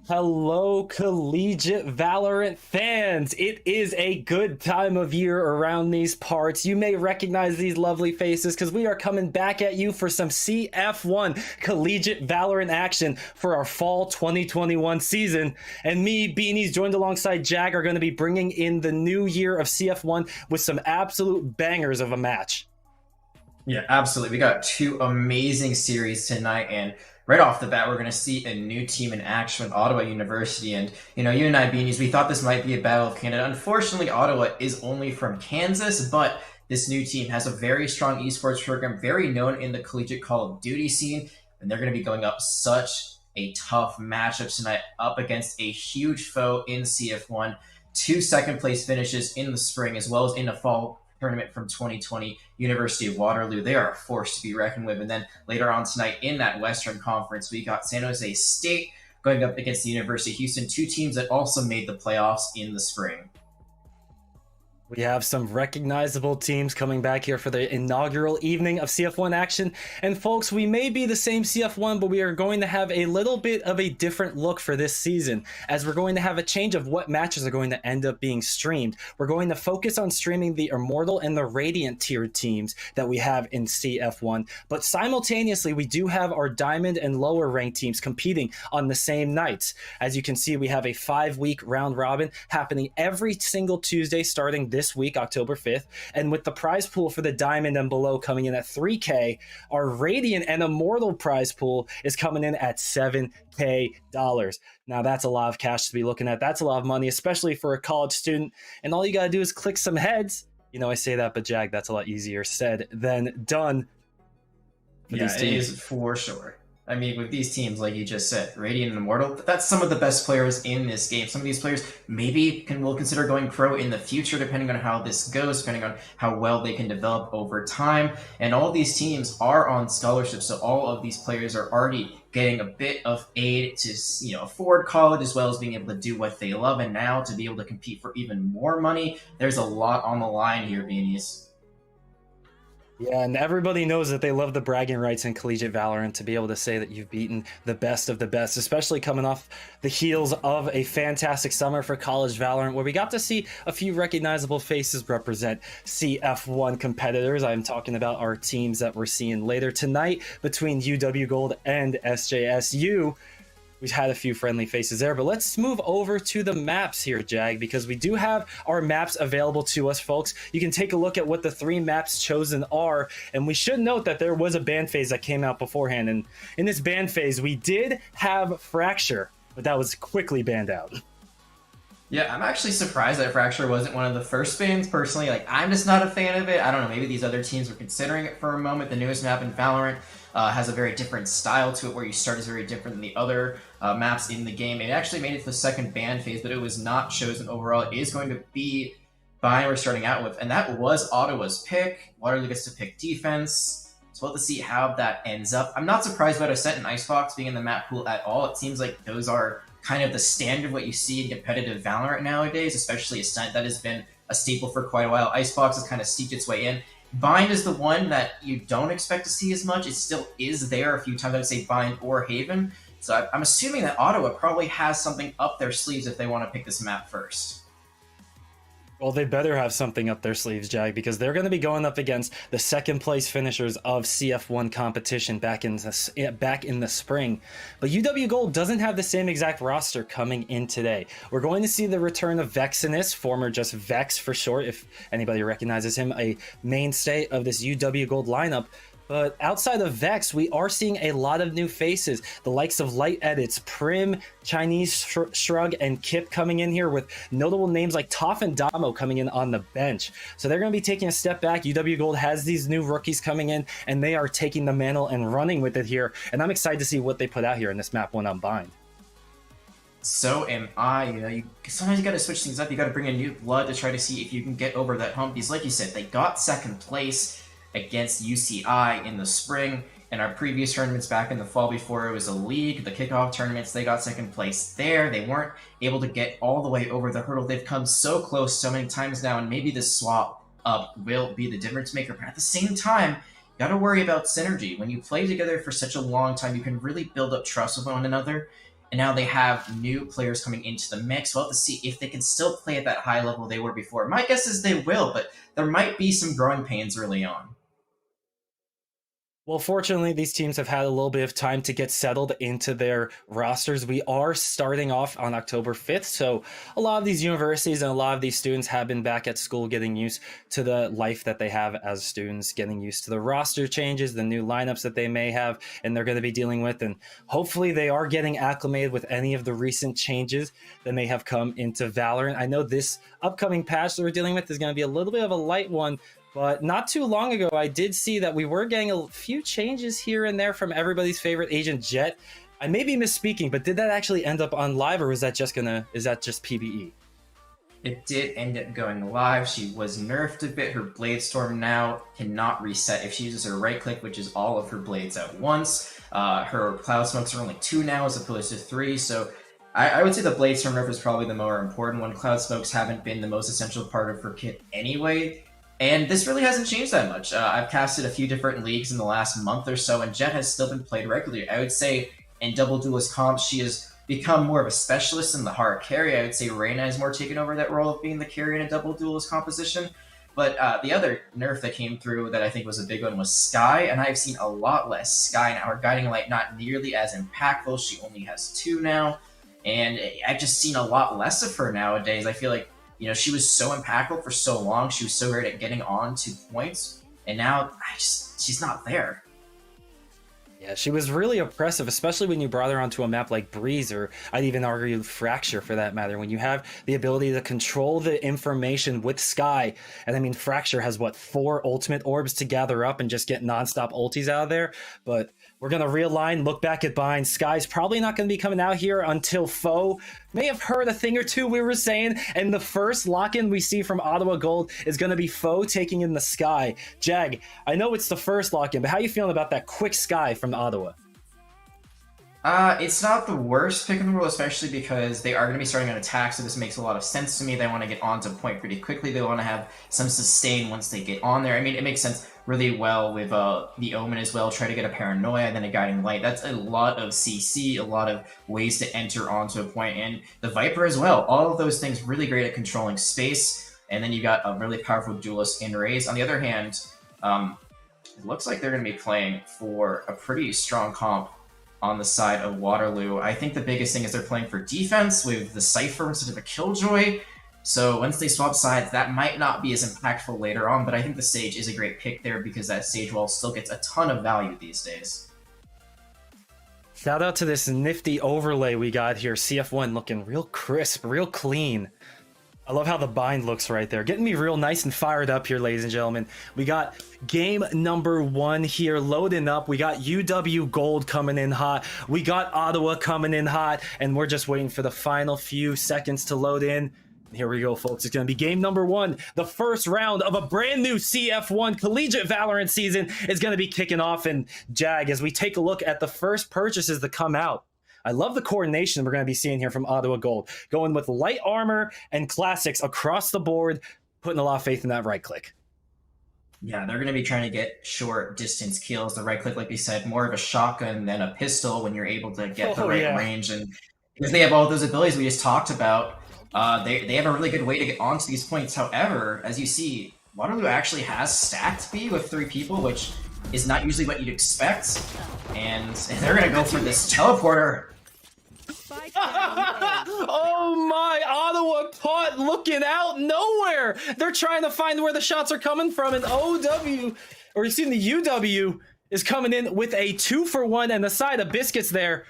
Hello, collegiate Valorant fans. It is a good time of year around these parts. You may recognize these lovely faces because we are coming back at you for some CF1 collegiate Valorant action for our fall 2021 season. And me, Beanies, joined alongside Jag, are going to be bringing in the new year of CF1 with some absolute bangers of a match. Yeah, absolutely. We got two amazing series tonight, and right off the bat, we're going to see a new team in action with Ottawa University. And, you and I, Beanies, we thought this might be a battle of Canada. Unfortunately, Ottawa is only from Kansas, but this new team has a very strong esports program, very known in the collegiate Call of Duty scene, and they're going to be going up such a tough matchup tonight up against a huge foe in CF1. Two second place finishes in the spring, as well as in the fall tournament from 2020, University of Waterloo. They are a force to be reckoned with. And then later on tonight in that Western Conference, we got San Jose State going up against the University of Houston, two teams that also made the playoffs in the spring. We have some recognizable teams coming back here for the inaugural evening of CF1 action. And folks, we may be the same CF1, but we are going to have a little bit of a different look for this season, as we're going to have a change of what matches are going to end up being streamed. We're going to focus on streaming the Immortal and the Radiant tiered teams that we have in CF1, but simultaneously, we do have our Diamond and lower ranked teams competing on the same nights. As you can see, we have a 5-week round robin happening every single Tuesday starting this week, October 5th. And with the prize pool for the Diamond and below coming in at $3K, our Radiant and Immortal prize pool is coming in at $7K. Now that's a lot of cash to be looking at. That's a lot of money, especially for a college student. And all you gotta do is click some heads. I say that, but Jag, that's a lot easier said than done. Yeah, it is for sure. I mean, with these teams, like you just said, Radiant and Immortal, that's some of the best players in this game. Some of these players maybe will consider going pro in the future, depending on how this goes, depending on how well they can develop over time. And all these teams are on scholarships, so all of these players are already getting a bit of aid to afford college, as well as being able to do what they love. And now to be able to compete for even more money, there's a lot on the line here, Beanies. Yeah, and everybody knows that they love the bragging rights in collegiate Valorant to be able to say that you've beaten the best of the best, especially coming off the heels of a fantastic summer for college Valorant, where we got to see a few recognizable faces represent CF1 competitors. I'm talking about our teams that we're seeing later tonight between UW Gold and SJSU. We've had a few friendly faces there, but let's move over to the maps here, Jag, because we do have our maps available to us, folks. You can take a look at what the 3 maps chosen are, and we should note that there was a ban phase that came out beforehand, and in this ban phase, we did have Fracture, but that was quickly banned out. Yeah, I'm actually surprised that Fracture wasn't one of the first bans, personally. I'm just not a fan of it. I don't know, maybe these other teams were considering it for a moment. The newest map in Valorant has a very different style to it, where you start is very different than the other maps in the game. It actually made it to the second ban phase, but it was not chosen overall. It is going to be Bind we're starting out with, and that was Ottawa's pick. Waterloo gets to pick defense. So we'll have to see how that ends up. I'm not surprised about Ascent and Icebox being in the map pool at all. It seems like those are kind of the standard what you see in competitive Valorant nowadays, especially Ascent. That has been a staple for quite a while. Icebox has kind of steeped its way in. Bind is the one that you don't expect to see as much. It still is there a few times. I would say Bind or Haven. So I'm assuming that Ottawa probably has something up their sleeves if they want to pick this map first. Well, they better have something up their sleeves, Jag, because they're going to be going up against the second place finishers of CF1 competition back in the spring. But UW Gold doesn't have the same exact roster coming in today. We're going to see the return of Vexinus, former just Vex for short, if anybody recognizes him, a mainstay of this UW Gold lineup. But outside of Vex, we are seeing a lot of new faces. The likes of Light Edits, Prim, Chinese Shrug, and Kip coming in here with notable names like Toph and Damo coming in on the bench. So they're going to be taking a step back. UW Gold has these new rookies coming in, and they are taking the mantle and running with it here. And I'm excited to see what they put out here in this map when I'm Bind. So am I. Sometimes you got to switch things up. You got to bring in new blood to try to see if you can get over that hump. Because like you said, they got second place against UCI in the spring. In our previous tournaments back in the fall before it was a league, the kickoff tournaments, they got second place there. They weren't able to get all the way over the hurdle. They've come so close so many times now, and maybe this swap up will be the difference maker. But at the same time, you got to worry about synergy. When you play together for such a long time, you can really build up trust with one another. and now they have new players coming into the mix. We'll have to see if they can still play at that high level they were before. My guess is they will, but there might be some growing pains early on. Well, fortunately, these teams have had a little bit of time to get settled into their rosters. We are starting off on October 5th, so a lot of these universities and a lot of these students have been back at school getting used to the life that they have as students, getting used to the roster changes, the new lineups that they may have, and they're going to be dealing with. And hopefully they are getting acclimated with any of the recent changes that may have come into Valorant. I know this upcoming patch that we're dealing with is going to be a little bit of a light one, but not too long ago, I did see that we were getting a few changes here and there from everybody's favorite agent, Jett. I may be misspeaking, but did that actually end up on live, or is that just PBE? It did end up going live. She was nerfed a bit. Her Blade Storm now cannot reset if she uses her right click, which is all of her blades at once. Her Cloud Smokes are only 2 now as opposed to 3, so I would say the Blade Storm nerf is probably the more important one. Cloud Smokes haven't been the most essential part of her kit anyway. And this really hasn't changed that much. I've casted a few different leagues in the last month or so, and Jett has still been played regularly. I would say in double duelist comps, she has become more of a specialist in the hard carry. I would say Reyna has more taken over that role of being the carry in a double duelist composition. But the other nerf that came through that I think was a big one was Skye, and I've seen a lot less Skye now. Her Guiding Light not nearly as impactful. She only has 2 now, and I've just seen a lot less of her nowadays. I feel like, you know, she was so impactful for so long. She was so great at getting on to points, and now she's not there. Yeah, she was really oppressive, especially when you brought her onto a map like Breeze, or I'd even argue Fracture for that matter. When you have the ability to control the information with Skye, and I mean, Fracture has what, 4 ultimate orbs to gather up and just get nonstop ultis out of there. But we're gonna realign, look back at bind. Skye's probably not gonna be coming out here until Foe may have heard a thing or two we were saying, and the first lock-in we see from Ottawa Gold is gonna be Foe taking in the Skye. Jag, I know it's the first lock-in, but how you feeling about that quick Skye from Ottawa? It's not the worst pick in the world, especially because they are going to be starting an attack, so this makes a lot of sense to me. They want to get onto point pretty quickly. They want to have some sustain once they get on there. I mean, it makes sense really well with the Omen as well. Try to get a Paranoia and then a Guiding Light. That's a lot of CC, a lot of ways to enter onto a point, and the Viper as well. All of those things really great at controlling space, and then you got a really powerful duelist in Raze. On the other hand, it looks like they're going to be playing for a pretty strong comp on the side of Waterloo. I think the biggest thing is they're playing for defense with the Cypher instead of a Killjoy. So once they swap sides, that might not be as impactful later on, but I think the Sage is a great pick there because that Sage wall still gets a ton of value these days. Shout out to this nifty overlay we got here. CF1 looking real crisp, real clean. I love how the bind looks right there. Getting me real nice and fired up here, ladies and gentlemen. We got game number 1 here loading up. We got UW Gold coming in hot. We got Ottawa coming in hot. And we're just waiting for the final few seconds to load in. Here we go, folks. It's going to be game number 1. The first round of a brand new CF1 Collegiate Valorant season is going to be kicking off. And Jag, as we take a look at the first purchases to come out, I love the coordination we're going to be seeing here from Ottawa Gold. Going with light armor and classics across the board, putting a lot of faith in that right click. Yeah, they're going to be trying to get short distance kills. The right click, like you said, more of a shotgun than a pistol when you're able to get the right range. And because they have all those abilities we just talked about, they have a really good way to get onto these points. However, as you see, Waterloo actually has stacked B with 3 people, which is not usually what you'd expect. And they're going to go for this teleporter. Oh my, Ottawa caught looking out nowhere. They're trying to find where the shots are coming from, and OW, or you see the UW, is coming in with a 2-for-1 and the side of biscuits there.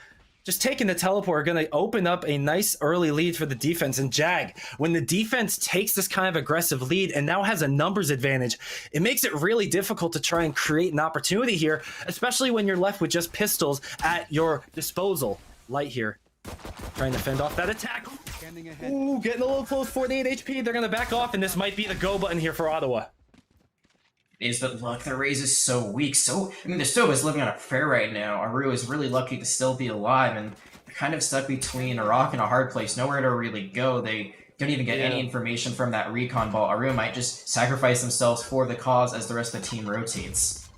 Just taking the teleport, going to open up a nice early lead for the defense. And Jag, when the defense takes this kind of aggressive lead and now has a numbers advantage, it makes it really difficult to try and create an opportunity here, especially when you're left with just pistols at your disposal. Light here, trying to fend off that attack. Ooh, getting a little close, 48 HP. They're going to back off, and this might be the go button here for Ottawa. But look, the Raze is so weak. I mean, the Stove is living on a prayer right now. Aru is really lucky to still be alive, and they're kind of stuck between a rock and a hard place. Nowhere to really go. They don't even get any information from that recon ball. Aru might just sacrifice themselves for the cause as the rest of the team rotates.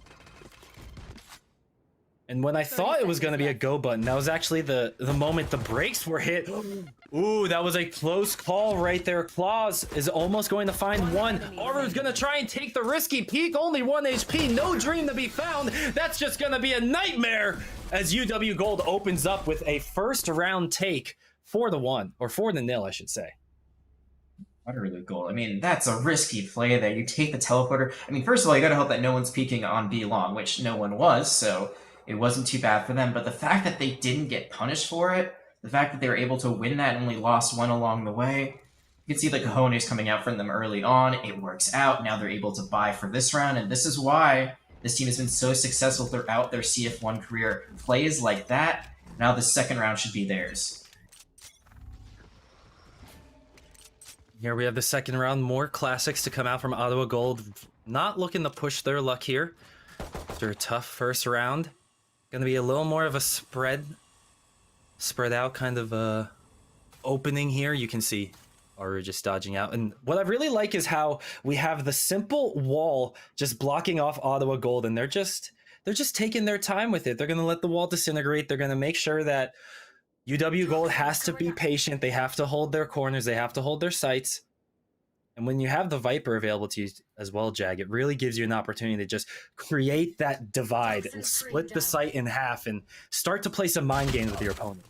And when I thought it was going to be a go button, that was actually the moment the brakes were hit. Ooh, that was a close call right there. Claus is almost going to find one. Aru's going to try and take the risky peek. Only 1 HP. No dream to be found. That's just going to be a nightmare as UW Gold opens up with a first round take for the 1, or for the 0, I should say. Utterly gold. I mean, that's a risky play there. You take the teleporter. I mean, first of all, you got to hope that no one's peeking on B long, which no one was, so it wasn't too bad for them. But the fact that they didn't get punished for it, the fact that they were able to win that and only lost 1 along the way, you can see the cojones coming out from them early on. It works out. Now they're able to buy for this round, and this is why this team has been so successful throughout their CF1 career. Plays like that, now the second round should be theirs. Here we have the second round. More classics to come out from Ottawa Gold. Not looking to push their luck here after a tough first round. Going to be a little more of a spread out kind of opening here. You can see Aru just dodging out. And what I really like is how we have the simple wall just blocking off Ottawa Gold, and they're just taking their time with it. They're going to let the wall disintegrate. They're going to make sure that UW Gold has to be patient. They have to hold their corners. They have to hold their sights. And when you have the Viper available to you as well, Jag, it really gives you an opportunity to just create that divide and split the site in half and start to play some mind games with your opponent.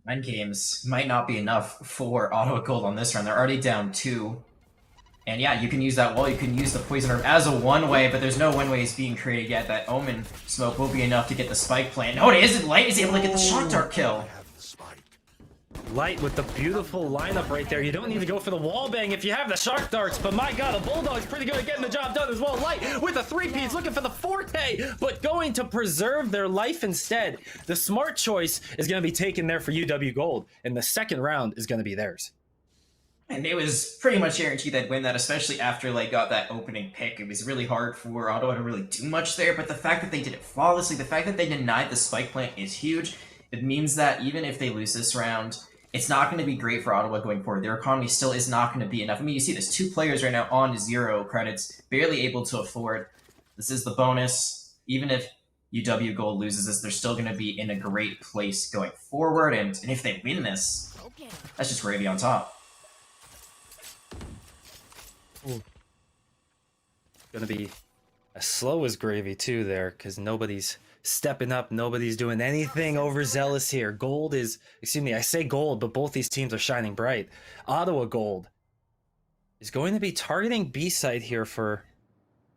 Mind games might not be enough for Ottawa Gold on this round. They're already down 2. And yeah, you can use that wall, you can use the Poison Herb as a one-way, but there's no one-ways being created yet. That Omen smoke will be enough to get the spike plant. No, it isn't. Light is able to get the Shock Dart kill. Light with the beautiful lineup right there. You don't need to go for the wall bang if you have the Shock Darts, but my god, the Bulldog's pretty good at getting the job done as well. Light with a 3-piece looking for the 4K, but going to preserve their life instead. The smart choice is going to be taken there for UW Gold, and the second round is going to be theirs. And it was pretty much guaranteed they'd win that, especially after they got that opening pick. It was really hard for Ottawa to really do much there, but the fact that they did it flawlessly, the fact that they denied the spike plant is huge. It means that even if they lose this round, it's not going to be great for Ottawa going forward. Their economy still is not going to be enough. I mean, you see there's 2 players right now on 0 credits, barely able to afford. This is the bonus. Even if UW Gold loses this, they're still going to be in a great place going forward, and if they win this, that's just gravy on top. Ooh. Gonna be as slow as gravy too there, because nobody's stepping up, nobody's doing anything overzealous here. Gold is, excuse me, I say gold, but both these teams are shining bright. Ottawa Gold is going to be targeting B-side here for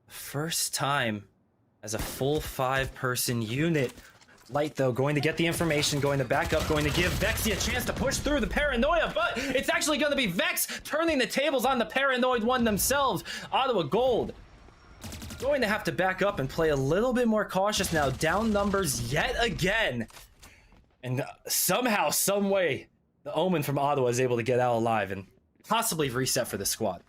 the first time as a full 5-person unit. Light, though, going to get the information, going to back up, going to give Vexy a chance to push through the paranoia, but it's actually going to be Vex turning the tables on the paranoid one themselves. Ottawa Gold going to have to back up and play a little bit more cautious now. Down numbers yet again. And somehow, some way, the Omen from Ottawa is able to get out alive and possibly reset for the squad.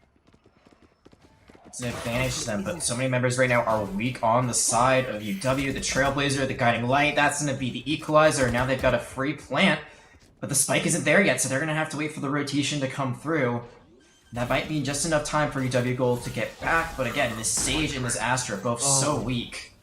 It's an advantage to them, but so many members right now are weak on the side of UW. The Trailblazer, the Guiding Light, that's going to be the equalizer. Now they've got a free plant, but the spike isn't there yet, so they're going to have to wait for the rotation to come through. That might be just enough time for UW Gold to get back, but again, this Sage and this Astra are both so weak.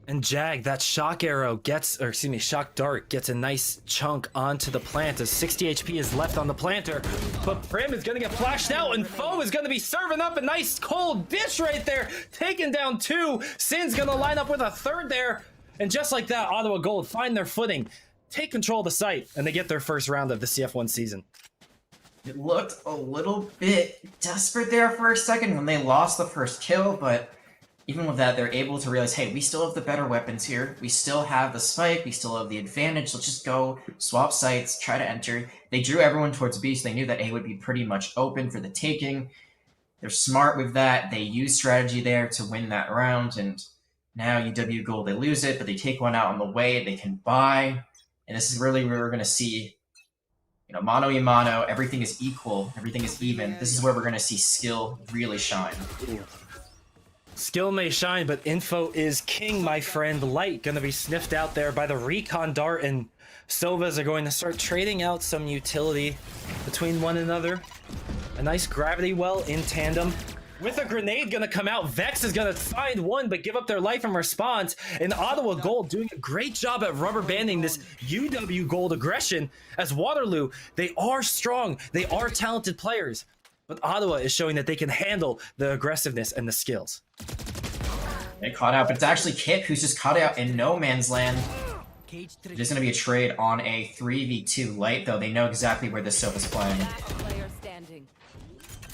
And Jag, that shock arrow gets, or excuse me, shock dart gets a nice chunk onto the plant as 60 HP is left on the planter. But Prim is going to get flashed out, and Foe is going to be serving up a nice cold dish right there, taking down 2. Sin's going to line up with a 3rd there. And just like that, Ottawa Gold find their footing, take control of the site, and they get their first round of the CF1 season. It looked a little bit desperate there for a second when they lost the first kill, but even with that, they're able to realize, hey, we still have the better weapons here. We still have the spike. We still have the advantage. Let's just go swap sites, try to enter. They drew everyone towards B, so they knew that A would be pretty much open for the taking. They're smart with that. They use strategy there to win that round, and now UW Gold, they lose it, but they take one out on the way. They can buy, and this is really where we're going to see, you know, mano y mano. Everything is equal. Everything is even. This is where we're going to see skill really shine. Skill may shine, but info is king, my friend. Light gonna be sniffed out there by the recon dart, and Sovas are going to start trading out some utility between one another. A nice gravity well in tandem. with a grenade gonna come out. Vex is gonna find one, but give up their life in response. And Ottawa Gold doing a great job at rubber banding this UW Gold aggression. As Waterloo, they are strong, they are talented players, but Ottawa is showing that they can handle the aggressiveness and the skills. They caught out, but it's actually Kip who's just caught out in no man's land. There's going to be a trade on a 3v2 Light, though. They know exactly where this Sova's playing.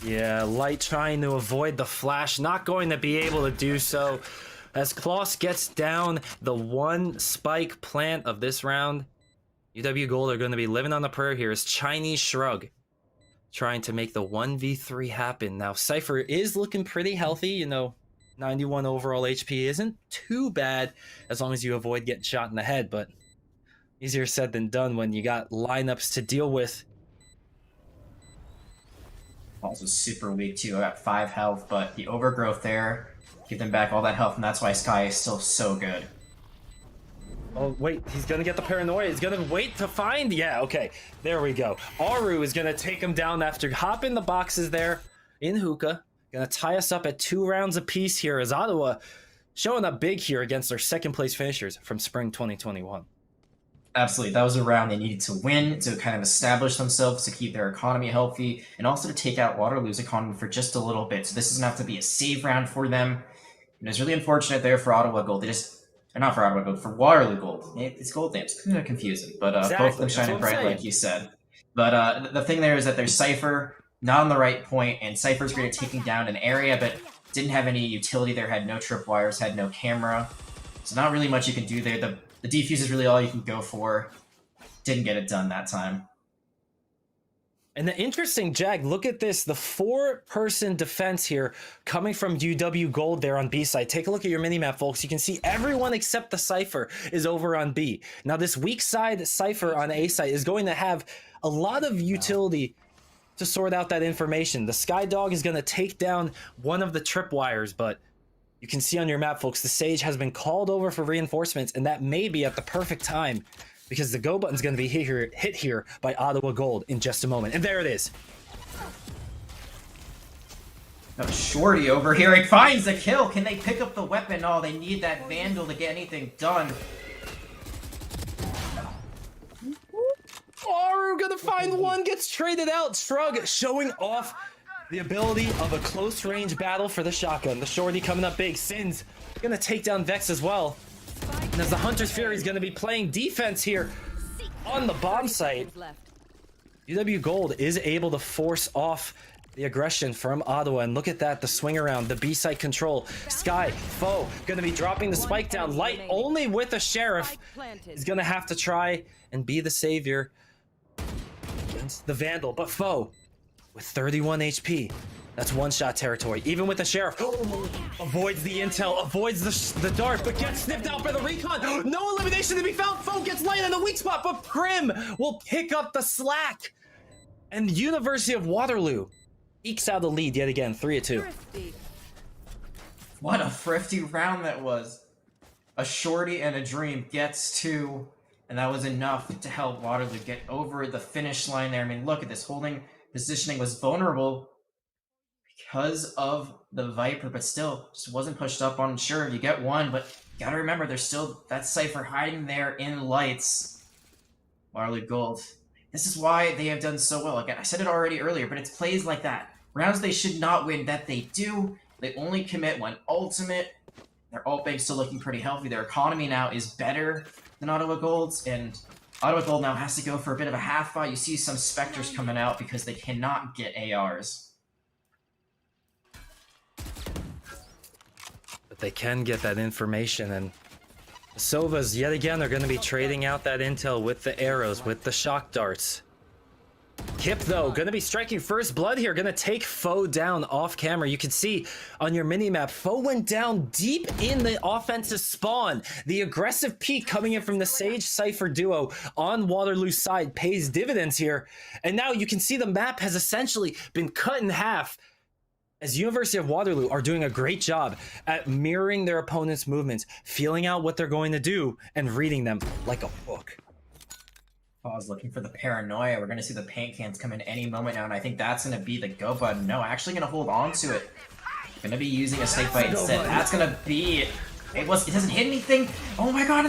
Yeah, Light trying to avoid the flash, not going to be able to do so. As Kloss gets down the one spike plant of this round, UW Gold are going to be living on the prayer here as Chinese Shrug trying to make the 1v3 happen. Now, Cypher is looking pretty healthy, you know, 91 overall HP isn't too bad as long as you avoid getting shot in the head, but easier said than done when you got lineups to deal with. Also super weak too. I got 5 health, but the overgrowth there give them back all that health, and that's why Sky is still so good. Oh, wait, he's gonna get the paranoia. He's gonna wait to find. Yeah, okay, there we go. Aru is gonna take him down after hopping the boxes there in hookah. Gonna tie us up at 2 rounds apiece here as Ottawa showing up big here against their second place finishers from spring 2021. Absolutely, that was a round they needed to win to kind of establish themselves, to keep their economy healthy, and also to take out Waterloo's economy for just a little bit. So this doesn't have to be a save round for them. And it's really unfortunate there for Ottawa Gold. They just, or not for Ottawa Gold, for Waterloo Gold. It's gold names, kind of confusing, but Exactly. both of them shining bright, like you said. But the thing there is that there's Cypher not on the right point, and Cypher's great at taking down an area, but didn't have any utility there, had no tripwires, had no camera. So not really much you can do there. The defuse is really all you can go for. Didn't get it done that time. And the interesting, Jag, look at this. The 4-person defense here coming from UW Gold there on B side. Take a look at your minimap, folks. You can see everyone except the Cypher is over on B. Now, this weak side Cypher on A side is going to have a lot of utility to sort out that information. The Sky Dog is going to take down one of the tripwires, but you can see on your map, folks, the Sage has been called over for reinforcements, and that may be at the perfect time because the go button is going to be hit here by Ottawa Gold in just a moment. And there it is. Now Shorty over here, it finds the kill. Can they pick up the weapon? Oh, they need that Vandal to get anything done. Aru gonna find one, gets traded out. Shrug showing off the ability of a close range battle for the shotgun. The Shorty coming up big. Sin's gonna take down Vex as well. And as the Hunter's Fury is gonna be playing defense here on the bomb site, UW Gold is able to force off the aggression from Ottawa. And look at that, the swing around, the B site control. Sky, Foe, gonna be dropping the spike down. Light only with a Sheriff is gonna have to try and be the savior against the Vandal. But Foe, with 31 HP, that's one-shot territory. Even with the Sheriff, avoids the intel, avoids the dart, but gets snipped out by the recon. No elimination to be found. Foe gets Light in the weak spot, but Prim will pick up the slack. And University of Waterloo ekes out the lead yet again, 3-2. What a thrifty round that was. A Shorty and a Dream gets 2, and that was enough to help Waterloo get over the finish line there. I mean, look at this. Holding positioning was vulnerable because of the Viper, but still just wasn't pushed up on. Sure, you get 1, but you gotta remember there's still that Cypher hiding there in lights. Waterloo Gold. This is why they have done so well. Again, I said it already earlier, but it's plays like that. Rounds they should not win that they do. They only commit when ultimate. Their ult bank still looking pretty healthy. Their economy now is better than Ottawa Gold's, and Ottawa Gold now has to go for a bit of a half fight. You see some Spectres coming out because they cannot get ARs. But they can get that information, and the Sovas, yet again, are going to be trading out that intel with the arrows, with the shock darts. Kip, though, going to be striking first blood here, going to take Foe down off camera. You can see on your minimap, Foe went down deep in the offensive spawn. The aggressive peek coming in from the Sage Cypher duo on Waterloo's side pays dividends here. And now you can see the map has essentially been cut in half, as University of Waterloo are doing a great job at mirroring their opponent's movements, feeling out what they're going to do, and reading them like a book. I was looking for the paranoia. We're going to see the paint cans come in any moment now, and I think that's going to be the go button. No, actually going to hold on to it. Gonna be using a snake bite instead. That's gonna be it. It doesn't hit anything. Oh my god,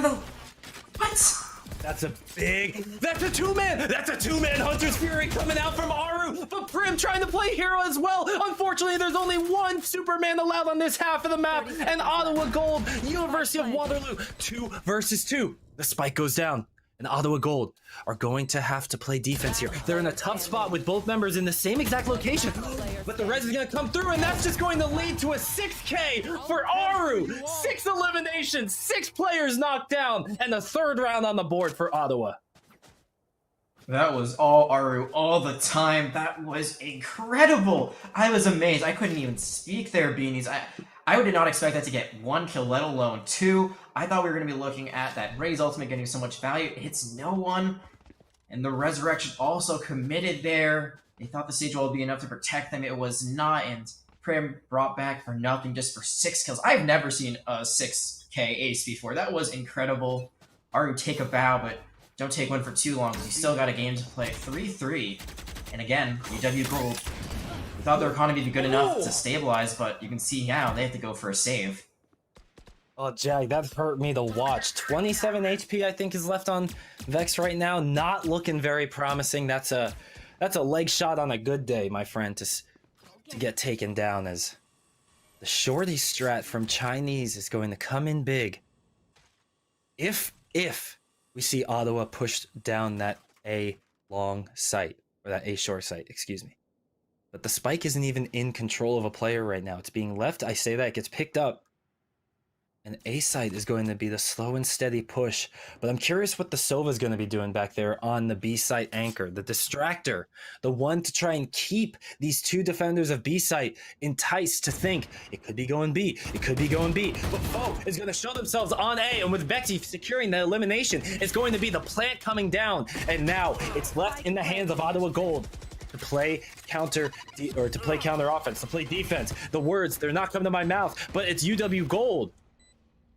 what? That's a two-man! That's a two-man Hunter's Fury coming out from Aru, but Prim trying to play hero as well. Unfortunately, there's only one Superman allowed on this half of the map, and Ottawa Gold, University of Waterloo, 2 versus 2. The spike goes down, and Ottawa Gold are going to have to play defense here. They're in a tough spot with both members in the same exact location, but the res is going to come through, and that's just going to lead to a 6K for Aru. 6 eliminations, 6 players knocked down, and the 3rd round on the board for Ottawa. That was all Aru all the time. That was incredible. I was amazed. I couldn't even speak there, Beanies. I did not expect that to get 1 kill, let alone 2. I thought we were going to be looking at that Ray's ultimate getting so much value. It hits no one. And the Resurrection also committed there. They thought the Sage Wall would be enough to protect them. It was not, and Prim brought back for nothing just for 6 kills. I've never seen a 6k ace before. That was incredible. Aru, take a bow, but don't take one for too long because you still got a game to play. 3-3. And again, UW Gold. We thought their economy would be good enough to stabilize, but you can see now they have to go for a save. Oh, Jag, that hurt me to watch. 27 HP, I think, is left on Vex right now. Not looking very promising. That's a leg shot on a good day, my friend, to get taken down, as the shorty strat from Chinese is going to come in big. If we see Ottawa pushed down that A long site, or that A short site, excuse me. But the spike isn't even in control of a player right now. It's being left. I say that. It gets picked up. And A site is going to be the slow and steady push. But I'm curious what the Sova is going to be doing back there on the B site anchor. The distractor. The one to try and keep these 2 defenders of B site enticed to think it could be going B. It could be going B. But Foe is going to show themselves on A. And with Vexy securing the elimination, it's going to be the plant coming down. And now it's left in the hands of Ottawa Gold to play counter offense, to play defense. The words, they're not coming to my mouth, but it's UW Gold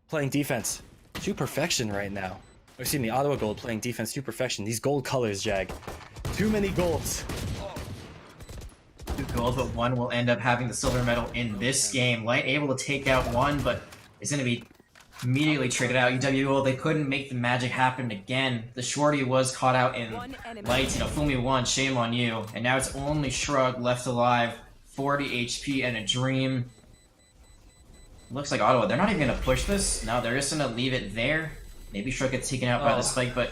playing defense to perfection right now. Or excuse me, Ottawa Gold playing defense to perfection. These gold colors, Jag. Too many golds. 2 gold, but 1 will end up having the silver medal in this game. Light able to take out 1, but it's going to be immediately traded out. UW Gold, they couldn't make the magic happen again. The shorty was caught out in Light. Fumi 1, shame on you. And now it's only Shrug left alive. 40 HP and a dream. Looks like Ottawa, they're not even going to push this. No, they're just going to leave it there. Maybe Shrug gets taken out by the spike, but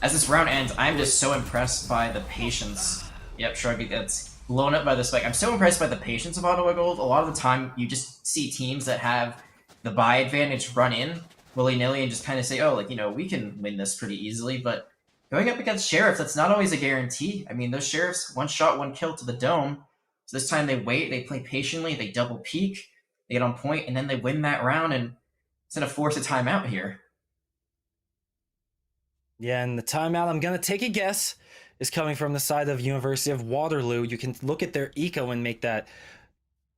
as this round ends, I'm just so impressed by the patience. Yep, Shrug gets blown up by the spike. I'm so impressed by the patience of Ottawa Gold. A lot of the time, you just see teams that have the buy advantage run in willy-nilly and just kind of say, oh, we can win this pretty easily, but going up against Sheriffs, that's not always a guarantee. I mean, those Sheriffs, 1 shot, 1 kill to the dome. So this time they wait, they play patiently, they double peek. They get on point, and then they win that round, and it's going to force a timeout here. Yeah, and the timeout, I'm going to take a guess, is coming from the side of University of Waterloo. You can look at their eco and make that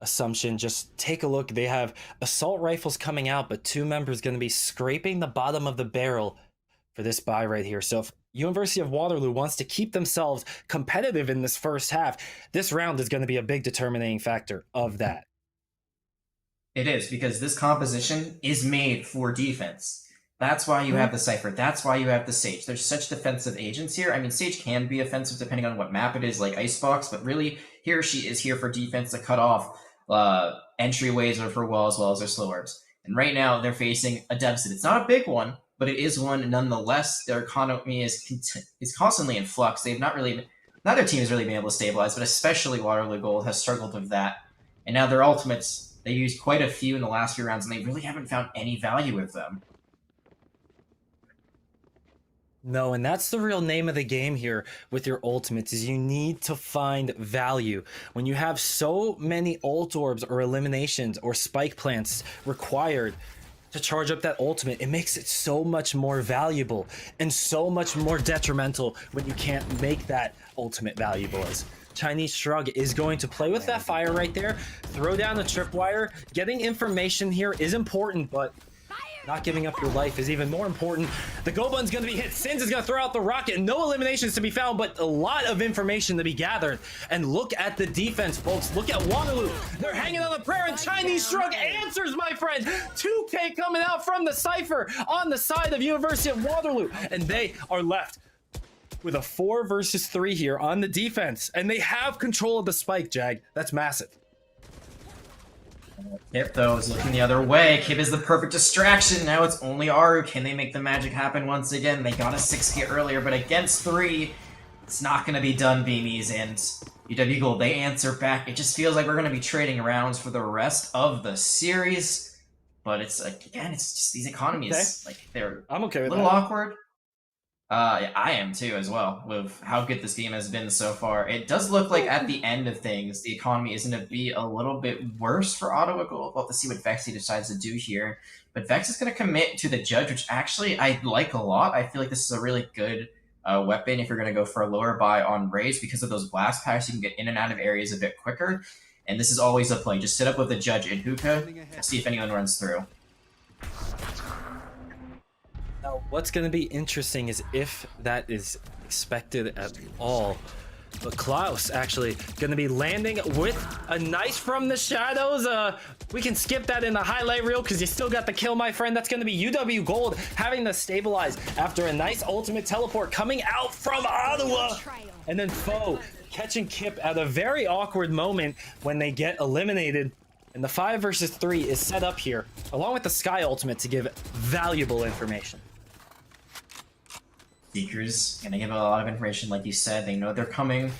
assumption. Just take a look. They have assault rifles coming out, but 2 members going to be scraping the bottom of the barrel for this buy right here. So if University of Waterloo wants to keep themselves competitive in this first half, this round is going to be a big determining factor of that. It is, because this composition is made for defense. That's why you have the Cypher. That's why you have the Sage. There's such defensive agents here. I mean, Sage can be offensive depending on what map it is, like Icebox, but really, he or she is here for defense to cut off entryways or for wall as well as their slow orbs. And right now, they're facing a deficit. It's not a big one, but it is one nonetheless. Their economy is constantly in flux. They've not really... Neither team has really been able to stabilize, but especially Waterloo Gold has struggled with that. And now their ultimates... They used quite a few in the last few rounds, and they really haven't found any value with them. No, and that's the real name of the game here with your ultimates, is you need to find value. When you have so many ult orbs or eliminations or spike plants required to charge up that ultimate, it makes it so much more valuable and so much more detrimental when you can't make that ultimate valuable. As Chinese Shrug is going to play with that fire right there, throw down the tripwire. Getting information here is important, but Not giving up your life is even more important. The go button's gonna be hit. Sins is gonna throw out the rocket. No eliminations to be found, but a lot of information to be gathered. And look at the defense, folks. Look at Waterloo. They're hanging on the prayer, and Chinese Shrug answers, my friend. 2K coming out from the Cypher on the side of University of Waterloo. And they are left with a 4 versus 3 here on the defense. And they have control of the spike, Jag. That's massive. Kip, though, is looking the other way. Kip is the perfect distraction. Now it's only Aru. Can they make the magic happen once again? They got a 6K earlier, but against 3, it's not going to be done, Beamies. And UW Gold, they answer back. It just feels like we're going to be trading rounds for the rest of the series. But it's, like, again, it's just these economies. Okay. Like, they're I'm okay with a little awkward. Yeah, I am too, as well, with how good this game has been so far. It does look like at the end of things, the economy is going to be a little bit worse for Ottawa Gold. We'll have to see what Vexy decides to do here. But Vex is going to commit to the Judge, which actually I like a lot. I feel like this is a really good weapon if you're going to go for a lower buy on Raze. Because of those blast packs, you can get in and out of areas a bit quicker. And this is always a play. Just sit up with the Judge in hookah, see if anyone runs through. Now, what's going to be interesting is if that is expected at all. But Klaus actually going to be landing with a nice from the shadows. We can skip that in the highlight reel because you still got the kill, my friend. That's going to be UW Gold having to stabilize after a nice ultimate teleport coming out from Ottawa. And then Foe catching Kip at a very awkward moment when they get eliminated. And the 5 versus 3 is set up here, along with the Sky ultimate to give valuable information. Seekers gonna give a lot of information, like you said. They know they're coming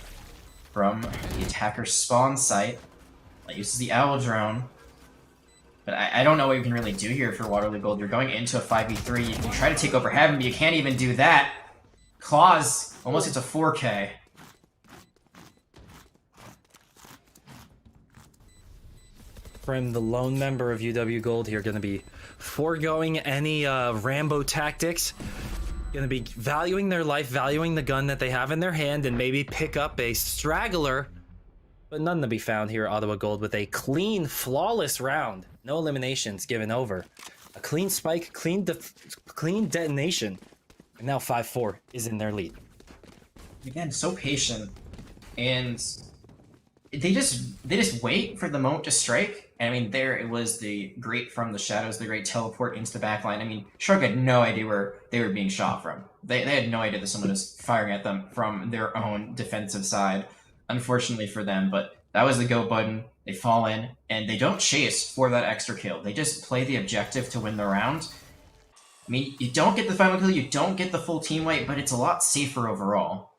from the attacker's spawn site. That uses the Owl Drone. But I don't know what you can really do here for Waterloo Gold. You're going into a 5v3. You can try to take over Heaven, but you can't even do that. Claws almost gets a 4K. From the lone member of UW Gold here, going to be foregoing any Rambo tactics. Going to be valuing their life, valuing the gun that they have in their hand, and maybe pick up a straggler. But none to be found here, Ottawa Gold, with a clean, flawless round. No eliminations given over. A clean spike, clean detonation. And now 5-4 is in their lead. Again, so patient. And they just wait for the moment to strike. And I mean, there it was the great from the shadows, the great teleport into the backline. I mean, Shark had no idea where they were being shot from. They had no idea that someone was firing at them from their own defensive side, unfortunately for them. But that was the go button. They fall in, and they don't chase for that extra kill. They just play the objective to win the round. I mean, you don't get the final kill, you don't get the full team wipe, but it's a lot safer overall.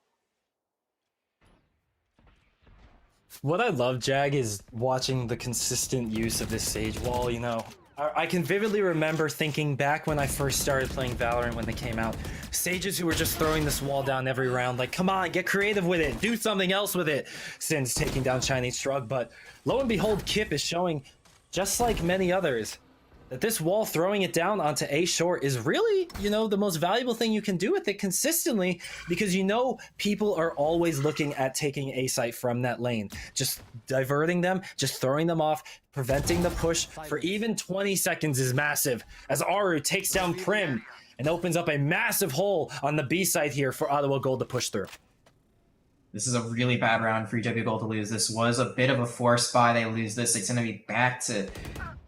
What I love, Jag, is watching the consistent use of this Sage wall. You know, I can vividly remember thinking back when I first started playing Valorant when they came out. Sages who were just throwing this wall down every round, like, come on, get creative with it, do something else with it. Since taking down Chinese Shrug, but lo and behold, Kip is showing, just like many others, that this wall, throwing it down onto A short, is really, you know, the most valuable thing you can do with it consistently, because you know people are always looking at taking A site from that lane, just diverting them, just throwing them off, preventing the push for even 20 seconds is massive, as Aru takes down Prim and opens up a massive hole on the B side here for Ottawa Gold to push through. This is a really bad round for UW Gold to lose. This was a bit of a forced buy. They lose this, it's going to be back to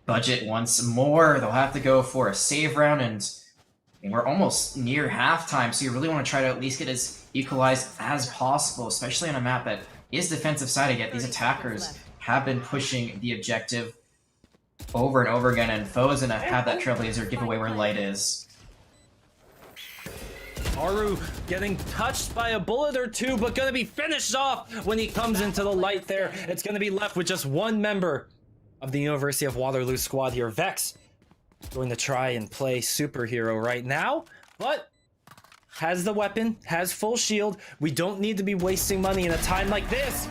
budget once more. They'll have to go for a save round, and we're almost near halftime, so you really want to try to at least get as equalized as possible, especially on a map that is defensive side again. These attackers have been pushing the objective over and over again, and Foe is going to have that Trailblazer give away where Light is. Aru getting touched by a bullet or two, but going to be finished off when he comes into the light there. It's going to be left with just one member of the University of Waterloo squad here. Vex going to try and play superhero right now, but has the weapon, has full shield. We don't need to be wasting money in a time like this.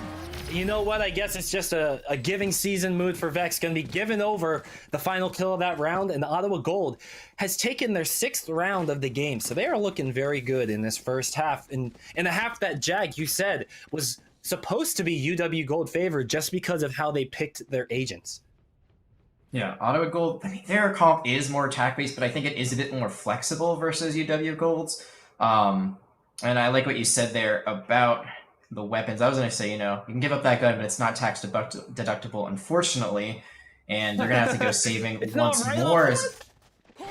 You know what? I guess it's just a giving season mood for Vex. Going to be given over the final kill of that round, and Ottawa Gold has taken their 6th round of the game. So they are looking very good in this first half. In a half that, Jag, you said, was supposed to be UW Gold favored just because of how they picked their agents. Yeah, Ottawa Gold, I mean, their comp is more attack based, but I think it is a bit more flexible versus UW Gold's. Um, and I like what you said there about the weapons. I was going to say, you can give up that gun, but it's not tax deductible, unfortunately. And they're going to have to go saving It's not once right off more. what?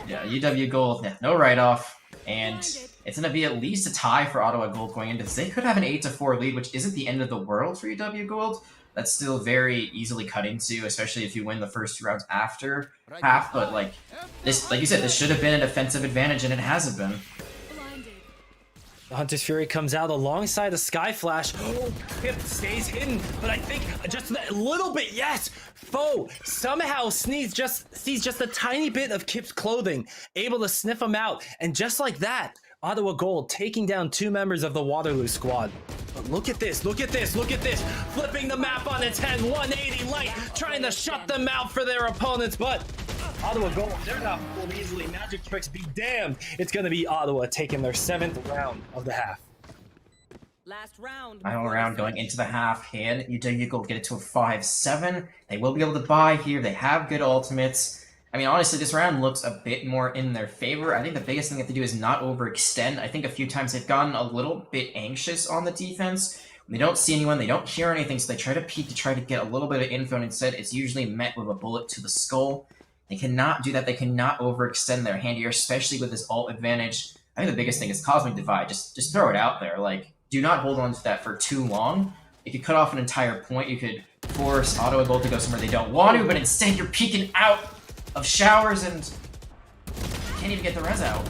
Yeah, UW Gold, no write off. And it's going to be at least a tie for Ottawa Gold going into this. They could have an 8-4 lead, which isn't the end of the world for UW Gold. That's still very easily cut into, especially if you win the first 2 rounds after half. But like you said, this should have been an offensive advantage, and it hasn't been. The Hunter's Fury comes out alongside the Sky Flash. Oh, Kip stays hidden, but I think just a little bit, yes! Foe somehow sees just a tiny bit of Kip's clothing, able to sniff him out, and just like that, Ottawa Gold taking down 2 members of the Waterloo squad. But look at this, look at this, look at this! Flipping the map on its head, 180 light, trying to shut them out for their opponents, but Ottawa Gold, they're not fooled easily. Magic tricks be damned. It's going to be Ottawa taking their 7th round of the half. Last round. Final round going into the half. Can UW Gold get it to a 5-7? They will be able to buy here. They have good ultimates. I mean, honestly, this round looks a bit more in their favor. I think the biggest thing they have to do is not overextend. I think a few times they've gotten a little bit anxious on the defense. When they don't see anyone, they don't hear anything, so they try to peek to try to get a little bit of info, and instead it's usually met with a bullet to the skull. They cannot do that. They cannot overextend their hand here, especially with this ult advantage. I think the biggest thing is Cosmic Divide. Just throw it out there. Like, do not hold on to that for too long. If you cut off an entire point, you could force Ottawa Gold to go somewhere they don't want to, but instead you're peeking out of showers and can't even get the res out.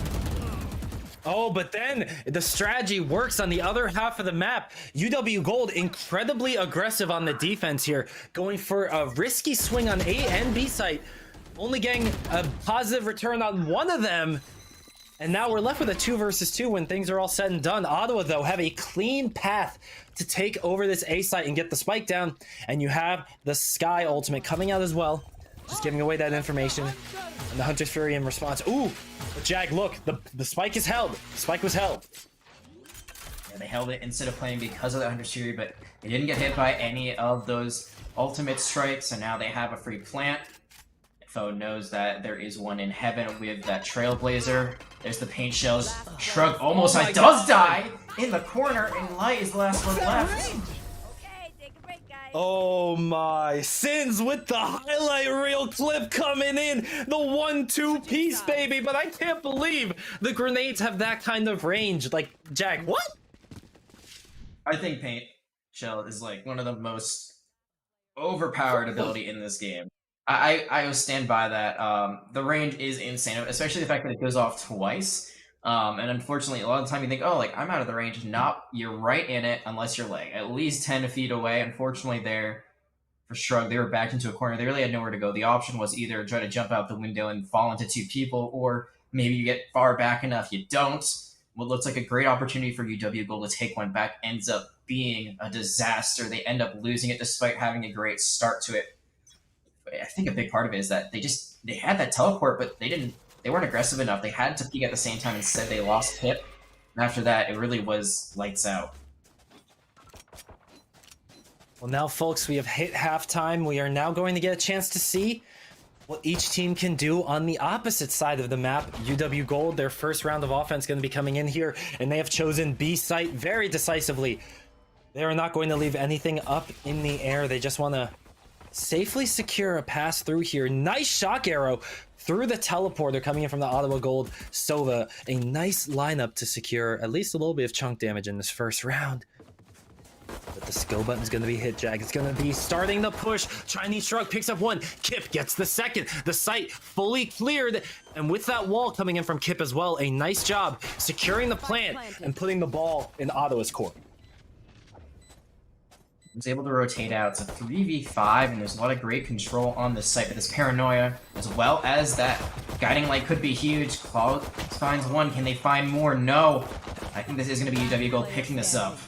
Oh, but then the strategy works on the other half of the map. UW Gold incredibly aggressive on the defense here, going for a risky swing on A and B site, only getting a positive return on one of them. And now we're left with a 2 versus 2 when things are all said and done. Ottawa, though, have a clean path to take over this A site and get the spike down. And you have the Sky ultimate coming out as well. Just giving away that information. And the Hunter's Fury in response. Ooh! But Jag, look, the spike is held. The spike was held. Yeah, they held it instead of playing because of the Hunter's Fury, but they didn't get hit by any of those ultimate strikes, so now they have a free plant. Foe knows that there is one in heaven with that Trailblazer. There's the paint shells. Shrug almost does die in the corner, and Light is the last one left. Okay, take a break, guys. Oh my, Sins with the highlight reel clip coming in, the 1-2 piece, baby. But I can't believe the grenades have that kind of range. Like, Jag, what? I think paint shell is like one of the most overpowered ability in this game. I will stand by that. The range is insane, especially the fact that it goes off twice. And unfortunately, a lot of the time you think, oh, like, I'm out of the range. Nope, you're right in it, unless you're like at least 10 feet away. Unfortunately, there for Shrug, they were backed into a corner. They really had nowhere to go. The option was either try to jump out the window and fall into 2 people, or maybe you get far back enough you don't. What looks like a great opportunity for UW Gold to take one back ends up being a disaster. They end up losing it despite having a great start to it. I think a big part of it is that they had that teleport, but they weren't aggressive enough. They had to peek at the same time. Instead, they lost Pip. And after that, it really was lights out. Well, now, folks, we have hit halftime. We are now going to get a chance to see what each team can do on the opposite side of the map. UW Gold, their first round of offense going to be coming in here, and they have chosen B site very decisively. They are not going to leave anything up in the air. They just want to safely secure a pass through here. Nice shock arrow through the teleporter coming in from the Ottawa Gold Sova. A nice lineup to secure at least a little bit of chunk damage in this first round. But the skill button's going to be hit, Jag. It's going to be starting the push. Chinese Shrug picks up 1. Kip gets the 2nd. The site fully cleared. And with that wall coming in from Kip as well, a nice job securing the plant and putting the ball in Ottawa's court. Was able to rotate out. It's a 3v5, and there's a lot of great control on this site, but this paranoia, as well as that guiding light could be huge. Claw finds 1. Can they find more? No. I think this is going to be UW Gold picking this up.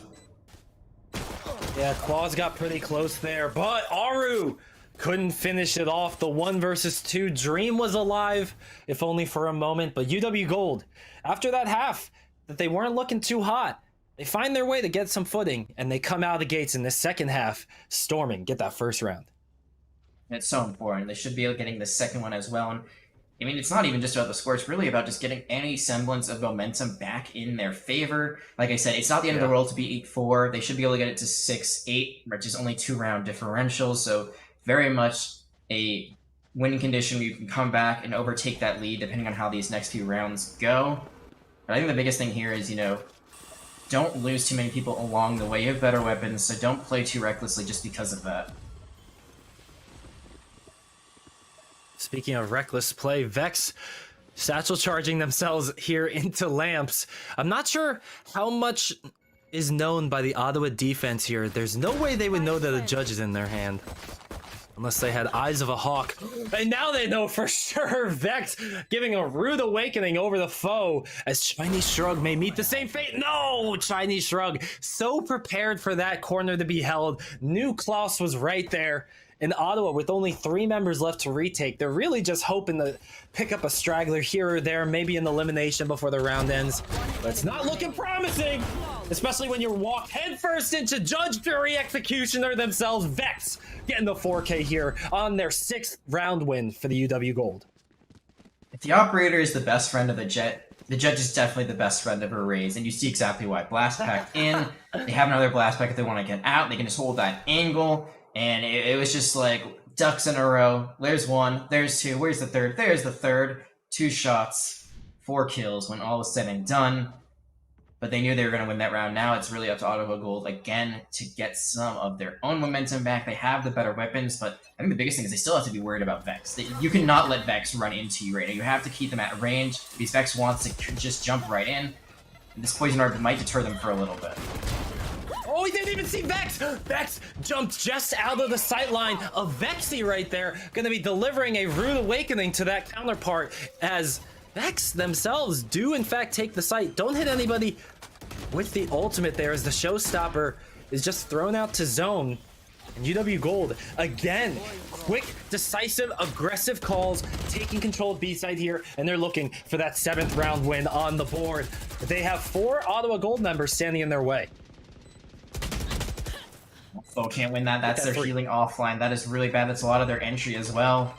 Yeah, Claws got pretty close there, but Aru couldn't finish it off. The 1 versus 2 Dream was alive, if only for a moment, but UW Gold, after that half that they weren't looking too hot, they find their way to get some footing, and they come out of the gates in the second half, storming, get that first round. And it's so important. They should be getting the second one as well. And I mean, it's not even just about the score. It's really about just getting any semblance of momentum back in their favor. Like I said, it's not the end of the world to be 8-4. They should be able to get it to 6-8, which is only 2-round differentials. So very much a winning condition where you can come back and overtake that lead depending on how these next few rounds go. But I think the biggest thing here is, don't lose too many people along the way. You have better weapons, so don't play too recklessly just because of that. Speaking of reckless play, Vex satchel charging themselves here into lamps. I'm not sure how much is known by the Ottawa defense here. There's no way they would know that a judge is in their hand. Unless they had eyes of a hawk. And now they know for sure. Vex giving a rude awakening over the foe as Chinese Shrug may meet the same fate. No! Chinese Shrug so prepared for that corner to be held. Knew Klaus was right there. In Ottawa, with only 3 members left to retake, they're really just hoping to pick up a straggler here or there, maybe an elimination before the round ends. But it's not looking promising, especially when you're walked headfirst into Judge Jury Executioner themselves. Vex getting the 4K here on their 6th round win for the UW Gold. If the operator is the best friend of the Judge is definitely the best friend of her Raze, and you see exactly why. Blast pack in, they have another blast pack if they want to get out, they can just hold that angle. And it was just like ducks in a row. There's 1, there's 2, where's the 3rd? There's the 3rd. 2 shots, 4 kills when all was said and done. But they knew they were going to win that round. Now it's really up to Ottawa Gold again to get some of their own momentum back. They have the better weapons, but I think the biggest thing is they still have to be worried about Vex. You cannot let Vex run into you right now. You have to keep them at range because Vex wants to just jump right in. And this poison orb might deter them for a little bit. Oh, he didn't even see Vex! Vex jumped just out of the sight line of Vexy right there. Gonna be delivering a rude awakening to that counterpart as Vex themselves do in fact take the site. Don't hit anybody with the ultimate there as the showstopper is just thrown out to zone. And UW Gold, again, quick, decisive, aggressive calls, taking control of B-side here, and they're looking for that 7th round win on the board. They have 4 Ottawa Gold members standing in their way. Foe can't win that. That's their healing offline. That is really bad. That's a lot of their entry as well.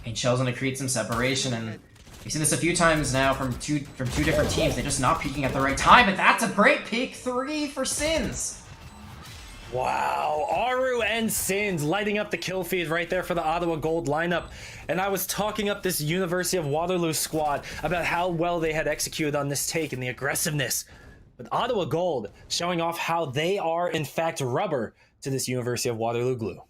And Shell's gonna create some separation, and we've seen this a few times now from two different teams. They're just not peeking at the right time, but that's a great peek. 3 for Sins. Wow, Aru and Sins lighting up the kill feed right there for the Ottawa Gold lineup. And I was talking up this University of Waterloo squad about how well they had executed on this take and the aggressiveness. But Ottawa Gold showing off how they are in fact rubber to this University of Waterloo glue.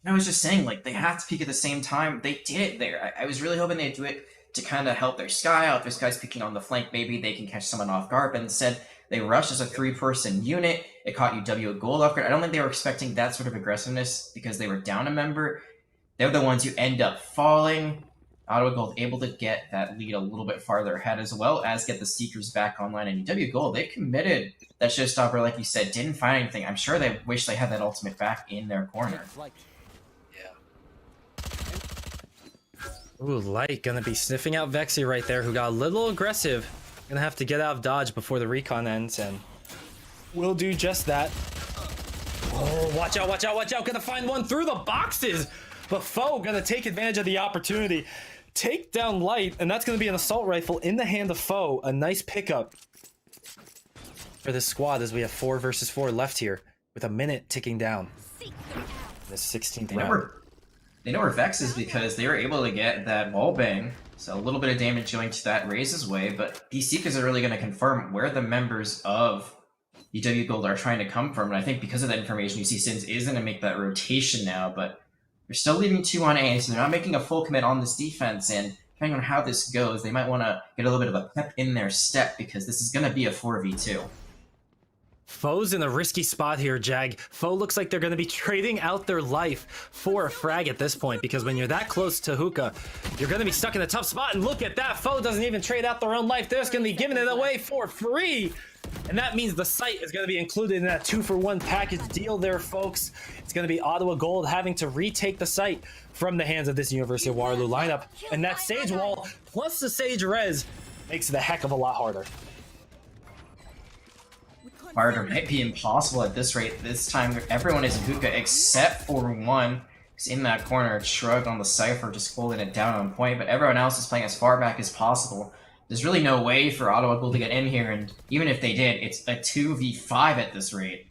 I was just saying, like, they have to peek at the same time. They did it there. I was really hoping they'd do it to kind of help their Sky out. If their Sky's peeking on the flank, maybe they can catch someone off guard. But instead, they rushed as a 3-person unit. It caught UW a gold off guard. I don't think they were expecting that sort of aggressiveness because they were down a member. They're the ones who end up falling. Ottawa Gold able to get that lead a little bit farther ahead, as well as get the Seekers back online. And UW Gold, they committed that showstopper, like you said, didn't find anything. I'm sure they wish they had that ultimate back in their corner. Yeah. Ooh, Light gonna be sniffing out Vexy right there, who got a little aggressive. Gonna have to get out of dodge before the recon ends, and will do just that. Oh, watch out, watch out, watch out. Gonna find one through the boxes. But Foe gonna take advantage of the opportunity. Take down Light, and that's gonna be an assault rifle in the hand of Foe. A nice pickup for this squad as we have 4 versus 4 left here with a minute ticking down. This 16th round. They know where Vex is because they were able to get that wall bang. So a little bit of damage going to that Raze's way, but these Seekers are really going to confirm where the members of UW Gold are trying to come from. And I think because of that information, you see Sins is going to make that rotation now, but they're still leaving 2 on A, so they're not making a full commit on this defense. And depending on how this goes, they might want to get a little bit of a pep in their step because this is going to be a 4v2. Foe's in a risky spot here, Jag. Foe looks like they're going to be trading out their life for a frag at this point, because when you're that close to Hookah, you're going to be stuck in a tough spot. And look at that. Foe doesn't even trade out their own life. They're just going to be giving it away for free. And that means the site is going to be included in that 2-for-1 package deal there, folks. It's going to be Ottawa Gold having to retake the site from the hands of this University of Waterloo lineup. And that Sage Wall plus the Sage Res makes it a heck of a lot harder. Harder might be impossible at this rate. This time, everyone is in hookah except for one. Because in that corner, it's Shrug on the Cypher just holding it down on point, but everyone else is playing as far back as possible. There's really no way for Ottawa Gold to get in here, and even if they did, it's a 2v5 at this rate.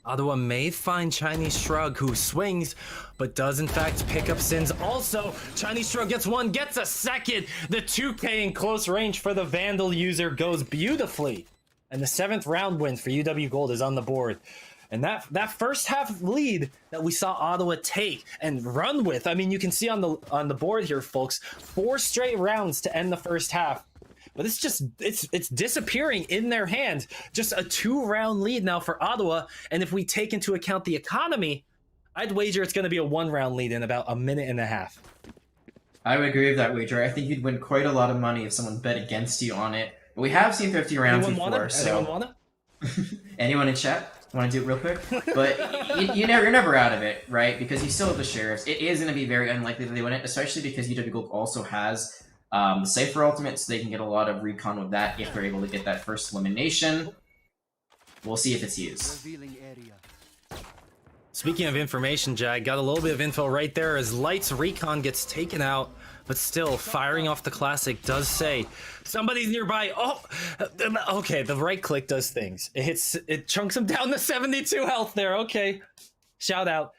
Ottawa may find Chinese Shrug, who swings, but does in fact pick up Sins. Also, Chinese Shrug gets one, gets a second. The 2K in close range for the Vandal user goes beautifully. And the 7th round win for UW Gold is on the board. And that first half lead that we saw Ottawa take and run with, I mean, you can see on the board here, folks, 4 straight rounds to end the first half. But it's just, it's disappearing in their hands. Just a 2-round lead now for Ottawa. And if we take into account the economy, I'd wager it's going to be a 1-round lead in about a minute and a half. I would agree with that wager. I think you'd win quite a lot of money if someone bet against you on it. But we have seen 50 rounds before, so... Anyone wanna? Anyone in chat? Want to do it real quick? But you're never out of it, right? Because you still have the Sheriffs. It is going to be very unlikely that they win it, especially because UW Gold also has the Cypher ultimate, so they can get a lot of recon with that if they're able to get that first elimination. We'll see if it's used. Speaking of information, Jag, got a little bit of info right there as Light's recon gets taken out, but still firing off the classic does say somebody's nearby. Oh, okay, the right click does things. It chunks him down to 72 health there. Okay, shout out.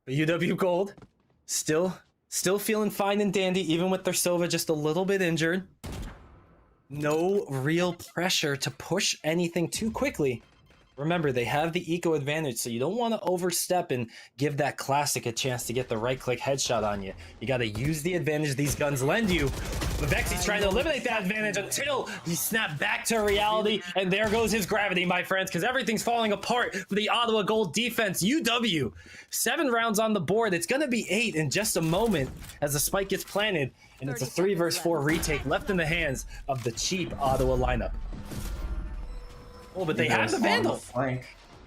But UW Gold still feeling fine and dandy, even with their Sova just a little bit injured. No real pressure to push anything too quickly. Remember, they have the eco advantage, so you don't want to overstep and give that classic a chance to get the right-click headshot on you. You got to use the advantage these guns lend you. But Vexy's trying to eliminate that advantage until he snapped back to reality, and there goes his gravity, my friends, because everything's falling apart for the Ottawa Gold defense. UW, 7 rounds on the board. It's going to be 8 in just a moment as the spike gets planted, and it's a 3 versus 4 retake left in the hands of the cheap Ottawa lineup. Oh, but they have the Vandal.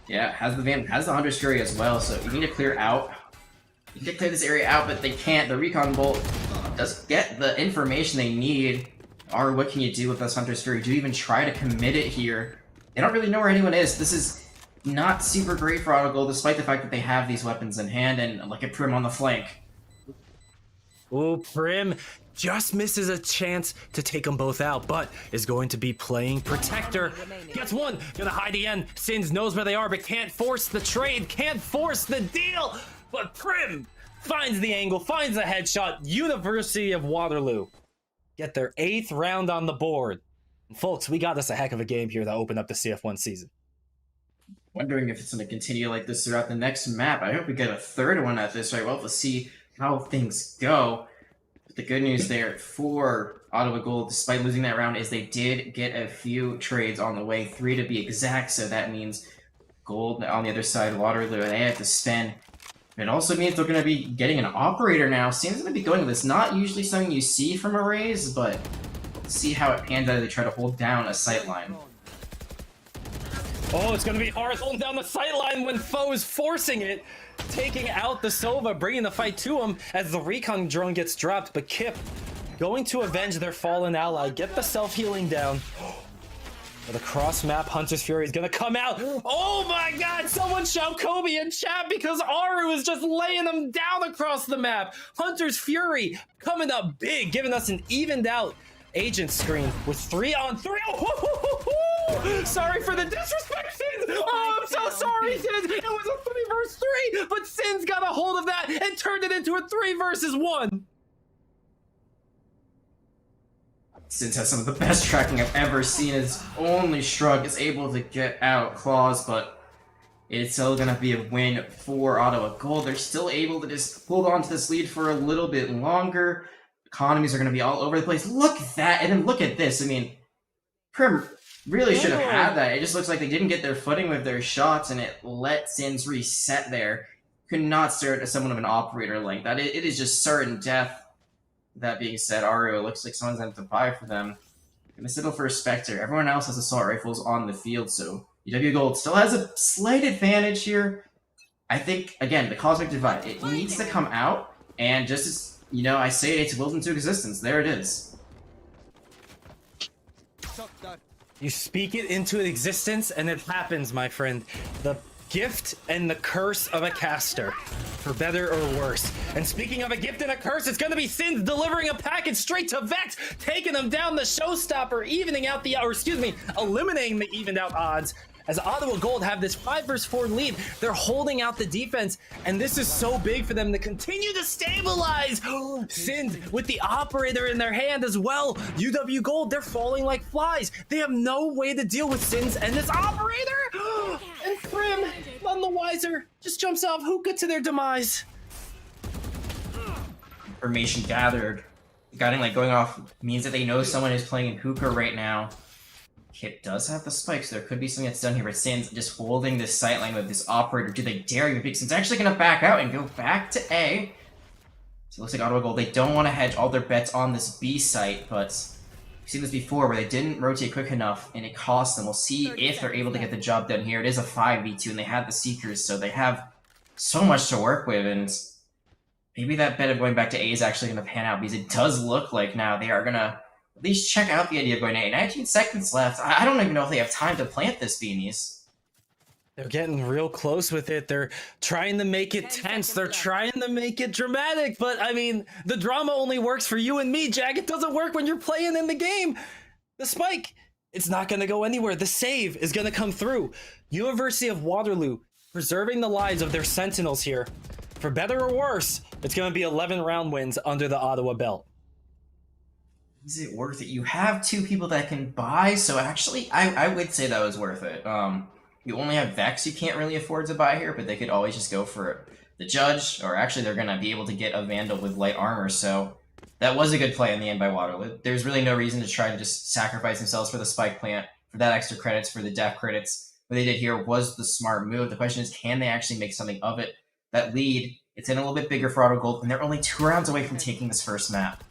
Yeah, has the Hunter's Fury as well, so you need to clear out. You can clear this area out, but they can't. The Recon Bolt does get the information they need. Or what can you do with this Hunter's Fury? Do you even try to commit it here? They don't really know where anyone is. This is not super great for Auto Gold, despite the fact that they have these weapons in hand, and look at Prim on the flank. Oh, Prim just misses a chance to take them both out, but is going to be playing Protector. Gets one, gonna hide the end. Sins knows where they are, but can't force the trade, can't force the deal. But Prim finds the angle, finds the headshot. University of Waterloo get their 8th round on the board. And folks, we got us a heck of a game here to open up the CF1 season. Wondering if it's going to continue like this throughout the next map. I hope we get a 3rd one at this, right? Well, to see how things go. But the good news there for Ottawa Gold, despite losing that round, is they did get a few trades on the way, 3 to be exact, so that means Gold on the other side, Waterloo, they have to spend. It also means they're going to be getting an operator now. Seems going to be going with this. Not usually something you see from Arrays, but let's see how it pans out as they try to hold down a sightline. Oh, it's going to be hard holding down the sightline when Foe is forcing it. Taking out the Sova, bringing the fight to him as the recon drone gets dropped. But Kip going to avenge their fallen ally, get the self-healing down. But the cross-map Hunter's Fury is going to come out. Oh my god, someone shout Kobe in chat because Aru is just laying them down across the map. Hunter's Fury coming up big, giving us an evened out agent screen with 3 on 3. Oh, sorry for the disrespect, Sins. Oh, I'm so sorry, Sins. It was a 3 versus 3, but Sins got a hold of that and turned it into a 3 versus 1. Sins has some of the best tracking I've ever seen. His only Shrug is able to get out Claws, but it's still going to be a win for Ottawa Gold. They're still able to just hold on to this lead for a little bit longer. Economies are going to be all over the place. Look at that, and then look at this. I mean, Prim really should have had that. It just looks like they didn't get their footing with their shots, and it let Sins reset there. Could not start as someone of an operator like that. It is just certain death. That being said, Aru, it looks like someone's going to buy for them. Gonna settle for a Spectre. Everyone else has assault rifles on the field, so UW Gold still has a slight advantage here. I think, again, the Cosmic Divide, it needs to come out, and just as, you know, I say it's willed into existence. There it is. You speak it into existence, and it happens, my friend. The gift and the curse of a caster, for better or worse. And speaking of a gift and a curse, it's gonna be Sins delivering a package straight to Vex, taking him down the showstopper, eliminating the evened out odds. As Ottawa Gold have this 5 versus 4 lead, they're holding out the defense, and this is so big for them to continue to stabilize. Sins with the operator in their hand as well. UW Gold, they're falling like flies. They have no way to deal with Sins and this operator. And Frim, none the wiser, just jumps off hookah to their demise. Information gathered. Going off means that they know someone is playing in hookah right now. Kip does have the spikes, so there could be something that's done here, but Sins just holding this sight line with this operator. Do they dare even pick? Sins actually going to back out and go back to A. So it looks like Ottawa Gold, they don't want to hedge all their bets on this B site, but we've seen this before where they didn't rotate quick enough and it cost them. We'll see if they're able to get the job done here. It is a 5v2 and they have the Seekers, so they have so much to work with, and maybe that bet of going back to A is actually going to pan out, because it does look like now they are going to at least check out the idea of going to A. 19 seconds left. I don't even know if they have time to plant this, Beanies. They're getting real close with it. They're trying to make it tense. They're trying to make it dramatic. But, I mean, the drama only works for you and me, Jag. It doesn't work when you're playing in the game. The spike, it's not going to go anywhere. The save is going to come through. University of Waterloo preserving the lives of their Sentinels here. For better or worse, it's going to be 11 round wins under the Ottawa belt. Is it worth it? You have 2 people that can buy, so actually, I would say that was worth it. You only have Vex you can't really afford to buy here, but they could always just go for the Judge, or actually they're going to be able to get a Vandal with light armor, so that was a good play in the end by Waterloo. There's really no reason to try to just sacrifice themselves for the Spike Plant, for that extra credits, for the Def credits. What they did here was the smart move. The question is, can they actually make something of it? That lead, it's in a little bit bigger for Ottawa Gold, and they're only 2 rounds away from taking this first map.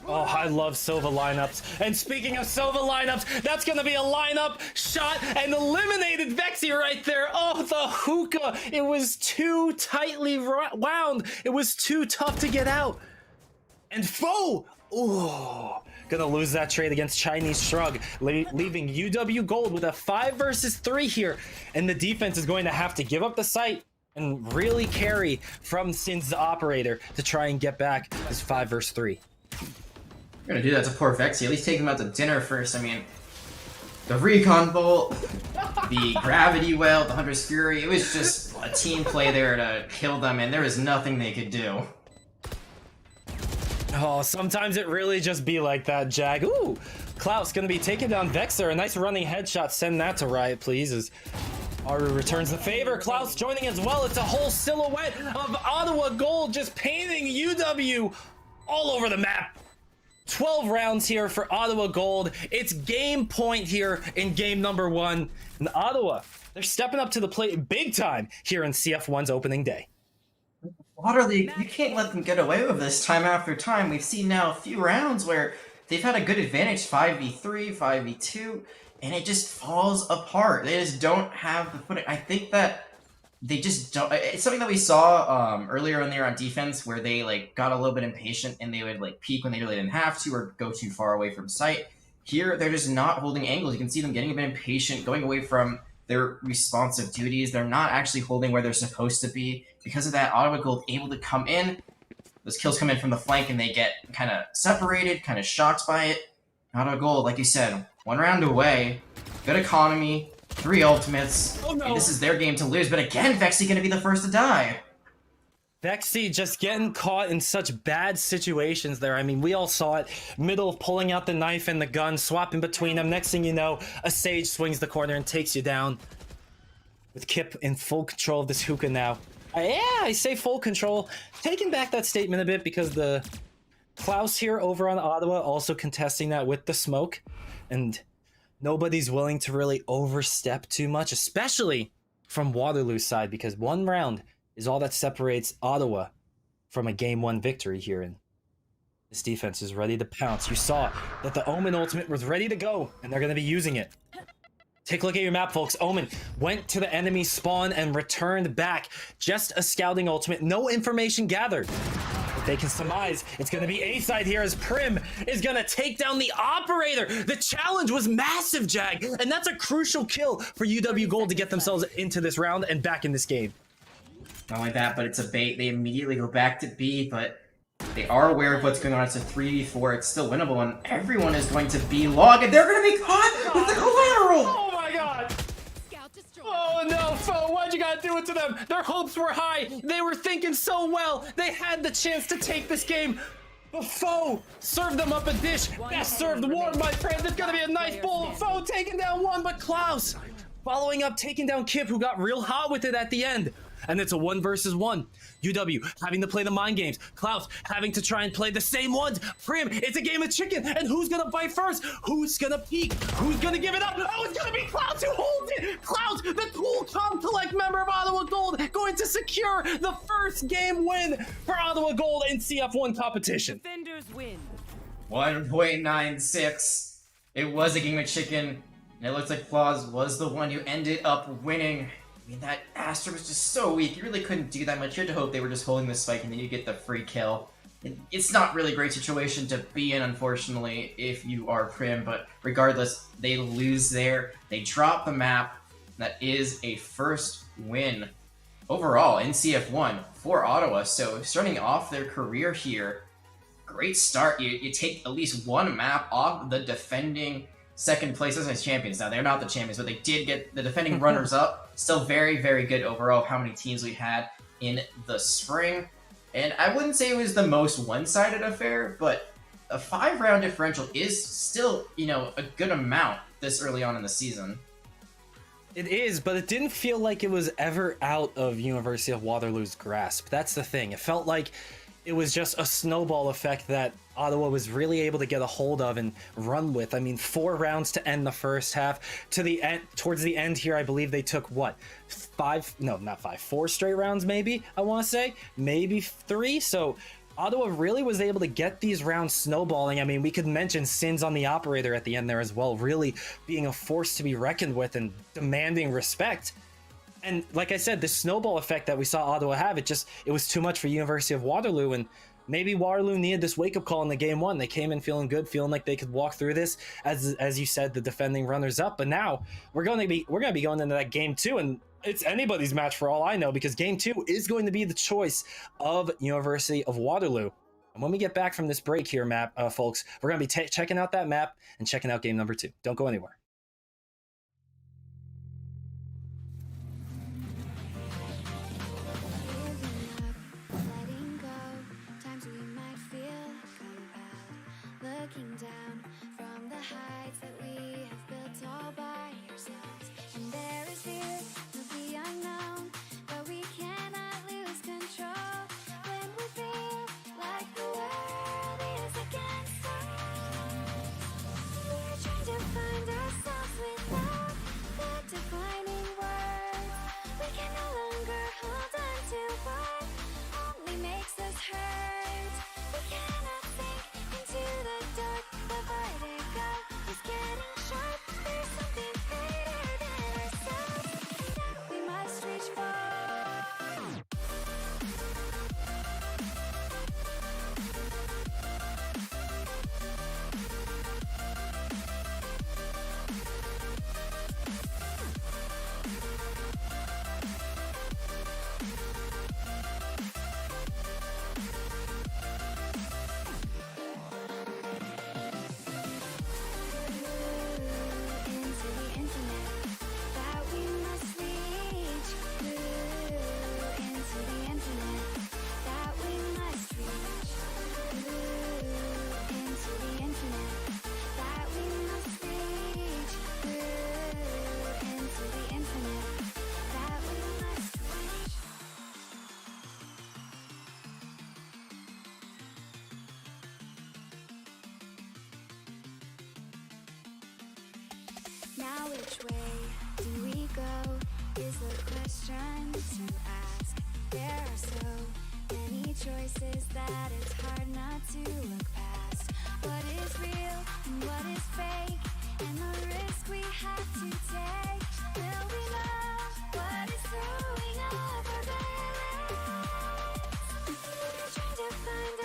Oh, I love Sova lineups. And speaking of Sova lineups, that's going to be a lineup shot and eliminated Vexy right there. Oh, the hookah. It was too tightly wound. It was too tough to get out. And Foe. Oh, gonna lose that trade against Chinese Shrug, leaving UW Gold with a 5 versus 3 here. And the defense is going to have to give up the site and really carry from Sins the operator to try and get back this 5 versus 3. We're gonna do that to poor Vexy. At least take him out to dinner first. I mean, the Recon Bolt, the Gravity Well, the Hunter's Fury, it was just a team play there to kill them, and there was nothing they could do. Oh, sometimes it really just be like that, Jag. Ooh, Klaus gonna be taking down Vexer. A nice running headshot. Send that to Riot, please, as Aru returns the favor. Klaus joining as well. It's a whole silhouette of Ottawa Gold just painting UW all over the map. 12 rounds here for Ottawa Gold. It's game point here in game number 1. And Ottawa, they're stepping up to the plate big time here in CF1's opening day. Waterloo, you can't let them get away with this time after time. We've seen now a few rounds where they've had a good advantage, 5v3, 5v2, and it just falls apart. They just don't have the footing. I think that they just don't. It's something that we saw earlier in the year on defense, where they got a little bit impatient and they would peak when they really didn't have to, or go too far away from sight. Here, they're just not holding angles. You can see them getting a bit impatient, going away from their responsive duties. They're not actually holding where they're supposed to be. Because of that, Ottawa Gold able to come in. Those kills come in from the flank and they get kind of separated, kind of shocked by it. Ottawa Gold, like you said, 1 round away. Good economy, 3 ultimates. Oh, no. And this is their game to lose. But again, Vexy going to be the first to die. Vexy just getting caught in such bad situations there. I mean, we all saw it. Middle of pulling out the knife and the gun, swapping between them. Next thing you know, a Sage swings the corner and takes you down. With Kip in full control of this hookah now. Yeah, I say full control. Taking back that statement a bit, because the Klaus here over on Ottawa also contesting that with the smoke. And nobody's willing to really overstep too much, especially from Waterloo's side, because 1 round is all that separates Ottawa from a game 1 victory here. And this defense is ready to pounce. You saw that the Omen ultimate was ready to go, and they're going to be using it. Take a look at your map, folks. Omen went to the enemy spawn and returned back. Just a scouting ultimate. No information gathered. If they can surmise, it's going to be A-side here as Prim is going to take down the operator. The challenge was massive, Jag, and that's a crucial kill for UW Gold to get themselves into this round and back in this game. Not only that, but it's a bait. They immediately go back to B, but they are aware of what's going on. It's a 3v4. It's still winnable, and everyone is going to be long, and they're going to be caught with the collateral! Oh my god! Oh no, Foe, why'd you gotta do it to them? Their hopes were high. They were thinking so well. They had the chance to take this game. But Foe served them up a dish. Best served warm, my friend. It's gonna be a nice bowl. Foe taking down one, but Klaus following up, taking down Kip, who got real hot with it at the end. And it's a 1 versus 1. UW having to play the mind games. Klaus having to try and play the same ones. Prim, it's a game of chicken. And who's gonna bite first? Who's gonna peek? Who's gonna give it up? Oh, it's gonna be Klaus who holds it. Klaus, the cool, calm, collect member of Ottawa Gold, going to secure the first game win for Ottawa Gold in CF1 competition. Defenders win. 1.96. It was a game of chicken, and it looks like Flaws was the one who ended up winning. I mean, that Astra was just so weak. You really couldn't do that much. You had to hope they were just holding the spike and then you get the free kill. It's not really a great situation to be in, unfortunately, if you are Prim, but regardless, they lose there. They drop the map. That is a first win overall in CF1 for Ottawa. So starting off their career here, great start. You take at least one map off the defending second place as champions. Now, they're not the champions, but they did get the defending runners-up. Still very, very good overall of how many teams we had in the spring. And I wouldn't say it was the most one-sided affair, but a 5-round differential is still, you know, a good amount this early on in the season. It is, but it didn't feel like it was ever out of University of Waterloo's grasp. That's the thing. It felt like it was just a snowball effect that Ottawa was really able to get a hold of and run with. I mean, 4 rounds to end the first half. To the end, towards the end here, I believe they took what? 4 straight rounds, maybe, I want to say. Maybe 3. So Ottawa really was able to get these rounds snowballing. I mean, we could mention Sins on the operator at the end there as well, really being a force to be reckoned with and demanding respect. And like I said, the snowball effect that we saw Ottawa have, it was too much for University of Waterloo, and maybe Waterloo needed this wake-up call in the game 1. They came in feeling good, feeling like they could walk through this, as you said, the defending runners-up. But now we're gonna be going into that game 2, and it's anybody's match for all I know, because game 2 is going to be the choice of University of Waterloo. And when we get back from this break here, folks, we're gonna be checking out that map and checking out game number 2. Don't go anywhere. Looking down from the heights that we have built all by ourselves, and there is fear of the unknown, but we cannot lose control when we feel like the world is against us. We're trying to find ourselves without the defining words. We can no longer hold on to what only makes us hurt. We cannot think into the dark, the vertigo is getting sharp. There's something greater than ourselves that we must reach for. Into the infinite that we must reach. Into the infinite that we must reach. Into the infinite that we must reach. Into the infinite that we must reach. Now which way do we go is the question to ask. There are so many choices that it's hard not to look past. What is real and what is fake, and the risk we have to take. Will we love what is throwing up our barriers? We're trying to find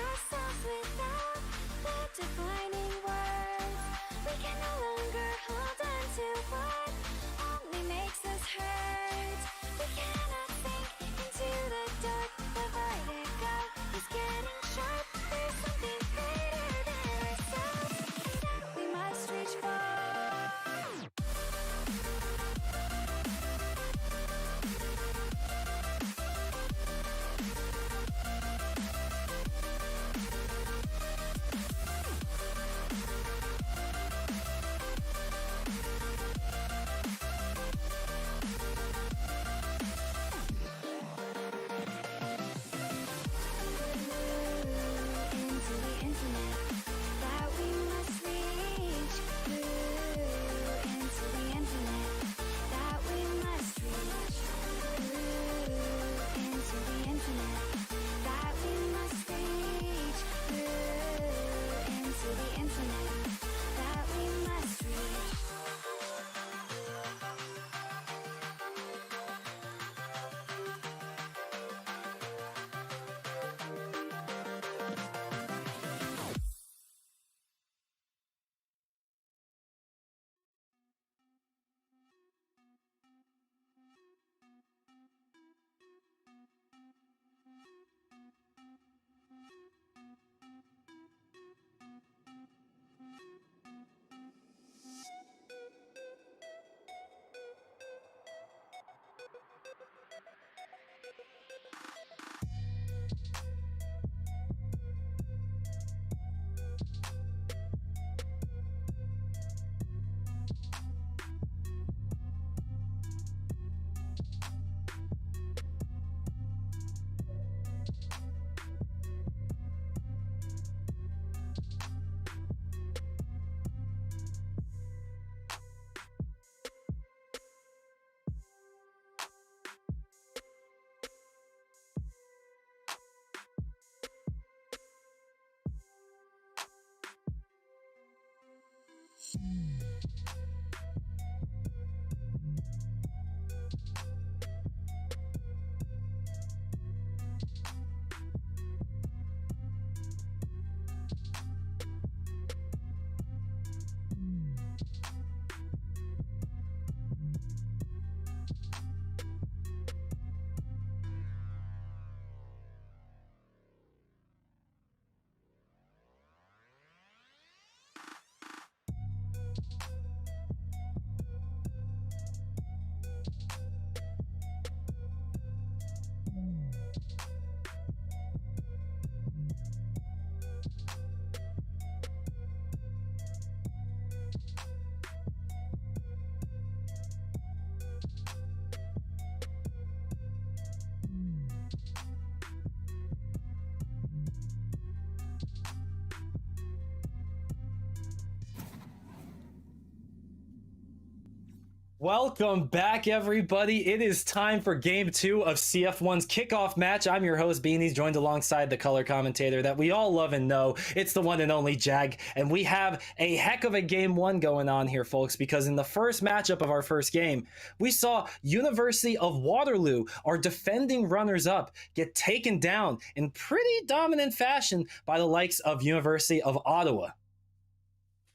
Welcome back, everybody. It is time for game 2 of CF1's kickoff match. I'm your host, Beanies, joined alongside the color commentator that we all love and know. It's the one and only Jag, and we have a heck of a game 1 going on here, folks, because in the first matchup of our first game, we saw University of Waterloo, our defending runners-up, get taken down in pretty dominant fashion by the likes of University of Ottawa.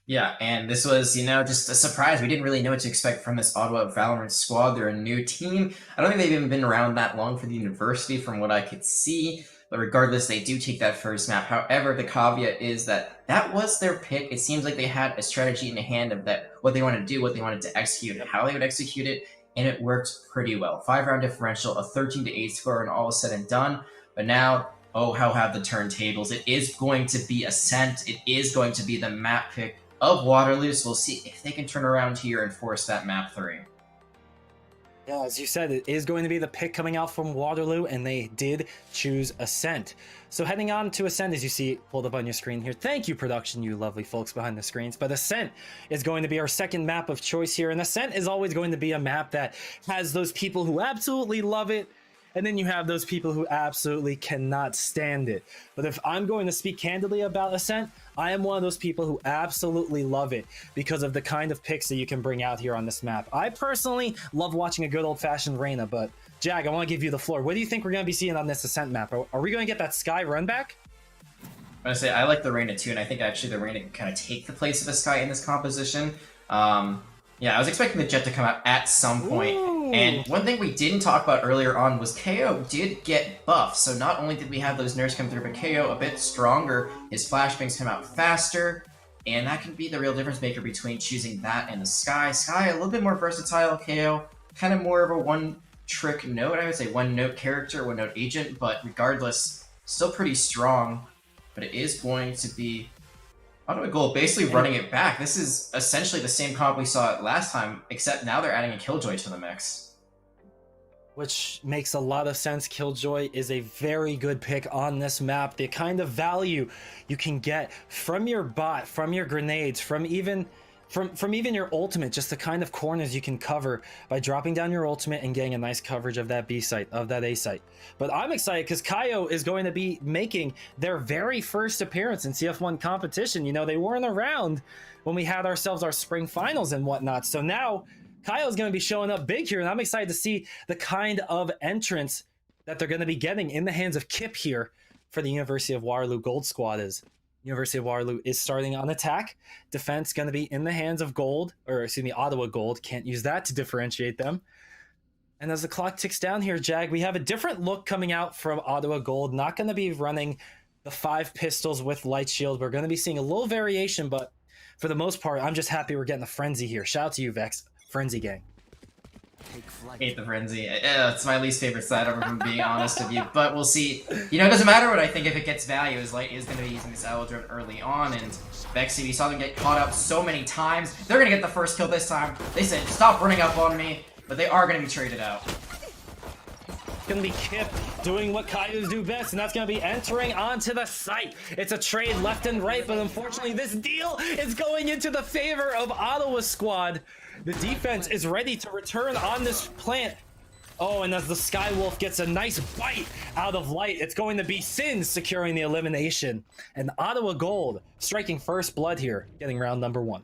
Yeah, and this was, just a surprise. We didn't really know what to expect from this Ottawa Valorant squad. They're a new team. I don't think they've even been around that long for the university from what I could see. But regardless, they do take that first map. However, the caveat is that was their pick. It seems like they had a strategy in the hand of that, what they wanted to do, what they wanted to execute, and how they would execute it, and it worked pretty well. 5-round differential, a 13-8 score, and all is said and done. But now, oh, how have the turntables. It is going to be Ascent. It is going to be the map pick of Waterloo, so we'll see if they can turn around here and force that map 3. Yeah, as you said, it is going to be the pick coming out from Waterloo, and they did choose Ascent. So heading on to Ascent, as you see pulled up on your screen here. Thank you, production, you lovely folks behind the screens. But Ascent is going to be our second map of choice here, and Ascent is always going to be a map that has those people who absolutely love it, and then you have those people who absolutely cannot stand it. But if I'm going to speak candidly about Ascent, I am one of those people who absolutely love it because of the kind of picks that you can bring out here on this map. I personally love watching a good old-fashioned Reyna, but Jag, I want to give you the floor. What do you think we're going to be seeing on this Ascent map? Are we going to get that Sky run back? I'm going to say I like the Reyna too, and I think actually the Reyna can kind of take the place of the Sky in this composition. Yeah, I was expecting the Jet to come out at some point. Ooh. And one thing we didn't talk about earlier on was KO did get buffed. So not only did we have those nerfs come through, but KO a bit stronger. His flashbangs come out faster. And that can be the real difference maker between choosing that and the Sky. Sky, a little bit more versatile. KO, kind of more of a one-trick note, I would say. One-note character, one-note agent. But regardless, still pretty strong. But it is going to be Ottawa Gold basically running it back. This is essentially the same comp we saw last time, except now they're adding a Killjoy to the mix. Which makes a lot of sense. Killjoy is a very good pick on this map. The kind of value you can get from your bot, from your grenades, from even your ultimate, just the kind of corners you can cover by dropping down your ultimate and getting a nice coverage of that B site, of that A site. But I'm excited because Kaio is going to be making their very first appearance in CF1 competition. You know, they weren't around when we had ourselves our spring finals and whatnot. So now Kaio is going to be showing up big here, and I'm excited to see the kind of entrance that they're going to be getting in the hands of Kip here for the University of Waterloo Gold squad. Is University of Waterloo is starting on attack. Defense going to be in the hands of Gold, or excuse me, Ottawa Gold. Can't use that to differentiate them. And as the clock ticks down here, Jag, we have a different look coming out from Ottawa Gold. Not going to be running the 5 pistols with light shield. We're going to be seeing a little variation, but for the most part, I'm just happy we're getting the Frenzy here. Shout out to you, Vex. Frenzy gang. Hate the Frenzy. It's my least favorite side, if I'm being honest with you. But we'll see. You know, it doesn't matter what I think if it gets value, as Light is going to be using this Allo drone early on. And Vexy, we saw them get caught up so many times. They're going to get the first kill this time. They said, stop running up on me. But they are going to be traded out. It's going to be Kip doing what Kaios do best, and that's going to be entering onto the site. It's a trade left and right, but unfortunately this deal is going into the favor of Ottawa squad. The defense is ready to return on this plant. Oh, and as the Skywolf gets a nice bite out of Light, it's going to be Sin securing the elimination. And Ottawa Gold striking first blood here, getting round number 1.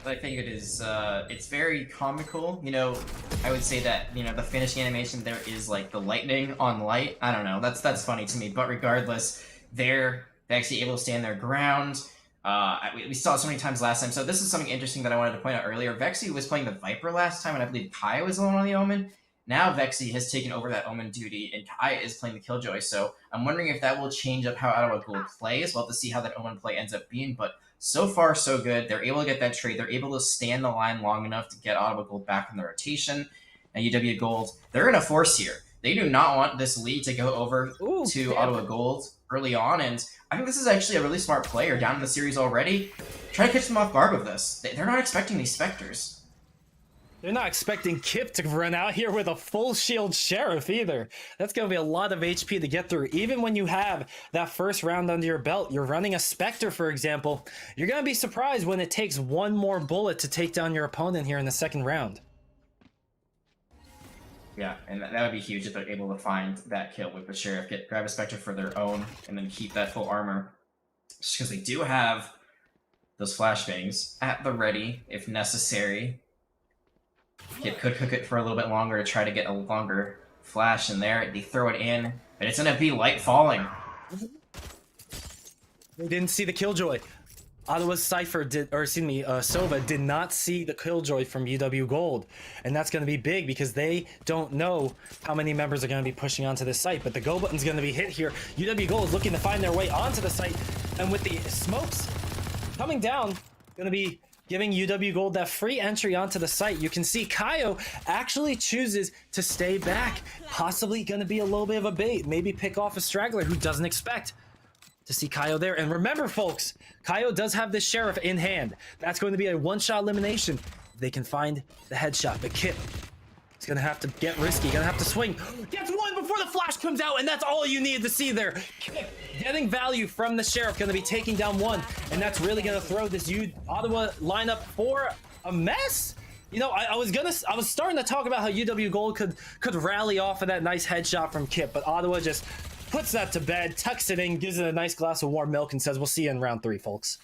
I think it is. It's very comical. You know, I would say that the finishing animation there is like the lightning on light. I don't know. That's funny to me. But regardless, they're actually able to stand their ground. We saw it so many times last time. So this is something interesting that I wanted to point out earlier. Vexy was playing the Viper last time, and I believe Kai was alone on the Omen. Now Vexy has taken over that Omen duty, and Kai is playing the Killjoy. So I'm wondering if that will change up how Ottawa Gold plays. We'll have to see how that Omen play ends up being. But so far, so good. They're able to get that trade. They're able to stand the line long enough to get Ottawa Gold back in the rotation. And UW Gold, they're in a force here. They do not want this lead to go over to Ottawa Gold early on. And I think this is actually a really smart player down in the series already. Try to catch them off guard with this. They're not expecting these Spectres. They're not expecting Kip to run out here with a full shield Sheriff either. That's going to be a lot of HP to get through. Even when you have that first round under your belt, you're running a Spectre, for example, you're going to be surprised when it takes one more bullet to take down your opponent here in the second round. Yeah, and that would be huge if they're able to find that kill with the Sheriff, grab a Spectre for their own, and then keep that full armor. Just because they do have those flashbangs at the ready, if necessary. Kip could cook it for a little bit longer to try to get a longer flash in there. They throw it in, but it's going to be light falling. They didn't see the Killjoy. Ottawa's Cypher Sova did not see the Killjoy from UW Gold. And that's going to be big because they don't know how many members are going to be pushing onto this site. But the go button's going to be hit here. UW Gold is looking to find their way onto the site. And with the smokes coming down, going to be giving UW Gold that free entry onto the site. You can see Kaio actually chooses to stay back. Possibly going to be a little bit of a bait. Maybe pick off a straggler who doesn't expect to see Kaio there. And remember, folks, Kaio does have this Sheriff in hand. That's going to be a one-shot elimination. They can find the headshot. But Kip is going to have to get risky. Going to have to swing. Gets one before the flash comes out, and that's all you needed to see there. Kip getting value from the Sheriff. Going to be taking down one, and that's really going to throw this Ottawa lineup for a mess. You know, I was starting to talk about how UW Gold could rally off of that nice headshot from Kip, but Ottawa just puts that to bed, tucks it in, gives it a nice glass of warm milk, and says, "We'll see you in round 3, folks."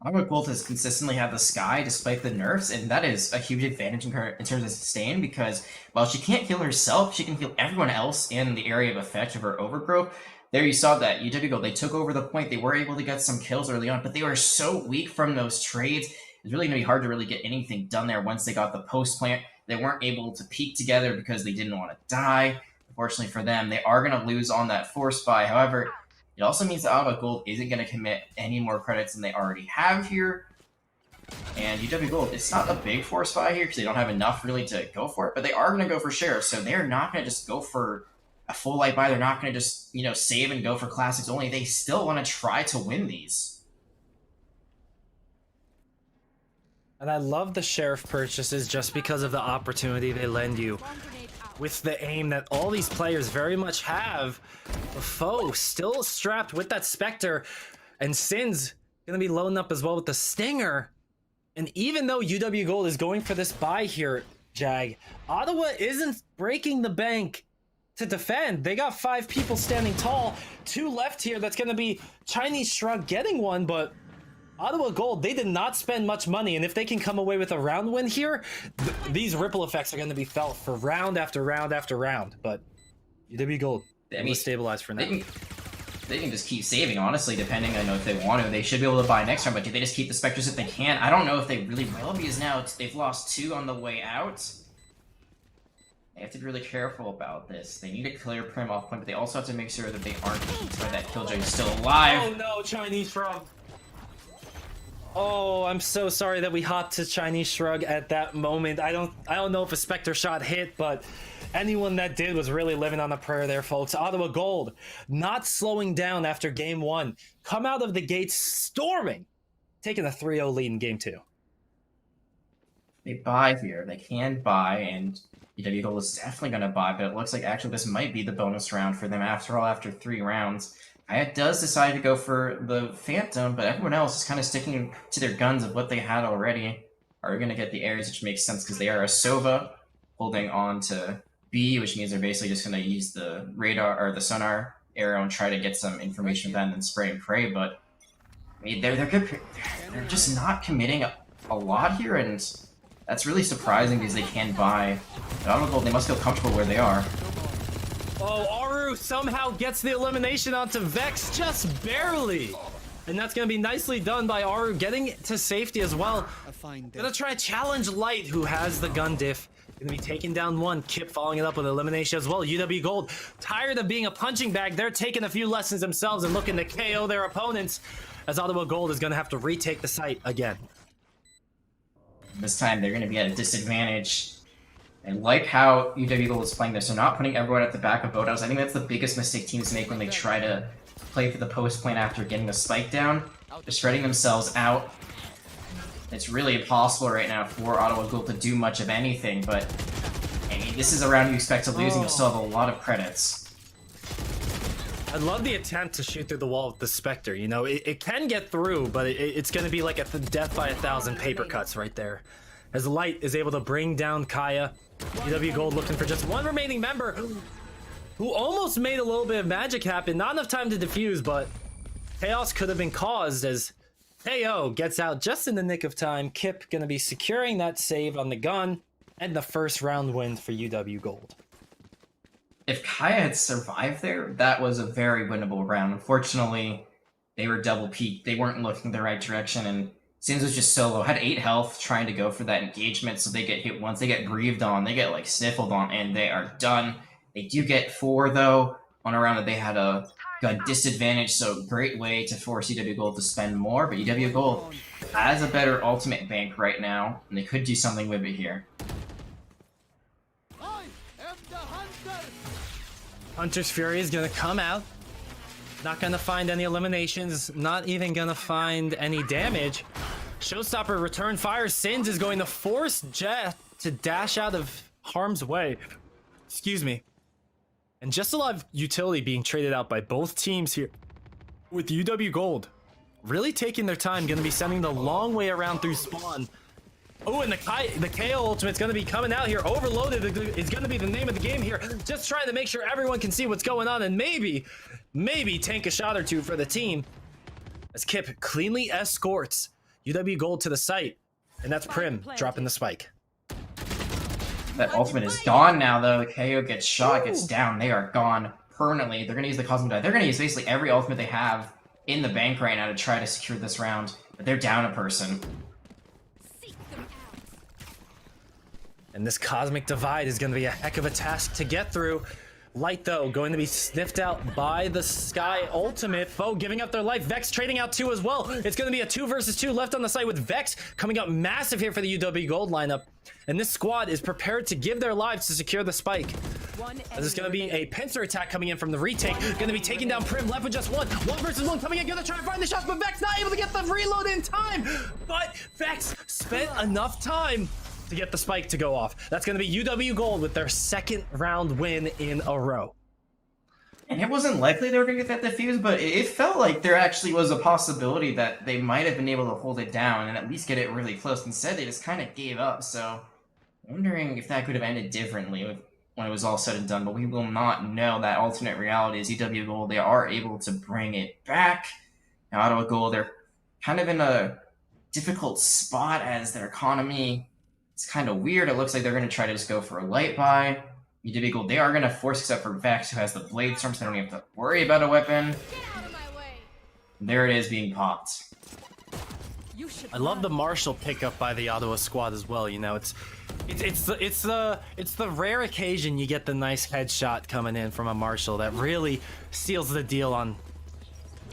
Ottawa Gold has consistently had the Sky despite the nerfs, and that is a huge advantage in terms of sustain because while she can't heal herself, she can heal everyone else in the area of effect of her overgrowth. There you saw that UW Gold, they took over the point, they were able to get some kills early on, but they were so weak from those trades. It's really going to be hard to really get anything done there once they got the post plant. They weren't able to peek together because they didn't want to die. Unfortunately for them, they are going to lose on that force buy. However, it also means that Ottawa Gold isn't going to commit any more credits than they already have here. And UW Gold, it's not a big force buy here because they don't have enough really to go for it, but they are going to go for Sheriff, so they're not going to just go for a full light buy. They're not going to just, save and go for classics only. They still want to try to win these. And I love the Sheriff purchases just because of the opportunity they lend you. With the aim that all these players very much have, the foe still strapped with that Spectre, and Sin's gonna be loading up as well with the Stinger. And even though UW Gold is going for this buy here, Jag, Ottawa isn't breaking the bank to defend. They got 5 people standing tall, 2 left here. That's gonna be Chinese Shrug getting one, but Ottawa Gold, they did not spend much money, and if they can come away with a round win here, these ripple effects are going to be felt for round after round after round. But UW Gold, will stabilize for now. They can just keep saving, honestly, depending on if they want to. They should be able to buy next round, but do they just keep the Spectres if they can? I don't know if they really will, because now they've lost 2 on the way out. They have to be really careful about this. They need to clear Prim off point, but they also have to make sure that they aren't beat by that Killjoy is still alive. Oh no, Chinese Shrug. Oh, I'm so sorry that we hopped to Chinese Shrug at that moment. I don't know if a Spectre shot hit, but anyone that did was really living on a prayer there, folks. Ottawa Gold not slowing down after game 1. Come out of the gates storming, taking a 3-0 lead in game 2. They buy here. They can buy, and UW Gold is definitely going to buy, but it looks like actually this might be the bonus round for them after all, after 3 rounds. Hayat does decide to go for the Phantom, but everyone else is kind of sticking to their guns of what they had already. Are going to get the Ares, which makes sense because they are a Sova holding on to B, which means they're basically just going to use the radar or the sonar arrow and try to get some information with that and then spray and pray. But I mean, they're just not committing a lot here, and that's really surprising because they can buy. But Ottawa Gold, they must feel comfortable where they are. Oh, Aru somehow gets the elimination onto Vex, just barely. And that's going to be nicely done by Aru, getting to safety as well. Gonna try to challenge Light, who has the gun diff. Gonna be taking down one. Kip following it up with elimination as well. UW Gold, tired of being a punching bag, they're taking a few lessons themselves and looking to KO their opponents, as Ottawa Gold is gonna have to retake the site again. This time they're gonna be at a disadvantage. I like how UW Gold is playing this. They're not putting everyone at the back of Boathouse. I think that's the biggest mistake teams make when they try to play for the post plane after getting the spike down. They're spreading themselves out. It's really impossible right now for Ottawa Gold to do much of anything, but I mean, this is a round you expect to lose and you'll still have a lot of credits. I love the attempt to shoot through the wall with the Spectre. You know, it can get through, but it's going to be like a death by 1,000 paper cuts right there. As Light is able to bring down Kaya. UW Gold looking for just one remaining member who almost made a little bit of magic happen. Not enough time to defuse, but chaos could have been caused as KO gets out just in the nick of time. Kip going to be securing that save on the gun and the first round win for UW Gold. If Kaya had survived there, that was a very winnable round. Unfortunately, they were double peaked. They weren't looking the right direction, and Sims was just so low. Had 8 health trying to go for that engagement, so they get hit once. They get breathed on. They get, like, sniffled on, and they are done. They do get 4, though, on a round that they had a gun disadvantage, so great way to force UW Gold to spend more, but UW Gold has a better ultimate bank right now, and they could do something with it here. Hunter's Fury is going to come out. Not going to find any eliminations. Not even going to find any damage. Showstopper return fire. Sins is going to force Jet to dash out of harm's way. Excuse me. And just a lot of utility being traded out by both teams here. With UW Gold really taking their time. Going to be sending the long way around through spawn. Oh, and the KO ultimate's going to be coming out here. Overloaded is going to be the name of the game here. Just trying to make sure everyone can see what's going on and maybe tank a shot or two for the team. As Kip cleanly escorts UW Gold to the site. And that's Prim dropping the spike. That ultimate is gone now, though. The KO gets shot, gets down. They are gone permanently. They're going to use the Cosmic Dive. They're going to use basically every ultimate they have in the bank right now to try to secure this round. But they're down a person. And this Cosmic Divide is going to be a heck of a task to get through. Light, though, going to be sniffed out by the Sky Ultimate. Foe giving up their life. Vex trading out 2 as well. It's going to be a 2 versus 2 left on the site with Vex coming up massive here for the UW Gold lineup. And this squad is prepared to give their lives to secure the spike. As it's going to be a pincer attack coming in from the retake. Going to be taking down Prim, left with just 1. 1 versus 1 coming in. Going to try to find the shots, but Vex not able to get the reload in time. But Vex spent enough time to get the spike to go off. That's going to be UW Gold with their 2nd round win in a row. And it wasn't likely they were going to get that defuse, but it felt like there actually was a possibility that they might have been able to hold it down and at least get it really close. Instead, they just kind of gave up, so wondering if that could have ended differently when it was all said and done, but we will not know. That alternate reality is UW Gold. They are able to bring it back. Now, Ottawa Gold, they're kind of in a difficult spot as their economy. It's kind of weird. It looks like they're going to try to just go for a light buy. UW Gold, they are going to force, except for Vex, who has the Blade Storm, so they don't even have to worry about a weapon. There it is being popped. I love the Marshall pickup by the Ottawa squad as well. You know, it's the rare occasion you get the nice headshot coming in from a Marshall that really seals the deal on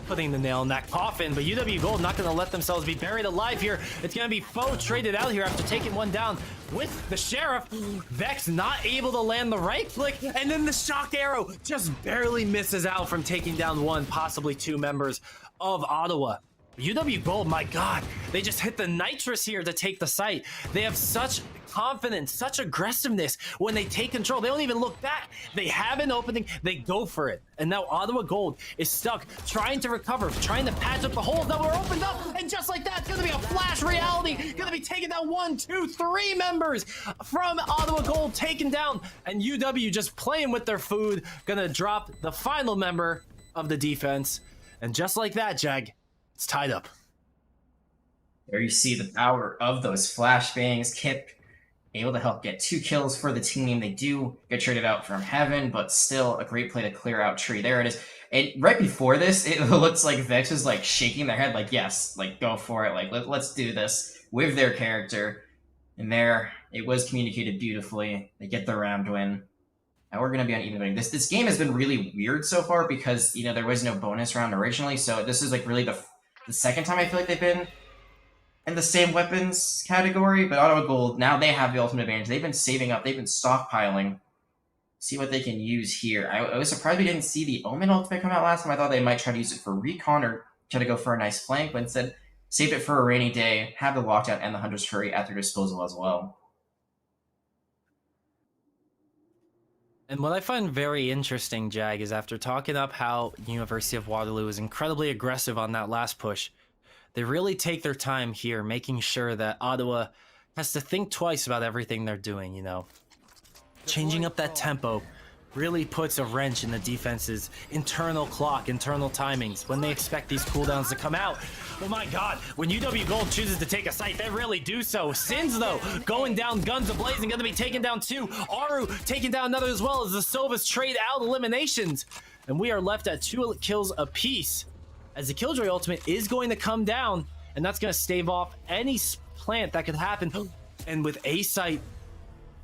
putting the nail in that coffin. But UW Gold not going to let themselves be buried alive here. It's going to be Foe traded out here after taking one down with the Sheriff. Vex not able to land the right click, and then the shock arrow just barely misses out from taking down 1, possibly 2 members of Ottawa. UW Gold, my god, they just hit the nitrous here to take the site. They have such confidence, such aggressiveness when they take control. They don't even look back. They have an opening, they go for it. And now Ottawa Gold is stuck trying to recover, trying to patch up the holes that were opened up. And just like that, it's going to be a flash reality. Going to be taking down 1, 2, 3 members from Ottawa Gold, taken down. And UW just playing with their food, going to drop the final member of the defense. And just like that, Jag, it's tied up. There you see the power of those flashbangs. Kip able to help get 2 kills for the team. They do get traded out from Heaven, but still a great play to clear out Tree. There it is. And right before this, it looks like Vex is like shaking their head, like, yes, like, go for it. Like, let's do this with their character. And there, it was communicated beautifully. They get the round win. Now we're going to be on even footing. This game has been really weird so far because, you know, there was no bonus round originally. So this is like really the second time I feel like they've been in the same weapons category. But Ottawa Gold, now they have the ultimate advantage. They've been saving up. They've been stockpiling. See what they can use here. I was surprised we didn't see the Omen ultimate come out last time. I thought they might try to use it for recon or try to go for a nice flank, but instead saved it for a rainy day, have the lockdown and the Hunter's Fury at their disposal as well. And what I find very interesting, Jag, is after talking up how University of Waterloo is incredibly aggressive on that last push, they really take their time here, making sure that Ottawa has to think twice about everything they're doing, you know. Changing up that tempo really puts a wrench in the defense's internal clock, internal timings, when they expect these cooldowns to come out. Oh my god, when UW Gold chooses to take a site, they really do so. Sins, though, going down, guns a-blazing, gonna be taken down 2. Aru taking down another as well as the Sovas trade out eliminations. And we are left at 2 kills apiece, as the Killjoy ultimate is going to come down, and that's gonna stave off any plant that could happen. And with a site,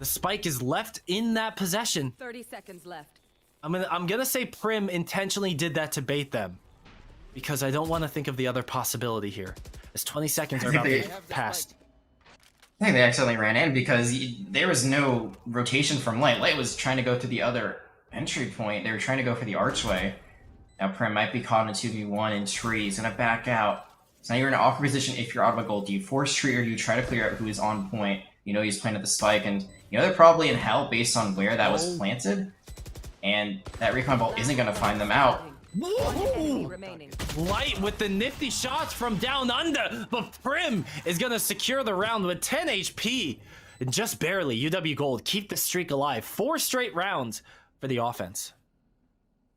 the spike is left in that possession. 30 seconds left. I'm gonna say Prim intentionally did that to bait them, because I don't want to think of the other possibility here, as 20 seconds are about to passed. I think they accidentally ran in because there was no rotation from Light. Light was trying to go to the other entry point. They were trying to go for the archway. Now Prim might be caught in a 2v1 in Tree. He's gonna back out. So now you're in an awkward position if you're Ottawa Gold. Do you force Tree or do you try to clear out who is on point? You know he's playing at the spike, and you know they're probably in hell based on where that was planted. And that recon ball isn't going to find them out. Woo! Light with the nifty shots from down under, but Prim is going to secure the round with 10 HP. And just barely, UW Gold keep the streak alive. 4 straight rounds for the offense.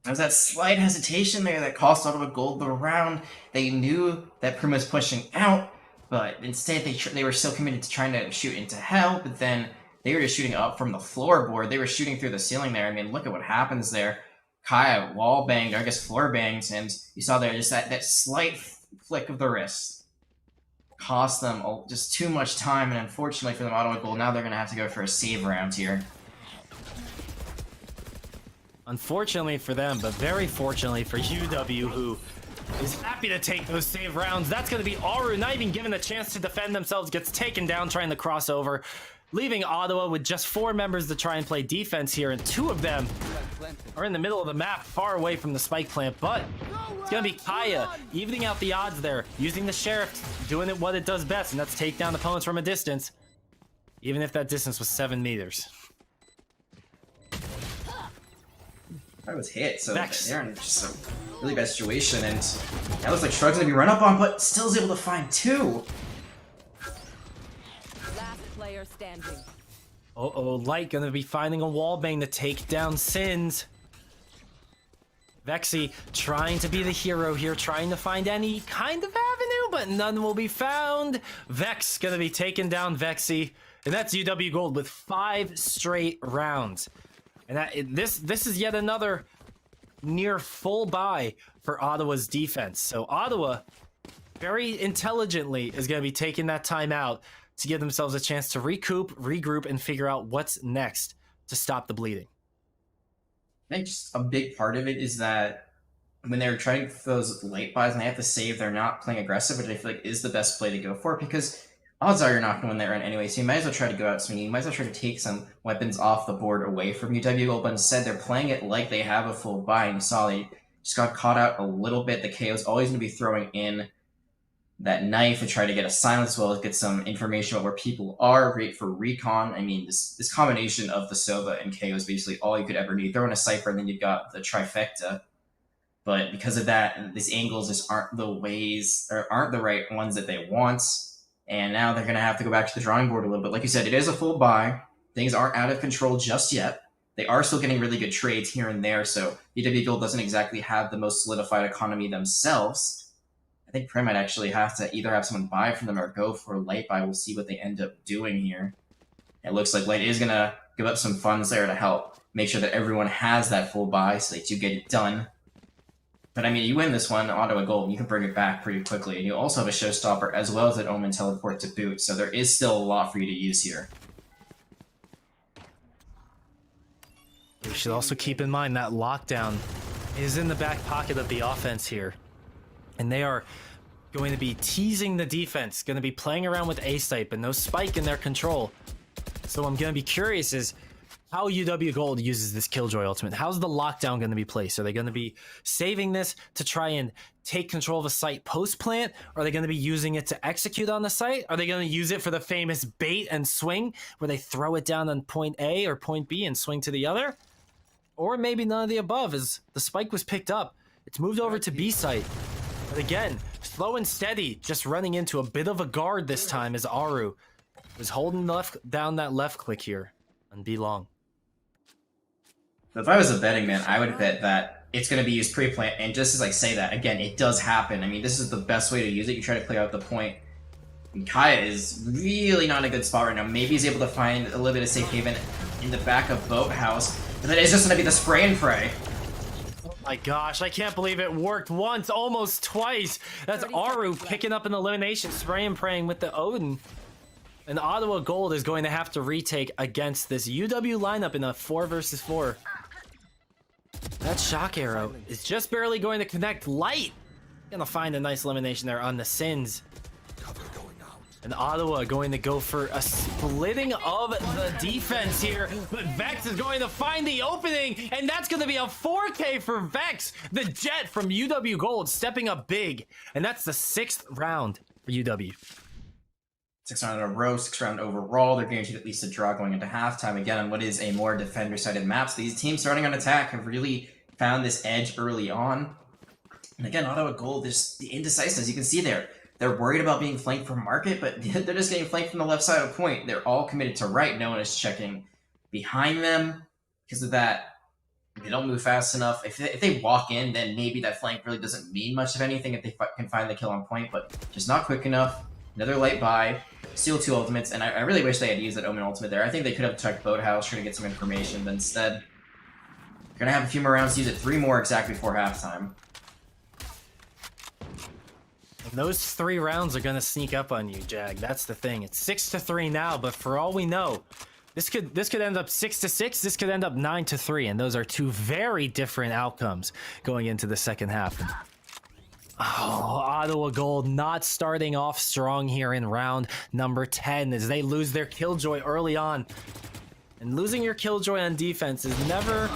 There was that slight hesitation there that cost Ottawa Gold the round. They knew that Prim was pushing out, but instead they were still committed to trying to shoot into hell, but then they were just shooting up from the floorboard. They were shooting through the ceiling there. I mean, look at what happens there. Kaya wall banged, or I guess floor banged, and you saw there just that slight flick of the wrist cost them just too much time, and unfortunately for them, Ottawa Gold, now they're going to have to go for a save round here. Unfortunately for them, but very fortunately for UW, who is happy to take those save rounds. That's going to be Aru, not even given a chance to defend themselves, gets taken down trying to cross over, leaving Ottawa with just 4 members to try and play defense here, and 2 of them are in the middle of the map, far away from the spike plant, but it's going to be Kaya evening out the odds there, using the Sheriff, doing it what it does best, and that's take down opponents from a distance, even if that distance was 7 meters. I was hit, so Vex. they're in just a really bad situation, and that looks like Shrug's gonna be run up on, but still is able to find 2. Last player standing. Uh-oh, Light gonna be finding a wallbang to take down Sins. Vexy trying to be the hero here, trying to find any kind of avenue, but none will be found. Vex gonna be taking down Vexy, and that's UW Gold with 5 straight rounds. And this is yet another near full buy for Ottawa's defense. So Ottawa, very intelligently, is going to be taking that time out to give themselves a chance to recoup, regroup, and figure out what's next to stop the bleeding. I think just a big part of it is that when they're trying for those late buys and they have to save, they're not playing aggressive, which I feel like is the best play to go for, because odds are you're not going to win that run anyway, so you might as well try to go out swinging. You might as well try to take some weapons off the board away from UW Gold, but instead they're playing it like they have a full buy, and you saw they just got caught out a little bit. The KO's always going to be throwing in that knife to try to get a silence as well as get some information about where people are, great for recon. I mean, this combination of the Sova and KO is basically all you could ever need. Throw in a Cypher and then you've got the trifecta. But because of that, these angles just aren't the ways, or aren't the right ones that they want. And now they're going to have to go back to the drawing board a little bit. Like you said, it is a full buy. Things aren't out of control just yet. They are still getting really good trades here and there, so UW Gold doesn't exactly have the most solidified economy themselves. I think Prim might actually have to either have someone buy from them or go for Light buy. We'll see what they end up doing here. It looks like Light is going to give up some funds there to help make sure that everyone has that full buy so they do get it done. But I mean, you win this one, auto a gold, and you can bring it back pretty quickly. And you also have a Showstopper as well as an Omen teleport to boot, so there is still a lot for you to use here. We should also keep in mind that lockdown is in the back pocket of the offense here. And they are going to be teasing the defense, going to be playing around with A-Site, but no spike in their control. So I'm going to be curious is how UW Gold uses this Killjoy ultimate. How's the lockdown going to be placed? Are they going to be saving this to try and take control of a site post-plant? Are they going to be using it to execute on the site? Are they going to use it for the famous bait and swing where they throw it down on point A or point B and swing to the other? Or maybe none of the above as the spike was picked up. It's moved over to B site. But again, slow and steady, just running into a bit of a guard this time as Aru was holding down that left click here on B long. So if I was a betting man, I would bet that it's going to be used pre-plant, and just as I say that, again, it does happen. I mean, this is the best way to use it. You try to play out the point. And Kaya is really not in a good spot right now. Maybe he's able to find a little bit of safe haven in the back of Boathouse, but then it's just going to be the spray and pray. My gosh, I can't believe it worked once, almost twice. That's Aru picking up an elimination, spray and praying with the Odin. And Ottawa Gold is going to have to retake against this UW lineup in a 4 versus 4. That shock arrow is just barely going to connect. Light gonna find a nice elimination there on the Sins. And Ottawa going to go for a splitting of the defense here, but Vex is going to find the opening, and that's going to be a 4K for Vex. The Jet from UW Gold stepping up big, and that's the 6th round for UW. 6 round in a row, 6 round overall. They're guaranteed at least a draw going into halftime again on what is a more defender-sided map. So these teams starting on attack have really found this edge early on. And again, Ottawa Gold, there's the indecisiveness. You can see there. They're worried about being flanked from market, but they're just getting flanked from the left side of point. They're all committed to right. No one is checking behind them. Because of that, they don't move fast enough. If they walk in, then maybe that flank really doesn't mean much of anything if they can find the kill on point, but just not quick enough. Another light buy, steal 2 ultimates, and I really wish they had used that Omen ultimate there. I think they could have checked Boathouse, trying to get some information, but instead, they're going to have a few more rounds to use it, 3 more exactly before halftime. And those 3 rounds are going to sneak up on you, Jag. That's the thing. It's 6-3 now, but for all we know, this could end up 6-6. This could end up 9-3, and those are 2 very different outcomes going into the second half. Oh, Ottawa Gold not starting off strong here in round number 10 as they lose their Killjoy early on. And losing your Killjoy on defense is never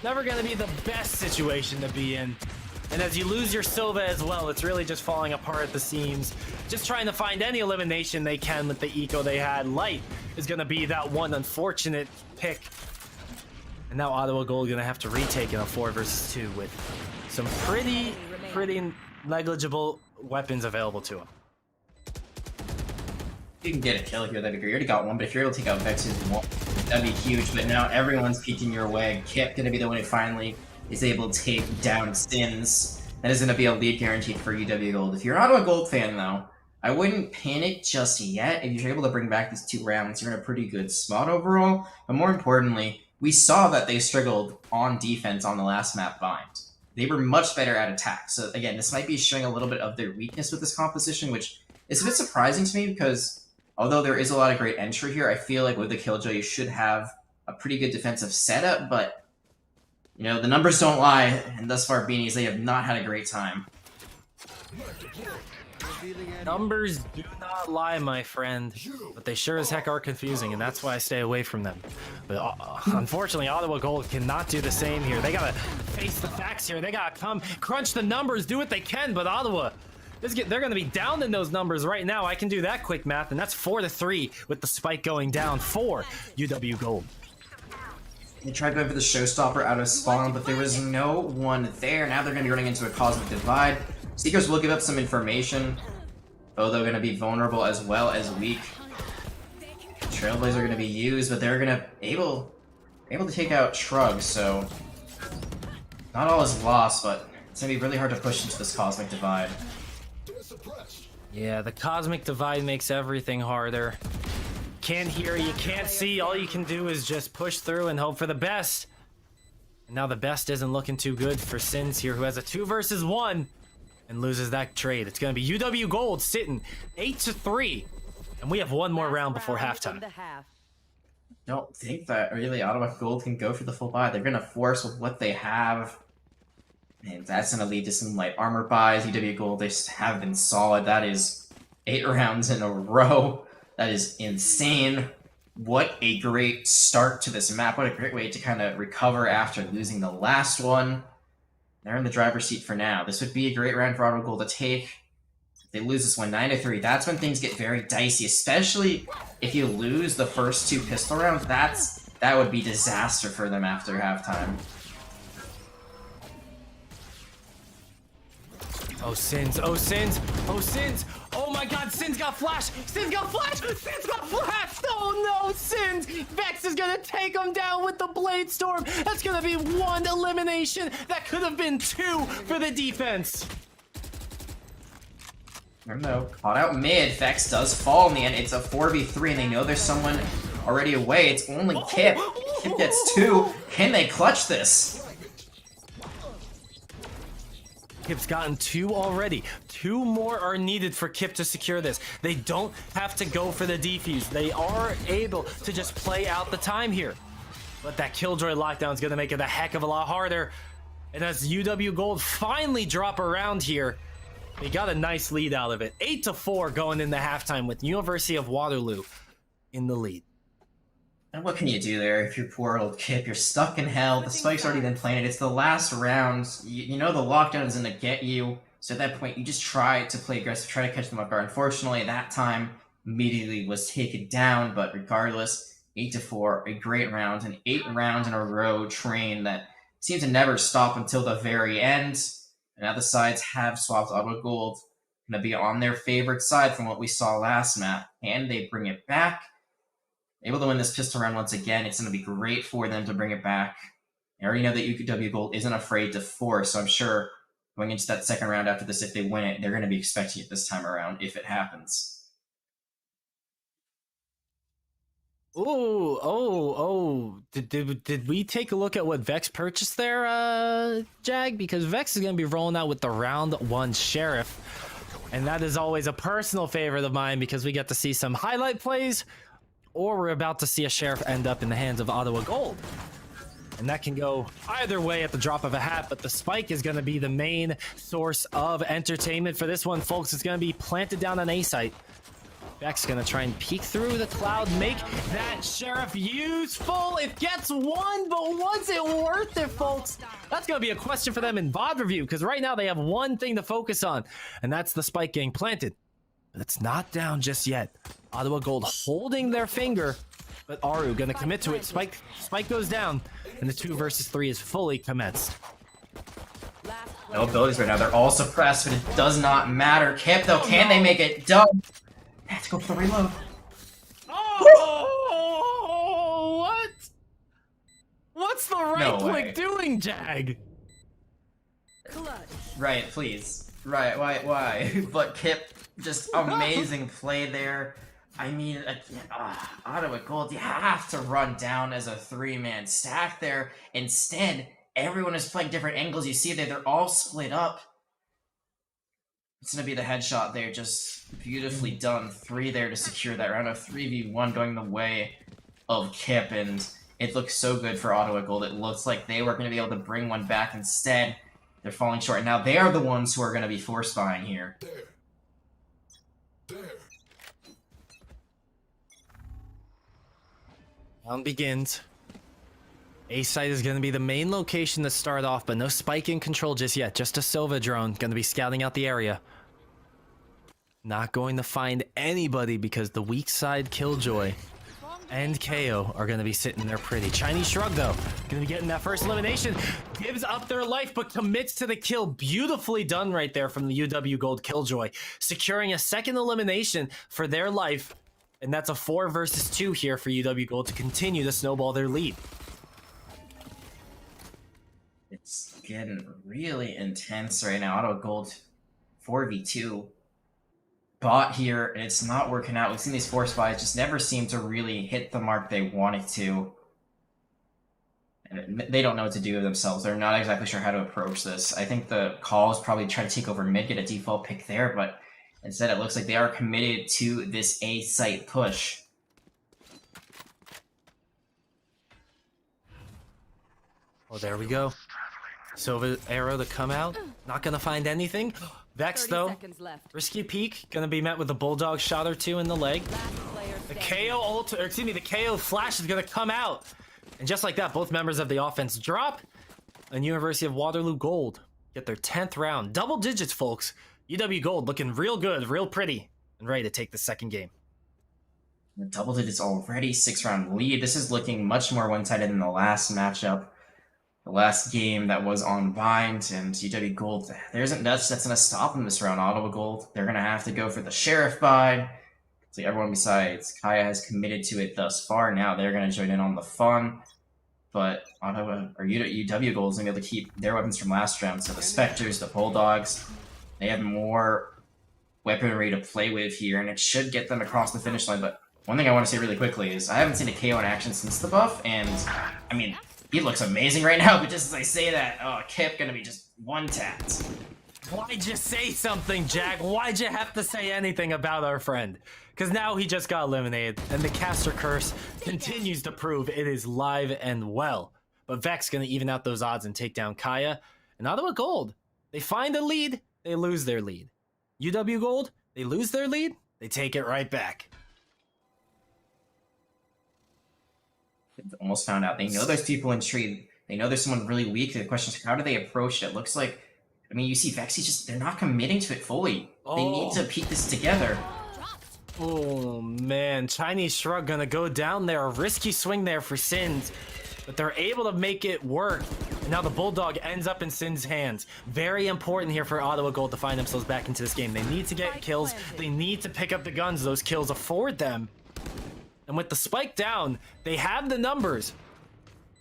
going to be the best situation to be in. And as you lose your Silva as well, it's really just falling apart at the seams. Just trying to find any elimination they can with the eco they had. Light is going to be that one unfortunate pick. And now Ottawa Gold going to have to retake in a 4 versus 2 with some pretty negligible weapons available to him. If you can get a kill here, that'd be great. You already got one, but if you're able to take out Vex's one, that'd be huge. But now everyone's peeking your way. Kip gonna be the one who finally is able to take down Sins. That is gonna be a lead guaranteed for UW Gold. If you're an Ottawa Gold fan, though, I wouldn't panic just yet. If you're able to bring back these 2 rounds, you're in a pretty good spot overall. But more importantly, we saw that they struggled on defense on the last map Bind. They were much better at attack. So again, this might be showing a little bit of their weakness with this composition, which is a bit surprising to me because although there is a lot of great entry here, I feel like with the Killjoy you should have a pretty good defensive setup, but you know, the numbers don't lie, and thus far Beanies, they have not had a great time. Numbers do not lie, my friend, but they sure as heck are confusing, and that's why I stay away from them. But unfortunately, Ottawa Gold cannot do the same here. They gotta face the facts here. They gotta come, crunch the numbers, do what they can, but Ottawa, they're gonna be down in those numbers right now. I can do that quick math, and that's 4-3 with the spike going down for UW Gold. They tried going for the Showstopper out of spawn, but there was no one there. Now they're gonna be running into a Cosmic Divide. Seekers will give up some information, though they're going to be vulnerable as well as weak. Trailblazers are going to be used, but they're going to able to take out Shrug, so not all is lost, but it's going to be really hard to push into this Cosmic Divide. Yeah, the cosmic divide makes everything harder. Can't hear, you can't see. All you can do is just push through and hope for the best. And now the best isn't looking too good for Sins here, who has a 2 versus 1 and loses that trade. It's going to be UW Gold sitting 8-3. And we have one more round before halftime. Don't think that really Ottawa Gold can go for the full buy. They're going to force with what they have. And that's going to lead to some light armor buys. UW Gold, they just have been solid. That is 8 rounds in a row. That is insane. What a great start to this map. What a great way to kind of recover after losing the last one. They're in the driver's seat for now. This would be a great round for Ottawa Gold to take. If they lose this one 9-3, that's when things get very dicey, especially if you lose the first 2 pistol rounds. That would be disaster for them after halftime. Oh, Sins. Oh, Sins. Oh, Sins. Oh, my God. Sins got flash. Sins got flash. Sins got flash. Oh, no. Sins. Vex is going to take him down with the Blade Storm. That's going to be 1 elimination. That could have been 2 for the defense. No, caught out mid. Vex does fall in the end. It's a 4v3, and they know there's someone already away. It's only Kip. Kip gets 2. Can they clutch this? Kip's gotten 2 already. 2 more are needed for Kip to secure this. They don't have to go for the defuse. They are able to just play out the time here. But that Killjoy lockdown is going to make it a heck of a lot harder. And as UW Gold finally drop around here, they got a nice lead out of it. 8-4 going into halftime with University of Waterloo in the lead. And what can you do there if you're poor old Kip? You're stuck in hell. The spike's already been planted. It's the last round. You know the lockdown is going to get you. So at that point, you just try to play aggressive, try to catch them off guard. Unfortunately, that time immediately was taken down. But regardless, 8-4, a great round. An 8 round in a row train that seems to never stop until the very end. And now the sides have swapped. Ottawa Gold going to be on their favorite side from what we saw last map. And they bring it back. Able to win this pistol round once again. It's going to be great for them to bring it back. I already know that UW Gold isn't afraid to force, so I'm sure going into that second round after this, if they win it, they're going to be expecting it this time around if it happens. Did we take a look at what Vex purchased there, Jag? Because Vex is going to be rolling out with the round 1 Sheriff. And that is always a personal favorite of mine because we get to see some highlight plays, or we're about to see a Sheriff end up in the hands of Ottawa Gold. And that can go either way at the drop of a hat, but the spike is going to be the main source of entertainment for this one, folks. It's going to be planted down on A site. Vex going to try and peek through the cloud, make that Sheriff useful. It gets 1, but was it worth it, folks? That's going to be a question for them in VOD review, because right now they have one thing to focus on, and that's the spike getting planted. But it's not down just yet. Ottawa Gold holding their finger, but Aru going to commit to it. Spike goes down, and the 2 versus 3 is fully commenced. No abilities right now. They're all suppressed, but it does not matter. Kip, though, can they make it done? They have to go for the reload. Oh, what? What's the right click doing, Jag? Right, please. Right, why? But Kip, just amazing play there. I mean, Ottawa Gold, you have to run down as a 3-man stack there. Instead, everyone is playing different angles. You see they're all split up. It's going to be the headshot there, just beautifully done. 3 there to secure that round of 3v1 going the way of Kip, and it looks so good for Ottawa Gold. It looks like they were going to be able to bring one back. Instead, they're falling short. Now they are the ones who are going to be force buying here. Round begins. A site is going to be the main location to start off, but no spike in control just yet. Just a Silva drone going to be scouting out the area. Not going to find anybody because the weak side Killjoy and KO are going to be sitting there pretty. Chinese Shrug, though, going to be getting that first elimination. Gives up their life, but commits to the kill. Beautifully done right there from the UW Gold Killjoy. Securing a second elimination for their life. And that's a 4 versus 2 here for UW Gold to continue to snowball their lead. It's getting really intense right now. Ottawa Gold 4v2. bot here, and it's not working out. We've seen these force buys just never seem to really hit the mark they wanted to. And they don't know what to do themselves. They're not exactly sure how to approach this. I think the call is probably try to take over mid, get a default pick there, but instead it looks like they are committed to this A site push. Oh, there we go. Silva arrow to come out. Not gonna find anything. Vex 30 though. seconds left. Risky peek. Gonna be met with a bulldog shot or two in the leg. Last player The standing. KO ult, or excuse me, the KO flash is gonna come out. And just like that, both members of the offense drop. And University of Waterloo Gold get their 10th round. Double digits, folks. UW Gold looking real good, real pretty, and ready to take the second game. The double digits already, 6-round lead. This is looking much more one-sided than the last matchup. The last game that was on Bind, and UW Gold, there isn't much that's going to stop them this round. Ottawa Gold, they're going to have to go for the Sheriff buy. So everyone besides Kaya has committed to it thus far. Now they're going to join in on the fun. But Ottawa, or UW Gold is going to be able to keep their weapons from last round. So the Spectres, the Bulldogs, they have more weaponry to play with here, and it should get them across the finish line. But one thing I want to say really quickly is I haven't seen a KO in action since the buff, and I mean, he looks amazing right now, but just as I say that, oh, Kip gonna be just one-tapped. Why'd you say something, Jack? Why'd you have to say anything about our friend? Because now he just got eliminated, and the caster curse continues to prove it is live and well. But Vex gonna even out those odds and take down Kaya. And Ottawa Gold, they find a lead, they lose their lead. UW Gold, they lose their lead, they take it right back. Almost found out. They know there's people in trade. They know there's someone really weak. The question is, how do they approach it? It looks like, I mean, you see Vexy just, they're not committing to it fully. They need to piece this together. Oh man, Chinese Shrug gonna go down there. A risky swing there for Sins, but they're able to make it work. And now the Bulldog ends up in Sin's hands. Very important here for Ottawa Gold to find themselves back into this game. They need to get kills. They need to pick up the guns those kills afford them. And with the spike down, they have the numbers.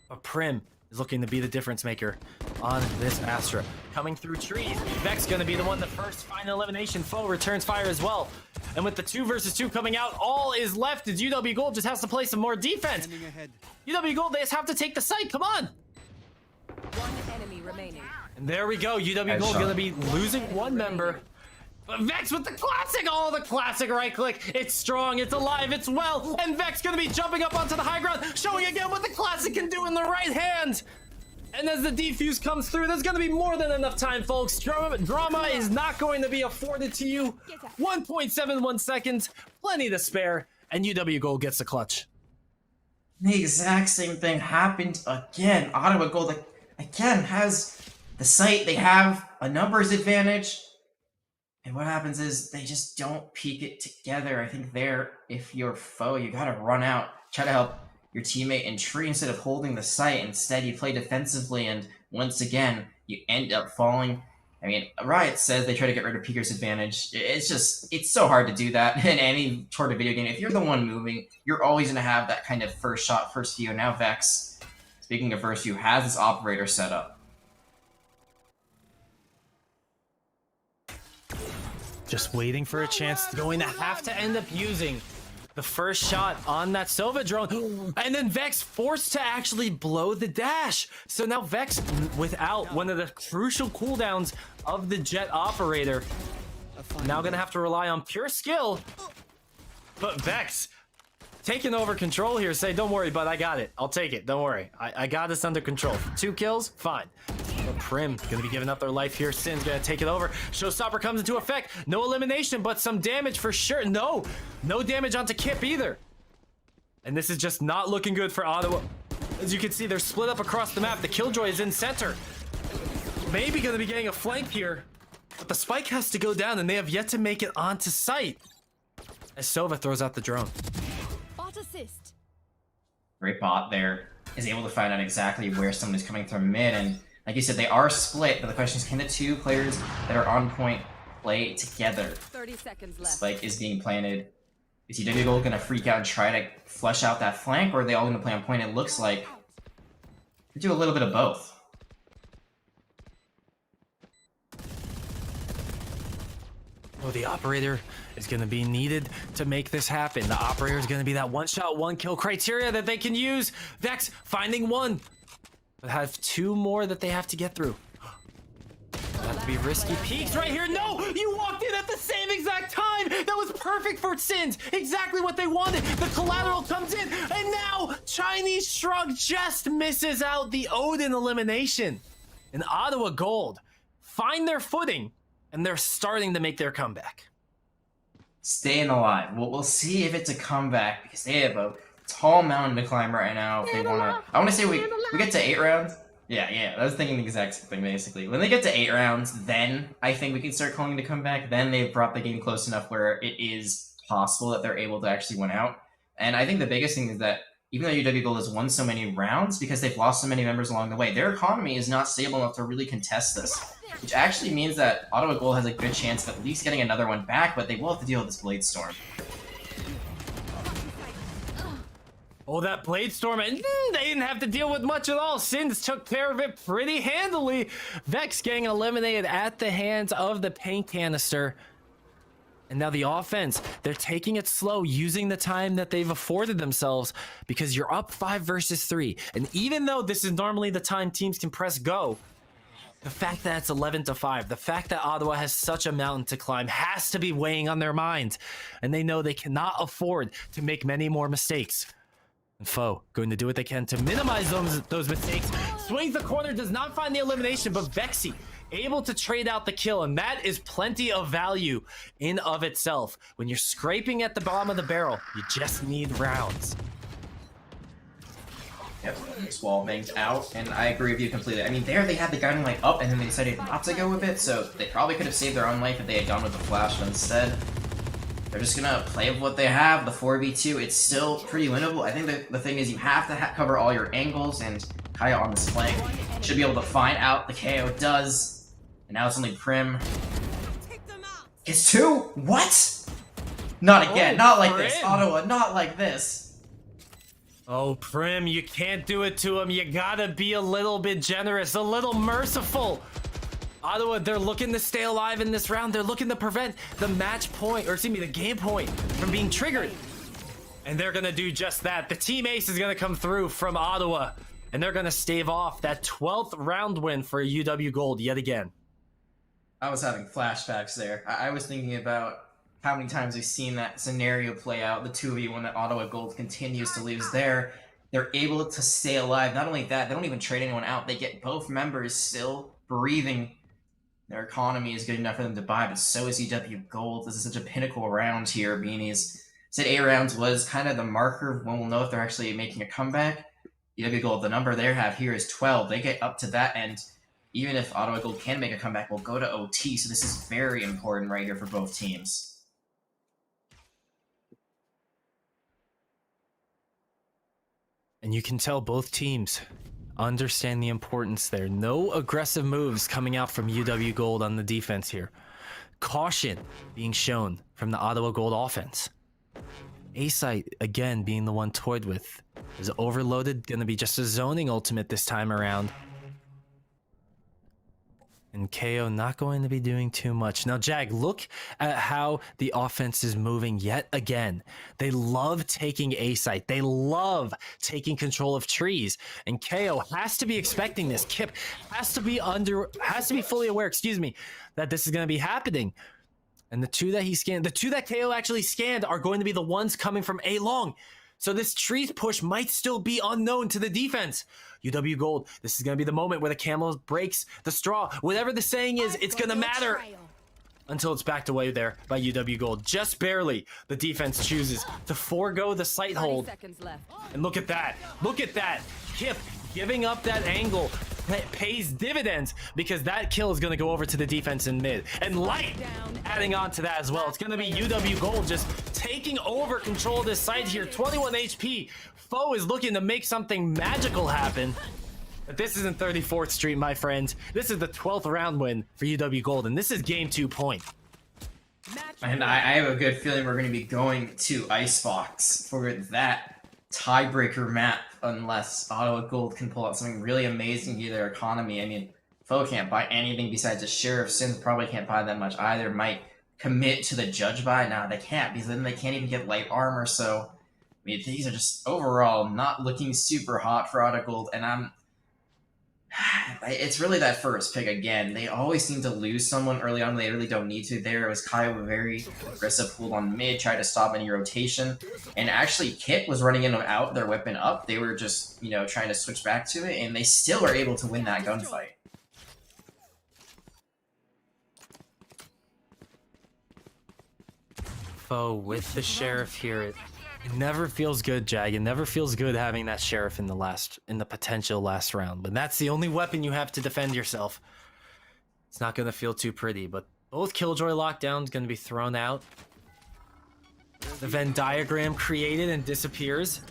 But Prim is looking to be the difference maker on this Astra. Coming through trees, Vex gonna be the one, the first final elimination. Foe returns fire as well. And with the 2 versus 2 coming out, all is left is UW Gold just has to play some more defense. UW Gold, they just have to take the site, come on. One enemy remaining. And there we go, UW Gold gonna be losing one member. But Vex with the classic, oh, the classic right click. It's strong, it's alive, it's well. And Vex gonna be jumping up onto the high ground, showing again what the classic can do in the right hand. And as the defuse comes through, there's gonna be more than enough time, folks. Drama is not going to be afforded to you. 1.71 seconds, plenty to spare, and UW Gold gets the clutch. The exact same thing happened again. Ottawa Gold, like, again, has the site. They have a numbers advantage. And what happens is they just don't peek it together. I think there, if you're foe, you gotta run out, try to help your teammate in tree instead of holding the site. Instead, you play defensively, and once again, you end up falling. I mean, Riot says they try to get rid of Peeker's advantage. It's just, it's so hard to do that in any sort of video game. If you're the one moving, you're always gonna have that kind of first shot, first view. Now Vex, speaking of first view, has this operator set up. Just waiting for a chance. Going to have to end up using the first shot on that Sova drone. And then Vex forced to actually blow the dash. So now Vex, without one of the crucial cooldowns of the Jet operator, now gonna have to rely on pure skill. But Vex taking over control here, say, don't worry, bud, I got it. I'll take it, don't worry. I got this under control. 2 kills, fine. But Prim gonna be giving up their life here. Sin's gonna take it over. Showstopper comes into effect. No elimination, but some damage for sure. No damage onto Kip either. And this is just not looking good for Ottawa. As you can see, they're split up across the map. The Killjoy is in center. Maybe gonna be getting a flank here, but the spike has to go down, and they have yet to make it onto site. As Sova throws out the drone. Bot assist. Great bot there is able to find out exactly where someone is coming from mid, and like you said, they are split, but the question is, can the 2 players that are on point play together? 30 seconds left. Spike is being planted. Is UW Gold going to freak out and try to flush out that flank, or are they all going to play on point? It looks like they do a little bit of both. Oh, Oh, the operator is going to be needed to make this happen. The operator is going to be that one-shot, one-kill criteria that they can use. Vex finding one, but have 2 more that they have to get through. Have to be risky peeks right here. No, you walked in at the same exact time. That was perfect for Sins. Exactly what they wanted. The collateral comes in, and now Chinese Shrug just misses out the Odin elimination. And Ottawa Gold find their footing, and they're starting to make their comeback. Staying alive. We'll see if it's a comeback because they have a tall mountain to climb right now. If they wanna, I want to say we get to 8 rounds. Yeah. I was thinking the exact same thing basically. When they get to 8 rounds, then I think we can start calling it a comeback. Then they've brought the game close enough where it is possible that they're able to actually win out. And I think the biggest thing is that even though UW Gold has won so many rounds because they've lost so many members along the way, their economy is not stable enough to really contest this. Which actually means that Ottawa Gold has a good chance of at least getting another one back, but they will have to deal with this Blade Storm. Oh, that Blade Storm, and they didn't have to deal with much at all. Sins took care of it pretty handily. Vex getting eliminated at the hands of the paint canister. And now the offense, they're taking it slow, using the time that they've afforded themselves because you're up 5 versus 3. And even though this is normally the time teams can press go, the fact that it's 11-5, the fact that Ottawa has such a mountain to climb has to be weighing on their minds. And they know they cannot afford to make many more mistakes. And Foe going to do what they can to minimize those mistakes. Swings the corner, does not find the elimination, but Vexy able to trade out the kill, and that is plenty of value in of itself. When you're scraping at the bottom of the barrel, you just need rounds. Yep, this wall banged out, and I agree with you completely. I mean, there they had the guiding light up, and then they decided not to go with it, so they probably could have saved their own life if they had gone with the flash, but instead, they're just gonna play with what they have. The 4v2, it's still pretty winnable. I think the thing is you have to cover all your angles, and Kaya on this flank should be able to find out the KO does. And now it's only Prim. It's 2? What? Not again, not like this. Ottawa, not like this. Oh, Prim, you can't do it to him. You gotta be a little bit generous, a little merciful. Ottawa, they're looking to stay alive in this round. They're looking to prevent the match point, or excuse me, the game point from being triggered. And they're gonna do just that. The team ace is gonna come through from Ottawa, and they're gonna stave off that 12th round win for UW Gold yet again. I was having flashbacks there. I was thinking about how many times we've seen that scenario play out, the 2v1 that Ottawa Gold continues to lose there. They're able to stay alive. Not only that, they don't even trade anyone out. They get both members still breathing. Their economy is good enough for them to buy, but so is UW Gold. This is such a pinnacle round here, Beanies. Said 8 rounds was kind of the marker of when we'll know if they're actually making a comeback. UW Gold, the number they have here is 12. They get up to that end. Even if Ottawa Gold can make a comeback, we'll go to OT, so this is very important right here for both teams. And you can tell both teams understand the importance there. No aggressive moves coming out from UW Gold on the defense here. Caution being shown from the Ottawa Gold offense. A-Site, again, being the one toyed with. Is overloaded, gonna be just a zoning ultimate this time around. And KO not going to be doing too much. Now, Jag, look at how the offense is moving yet again. They love taking A-Site. They love taking control of trees. And KO has to be expecting this. Kip has to be fully aware, that this is going to be happening. And the 2 that he scanned, the 2 that KO actually scanned are going to be the ones coming from A-Long. So this trees push might still be unknown to the defense. UW Gold, this is going to be the moment where the camel breaks the straw. Whatever the saying is, it's going to matter. Until it's backed away there by UW Gold. Just barely, the defense chooses to forego the sight hold. And look at that. Look at that. Kip giving up that angle pays dividends because that kill is going to go over to the defense in mid. And Light adding on to that as well. It's going to be UW Gold just taking over control of this site here. 21 HP. Foe is looking to make something magical happen. But this isn't 34th Street, my friends. This is the 12th round win for UW Gold, and this is game 2 point. And I have a good feeling we're going to be going to Icebox for that tiebreaker map unless Ottawa Gold can pull out something really amazing to their economy. I mean, Foe can't buy anything besides a Sheriff. Sins probably can't buy that much either. Might commit to the judge buy? Nah, they can't, because then they can't even get light armor. So, I mean, these are just overall not looking super hot for Auto Gold, and it's really that first pick again. They always seem to lose someone early on. They really don't need to. There was Kyle, a very aggressive pull on mid, tried to stop any rotation. And actually, Kit was running in and out, their weapon up. They were just, trying to switch back to it, and they still were able to win that gunfight. Foe with the sheriff here. It never feels good, Jag. It never feels good having that sheriff in the potential last round. But that's the only weapon you have to defend yourself. It's not gonna feel too pretty, but both Killjoy lockdowns gonna be thrown out. The Venn diagram created and disappears.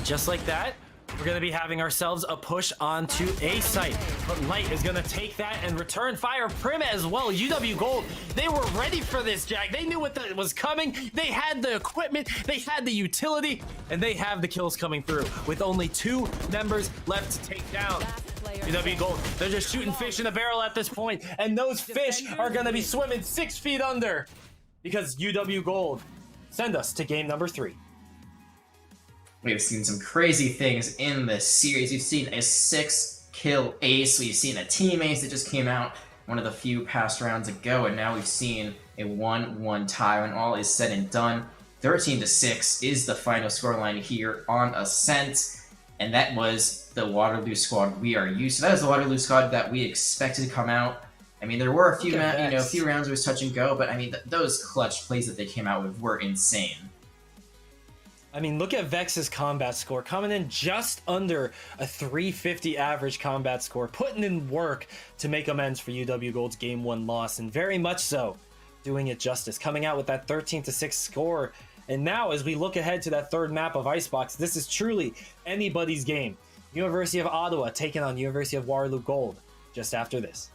Just like that, we're gonna be having ourselves a push onto A site. But Light is gonna take that and return fire. Prim as well. UW Gold, they were ready for this, Jag. They knew what was coming. They had the equipment, they had the utility, and they have the kills coming through with only 2 members left to take down. UW Gold, they're just shooting fish in a barrel at this point, and those fish are gonna be swimming 6 feet under because UW Gold send us to game number 3. We've seen some crazy things in this series. We've seen a 6-kill ace. We've seen a team ace that just came out one of the few past rounds ago, and now we've seen a 1-1 tie. When all is said and done, 13-6 is the final scoreline here on Ascent, and that was the Waterloo squad we are used to. That is the Waterloo squad that we expected to come out. I mean, there were a few, a few rounds it was touch and go, but I mean, those clutch plays that they came out with were insane. I mean, look at Vex's combat score, coming in just under a 350 average combat score, putting in work to make amends for UW Gold's Game 1 loss, and very much so doing it justice, coming out with that 13-6 score. And now, as we look ahead to that third map of Icebox, this is truly anybody's game. University of Ottawa taking on University of Waterloo Gold just after this.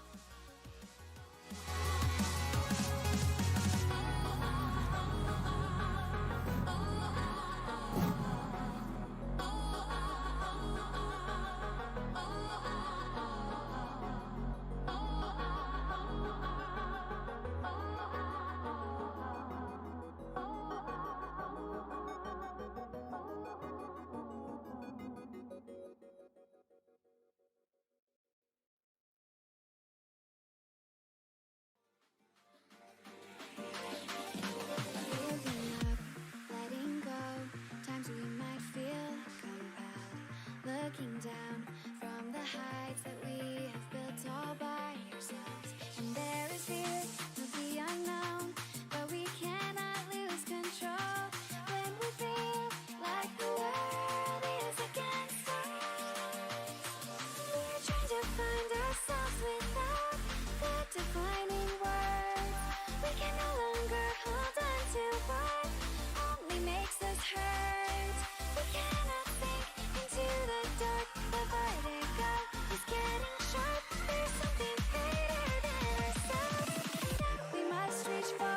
Looking down from the heights that we have built all by ourselves, and there is fear of the unknown, but we cannot lose control when we feel like the world is against us. We're trying to find ourselves without the defining words. We can no longer hold on to what only makes us hurt. We cannot sink into the dark. The vertigo is getting sharp. There's something greater than ourselves that we must reach for.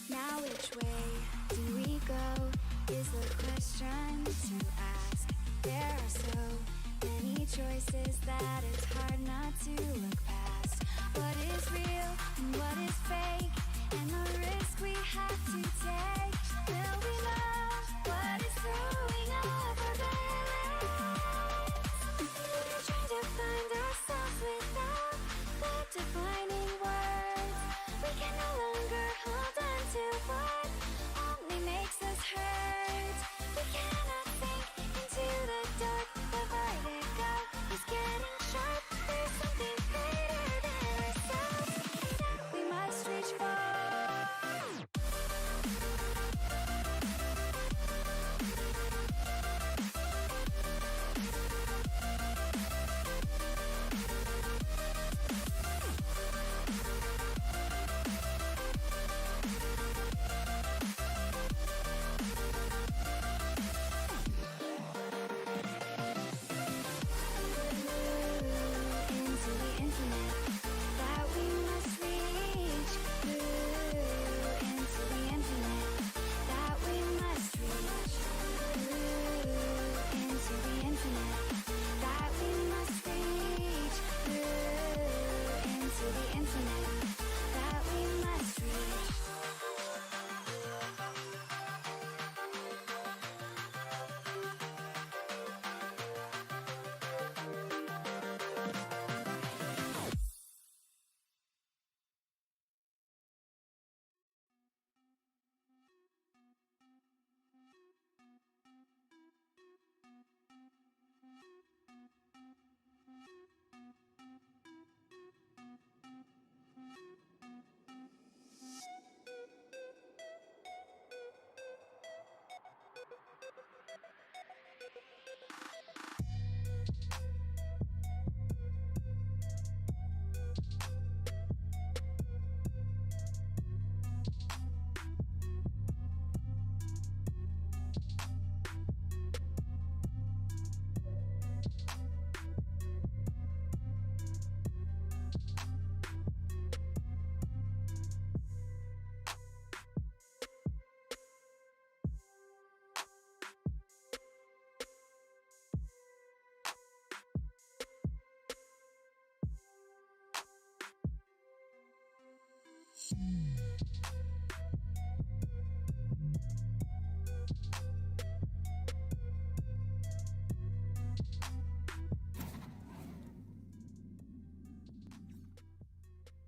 Now which way do we go is the question to ask. There are so many choices that it's hard not to look past. What is real and what is fake, and the risk we have to take. Will we love what is throwing off our balance? We're trying to find ourselves without the defining words. We can no longer hold on to what only makes us hurt.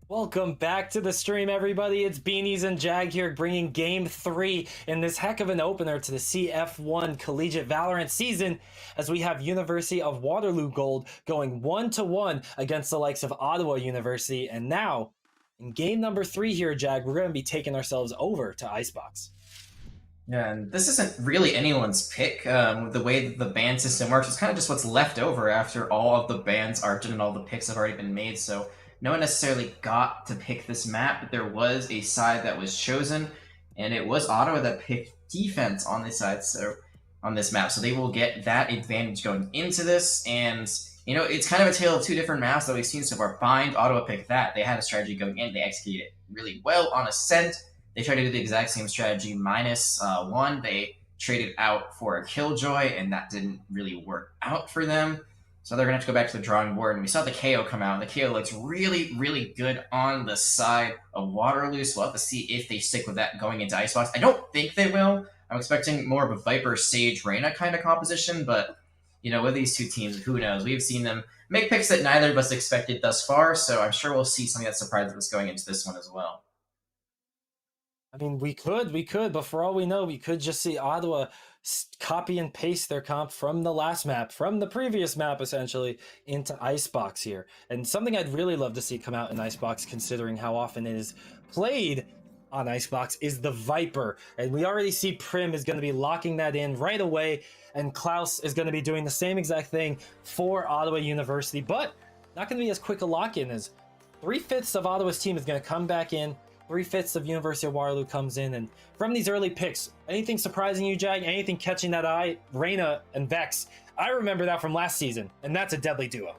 Welcome back to the stream, everybody. It's Beanies and Jag here, bringing Game 3 in this heck of an opener to the CF1 Collegiate Valorant season, as we have University of Waterloo Gold going 1-1 against the likes of Ottawa University. And now, in game number 3 here, Jag, we're going to be taking ourselves over to Icebox. Yeah, and this isn't really anyone's pick. The way that the ban system works, it's kind of just what's left over after all of the bans are done and all the picks have already been made, so no one necessarily got to pick this map, but there was a side that was chosen, and it was Ottawa that picked defense on this side, so on this map. So they will get that advantage going into this, and you know, it's kind of a tale of two different maps that we've seen so far. Bind, Ottawa picked that. They had a strategy going in, they executed it really well on Ascent. They tried to do the exact same strategy -1. They traded out for a Killjoy, and that didn't really work out for them. So they're going to have to go back to the drawing board. And we saw the KO come out. And the KO looks really, really good on the side of Waterloo. So we'll have to see if they stick with that going into Icebox. I don't think they will. I'm expecting more of a Viper, Sage, Reyna kind of composition. But, you know, with these two teams, who knows? We've seen them make picks that neither of us expected thus far. So I'm sure we'll see something that surprises us going into this one as well. I mean, we could, but for all we know, we could just see Ottawa copy and paste their comp from the last map, from the previous map, essentially, into Icebox here. And something I'd really love to see come out in Icebox, considering how often it is played on Icebox, is the Viper. And we already see Prim is going to be locking that in right away, and Klaus is going to be doing the same exact thing for Ottawa University, but not going to be as quick a lock-in as 3/5 of Ottawa's team is going to come back in. 3/5 of University of Waterloo comes in, and from these early picks, anything surprising you, Jag? Anything catching that eye? Reyna and Vex. I remember that from last season, and that's a deadly duo.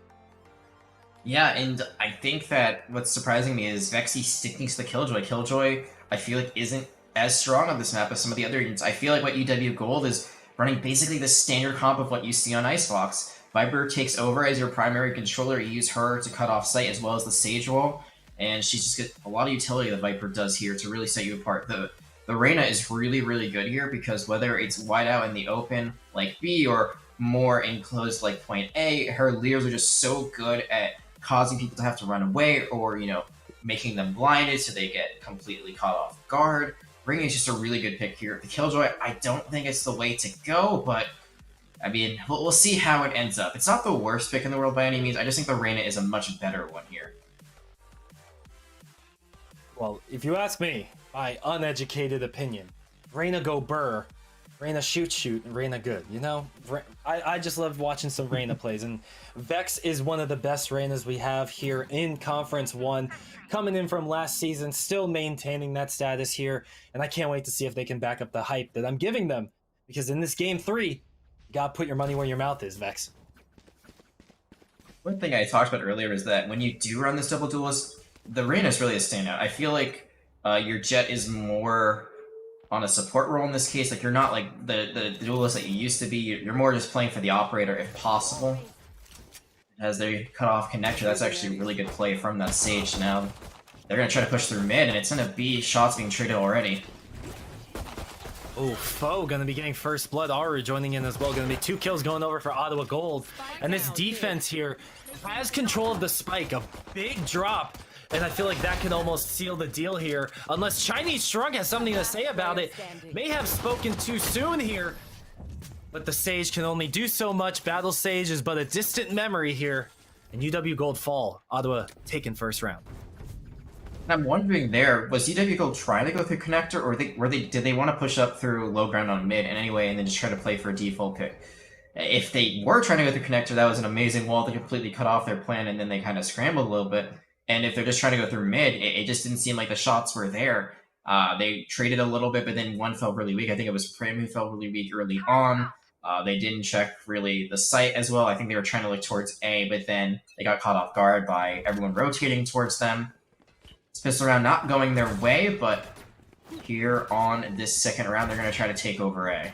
Yeah, and I think that what's surprising me is Vexy sticking to the Killjoy. Killjoy, I feel like, isn't as strong on this map as some of the other units. I feel like what UW Gold is running basically the standard comp of what you see on Icebox. Viper takes over as your primary controller. You use her to cut off sight as well as the Sage wall. And she's just got a lot of utility the Viper does here to really set you apart. The Reyna is really, really good here because whether it's wide out in the open like B or more enclosed like point A, her leers are just so good at causing people to have to run away or, you know, making them blinded so they get completely caught off guard. Reyna is just a really good pick here. The Killjoy, I don't think it's the way to go, but I mean, we'll see how it ends up. It's not the worst pick in the world by any means. I just think the Reyna is a much better one here. Well, if you ask me, my uneducated opinion, Reyna go burr, Reyna shoot, and Reyna good. You know, I just love watching some Reyna plays, and Vex is one of the best Reynas we have here in Conference 1, coming in from last season, still maintaining that status here, and I can't wait to see if they can back up the hype that I'm giving them, because in this Game 3, you gotta put your money where your mouth is, Vex. One thing I talked about earlier is that when you do run this double duelist, the Reyna is really a standout. I feel like your Jet is more on a support role in this case. Like, you're not like the duelist that you used to be. You're more just playing for the operator if possible. As they cut off connector, that's actually a really good play from that Sage. Now they're going to try to push through mid, and it's going to be shots being traded already. Oh, Foe gonna be getting first blood. Aru joining in as well. Gonna be 2 kills going over for Ottawa Gold. And this defense here has control of the spike. A big drop. And I feel like that could almost seal the deal here. Unless Chinese Shrug has something to say about it. May have spoken too soon here. But the Sage can only do so much. Battle Sage is but a distant memory here. And UW Gold fall. Ottawa taken first round. And I'm wondering there, was UW Gold trying to go through connector, or did they want to push up through low ground on mid in any way and then just try to play for a default pick? If they were trying to go through connector, that was an amazing wall to completely cut off their plan, and then they kind of scrambled a little bit. And if they're just trying to go through mid, it just didn't seem like the shots were there. They traded a little bit, but then one felt really weak. I think it was Prim who felt really weak early on. They didn't check really the site as well. I think they were trying to look towards A, but then they got caught off guard by everyone rotating towards them. This pistol round not going their way, but here on this second round, they're going to try to take over A.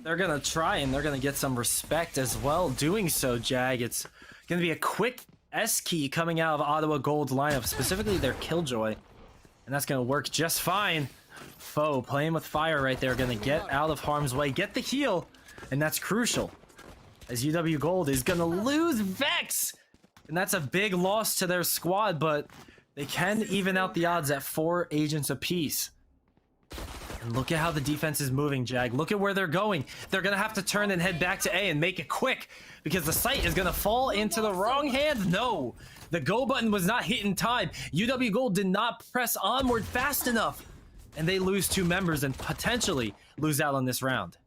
They're going to try, and they're going to get some respect as well doing so, Jag. It's going to be a quick S-Key coming out of Ottawa Gold's lineup, specifically their Killjoy. And that's going to work just fine. Foe playing with fire right there, going to get out of harm's way, get the heal, and that's crucial. As UW Gold is going to lose Vex, and that's a big loss to their squad, but they can even out the odds at 4 agents apiece. And look at how the defense is moving, Jag. Look at where they're going. They're going to have to turn and head back to A and make it quick, because the site is going to fall into the wrong hands. No, the go button was not hit in time. UW Gold did not press onward fast enough, and they lose 2 members and potentially lose out on this round.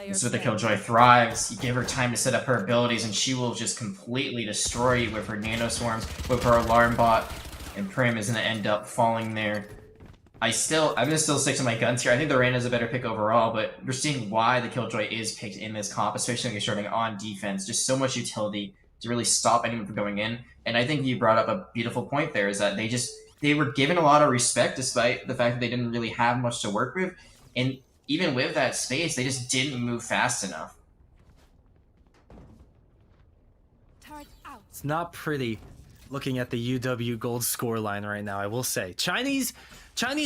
This is where the Killjoy thrives. You give her time to set up her abilities, and she will just completely destroy you with her nano swarms, with her alarm bot, and Prim is going to end up falling there. I'm gonna still stick to my guns here. I think the Reyna is a better pick overall, but you're seeing why the Killjoy is picked in this comp, especially when you're starting on defense. Just so much utility to really stop anyone from going in. And I think you brought up a beautiful point there, is that they were given a lot of respect despite the fact that they didn't really have much to work with. And even with that space, they just didn't move fast enough. It's not pretty looking at the UW Gold scoreline right now, I will say. Chinese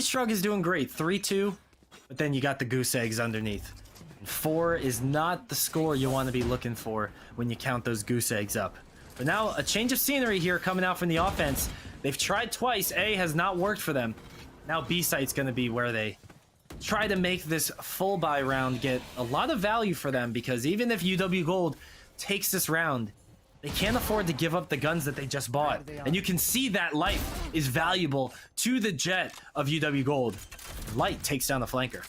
Shrug is doing great, 3-2, but then you got the goose eggs underneath. 4 is not the score you want to be looking for when you count those goose eggs up. But now a change of scenery here coming out from the offense. They've tried twice, A has not worked for them. Now B site's going to be where they try to make this full buy round get a lot of value for them, because even if UW Gold takes this round, they can't afford to give up the guns that they just bought. And you can see that life is valuable to the Jet of UW Gold. Light takes down the flanker.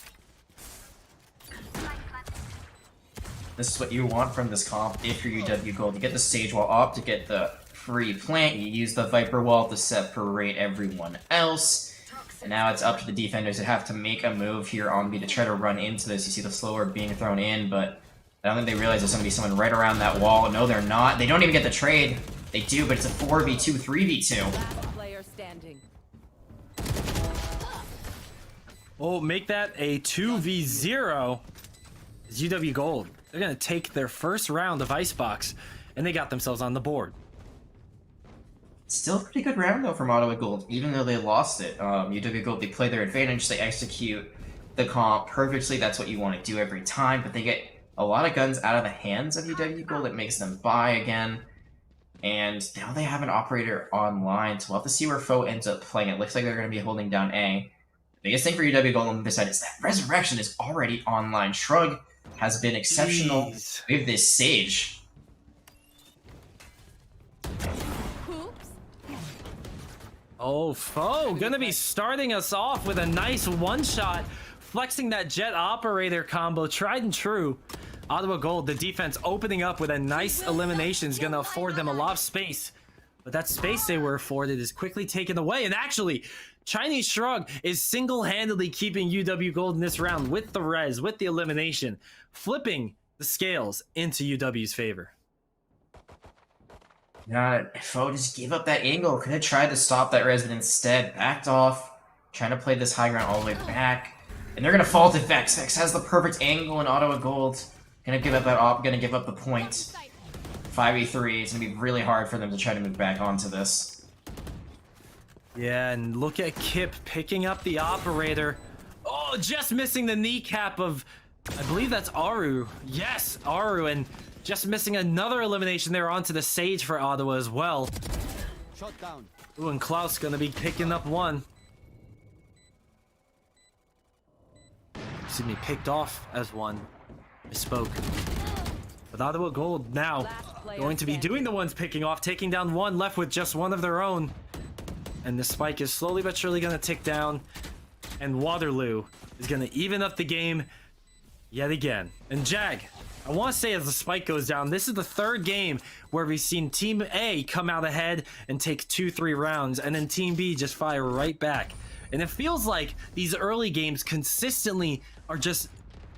This is what you want from this comp if you're UW Gold. You get the Sage Wall up to get the free plant. You use the Viper Wall to separate everyone else. And now it's up to the defenders that have to make a move here on B to try to run into this. You see the slower being thrown in, but I don't think they realize there's going to be someone right around that wall. No, they're not. They don't even get the trade. They do, but it's a 4v2, 3v2. Last player standing. Oh, make that a 2v0. It's UW Gold. They're going to take their first round of Icebox, and they got themselves on the board. Still a pretty good round, though, from Ottawa Gold, even though they lost it. UW Gold, they play their advantage. They execute the comp perfectly. That's what you want to do every time, but they get a lot of guns out of the hands of UW Gold. It makes them buy again. And now they have an operator online, so we'll have to see where Foe ends up playing. It looks like they're going to be holding down A. The biggest thing for UW Gold on this side is that Resurrection is already online. Shrug has been exceptional with this Sage. Oh, Foe gonna be starting us off with a nice one-shot, flexing that Jet operator combo, tried and true. Ottawa Gold, the defense opening up with a nice elimination is gonna afford them a lot of space. But that space they were afforded is quickly taken away. And actually, Chinese Shrug is single-handedly keeping UW Gold in this round with the res, with the elimination, flipping the scales into UW's favor. Foe just gave up that angle. Could have tried to stop that res, but instead backed off, trying to play this high ground all the way back. And they're going to fall to Vex. Vex has the perfect angle in Ottawa Gold. Gonna give up that op, gonna give up the point. 5v3, it's gonna be really hard for them to try to move back onto this. Yeah, and look at Kip picking up the operator. Oh, just missing the kneecap of, I believe that's Aru. Yes, Aru, and just missing another elimination there onto the Sage for Ottawa as well. Shot down. Ooh, and Klaus gonna be picking up one. Excuse me, picked off as one. I spoke. But Ottawa Gold now going to be doing the ones picking off, taking down one, left with just one of their own. And the spike is slowly but surely going to tick down. And Waterloo is going to even up the game yet again. And Jag, I want to say as the spike goes down, this is the third game where we've seen Team A come out ahead and take 2-3 rounds, and then Team B just fire right back. And it feels like these early games consistently are just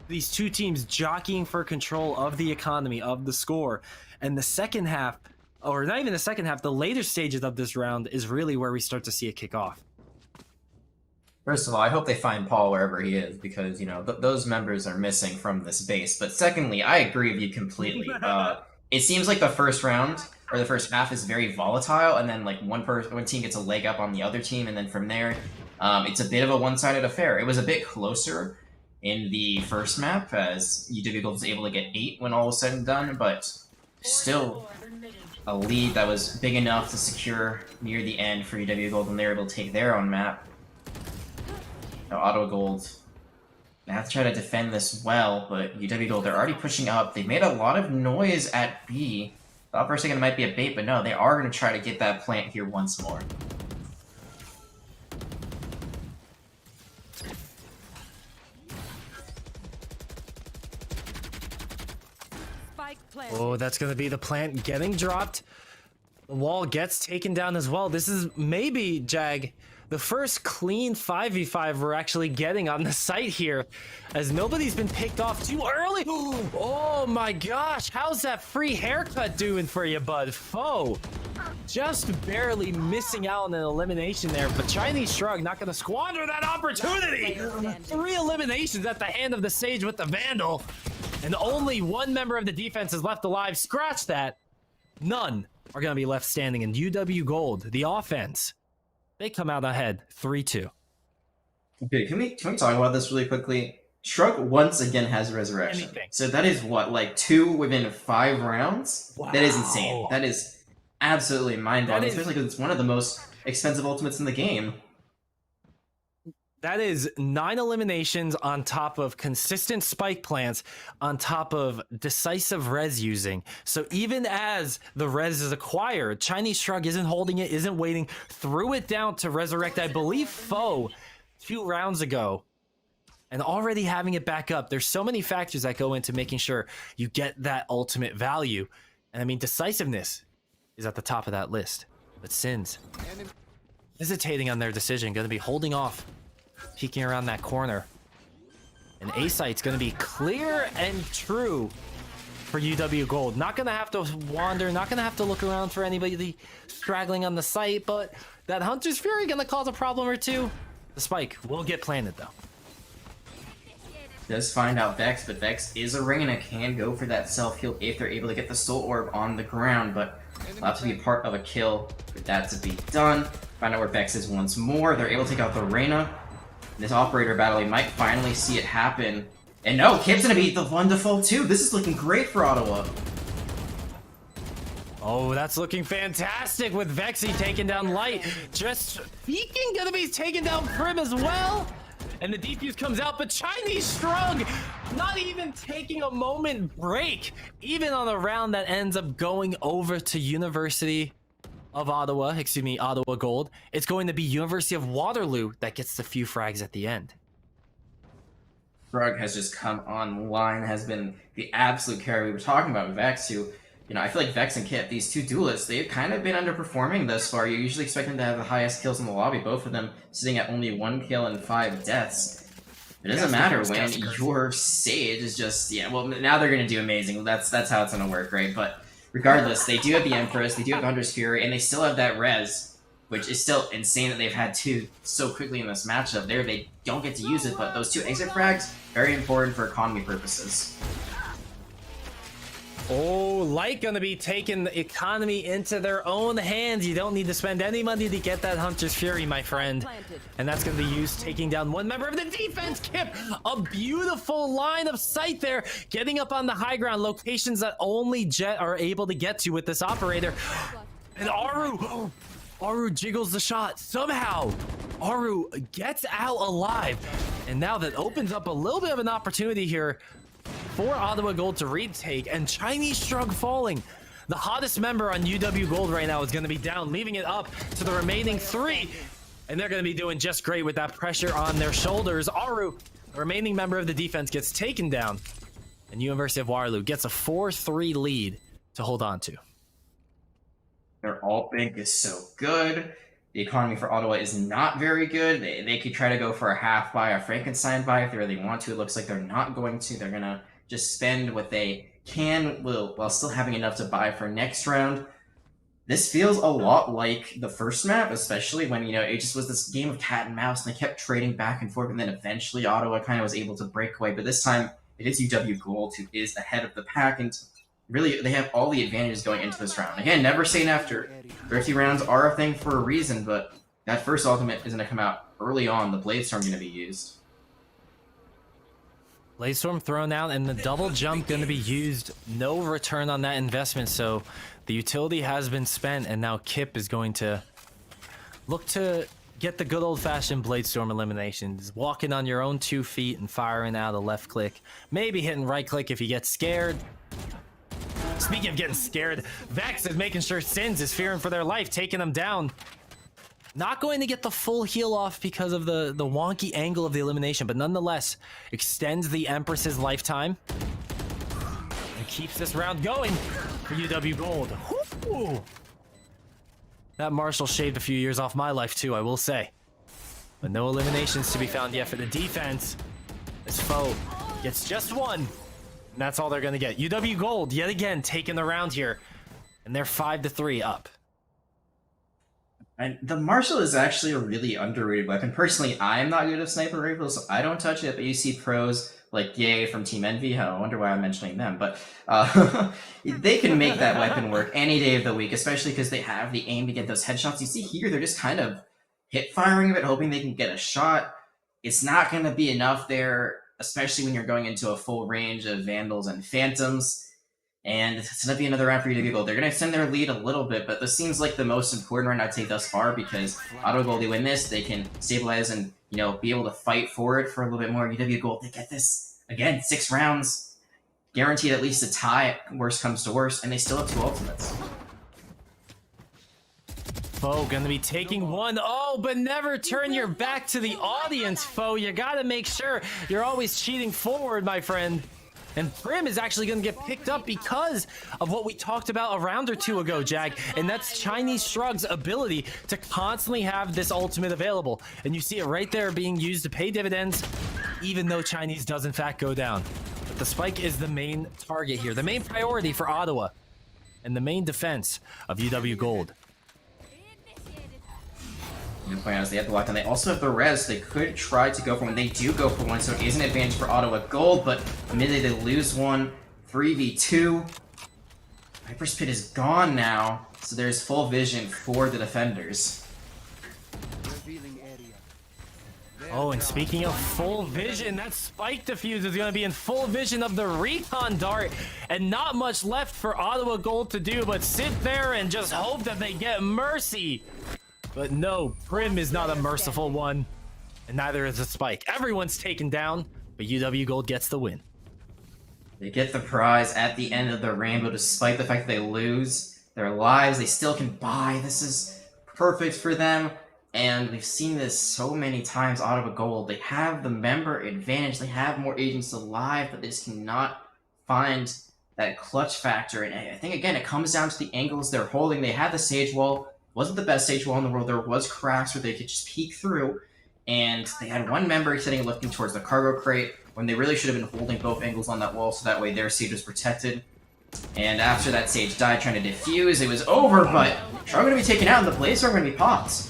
these two teams jockeying for control of the economy, of the score. And the second half, or not even the second half, the later stages of this round is really where we start to see it kick off. First of all, I hope they find Paul wherever he is, because, you know, those members are missing from this base. But secondly, I agree with you completely. It seems like the first round or the first half is very volatile, and then like one team gets a leg up on the other team, and then from there, it's a bit of a one-sided affair. It was a bit closer in the first map, as UW Gold was able to get 8 when all was said and done, but still a lead that was big enough to secure near the end for UW Gold when they were able to take their own map. Now Ottawa Gold, they have to try to defend this well, but UW Gold, they're already pushing up. They made a lot of noise at B. Thought for a second it might be a bait, but no, they are going to try to get that plant here once more. Spike planted. Oh, that's going to be the plant getting dropped. The wall gets taken down as well. This is maybe, Jag, the first clean 5v5 we're actually getting on the site here, as nobody's been picked off too early. Oh my gosh, how's that free haircut doing for you, bud? Foe just barely missing out on an elimination there, but Chinese Shrug not going to squander that opportunity. 3 eliminations at the hand of the Sage with the Vandal, and only 1 member of the defense is left alive. Scratch that. None are going to be left standing, and UW Gold, the offense, they come out ahead 3-2. Okay, can we talk about this really quickly? Shrug once again has Resurrection. Anything. So that is what, like 2 within 5 rounds? Wow. That is insane. That is absolutely mind-boggling, That is- especially because it's one of the most expensive ultimates in the game. That is 9 eliminations on top of consistent spike plants, on top of decisive res using. So even as the res is acquired, Chinese Shrug isn't holding it, isn't waiting, threw it down to resurrect, I believe, Foe 2 rounds ago, and already having it back up. There's so many factors that go into making sure you get that ultimate value. And I mean, decisiveness is at the top of that list. But Sins, hesitating on their decision, going to be holding off, peeking around that corner. And A-site's going to be clear and true for UW Gold. Not going to have to wander, not going to have to look around for anybody straggling on the site, but that Hunter's Fury going to cause a problem or two. The spike will get planted, though. Does find out Vex, but Vex is a ring and it can go for that self-heal if they're able to get the Soul Orb on the ground, but it'll have to be part of a kill for that to be done. Find out where Vex is once more. They're able to take out the Reyna. This operator battle, we might finally see it happen. And no, Kip's gonna be the one to fall too. This is looking great for Ottawa. Oh, that's looking fantastic with Vexy taking down Light. Just peeking, gonna be taking down Prim as well. And the defuse comes out, but Chinese Shrug not even taking a moment break, even on a round that ends up going over to University of Ottawa, Ottawa Gold. It's going to be University of Waterloo that gets the few frags at the end. Shrug has just come online, has been the absolute carry. We were talking about Vex, who, you know, I feel like Vex and Kip, these 2 duelists, they've kind of been underperforming thus far. You usually expect them to have the highest kills in the lobby, both of them sitting at only 1 kill and 5 deaths. It doesn't matter when your Sage is just, yeah, well, now they're going to do amazing. That's how it's going to work, right? But regardless, they do have the Empress, they do have the Hunter's Fury, and they still have that res, which is still insane that they've had 2 so quickly in this matchup. There, they don't get to use it, but those 2 exit frags, very important for economy purposes. Oh, Light gonna be taking the economy into their own hands. You don't need to spend any money to get that Hunter's Fury, my friend. And that's gonna be used taking down 1 member of the defense. Kip, a beautiful line of sight there, getting up on the high ground, locations that only Jet are able to get to with this operator. And Aru jiggles the shot. Somehow, Aru gets out alive. And now that opens up a little bit of an opportunity here for Ottawa Gold to retake, and Chinese Shrug falling. The hottest member on UW Gold right now is going to be down, leaving it up to the remaining 3. And they're going to be doing just great with that pressure on their shoulders. Aru, the remaining member of the defense, gets taken down. And University of Waterloo gets a 4-3 lead to hold on to. Their alt bank is so good. The economy for Ottawa is not very good. They could try to go for a half buy, a Frankenstein buy if they really want to. It looks like they're not going to. They're going to just spend what they can while still having enough to buy for next round. This feels a lot like the first map, especially when, you know, it just was this game of cat and mouse and they kept trading back and forth, and then eventually Ottawa kind of was able to break away. But this time it is UW Gold who is ahead of the pack, and really, they have all the advantages going into this round. Again, never say never. Thrifty rounds are a thing for a reason, but that first ultimate is going to come out early on. The Blade Storm going to be used. Blade Storm thrown out, and the double jump going to be used. No return on that investment, so the utility has been spent, and now Kip is going to look to get the good old-fashioned Blade Storm eliminations. Walking on your own 2 feet and firing out a left click. Maybe hitting right click if you get scared. Speaking of getting scared, Vex is making sure Sins is fearing for their life, taking them down. Not going to get the full heal off because of the wonky angle of the elimination, but nonetheless extends the Empress's lifetime and keeps this round going for UW Gold. Woo! That Marshall shaved a few years off my life too, I will say. But no eliminations to be found yet for the defense. This foe gets just one, and that's all they're going to get. UW Gold, yet again, taking the round here, and they're 5-3 up. And the Marshall is actually a really underrated weapon. Personally, I'm not good at sniper rifles, so I don't touch it, but you see pros like Ye from Team Envy. I wonder why I'm mentioning them, but they can make that weapon work any day of the week, especially because they have the aim to get those headshots. You see here, they're just kind of hip firing it, hoping they can get a shot. It's not going to be enough there, especially when you're going into a full range of Vandals and Phantoms. And it's going to be another round for UW Gold. They're going to extend their lead a little bit, but this seems like the most important round I'd say thus far, because Auto Gold, they win this, they can stabilize and, you know, be able to fight for it for a little bit more. UW Gold, they get this, again, 6 rounds, guaranteed at least a tie, worst comes to worst, and they still have 2 ultimates. Foe gonna be taking one. Oh, but never turn your back to the audience, Foe. You gotta make sure you're always cheating forward, my friend. And Prim is actually going to get picked up because of what we talked about a round or 2 ago, Jag. And that's Chinese Shrug's ability to constantly have this ultimate available. And you see it right there being used to pay dividends, even though Chinese does in fact go down. But the spike is the main target here, the main priority for Ottawa, and the main defense of UW Gold. The point is they have the lockdown. They also have the res. They could try to go for one. They do go for one, so it is an advantage for Ottawa Gold, but immediately they lose one. 3v2. Viper's Pit is gone now, so there's full vision for the defenders. Oh, and speaking of full vision, that spike defuse is going to be in full vision of the recon dart, and not much left for Ottawa Gold to do but sit there and just hope that they get mercy. But no, Prim is not a merciful one, and neither is the spike. Everyone's taken down, but UW Gold gets the win. They get the prize at the end of the rainbow, despite the fact that they lose their lives. They still can buy. This is perfect for them, and we've seen this so many times. Ottawa Gold, they have the member advantage. They have more agents alive, but they just cannot find that clutch factor. And I think, again, it comes down to the angles they're holding. They had the Sage Wall. Wasn't the best Sage Wall in the world. There was cracks where they could just peek through, and they had one member sitting looking towards the cargo crate when they really should have been holding both angles on that wall, so that way their Sage was protected. And after that Sage died trying to defuse, it was over, but Shrug going to be taken out, and the Blaze are going to be popped.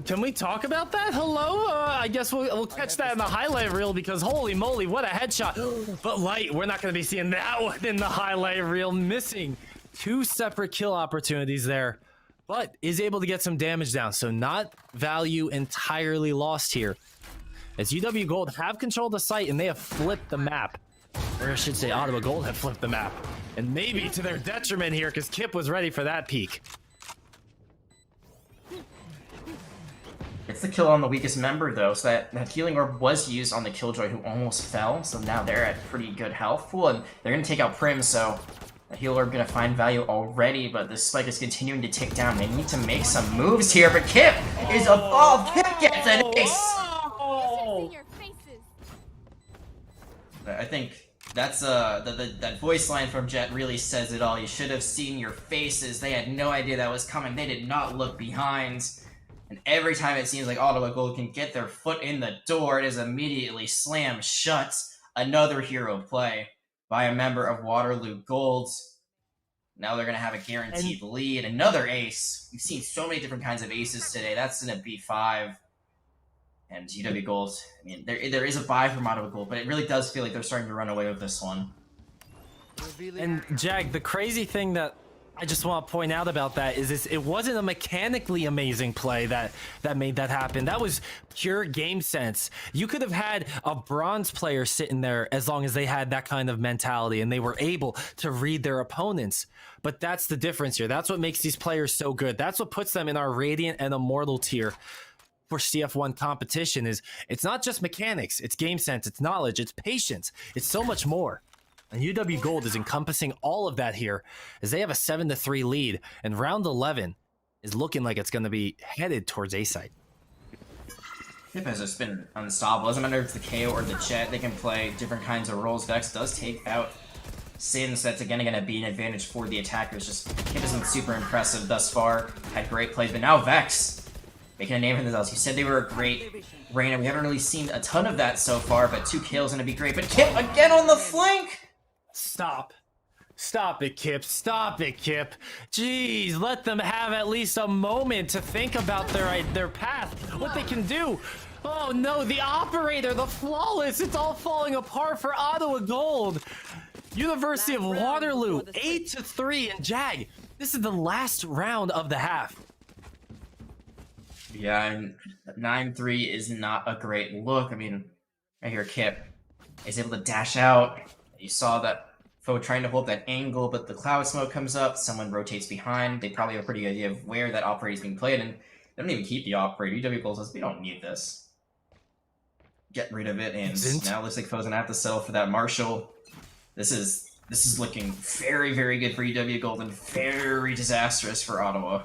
Can we talk about that? Hello? I guess we'll catch that in the highlight reel, because holy moly, what a headshot. But Light, we're not going to be seeing that one in the highlight reel. Missing 2 separate kill opportunities there, but is able to get some damage down. So not value entirely lost here, as UW Gold have controlled the site and they have flipped the map. Or I should say Ottawa Gold have flipped the map. And maybe to their detriment here, because Kip was ready for that peak. It's the kill on the weakest member, though, so that healing orb was used on the Killjoy, who almost fell, so now they're at pretty good health pool, and they're going to take out Prim, so the heal orb going to find value already, but this spike is continuing to tick down. They need to make some moves here, but Kip is above! Kip gets an ace! I think that's that voice line from Jet really says it all. You should have seen your faces. They had no idea that was coming. They did not look behind. And every time it seems like Ottawa Gold can get their foot in the door, it is immediately slammed shut. Another hero play by a member of Waterloo Gold. Now they're going to have a guaranteed lead. Another ace. We've seen so many different kinds of aces today. That's in a B5. And UW Gold, I mean, there is a buy from Ottawa Gold, but it really does feel like they're starting to run away with this one. And Jag, the crazy thing that I just want to point out about that is this: it wasn't a mechanically amazing play that made that happen. That was pure game sense. You could have had a bronze player sitting there as long as they had that kind of mentality and they were able to read their opponents. But that's the difference here. That's what makes these players so good. That's what puts them in our Radiant and Immortal tier for CF1 competition. Is it's not just mechanics, it's game sense, it's knowledge, it's patience, it's so much more. And UW Gold is encompassing all of that here as they have a 7-3 lead, and round 11 is looking like it's going to be headed towards A site. Hip has just been unstoppable. Doesn't matter if it's the KO or the Jet, they can play different kinds of roles. Vex does take out Sin, so that's again going to be an advantage for the attackers. Just Hip has been super impressive thus far, had great plays, but now Vex making a name for themselves. You said they were a great Reyna. We haven't really seen a ton of that so far, but 2 kills going to be great. But Kip again on the flank! Stop. Stop it, Kip. Stop it, Kip. Jeez, let them have at least a moment to think about their path, what they can do. Oh no, the operator, the flawless, it's all falling apart for Ottawa Gold. University of Waterloo, 8-3, and Jag, this is the last round of the half. Yeah, and 9-3 is not a great look. I mean, right here, Kip is able to dash out. You saw that foe trying to hold that angle, but the cloud smoke comes up, someone rotates behind. They probably have a pretty good idea of where that operator is being played, and they don't even keep the operator. UW Gold says, we don't need this. Get rid of it, and now it looks like foe's gonna have to settle for that Marshall. This is looking very, very good for UW Gold and very disastrous for Ottawa.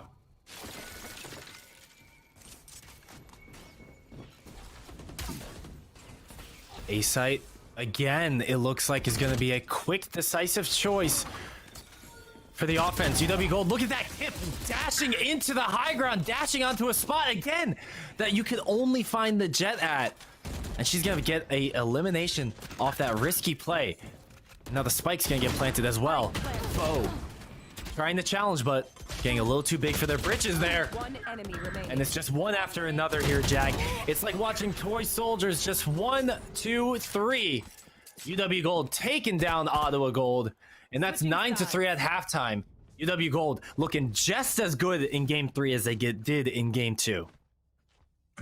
A site. Again, it looks like is going to be a quick, decisive choice for the offense. UW Gold, look at that Kip dashing into the high ground, dashing onto a spot again that you can only find the Jet at. And she's going to get a elimination off that risky play. Now the spike's going to get planted as well. Oh, trying to challenge, but getting a little too big for their britches there. One enemy remains. And it's just one after another here, Jag. It's like watching toy soldiers, just 1, 2, 3. UW Gold taking down Ottawa Gold. And that's 9-3 at halftime. UW Gold looking just as good in game 3 as they did in game 2.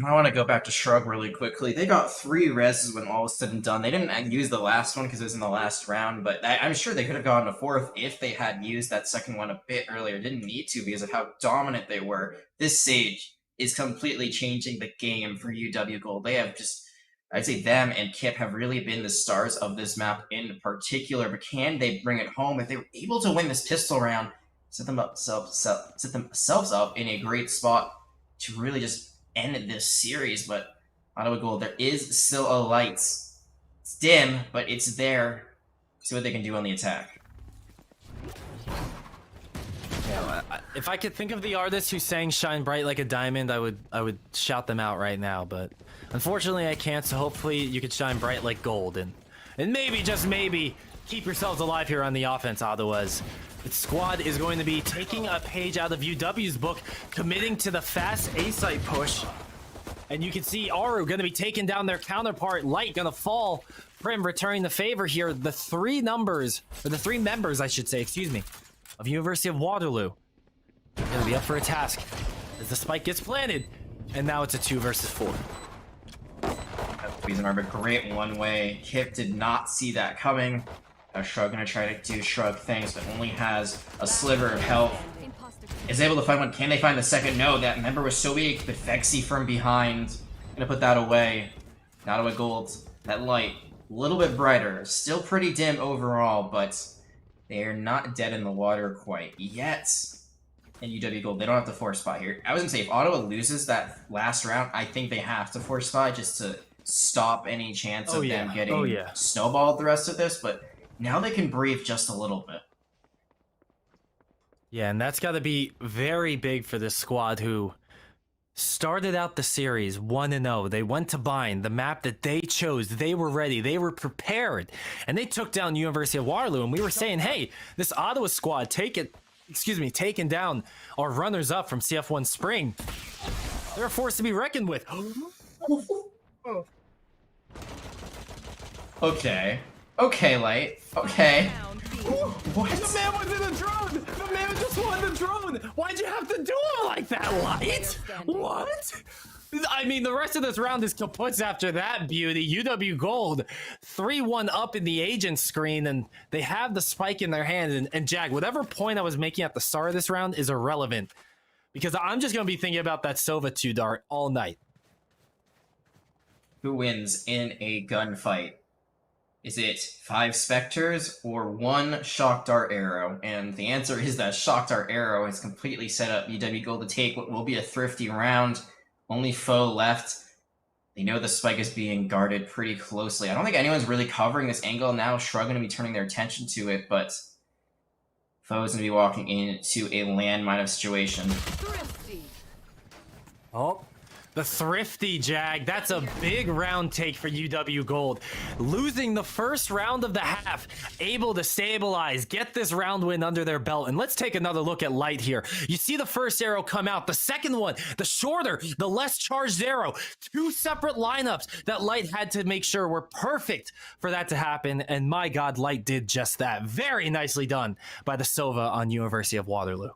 I want to go back to Shrug really quickly. They got 3 reses when all was said and done. They didn't use the last one because it was in the last round, but I'm sure they could have gone to 4th if they had used that second one a bit earlier. Didn't need to because of how dominant they were. This Sage is completely changing the game for UW Gold. They have just, I'd say them and Kip have really been the stars of this map in particular, but can they bring it home? If they were able to win this pistol round, set themselves up in a great spot to really just end this series. But Ottawa Gold, there is still a light. It's dim, but it's there. See what they can do on the attack. Yeah, if I could think of the artist who sang "Shine Bright Like a Diamond," I would shout them out right now. But unfortunately, I can't. So hopefully, you could shine bright like gold, and maybe, just maybe, keep yourselves alive here on the offense, Ottawa's. The squad is going to be taking a page out of UW's book, committing to the fast A-site push. And you can see Aru going to be taking down their counterpart. Light going to fall. Prim returning the favor here. The 3 members, I should say, excuse me, of University of Waterloo going to be up for a task as the spike gets planted. And now it's a 2 versus 4. But great one-way. Kip did not see that coming. Shrug gonna try to do Shrug things, but only has a sliver of health. Is able to find one. Can they find the second? No, that member was so weak, but Vexy from behind. Gonna put that away. Ottawa Gold, that light, a little bit brighter. Still pretty dim overall, but they are not dead in the water quite yet. And UW Gold, they don't have to force spot here. I was gonna say, if Ottawa loses that last round, I think they have to force spot just to stop any chance of them getting snowballed the rest of this, but now they can breathe just a little bit. Yeah, and that's got to be very big for this squad who started out the series 1-0. They went to Bind, the map that they chose. They were ready. They were prepared. And they took down University of Waterloo. And we were saying, hey, this Ottawa squad, taking down our runners-up from CF1 Spring. They're a force to be reckoned with. Okay. Okay, Light. Okay. What? The man was in a drone! The man just won the drone! Why'd you have to do him like that, Light? What? I mean, the rest of this round is kaputs after that beauty. UW Gold 3-1 up in the agent screen, and they have the spike in their hand. And Jag, whatever point I was making at the start of this round is irrelevant, because I'm just going to be thinking about that Sova 2 dart all night. Who wins in a gunfight? Is it 5 Spectres or 1 Shock Dart Arrow? And the answer is that Shock Dart Arrow has completely set up UW Gold to take what will be a thrifty round. Only foe left. They know the spike is being guarded pretty closely. I don't think anyone's really covering this angle now. Shrug going to be turning their attention to it, but foe's going to be walking into a landmine of situation. Thrifty. Oh, the thrifty, Jag. That's a big round take for UW Gold. Losing the first round of the half, able to stabilize, get this round win under their belt. And let's take another look at Light here. You see the first arrow come out. The second one, the shorter, the less charged arrow. 2 separate lineups that Light had to make sure were perfect for that to happen. And my God, Light did just that. Very nicely done by the Sova on University of Waterloo.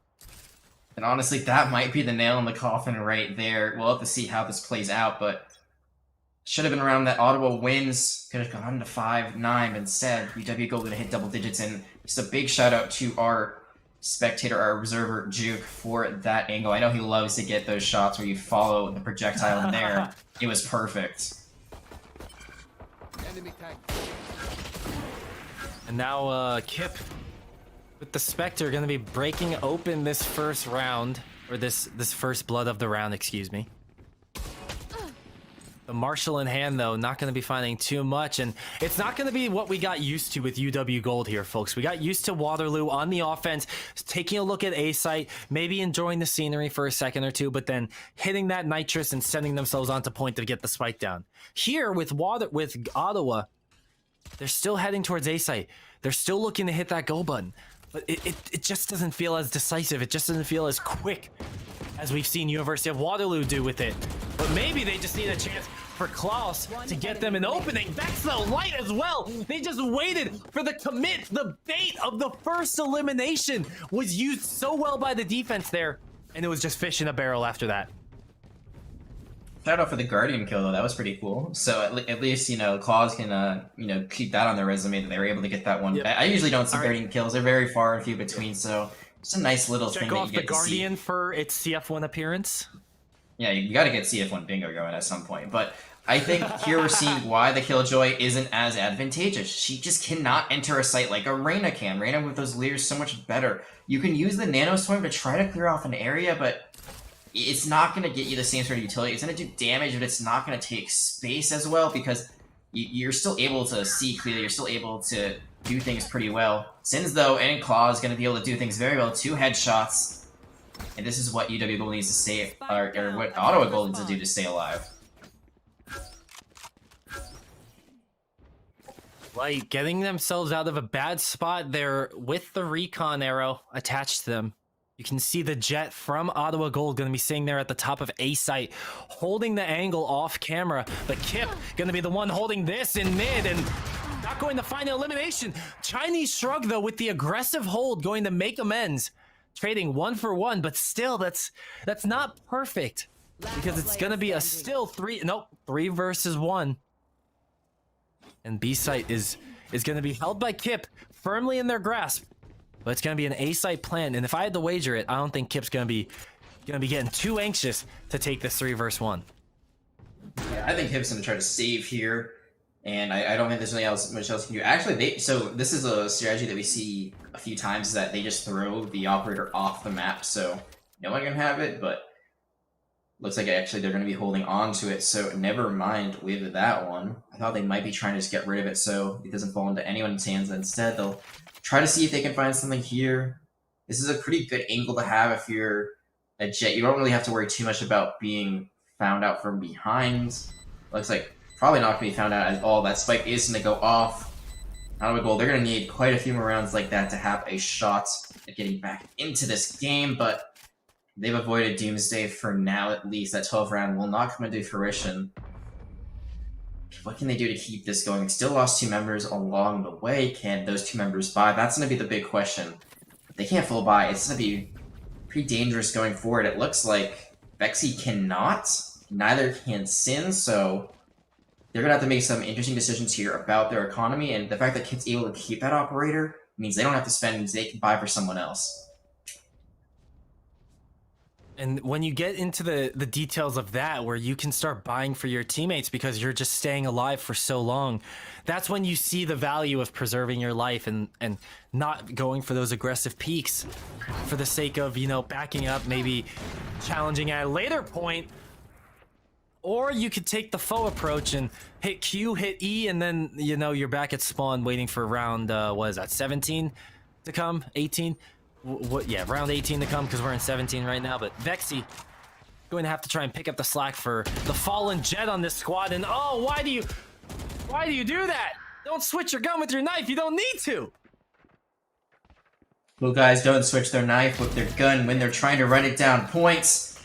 And honestly, that might be the nail in the coffin right there. We'll have to see how this plays out, but should have been around that Ottawa wins. Could have gone to 5-9, but instead, UW Gold going to hit double digits. And just a big shout out to our spectator, our observer, Juke, for that angle. I know he loves to get those shots where you follow the projectile in there. It was perfect. And now Kip with the Spectre going to be breaking open this first round, or this first blood of the round, excuse me. The Marshall in hand, though, not going to be finding too much, and it's not going to be what we got used to with UW Gold here, folks. We got used to Waterloo on the offense, taking a look at A site, maybe enjoying the scenery for a second or two, but then hitting that nitrous and sending themselves onto point to get the spike down. Here with Ottawa, they're still heading towards A site. They're still looking to hit that go button. But it just doesn't feel as decisive. It just doesn't feel as quick as we've seen University of Waterloo do with it. But maybe they just need a chance for Klaus to get them an opening. That's the Light as well. They just waited for the commit. The bait of the first elimination was used so well by the defense there. And it was just fish in a barrel after that. Shout out for the Guardian kill, though. That was pretty cool. So at least, you know, Claws can, you know, keep that on their resume that they were able to get that one. Yep. I usually don't see Guardian kills. They're very far and few between, so it's a nice little Check thing that off you get the Guardian to see. for its CF1 appearance. Yeah, you got to get CF1 bingo going at some point. But I think here we're seeing why the Killjoy isn't as advantageous. She just cannot enter a site like a Reyna can. Reyna with those leers so much better. You can use the Nanostorm to try to clear off an area, but it's not going to get you the same sort of utility. It's going to do damage, but it's not going to take space as well because you're still able to see clearly. You're still able to do things pretty well. Sins, though, and Claw is going to be able to do things very well. 2 headshots. And this is what UW Gold needs to stay, or what Ottawa Gold needs to do to stay alive. Like, getting themselves out of a bad spot there with the recon arrow attached to them. You can see the jet from Ottawa Gold going to be sitting there at the top of A site, holding the angle off camera. But Kip going to be the one holding this in mid and not going to find an elimination. Chinese Shrug, though, with the aggressive hold, going to make amends. Trading 1 for 1, but still, that's not perfect. Because it's going to be a still 3 versus 1. And B site is going to be held by Kip firmly in their grasp. But it's going to be an A-site plan, and if I had to wager it, I don't think Kip's going to be getting too anxious to take this 3 versus 1. Yeah, I think Kip's going to try to save here, and I don't think there's really much else can do. Actually, so this is a strategy that we see a few times, is that they just throw the operator off the map, so no one can have it, but looks like actually they're going to be holding on to it, so never mind with that one. I thought they might be trying to just get rid of it so it doesn't fall into anyone's hands. Instead, they'll try to see if they can find something here. This is a pretty good angle to have if you're a Jet. You don't really have to worry too much about being found out from behind. Looks like probably not going to be found out at all. That spike is going to go off. Out of a goal. They're going to need quite a few more rounds like that to have a shot at getting back into this game, but they've avoided Doomsday for now at least. That 12th round will not come into fruition. what can they do to keep this going? Still lost 2 members along the way. Can those 2 members buy? That's going to be the big question. If they can't full buy, it's going to be pretty dangerous going forward. It looks like Vexy cannot. Neither can Sin, so they're going to have to make some interesting decisions here about their economy, and the fact that Kit's able to keep that operator means they don't have to spend, means they can buy for someone else. And when you get into the details of that, where you can start buying for your teammates because you're just staying alive for so long, that's when you see the value of preserving your life and not going for those aggressive peaks for the sake of, you know, backing up, maybe challenging at a later point. Or you could take the foe approach and hit Q, hit E, and then, you know, you're back at spawn waiting for round, what is that, 17 to come? 18? Yeah, round 18 to come because we're in 17 right now. But Vexy going to have to try and pick up the slack for the fallen Jet on this squad. And oh, why do you do that? Don't switch your gun with your knife. You don't need to. Well, guys don't switch their knife with their gun when they're trying to run it down points.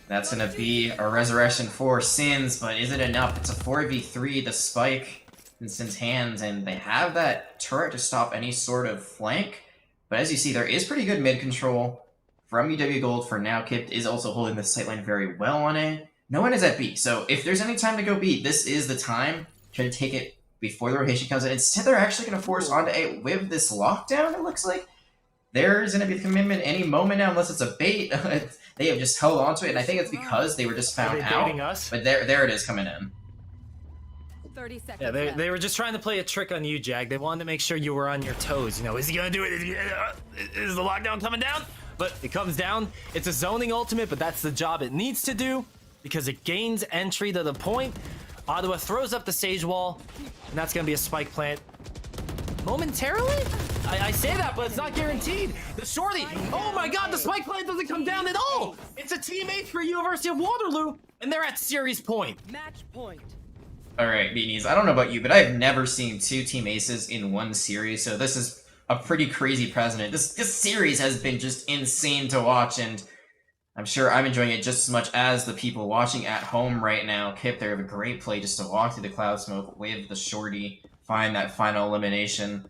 That's going to be a resurrection for Sins, but is it enough? It's a 4v3, the spike in Sin's hands, and they have that turret to stop any sort of flank. But as you see, there is pretty good mid control from UW Gold for now. Kip is also holding the sightline very well on it. No one is at B, so if there's any time to go B, this is the time to take it before the rotation comes in. Instead, they're actually going to force onto A with this lockdown, it looks like. There's going to be a commitment any moment now, unless it's a bait. They have just held onto it, and I think it's because they were just found out. Us? But there it is coming in. 30 seconds. Yeah, they were just trying to play a trick on you, Jag. They wanted to make sure you were on your toes. You know, is he gonna do it? Is the lockdown coming down? But it comes down. It's a zoning ultimate, but that's the job it needs to do because it gains entry to the point. Ottawa throws up the sage wall, and that's gonna be a spike plant. Momentarily? I say that, but it's not guaranteed. The shorty, oh my god, the spike plant doesn't come down at all. It's a teammate for University of Waterloo, and they're at series point. Match point. Alright, Beanies, I don't know about you, but I've never seen 2 team aces in one series, so this is a pretty crazy precedent. This series has been just insane to watch, and I'm sure I'm enjoying it just as much as the people watching at home right now. Kip, they have a great play just to walk through the cloud smoke with the shorty, find that final elimination.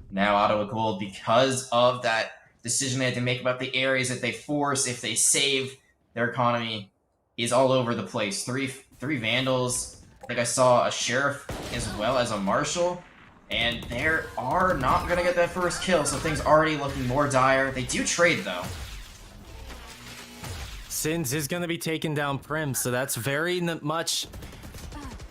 Now Ottawa Gold, because of that decision they had to make about the areas that they force, if they save, their economy is all over the place. Three Vandals. I think I saw a Sheriff as well as a Marshal, and they are not going to get that first kill, so things already looking more dire. They do trade, though. Sins is going to be taking down Prim, so that's very much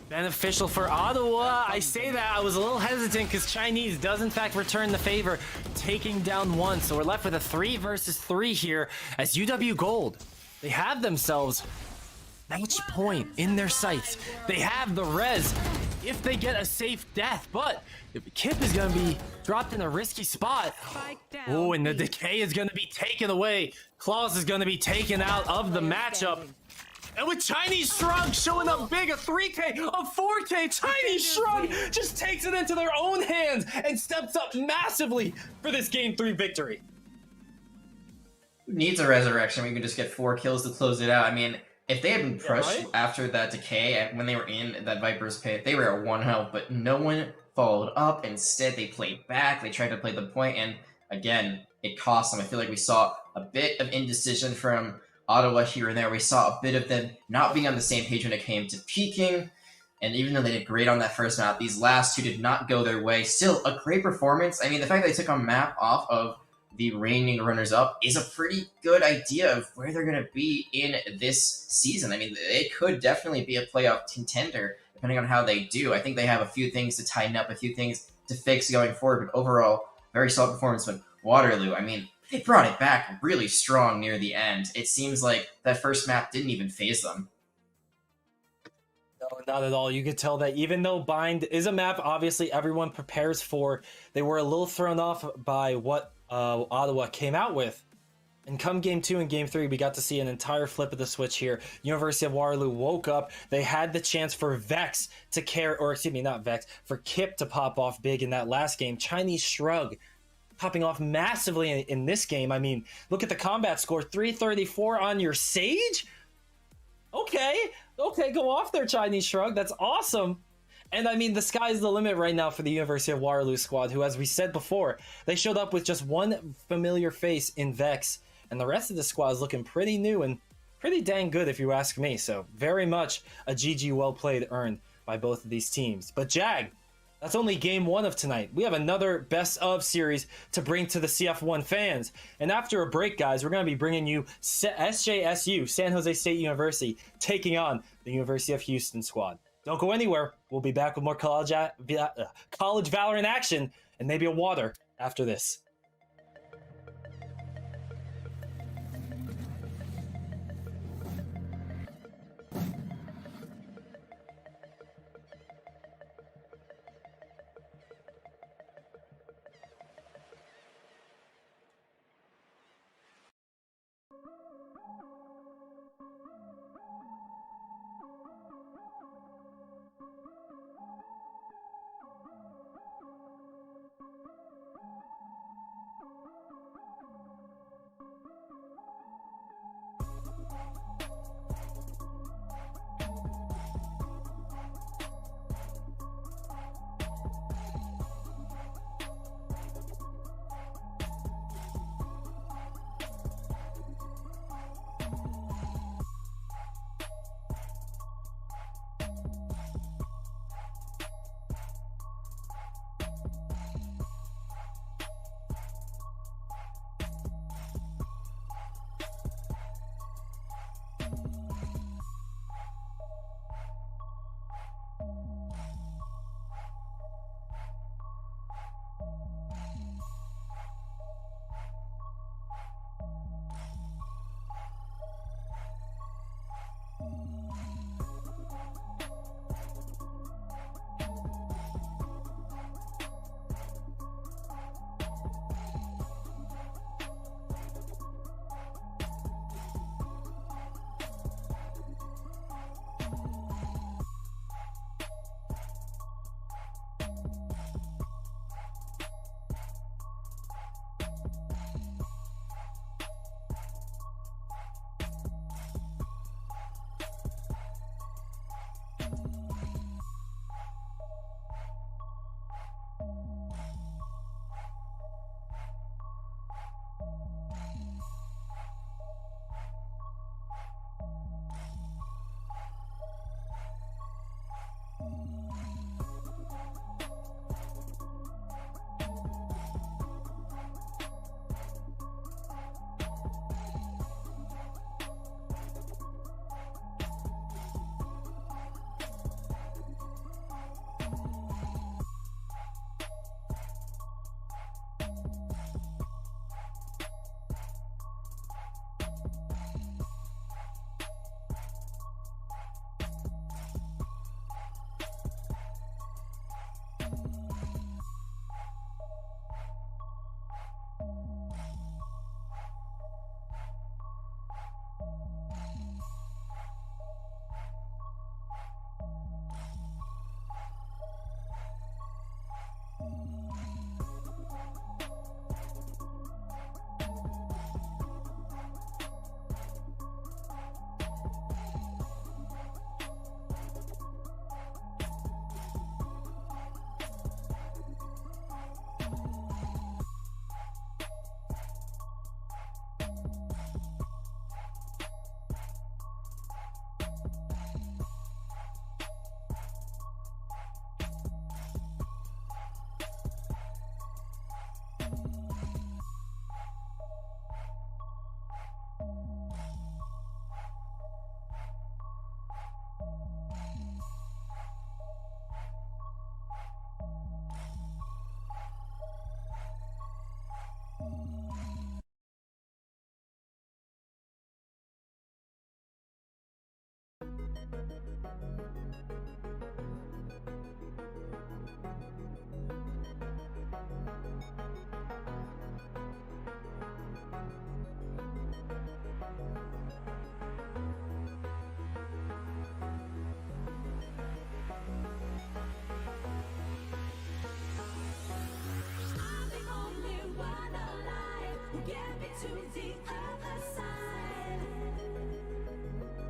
beneficial for Ottawa. I say that, I was a little hesitant because Chinese does in fact return the favor, taking down 1. So we're left with a 3 versus 3 here as UW Gold, they have themselves match point in their sights. They have the res if they get a safe death, but Kip is going to be dropped in a risky spot. Oh, and the decay is going to be taken away. Claus is going to be taken out of the matchup. And with Chinese Shrug showing up big, a 3K, a 4K, Chinese Shrug just takes it into their own hands and steps up massively for this Game 3 victory. Who needs a resurrection? We can just get 4 kills to close it out. I mean, if they had been pushed after that decay, when they were in that Viper's pit, they were at 1 health, but no one followed up. Instead, they played back. They tried to play the point, and again, it cost them. I feel like we saw a bit of indecision from Ottawa here and there. We saw a bit of them not being on the same page when it came to peaking, and even though they did great on that first map, these last 2 did not go their way. Still, a great performance. I mean, the fact that they took a map off of the reigning runners-up is a pretty good idea of where they're going to be in this season. I mean, it could definitely be a playoff contender, depending on how they do. I think they have a few things to tighten up, a few things to fix going forward, but overall, very solid performance from Waterloo. I mean, they brought it back really strong near the end. It seems like that first map didn't even phase them. No, not at all. You could tell that even though Bind is a map, obviously everyone prepares for, they were a little thrown off by what Ottawa came out with. And come Game 2 and Game 3, we got to see an entire flip of the switch here. University of Waterloo woke up. They had the chance for Vex to carry, or excuse me, not Vex, for Kip to pop off big in that last game. Chinese Shrug popping off massively in this game. I mean, look at the combat score, 334 on your Sage? Okay, Okay, go off there, Chinese Shrug. That's awesome. And I mean, the sky's the limit right now for the University of Waterloo squad, who, as we said before, they showed up with just one familiar face in Vex, and the rest of the squad is looking pretty new and pretty dang good, if you ask me. So, very much a GG well played earned by both of these teams. But Jag, that's only game one of tonight. We have another best of series to bring to the CF1 fans. And after a break, guys, we're going to be bringing you SJSU, San Jose State University, taking on the University of Houston squad. Don't go anywhere. We'll be back with more college Valorant action and maybe a water after this.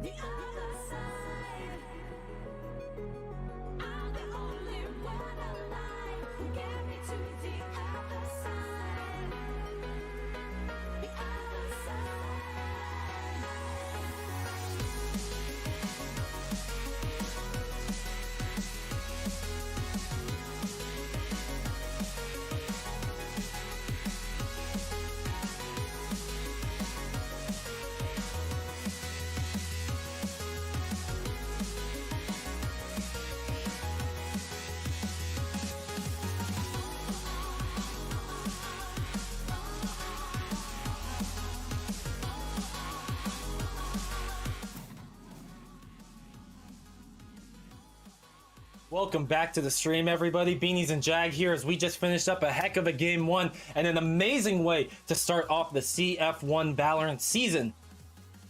The other side. Welcome back to the stream, everybody. Beanies and Jag here as we just finished up a heck of a game one and an amazing way to start off the CF1 Valorant season.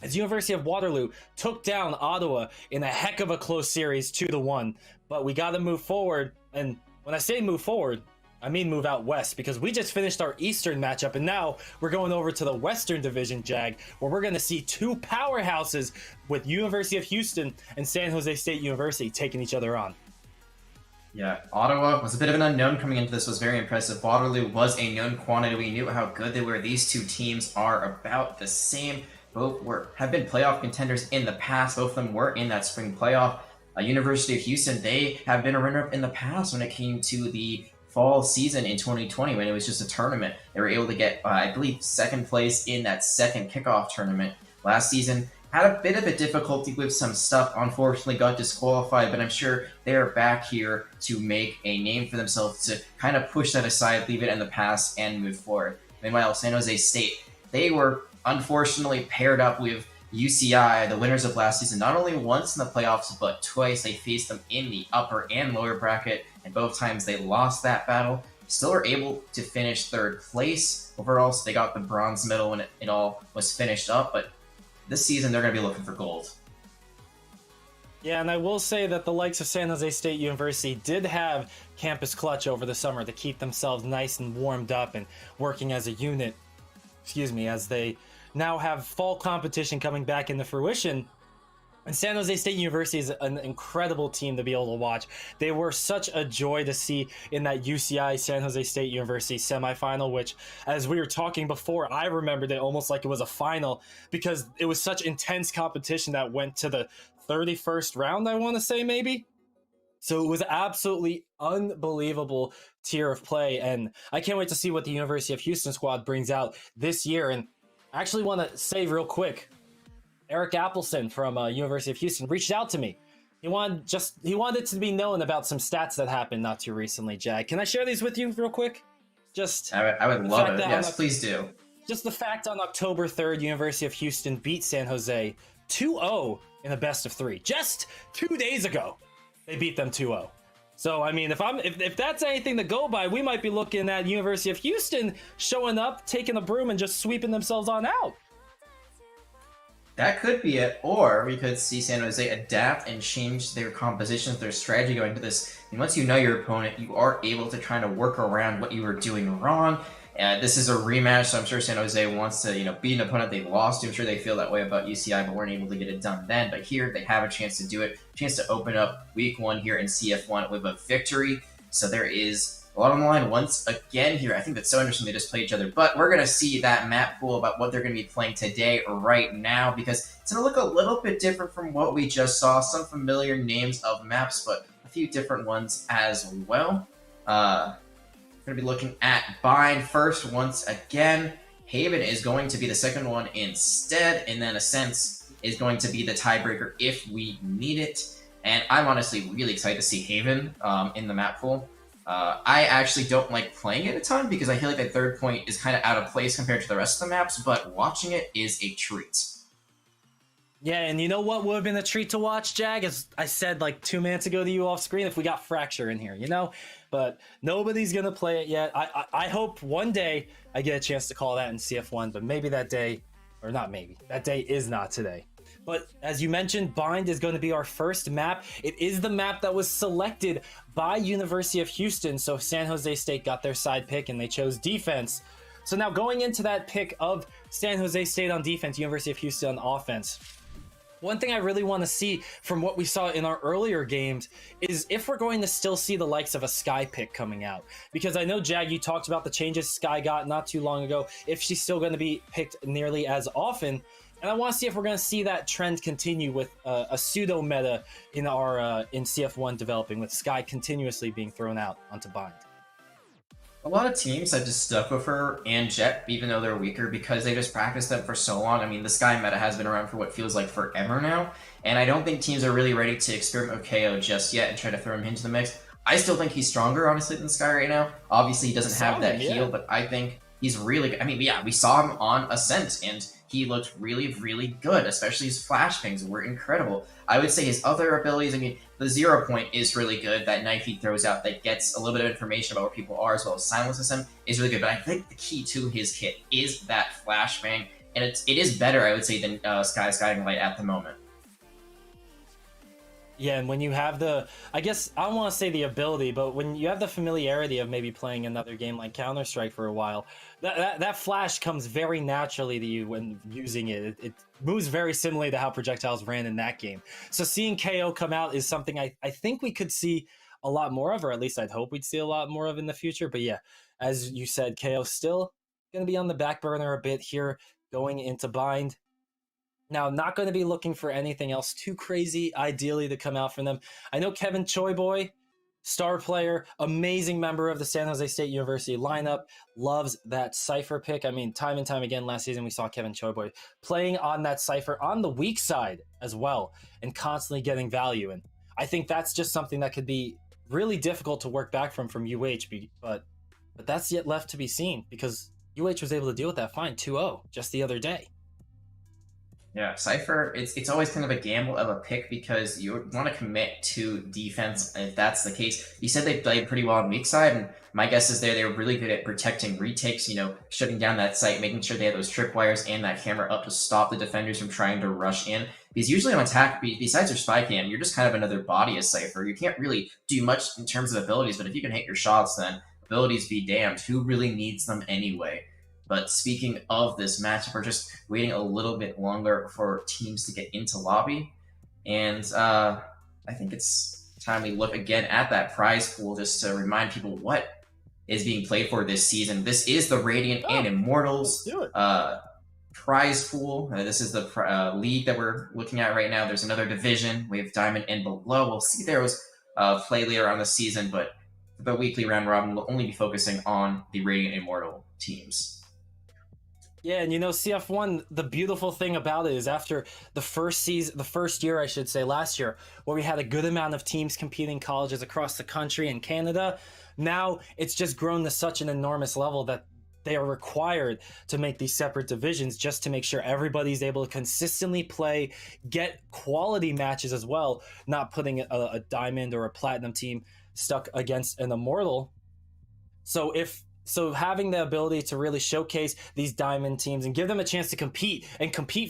As University of Waterloo took down Ottawa in a heck of a close series 2-1. But we got to move forward. And when I say move forward, I mean move out west, because we just finished our Eastern matchup and now we're going over to the Western Division, Jag, where we're going to see two powerhouses with University of Houston and San Jose State University taking each other on. Yeah, Ottawa was a bit of an unknown coming into this, was very impressive. Waterloo was a known quantity. We knew how good they were. These two teams are about the same. Both have been playoff contenders in the past. Both of them were in that spring playoff. University of Houston, they have been a runner-up in the past when it came to the fall season in 2020 when it was just a tournament. They were able to get, I believe, second place in that second kickoff tournament last season. Had a bit of a difficulty with some stuff, unfortunately got disqualified, but I'm sure they're back here to make a name for themselves, to kind of push that aside, leave it in the past, and move forward. Meanwhile, San Jose State, they were unfortunately paired up with UCI, the winners of last season, not only once in the playoffs, but twice. They faced them in the upper and lower bracket, and both times they lost that battle. Still were able to finish third place overall, so they got the bronze medal when it all was finished up, but this season, they're going to be looking for gold. Yeah, and I will say that the likes of San Jose State University did have Campus Clutch over the summer to keep themselves nice and warmed up and working as a unit, as they now have fall competition coming back into fruition. And San Jose State University is an incredible team to be able to watch. They were such a joy to see in that UCI San Jose State University semifinal, which, as we were talking before, I remembered it almost like it was a final because it was such intense competition that went to the 31st round, I want to say, maybe. So it was absolutely unbelievable tier of play, and I can't wait to see what the University of Houston squad brings out this year. And I actually want to say real quick, Eric Appleson from University of Houston reached out to me. He wanted to be known about some stats that happened not too recently, Jag. Can I share these with you real quick? I would love it. Yes, please do. Just the fact on October 3rd, University of Houston beat San Jose 2-0 in a best of 3. Just 2 days ago, they beat them 2-0. So, I mean, if that's anything to go by, we might be looking at University of Houston showing up, taking a broom, and just sweeping themselves on out. That could be it, or we could see San Jose adapt and change their compositions, their strategy going into this. And once you know your opponent, you are able to kind of work around what you were doing wrong. This is a rematch, so I'm sure San Jose wants to, beat an opponent they've lost to. I'm sure they feel that way about UCI, but weren't able to get it done then. But here, they have a chance to do it, a chance to open up Week 1 here in CF1 with a victory. So there is a lot on the line once again here. I think that's so interesting they just play each other. But we're going to see that map pool about what they're going to be playing today right now, because it's going to look a little bit different from what we just saw. Some familiar names of maps, but a few different ones as well. We're going to be looking at Bind first once again. Haven is going to be the second one instead, and then Ascent is going to be the tiebreaker if we need it. And I'm honestly really excited to see Haven in the map pool. I actually don't like playing it a ton because I feel like that third point is kind of out of place compared to the rest of the maps, but watching it is a treat. Yeah, and you know what would have been a treat to watch, Jag? As I said like 2 minutes ago to you off screen, if we got Fracture in here, But nobody's going to play it yet. I hope one day I get a chance to call that in CF1, but maybe that day, or not maybe, that day is not today. But as you mentioned, Bind is going to be our first map. It is the map that was selected by University of Houston, so San Jose State got their side pick and they chose defense. So now going into that pick of San Jose State on defense, University of Houston on offense, one thing I really want to see from what we saw in our earlier games is if we're going to still see the likes of a Sky pick coming out. Because I know, Jag, you talked about the changes Sky got not too long ago, if she's still going to be picked nearly as often. And I want to see if we're going to see that trend continue with a pseudo meta in our in CF1 developing, with Sky continuously being thrown out onto Bind. A lot of teams have just stuck with her and Jet, even though they're weaker, because they just practiced them for so long. I mean, the Sky meta has been around for what feels like forever now, and I don't think teams are really ready to experiment with KO just yet and try to throw him into the mix. I still think he's stronger, honestly, than Sky right now. Obviously, he doesn't have that heal, but I think he's really good. I mean, yeah, we saw him on Ascent, and he looked really, really good, especially his flashbangs were incredible. I would say his other abilities, I mean, the 0 point is really good. That knife he throws out that gets a little bit of information about where people are as well as silences him is really good. But I think the key to his hit is that flashbang, and it is better, I would say, than Sky's Guiding Light at the moment. Yeah, and when you have the, I guess, I don't want to say the ability, but when you have the familiarity of maybe playing another game like Counter-Strike for a while, that flash comes very naturally to you when using it. It moves very similarly to how projectiles ran in that game. So seeing KO come out is something I think we could see a lot more of, or at least I'd hope we'd see a lot more of in the future. But yeah, as you said, KO still going to be on the back burner a bit here going into Bind. Now, not going to be looking for anything else too crazy, ideally, to come out from them. I know Kevin Choiboy, star player, amazing member of the San Jose State University lineup, loves that Cypher pick. I mean, time and time again last season, we saw Kevin Choiboy playing on that Cypher on the weak side as well and constantly getting value. And I think that's just something that could be really difficult to work back from UH, but that's yet left to be seen because UH was able to deal with that fine 2-0 just the other day. Yeah, Cypher, it's always kind of a gamble of a pick because you want to commit to defense, and if that's the case. You said they played pretty well on weak side, and my guess is they were really good at protecting retakes, shutting down that site, making sure they had those tripwires and that camera up to stop the defenders from trying to rush in. Because usually on attack, besides your spy cam, you're just kind of another body as Cypher. You can't really do much in terms of abilities, but if you can hit your shots, then abilities be damned. Who really needs them anyway? But speaking of this matchup, we're just waiting a little bit longer for teams to get into lobby. And I think it's time we look again at that prize pool just to remind people what is being played for this season. This is the Radiant and Immortals prize pool. This is the league that we're looking at right now. There's another division. We have Diamond and Below. We'll see those play later on the season, but the weekly round robin will only be focusing on the Radiant and Immortal teams. Yeah, and CF1, the beautiful thing about it is after the first year, I should say, last year, where we had a good amount of teams competing colleges across the country and Canada, now it's just grown to such an enormous level that they are required to make these separate divisions just to make sure everybody's able to consistently play, get quality matches as well, not putting a diamond or a platinum team stuck against an immortal. So having the ability to really showcase these diamond teams and give them a chance to compete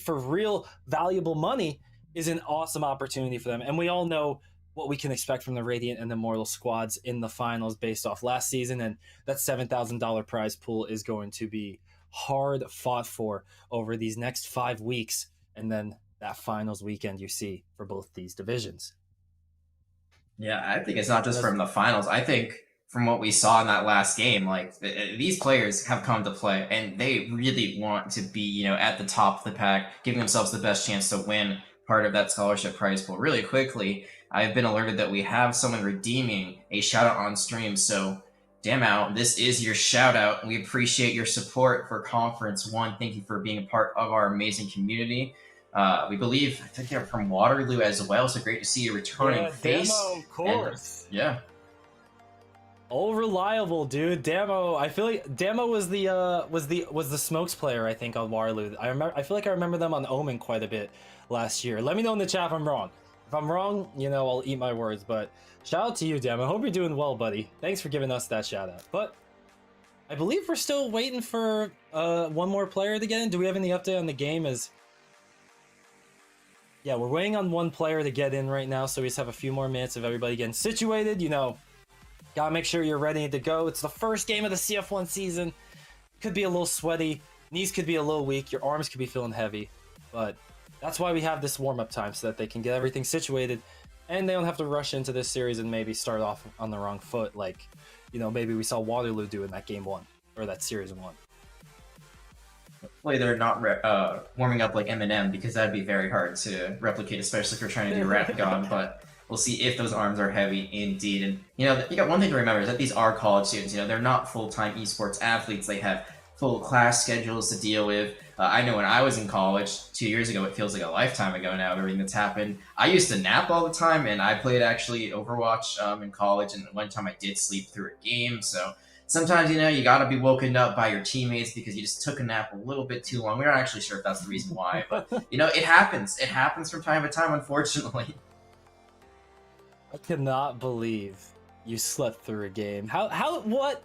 for real valuable money is an awesome opportunity for them. And we all know what we can expect from the Radiant and Immortal squads in the finals based off last season. And that $7,000 prize pool is going to be hard fought for over these next 5 weeks. And then that finals weekend you see for both these divisions. Yeah, I think it's not just from the finals. I think from what we saw in that last game, these players have come to play and they really want to be, at the top of the pack, giving themselves the best chance to win part of that scholarship prize pool. Really quickly, I've been alerted that we have someone redeeming a shout out on stream. So damn out, this is your shout out. We appreciate your support for Conference 1. Thank you for being a part of our amazing community. We believe, I think they're from Waterloo as well. So great to see you returning face. Demo, of course. Yeah. All reliable, dude. Damo, I feel like Damo was the smokes player, I think, on Waterloo. I feel like I remember them on Omen quite a bit last year. Let me know in the chat if I'm wrong. If I'm wrong, I'll eat my words. But shout out to you, Damo. Hope you're doing well, buddy. Thanks for giving us that shout out. But I believe we're still waiting for one more player to get in. Do we have any update on the game? Yeah, we're waiting on one player to get in right now, so we just have a few more minutes of everybody getting situated. Gotta make sure you're ready to go. It's the first game of the CF1 season. Could be a little sweaty. Knees could be a little weak. Your arms could be feeling heavy. But that's why we have this warm-up time, so that they can get everything situated and they don't have to rush into this series and maybe start off on the wrong foot like, maybe we saw Waterloo do in that game 1 or that series 1. Hopefully they're not warming up like Eminem, because that'd be very hard to replicate, especially if you're trying to do Rap God. But we'll see if those arms are heavy indeed. And you got one thing to remember is that these are college students. They're not full-time esports athletes. They have full class schedules to deal with. I know when I was in college 2 years ago, it feels like a lifetime ago now, everything that's happened. I used to nap all the time, and I played actually Overwatch in college, and one time I did sleep through a game. So sometimes, you know, you got to be woken up by your teammates because you just took a nap a little bit too long. We're not actually sure if that's the reason why, but, you know, it happens. It happens from time to time, unfortunately. I cannot believe you slept through a game. What?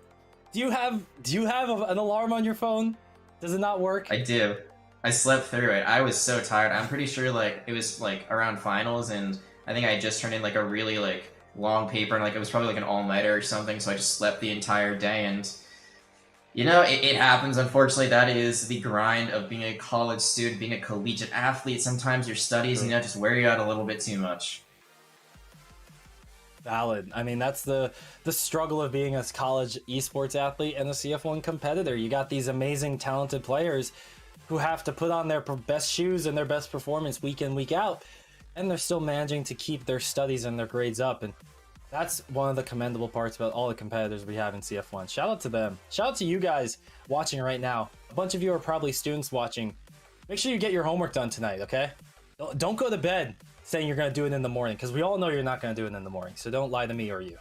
Do you have an alarm on your phone? Does it not work? I do. I slept through it. I was so tired. I'm pretty sure, like, it was, like, around finals, and I think I had just turned in, like, a really, like, long paper, and, like, it was probably, like, an all-nighter or something, so I just slept the entire day, and, you know, it happens. Unfortunately, that is the grind of being a college student, being a collegiate athlete. Sometimes your studies, you know, just wear you out a little bit too much. Valid. I mean, that's the struggle of being a college esports athlete and a CF1 competitor. You got these amazing, talented players who have to put on their best shoes and their best performance week in, week out, and they're still managing to keep their studies and their grades up. And that's one of the commendable parts about all the competitors we have in CF1. Shout out to them. Shout out to you guys watching right now. A bunch of you are probably students watching. Make sure you get your homework done tonight, okay? Don't go to bed saying you're going to do it in the morning, because we all know you're not going to do it in the morning, so don't lie to me or you.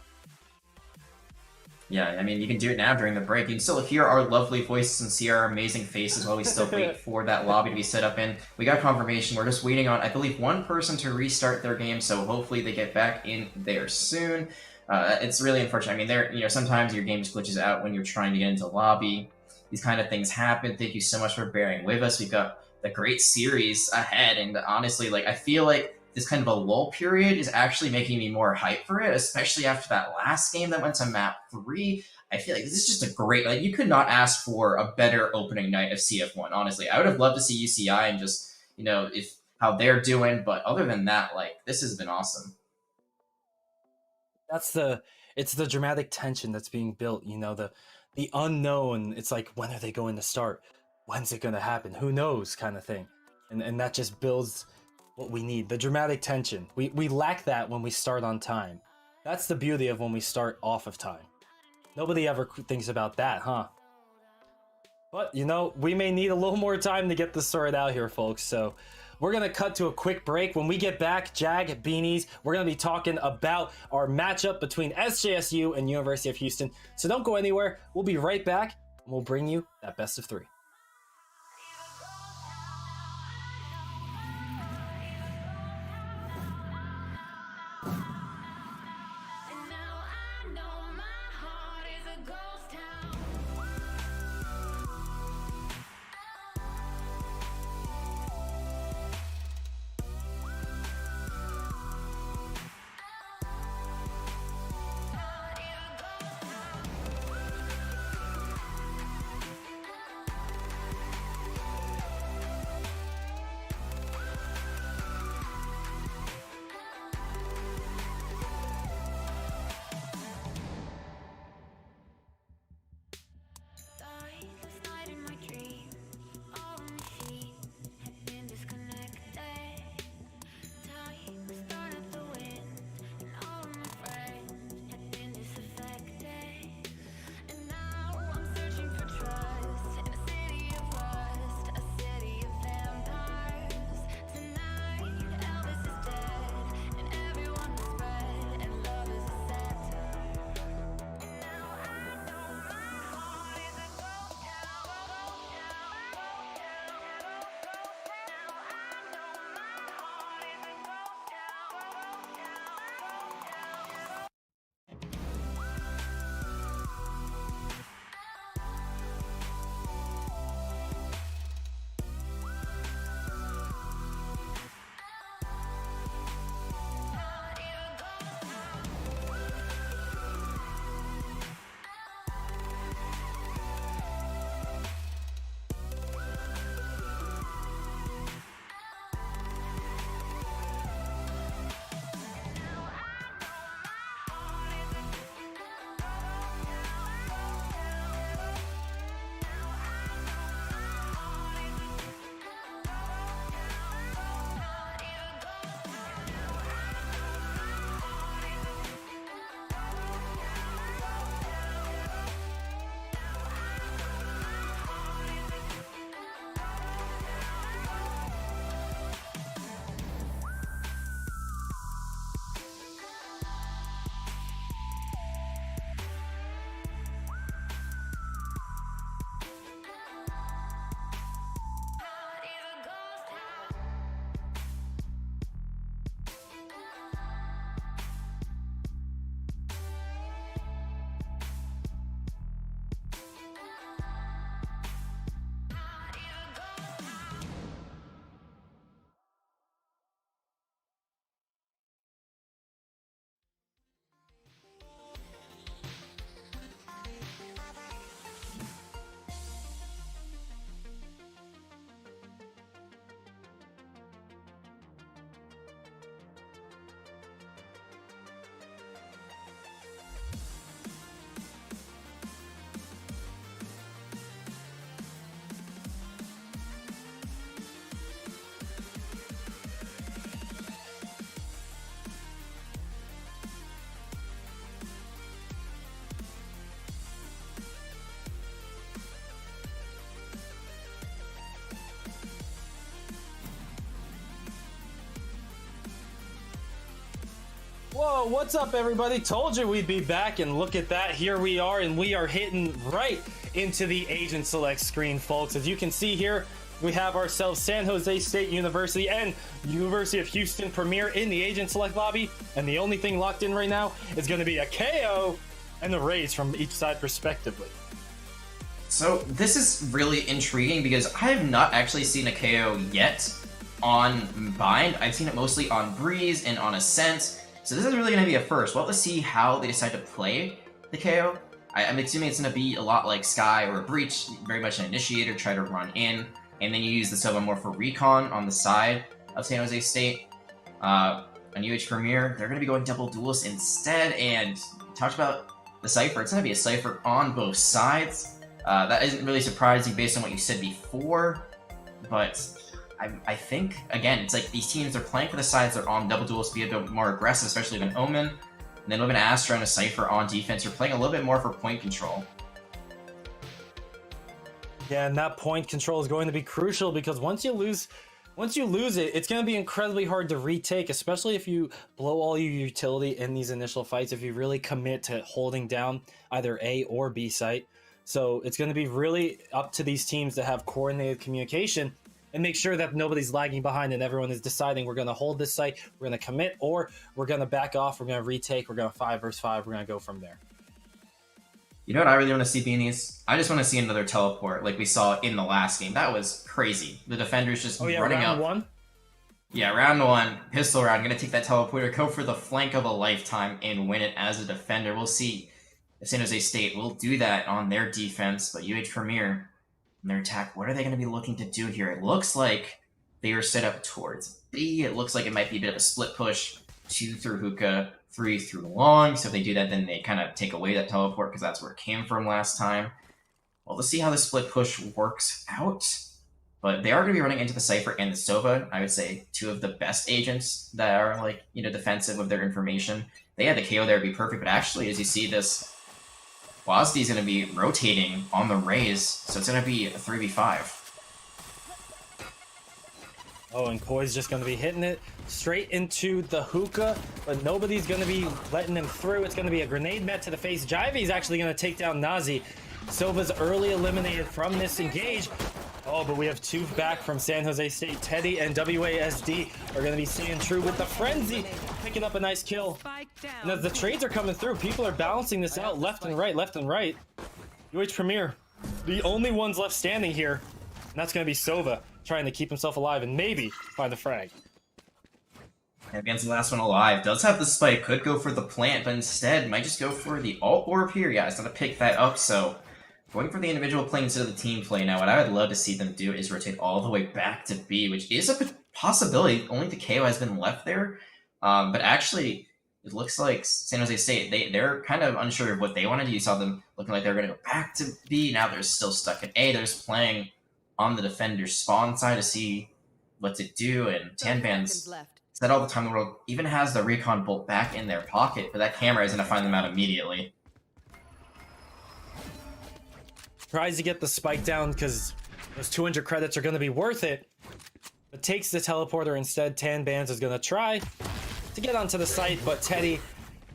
Yeah, I mean, you can do it now during the break. You can still hear our lovely voices and see our amazing faces while we still wait for that lobby to be set up in. We got confirmation. We're just waiting on, I believe, one person to restart their game, so hopefully they get back in there soon. It's really unfortunate. I mean, you know, sometimes your game just glitches out when you're trying to get into lobby. These kind of things happen. Thank you so much for bearing with us. We've got a great series ahead, and honestly, like, I feel like this kind of a lull period is actually making me more hyped for it, especially after that last game that went to map 3. I feel like this is just a great, like, you could not ask for a better opening night of CF1, honestly. I would have loved to see UCI and just, you know, if how they're doing, but other than that, like, this has been awesome. It's the dramatic tension that's being built, you know, the unknown. It's like, when are they going to start? When's it going to happen? Who knows, kind of thing. And that just builds what we need, the dramatic tension. We lack that when we start on time. That's the beauty of when we start off of time. Nobody ever thinks about that, huh? But, you know, we may need a little more time to get this sorted out here, folks. So we're going to cut to a quick break. When we get back, Jag, Beanies, we're going to be talking about our matchup between SJSU and University of Houston. So don't go anywhere. We'll be right back, and we'll bring you that best of 3. Yo, what's up, everybody? Told you we'd be back, and look at that. Here we are, and we are hitting right into the agent select screen, folks. As you can see here, we have ourselves San Jose State University and University of Houston Premier in the agent select lobby, and the only thing locked in right now is going to be a KO and the Rays from each side, respectively. So this is really intriguing because I have not actually seen a KO yet on Bind. I've seen it mostly on Breeze and on Ascent. So this is really going to be a first. We'll have to see how they decide to play the KO. I'm assuming it's going to be a lot like Sky or Breach, very much an initiator, try to run in, and then you use the Sova more for recon on the side of San Jose State. On UH Premier, they're going to be going double duelist instead, and we talked about the Cypher. It's going to be a Cypher on both sides. That isn't really surprising based on what you said before, but I think, again, it's like these teams are playing for the sides that are on double duelist, be a bit more aggressive, especially with an Omen, and then with an Astra and a Cypher on defense, you're playing a little bit more for point control. Yeah, and that point control is going to be crucial because once you lose it, it's going to be incredibly hard to retake, especially if you blow all your utility in these initial fights, if you really commit to holding down either A or B site. So it's going to be really up to these teams to have coordinated communication and make sure that nobody's lagging behind and everyone is deciding we're going to hold this site, we're going to commit, or we're going to back off, we're going to retake, we're going to 5 versus 5, we're going to go from there. You know what I really want to see, Beanies? I just want to see another teleport like we saw in the last game. That was crazy. The defenders just running round up. One? Yeah, round one, pistol round. Going to take that teleporter, go for the flank of a lifetime, and win it as a defender. We'll see if San Jose State will do that on their defense, but UH Premier, in their attack, what are they going to be looking to do here? It looks like they are set up towards B. It looks like it might be a bit of a split push. 2 through Hookah, 3 through Long. So if they do that, then they kind of take away that teleport because that's where it came from last time. Well, let's see how the split push works out. But they are going to be running into the Cypher and the Sova. I would say 2 of the best agents that are, like, you know, defensive of their information. They had the KO there to be perfect, but actually, as you see, this WASD is going to be rotating on the Rays, so it's going to be a 3v5. Oh, and Koi's just going to be hitting it straight into the Hookah, but nobody's going to be letting him through. It's going to be a grenade met to the face. Jivey's actually going to take down Nazi. Sova's early eliminated from this engage. Oh, but we have 2 back from San Jose State. Teddy and WASD are going to be staying true with the Frenzy, picking up a nice kill. And as the trades are coming through, people are balancing this out left and right, left and right. UH Premier, the only ones left standing here, and that's going to be Sova, trying to keep himself alive and maybe find the frag. Against the last one alive, does have the spike, could go for the plant, but instead might just go for the alt orb here. Yeah, it's going to pick that up, so going for the individual play instead of the team play now. What I would love to see them do is rotate all the way back to B, which is a possibility. Only the KO has been left there, but actually, it looks like San Jose State, they're kind of unsure of what they want to do. You saw them looking like they're going to go back to B. Now they're still stuck at A. They're just playing on the defender's spawn side to see what to do, and Tanban's said all the time in the world, even has the recon bolt back in their pocket, but that camera is going to find them out immediately. Tries to get the spike down because those 200 credits are going to be worth it, but takes the teleporter instead. Tanban's is going to try to get onto the site, but Teddy,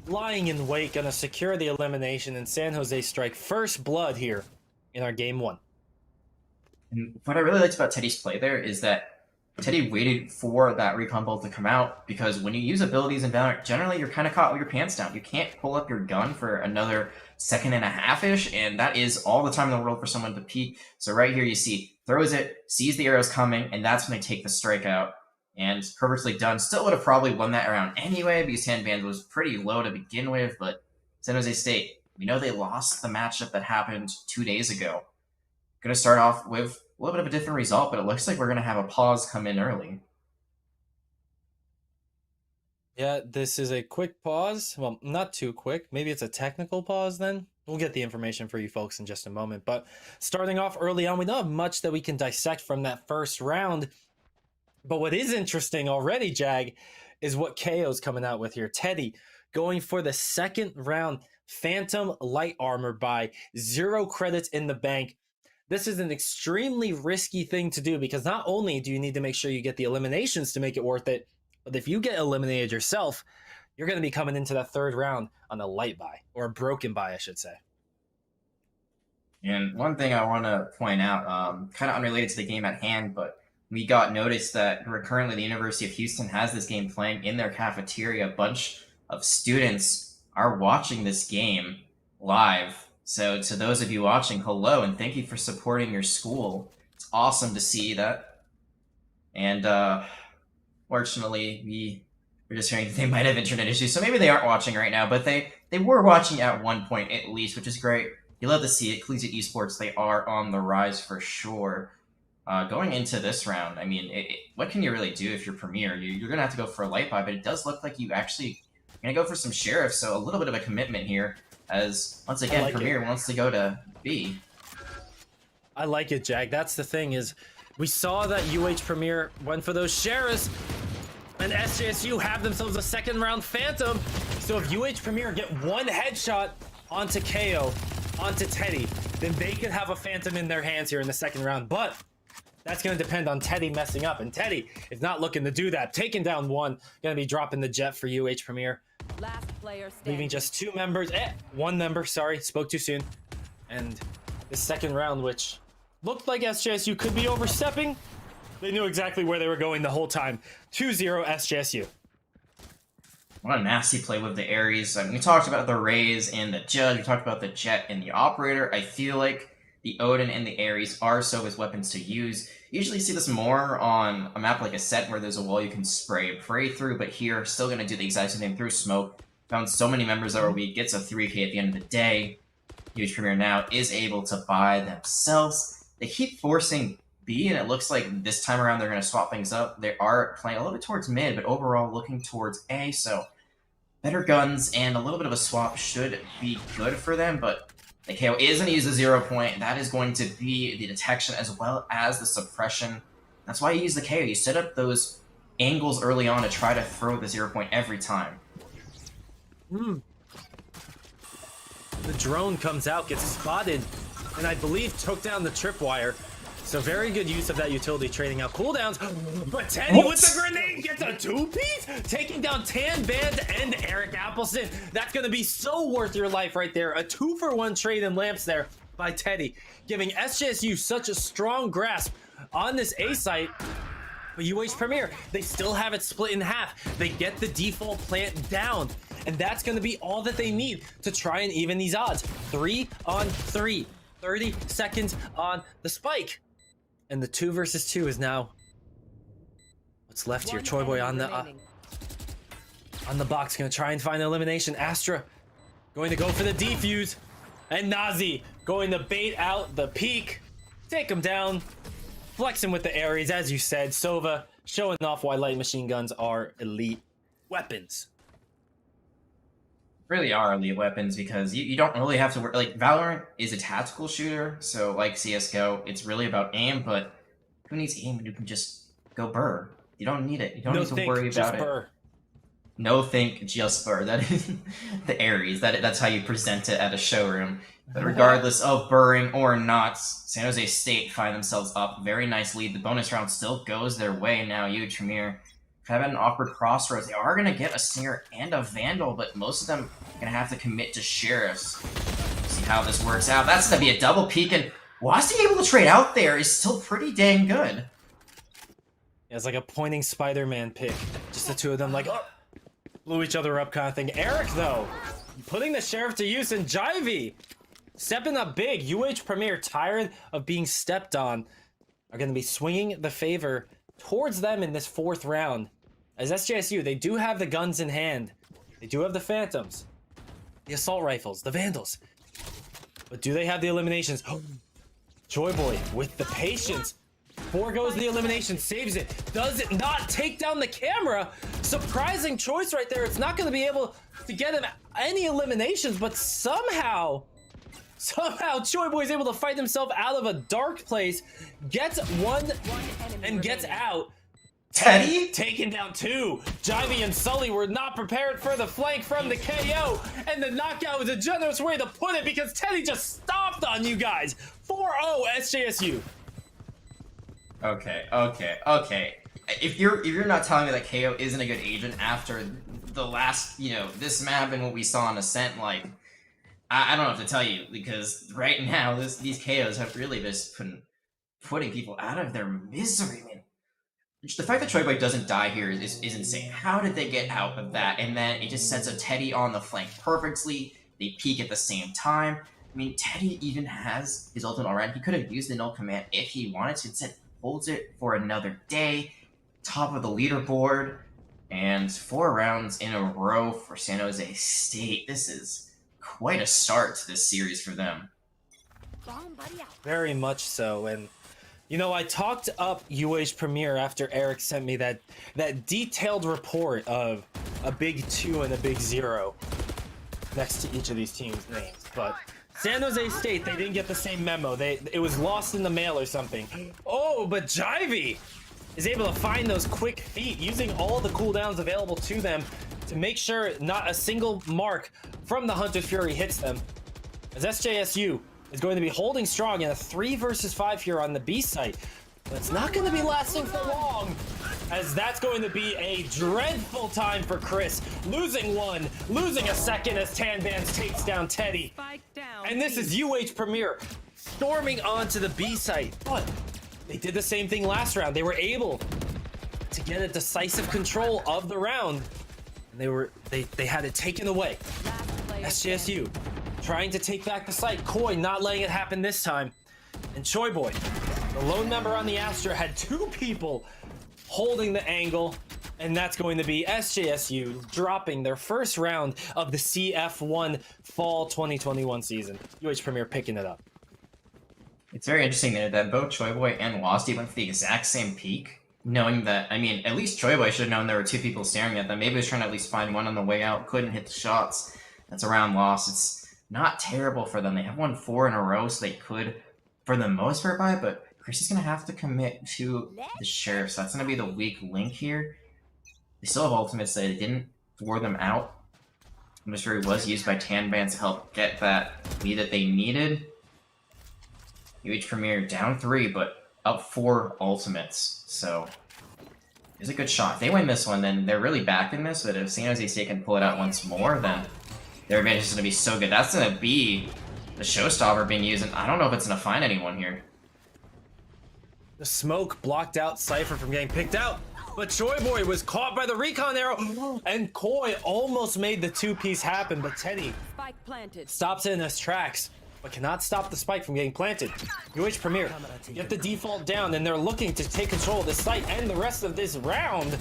lying in wait, going to secure the elimination, and San Jose strike first blood here in our game 1. And what I really liked about Teddy's play there is that Teddy waited for that recon bolt to come out, because when you use abilities in Valorant, generally you're kind of caught with your pants down. You can't pull up your gun for another 1.5 seconds-ish, and that is all the time in the world for someone to peek. So right here you see, throws it, sees the arrows coming, and that's when they take the strike out. And perfectly done. Still would have probably won that round anyway, because Tanban was pretty low to begin with, but San Jose State, we know they lost the matchup that happened 2 days ago. Going to start off with a little bit of a different result, but it looks like we're going to have a pause come in early. Yeah, this is a quick pause. Well, not too quick. Maybe it's a technical pause then. We'll get the information for you folks in just a moment. But starting off early on, we don't have much that we can dissect from that first round. But what is interesting already, Jag, is what KO's coming out with here. Teddy going for the second round Phantom Light Armor buy. 0 credits in the bank. This is an extremely risky thing to do because not only do you need to make sure you get the eliminations to make it worth it, but if you get eliminated yourself, you're going to be coming into that third round on a light buy, or a broken buy, I should say. And one thing I want to point out, kind of unrelated to the game at hand, but we got notice that currently the University of Houston has this game playing in their cafeteria. A bunch of students are watching this game live. So to those of you watching, hello, and thank you for supporting your school. It's awesome to see that. And fortunately, we're just hearing that they might have internet issues, so maybe they aren't watching right now, but they were watching at one point at least, which is great. You love to see it. Collegiate esports, they are on the rise for sure. Going into this round, I mean, what can you really do if you're Premier? You're going to have to go for a light buy, but it does look like you actually going to go for some Sheriff, so a little bit of a commitment here, as, once again, like Premier wants to go to B. I like it, Jag. That's the thing, is we saw that UH Premier went for those Sheriffs, and SJSU have themselves a second round Phantom. So if UH Premier get one headshot onto KO, onto Teddy, then they could have a Phantom in their hands here in the second round. But that's going to depend on Teddy messing up, and Teddy is not looking to do that. Taking down one, going to be dropping the jet for UH Premier. Last player standing. Leaving just one member, sorry, spoke too soon. And the second round, which looked like SJSU could be overstepping, they knew exactly where they were going the whole time. 2-0 SJSU. What a nasty play with the Ares. I mean, we talked about the Raze and the Judge. We talked about the Jet and the Operator. I feel like the Odin and the Ares are Sova's weapons to use. You usually see this more on a map like a set where there's a wall you can spray prey through, but here, still going to do the exact same thing through smoke. Found so many members that are weak, gets a 3k at the end of the day. UH Premier now is able to buy themselves. They keep forcing B, and it looks like this time around they're going to swap things up. They are playing a little bit towards mid, but overall looking towards A, so better guns and a little bit of a swap should be good for them, but the KO is going to use the 0 point. That is going to be the detection as well as the suppression. That's why you use the KO. You set up those angles early on to try to throw the 0 point every time. The drone comes out, gets spotted, and I believe took down the tripwire. So very good use of that utility, trading out cooldowns. But Teddy with the grenade gets a two-piece, taking down Tan Band and Eric Appleson. That's going to be so worth your life right there. A 2-for-1 trade in lamps there by Teddy, giving SJSU such a strong grasp on this A site. But UH Premier, they still have it split in half. They get the default plant down, and that's going to be all that they need to try and even these odds. 3 on 3, 30 seconds on the spike. And the 2 versus 2 is now what's left here. Choi Boy on the box, gonna try and find the elimination. Astra going to go for the defuse, and Nazi going to bait out the peak, take him down, flexing with the Ares, as you said. Sova showing off why light machine guns are elite weapons. Really are elite weapons, because you don't really have to work. Like, Valorant is a tactical shooter, so like CSGO, it's really about aim, but who needs aim when you can just go burr? You don't need it. You don't need to worry about it. Burr. No think, just burr. That is the Ares. That's how you present it at a showroom. But regardless of burring or not, San Jose State find themselves up. Very nice lead. The bonus round still goes their way now. UH Premier kind of at an awkward crossroads. They are going to get a Stinger and a Vandal, but most of them are going to have to commit to Sheriffs. See how this works out. That's going to be a double peek, and Wasi able to trade out there is still pretty dang good. Yeah, it's like a pointing Spider-Man pick. Just the two of them like, oh, blew each other up kind of thing. Eric, though, putting the Sheriff to use, and Jivey stepping up big. UH Premier, tired of being stepped on, are going to be swinging the favor towards them in this 4th round. As SJSU, they do have the guns in hand. They do have the Phantoms, the assault rifles, the Vandals. But do they have the eliminations? Joy Boy with the patience. Foregoes the elimination, saves it. Does it not take down the camera? Surprising choice right there. It's not going to be able to get him any eliminations, but somehow Choi Boy is able to fight himself out of a dark place, gets one and gets out. Teddy taking down 2. Jivey and Sully were not prepared for the flank from the KO, and the knockout was a generous way to put it, because Teddy just stomped on you guys. 4-0 SJSU. Okay. If you're not telling me that KO isn't a good agent after the last, this map and what we saw on Ascent, like, I don't know what to tell you, because right now, these KOs have really just putting people out of their misery, man. The fact that Choiboy doesn't die here is insane. How did they get out of that? And then it just sets a Teddy on the flank perfectly. They peek at the same time. I mean, Teddy even has his ultimate already. He could have used the null command if he wanted to. Instead, holds it for another day. Top of the leaderboard. And 4 rounds in a row for San Jose State. This is quite a start to this series for them. Very much so. And, I talked up UH Premier after Eric sent me that detailed report of a big 2 and a big 0 next to each of these teams' names. But San Jose State, they didn't get the same memo. It was lost in the mail or something. Oh, but Jivey is able to find those quick feet using all the cooldowns available to them to make sure not a single mark from the Hunter Fury hits them. As SJSU is going to be holding strong in a 3 versus 5 here on the B site. But it's not going to be lasting for long, as that's going to be a dreadful time for Chris. Losing 1, losing a second as Tanbans takes down Teddy. And this is UH Premier storming onto the B site. But they did the same thing last round. They were able to get a decisive control of the round. And they had it taken away. SJSU trying to take back the site. Koi not letting it happen this time. And Choiboy, the lone member on the Astra, had 2 people holding the angle. And that's going to be SJSU dropping their first round of the CF1 Fall 2021 season. UH Premier picking it up. It's very interesting there that both Choiboy and Wasti went for the exact same peak, knowing that, at least Choiboy should have known there were 2 people staring at them. Maybe he was trying to at least find one on the way out, couldn't hit the shots. That's a round loss. It's not terrible for them. They have won 4 in a row, so they could, for the most part, buy, but Chris is going to have to commit to the Sheriff, so that's going to be the weak link here. They still have ultimates, so they didn't throw them out. Mystery was used by Tanban to help get that lead that they needed. UH Premier down 3, but up 4 ultimates, so it's a good shot. If they win this one, then they're really back in this, but if San Jose State can pull it out once more, then their advantage is going to be so good. That's going to be the showstopper being used, and I don't know if it's going to find anyone here. The smoke blocked out Cypher from getting picked out, but Choiboy was caught by the recon arrow, and Koi almost made the 2-piece happen, but Teddy stops it in his tracks, but cannot stop the spike from getting planted. UH Premier get the default down, and they're looking to take control of this site and the rest of this round.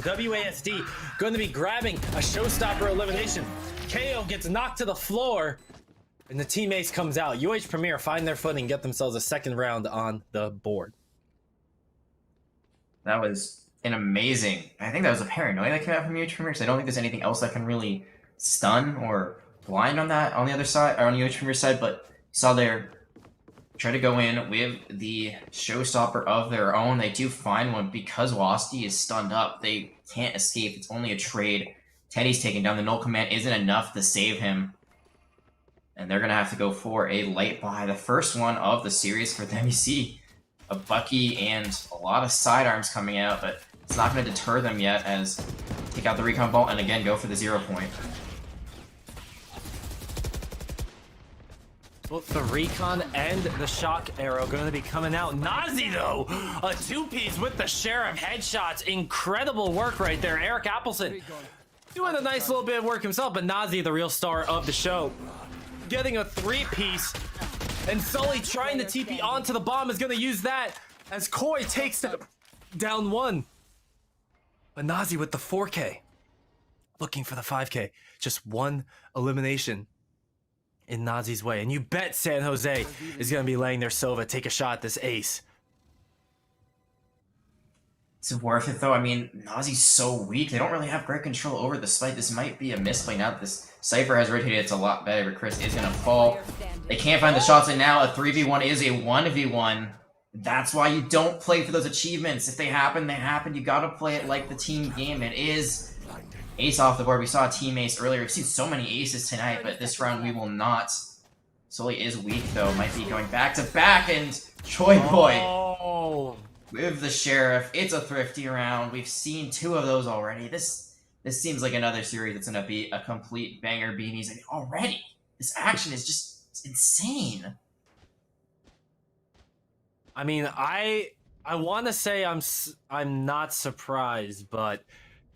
WASD going to be grabbing a showstopper elimination. KO gets knocked to the floor, and the team ace comes out. UH Premier find their footing, get themselves a second round on the board. That was an amazing... I think that was a paranoia that came out from UH Premier, because I don't think there's anything else that can really stun or blind on that on the other side, or on the UH Premier side, but you saw there, try to go in with the showstopper of their own. They do find one because Wasti is stunned up. They can't escape. It's only a trade. Teddy's taken down. The null command isn't enough to save him. And they're going to have to go for a late buy. The first one of the series for them. You see a Bucky and a lot of sidearms coming out, but it's not going to deter them yet as take out the recon ball and again go for the 0 point. Both the recon and the shock arrow going to be coming out. Nazi, though, a 2-piece with the Sheriff headshots. Incredible work right there. Eric Appleson doing a nice little bit of work himself, but Nazi, the real star of the show, getting a 3-piece. And Sully trying to TP onto the bomb is going to use that as Koi takes down 1. But Nazi with the 4K, looking for the 5K. Just 1 elimination in Nazi's way. And you bet San Jose is going to be letting their Sova take a shot at this ace. It's worth it, though. Nazi's so weak. They don't really have great control over the spike. This might be a misplay. Now that this Cypher has rotated, it's a lot better, but Chris is going to fall. They can't find the shots, and now a 3v1 is a 1v1. That's why you don't play for those achievements. If they happen, they happen. You got to play it like the team game. It is ace off the board. We saw a team ace earlier. We've seen so many aces tonight, but this round we will not. Sully is weak, though. Might be going back-to-back, and Choiboy with the Sheriff. It's a thrifty round. We've seen 2 of those already. This This seems like another series that's gonna be a complete banger beanies. And already, this action is just it's insane. I mean, I want to say I'm not surprised, but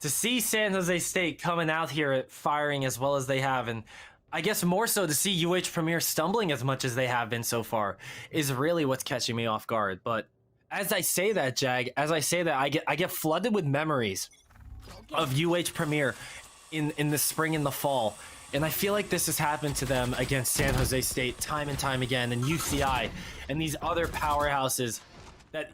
to see San Jose State coming out here firing as well as they have, and I guess more so to see UH Premier stumbling as much as they have been so far, is really what's catching me off guard. But as I say that, Jag, as I say that, I get flooded with memories of UH Premier in the spring and the fall. And I feel like this has happened to them against San Jose State time and time again, and UCI and these other powerhouses that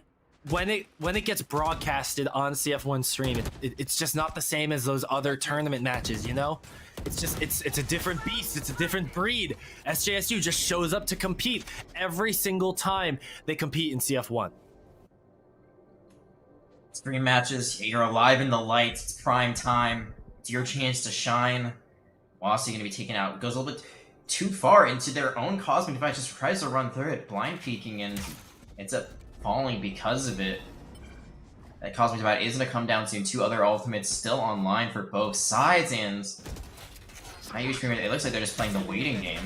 when it gets broadcasted on CF1 stream, it's just not the same as those other tournament matches, you know? It's just it's a different beast, it's a different breed. SJSU just shows up to compete every single time they compete in CF1. Stream matches, you're alive in the lights, it's prime time, it's your chance to shine. Wasi going to be taken out. It goes a little bit too far into their own Cosmic Device, just tries to run through it, blind peeking, and ends up falling because of it. That Cosmic Divide is going to come down soon. Two other ultimates still online for both sides, and it looks like they're just playing the waiting game.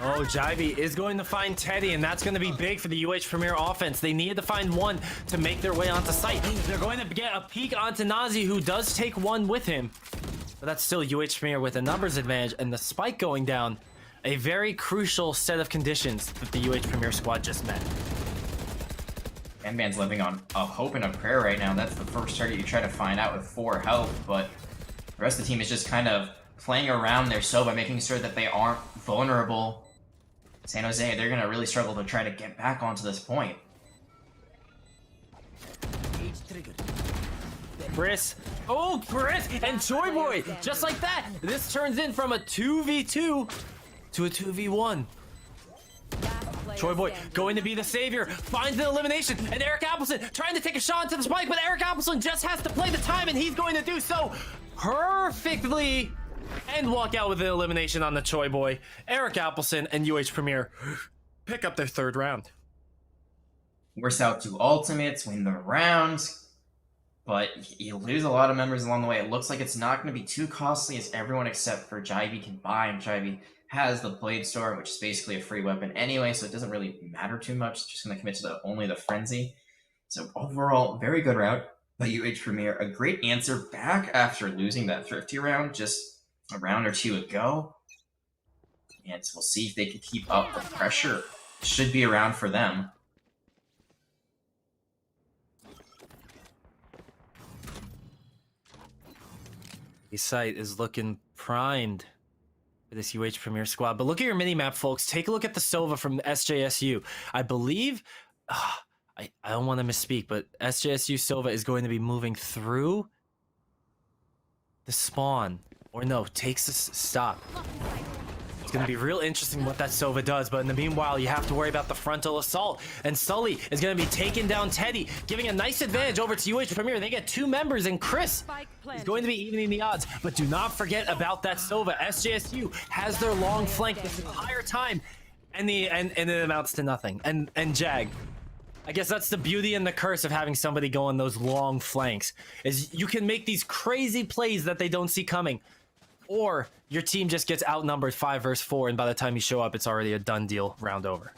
Oh, Jivey is going to find Teddy, and that's going to be big for the UH Premier offense. They needed to find one to make their way onto site. They're going to get a peek onto Nazi, who does take one with him. But that's still UH Premier with a numbers advantage, and the spike going down. A very crucial set of conditions that the UH Premier squad just met. Man's living on a hope and a prayer right now. That's the first target you try to find out with 4 health, but the rest of the team is just kind of playing around their Soba, making sure that they aren't vulnerable. San Jose, they're going to really struggle to try to get back onto this point. Chris. Oh, Chris and Joy Boy. Just like that. This turns in from a 2v2 to a 2v1. Troy Boy going to be the savior, finds the elimination, and Eric Appleson trying to take a shot into the spike, but Eric Appleson just has to play the time, and he's going to do so perfectly and walk out with the elimination on the Choi Boy. Eric Appleson and UH Premier pick up their 3rd round. Worse out 2 ultimates, win the round, but you lose a lot of members along the way. It looks like it's not going to be too costly, as everyone except for Jivey can buy, and Jivey has the Blade Storm, which is basically a free weapon anyway, so it doesn't really matter too much. It's just going to commit to only the Frenzy. So overall, very good route by UH Premier. A great answer back after losing that Thrifty round just a round or 2 ago. And we'll see if they can keep up the pressure. Should be around for them. The site is looking primed for this UH Premier squad. But look at your mini-map, folks. Take a look at the Sova from SJSU. I believe, I don't want to misspeak, but SJSU Sova is going to be moving through the spawn. Or no, takes a stop. It's going to be real interesting what that Sova does, but in the meanwhile, you have to worry about the frontal assault. And Sully is going to be taking down Teddy, giving a nice advantage over to UH Premier. They get 2 members, and Chris is going to be evening the odds. But do not forget about that Sova. SJSU has their long flank this entire time, and it amounts to nothing. And Jag, I guess that's the beauty and the curse of having somebody go on those long flanks, is you can make these crazy plays that they don't see coming. Or your team just gets outnumbered 5 versus 4, and by the time you show up, it's already a done deal, round over.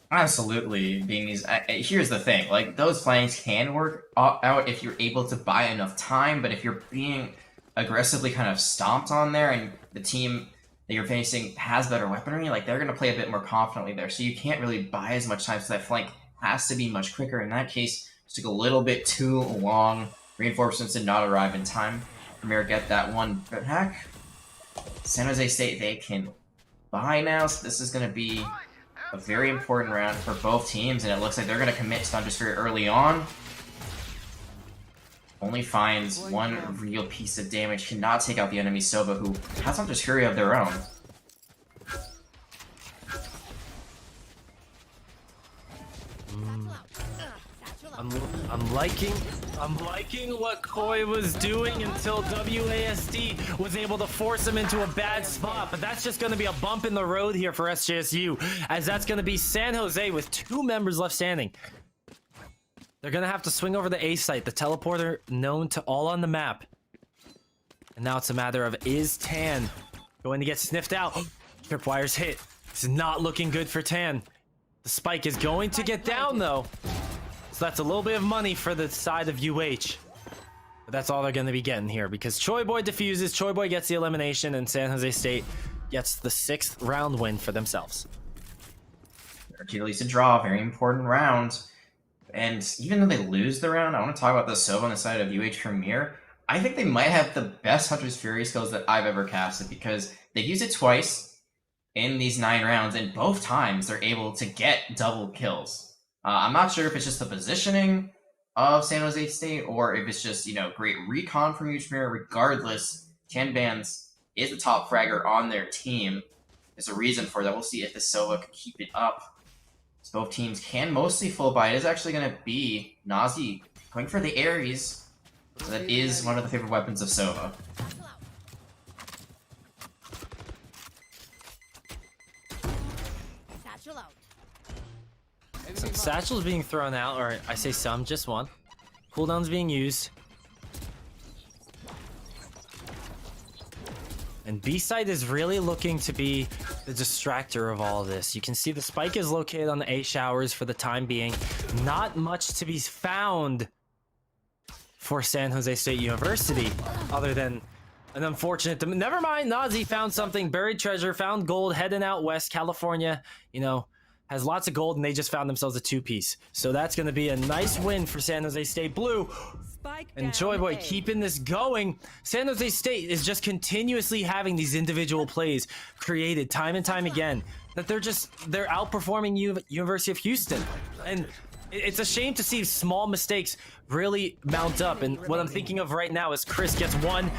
Absolutely. Here's the thing, like, those flanks can work out if you're able to buy enough time, but if you're being aggressively kind of stomped on there and the team that you're facing has better weaponry, like, they're going to play a bit more confidently there, so you can't really buy as much time, so that flank has to be much quicker. In that case, it took a little bit too long. Reinforcements did not arrive in time. Premier get that one back. San Jose State, they can buy now, so this is going to be a very important round for both teams, and it looks like they're going to commit to Thundersphere early on. Only finds 1 real piece of damage, cannot take out the enemy Soba, who has Thundersphere of their own. I'm liking what Koi was doing until WASD was able to force him into a bad spot, but that's just going to be a bump in the road here for SJSU, as that's going to be San Jose with 2 members left standing. They're gonna have to swing over the A site, the teleporter known to all on the map. And now it's a matter of, is Tan going to get sniffed out? Tripwire's hit. This is not looking good for Tan. The spike is going to get down though. So that's a little bit of money for the side of UH. But that's all they're going to be getting here because Choi Boy defuses, Choi Boy gets the elimination, and San Jose State gets the 6th round win for themselves. At least a draw, very important round. And even though they lose the round, I want to talk about the Sova on the side of UH Premier. I think they might have the best Hunter's Fury skills that I've ever casted because they've used it twice in these 9 rounds, and both times they're able to get double kills. I'm not sure if it's just the positioning of San Jose State or if it's just, you know, great recon from UH Premier. Regardless, Tan Bands is the top fragger on their team. There's a reason for that. We'll see if the Sova can keep it up. So both teams can mostly full buy. It is actually going to be Nazi going for the Ares. So that is one of the favorite weapons of Sova. Satchel out. Some satchels being thrown out, or I say some, just one. Cooldown's being used. And B-side is really looking to be the distractor of all of this. You can see the spike is located on the A showers for the time being. Not much to be found for San Jose State University, other than an unfortunate... Never mind, Nazi found something. Buried treasure, found gold, heading out west. California, you know, has lots of gold, and they just found themselves a 2-piece. So that's going to be a nice win for San Jose State Blue. And Choi Boy keeping this going. San Jose State is just continuously having these individual plays created time and time again that they're outperforming University of Houston. And it's a shame to see small mistakes really mount up. And what I'm thinking of right now is Chris gets one,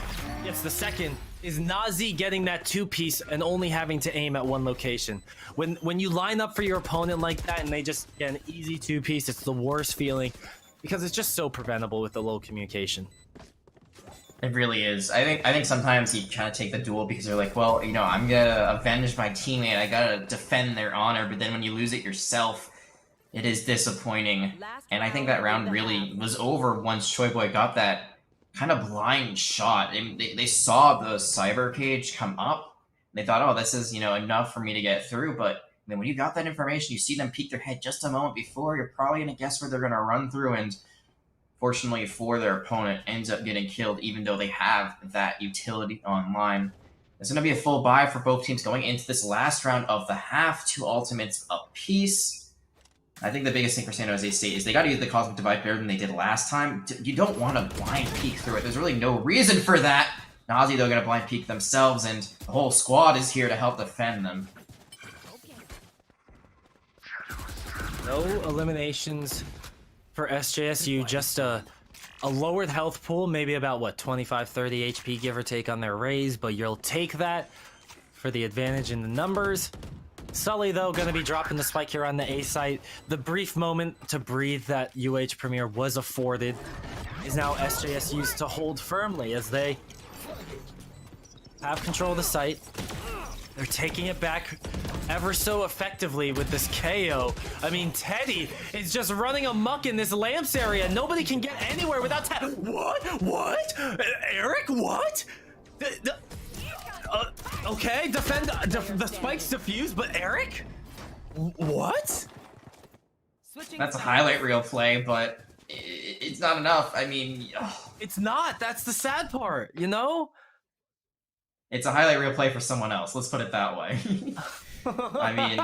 gets the second. Is Nazi getting that 2-piece and only having to aim at one location? When you line up for your opponent like that and they just get an easy 2-piece, it's the worst feeling because it's just so preventable with the low communication. It really is. I think sometimes you kind of take the duel because you're like, well, you know, I'm gonna avenge my teammate. I gotta defend their honor. But then when you lose it yourself, it is disappointing. And I think that round really was over once Choi Boy got that kind of blind shot. They saw the cyber cage come up. And they thought, oh, this is, you know, enough for me to get through. But then when you got that information, you see them peek their head just a moment before, you're probably going to guess where they're going to run through. And fortunately for their opponent, ends up getting killed, even though they have that utility online. It's going to be a full buy for both teams going into this last round of the half. 2 ultimates apiece. I think the biggest thing for San Jose State is they got to use the Cosmic Divide better than they did last time. You don't want to blind peek through it. There's really no reason for that. Nazi, they're going to blind peek themselves, and the whole squad is here to help defend them. No eliminations for SJSU, just a lowered health pool, maybe about, what, 25, 30 HP, give or take, on their raise, but you'll take that for the advantage in the numbers. Sully, though, going to be dropping the spike here on the A site. The brief moment to breathe that UH Premier was afforded is now SJSU's to hold firmly as they have control of the site. They're taking it back ever so effectively with this KO. I mean, Teddy is just running amok in this lamps area. Nobody can get anywhere without Teddy. What? Eric, what? Okay, defend the spike's defused, but Eric? What? That's a highlight reel play, but it's not enough. I mean... It's not. That's the sad part, you know? It's a highlight reel play for someone else. Let's put it that way. I mean,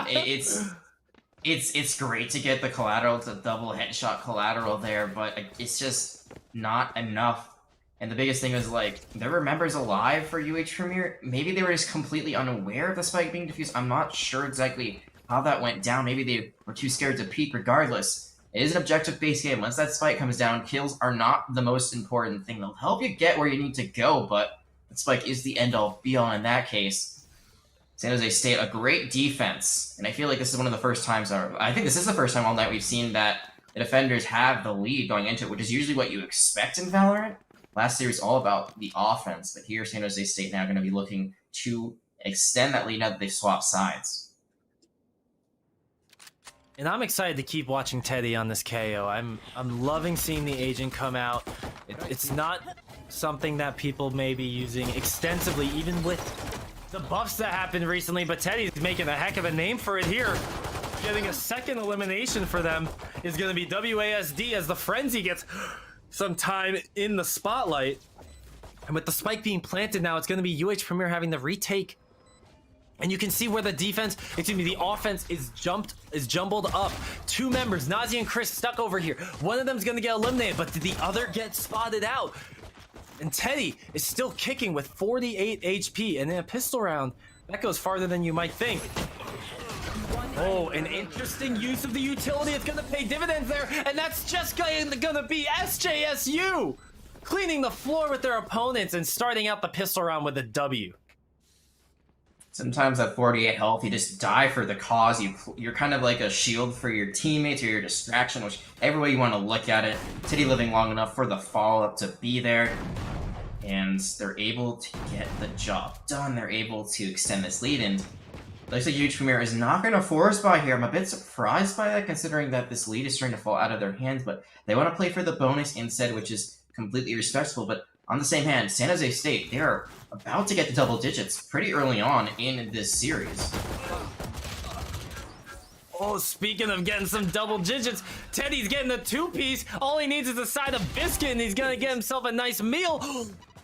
it's great to get the collateral, it's a double headshot collateral there, but it's just not enough. And the biggest thing was, like, there were members alive for UH Premier. Maybe they were just completely unaware of the spike being defused. I'm not sure exactly how that went down. Maybe they were too scared to peek. Regardless, it is an objective-based game. Once that spike comes down, kills are not the most important thing. They'll help you get where you need to go, but the spike is the end-all, be-all in that case. San Jose State, a great defense. And I feel like this is one of the first times, or I think this is the first time all night we've seen that the defenders have the lead going into it, which is usually what you expect in Valorant. Last series all about the offense, but here San Jose State now going to be looking to extend that lead now that they've swapped sides. And I'm excited to keep watching Teddy on this KO. I'm loving seeing the agent come out. It's not something that people may be using extensively, even with the buffs that happened recently, but Teddy's making a heck of a name for it here. Getting a second elimination for them is going to be WASD as the Frenzy gets some time in the spotlight. And with the spike being planted now, it's going to be UH Premier having the retake. And you can see where the defense, the offense is jumbled up. Two members, Nazi and Chris, stuck over here. One of them is going to get eliminated, but did the other get spotted out? And Teddy is still kicking with 48 HP. And in a pistol round, that goes farther than you might think. Oh, an interesting use of the utility. It's going to pay dividends there. And that's just going to be SJSU cleaning the floor with their opponents and starting out the pistol round with a W. Sometimes at 48 health, you just die for the cause. You're kind of like a shield for your teammates or your distraction, which every way you want to look at it. Teddy living long enough for the follow-up to be there. And they're able to get the job done. They're able to extend this lead. And looks like UH Premier is not going to force buy here. I'm a bit surprised by that, considering that this lead is starting to fall out of their hands. But they want to play for the bonus instead, which is completely respectable. But on the same hand, San Jose State, they're about to get to double digits pretty early on in this series. Oh, speaking of getting some double digits, Teddy's getting a two-piece. All he needs is a side of biscuit, and he's going to get himself a nice meal.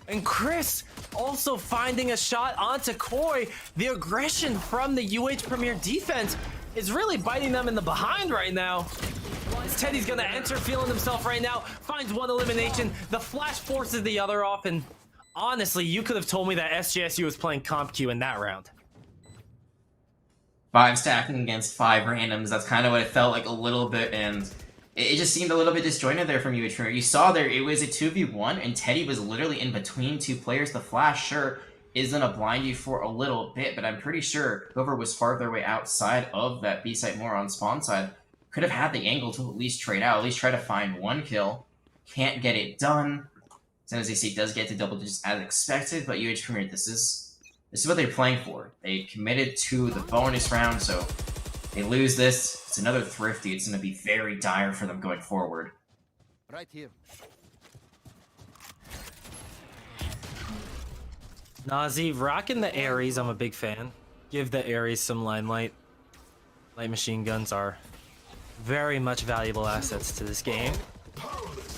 And Chris also finding a shot onto Koi. The aggression from the UH Premier defense is really biting them in the behind right now. Teddy's gonna enter, feeling himself right now, finds one elimination, the flash forces the other off, and honestly, you could have told me that SJSU was playing comp Q in that round. 5 stacking against 5 randoms, that's kind of what it felt like a little bit, and it just seemed a little bit disjointed there from UH Premier. You saw there, it was a 2v1, and Teddy was literally in between two players. The flash, sure, is gonna blind you for a little bit, but I'm pretty sure whoever was farther away outside of that B site, more on spawn side, could have had the angle to at least trade out, at least try to find one kill. Can't get it done. San Jose State does get to double digits as expected, but UH Premier, this is what they're playing for. They committed to the bonus round, so they lose this. It's another thrifty. It's going to be very dire for them going forward. Right here. Nazi rocking the Ares. I'm a big fan. Give the Ares some limelight. Light machine guns are very much valuable assets to this game.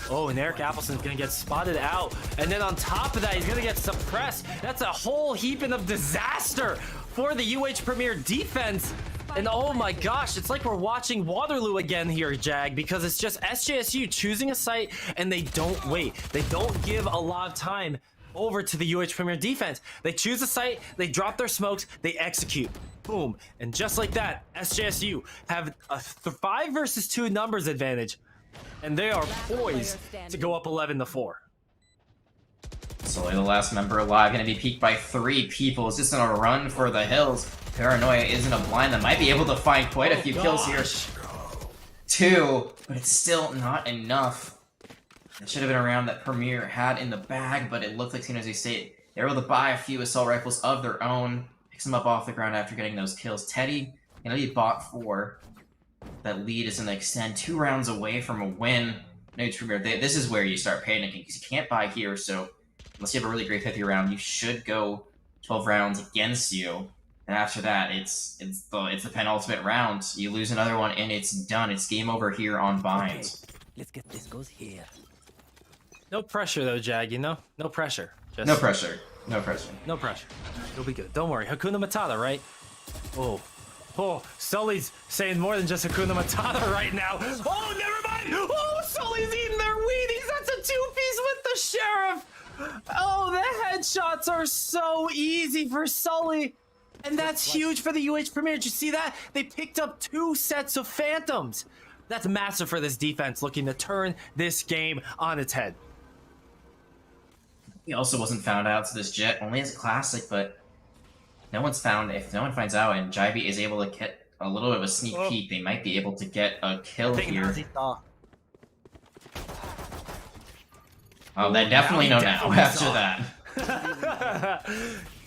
Oh, and Eric Appelson's gonna get spotted out. And then on top of that, he's gonna get suppressed. That's a whole heaping of disaster for the UH Premier defense. And oh my gosh, it's like we're watching Waterloo again here, Jag, because it's just SJSU choosing a site and they don't wait. They don't give a lot of time over to the UH Premier defense. They choose a site, they drop their smokes, they execute. Boom. And just like that, SJSU have a 5 versus 2 numbers advantage. And they are poised to go up 11-4. Sully, the last member alive, going to be peeked by 3 people. It's just going to run for the hills. Paranoia isn't a blind that might be able to find quite a few kills here. 2, but it's still not enough. It should have been a round that Premier had in the bag, but it looked like San Jose State, they were able to buy a few assault rifles of their own, picks them up off the ground after getting those kills. Teddy, you know, he bought 4. That lead is going to extend 2 rounds away from a win. No, Premier, this is where you start panicking because you can't buy here, so unless you have a really great 50 round, you should go 12 rounds against you. And after that, it's the penultimate round. You lose another one, and it's done. It's game over here on binds. Okay, let's get this goes here. No pressure though, Jag, you know? No pressure. Just No pressure. No pressure. no pressure. You'll be good. Don't worry. Hakuna Matata, right? Oh. Oh, Sully's saying more than just Hakuna Matata right now. Oh, never mind. Oh, Sully's eating their Wheaties. That's a 2-piece with the Sheriff. Oh, the headshots are so easy for Sully. And that's huge for the UH Premier. Did you see that? They picked up 2 sets of Phantoms. That's massive for this defense, looking to turn this game on its head. He also wasn't found out to this Jet, only as a classic, but no one's found. If no one finds out and Jaibi is able to get a little bit of a sneak peek, they might be able to get a kill here. Oh, they definitely know now after that.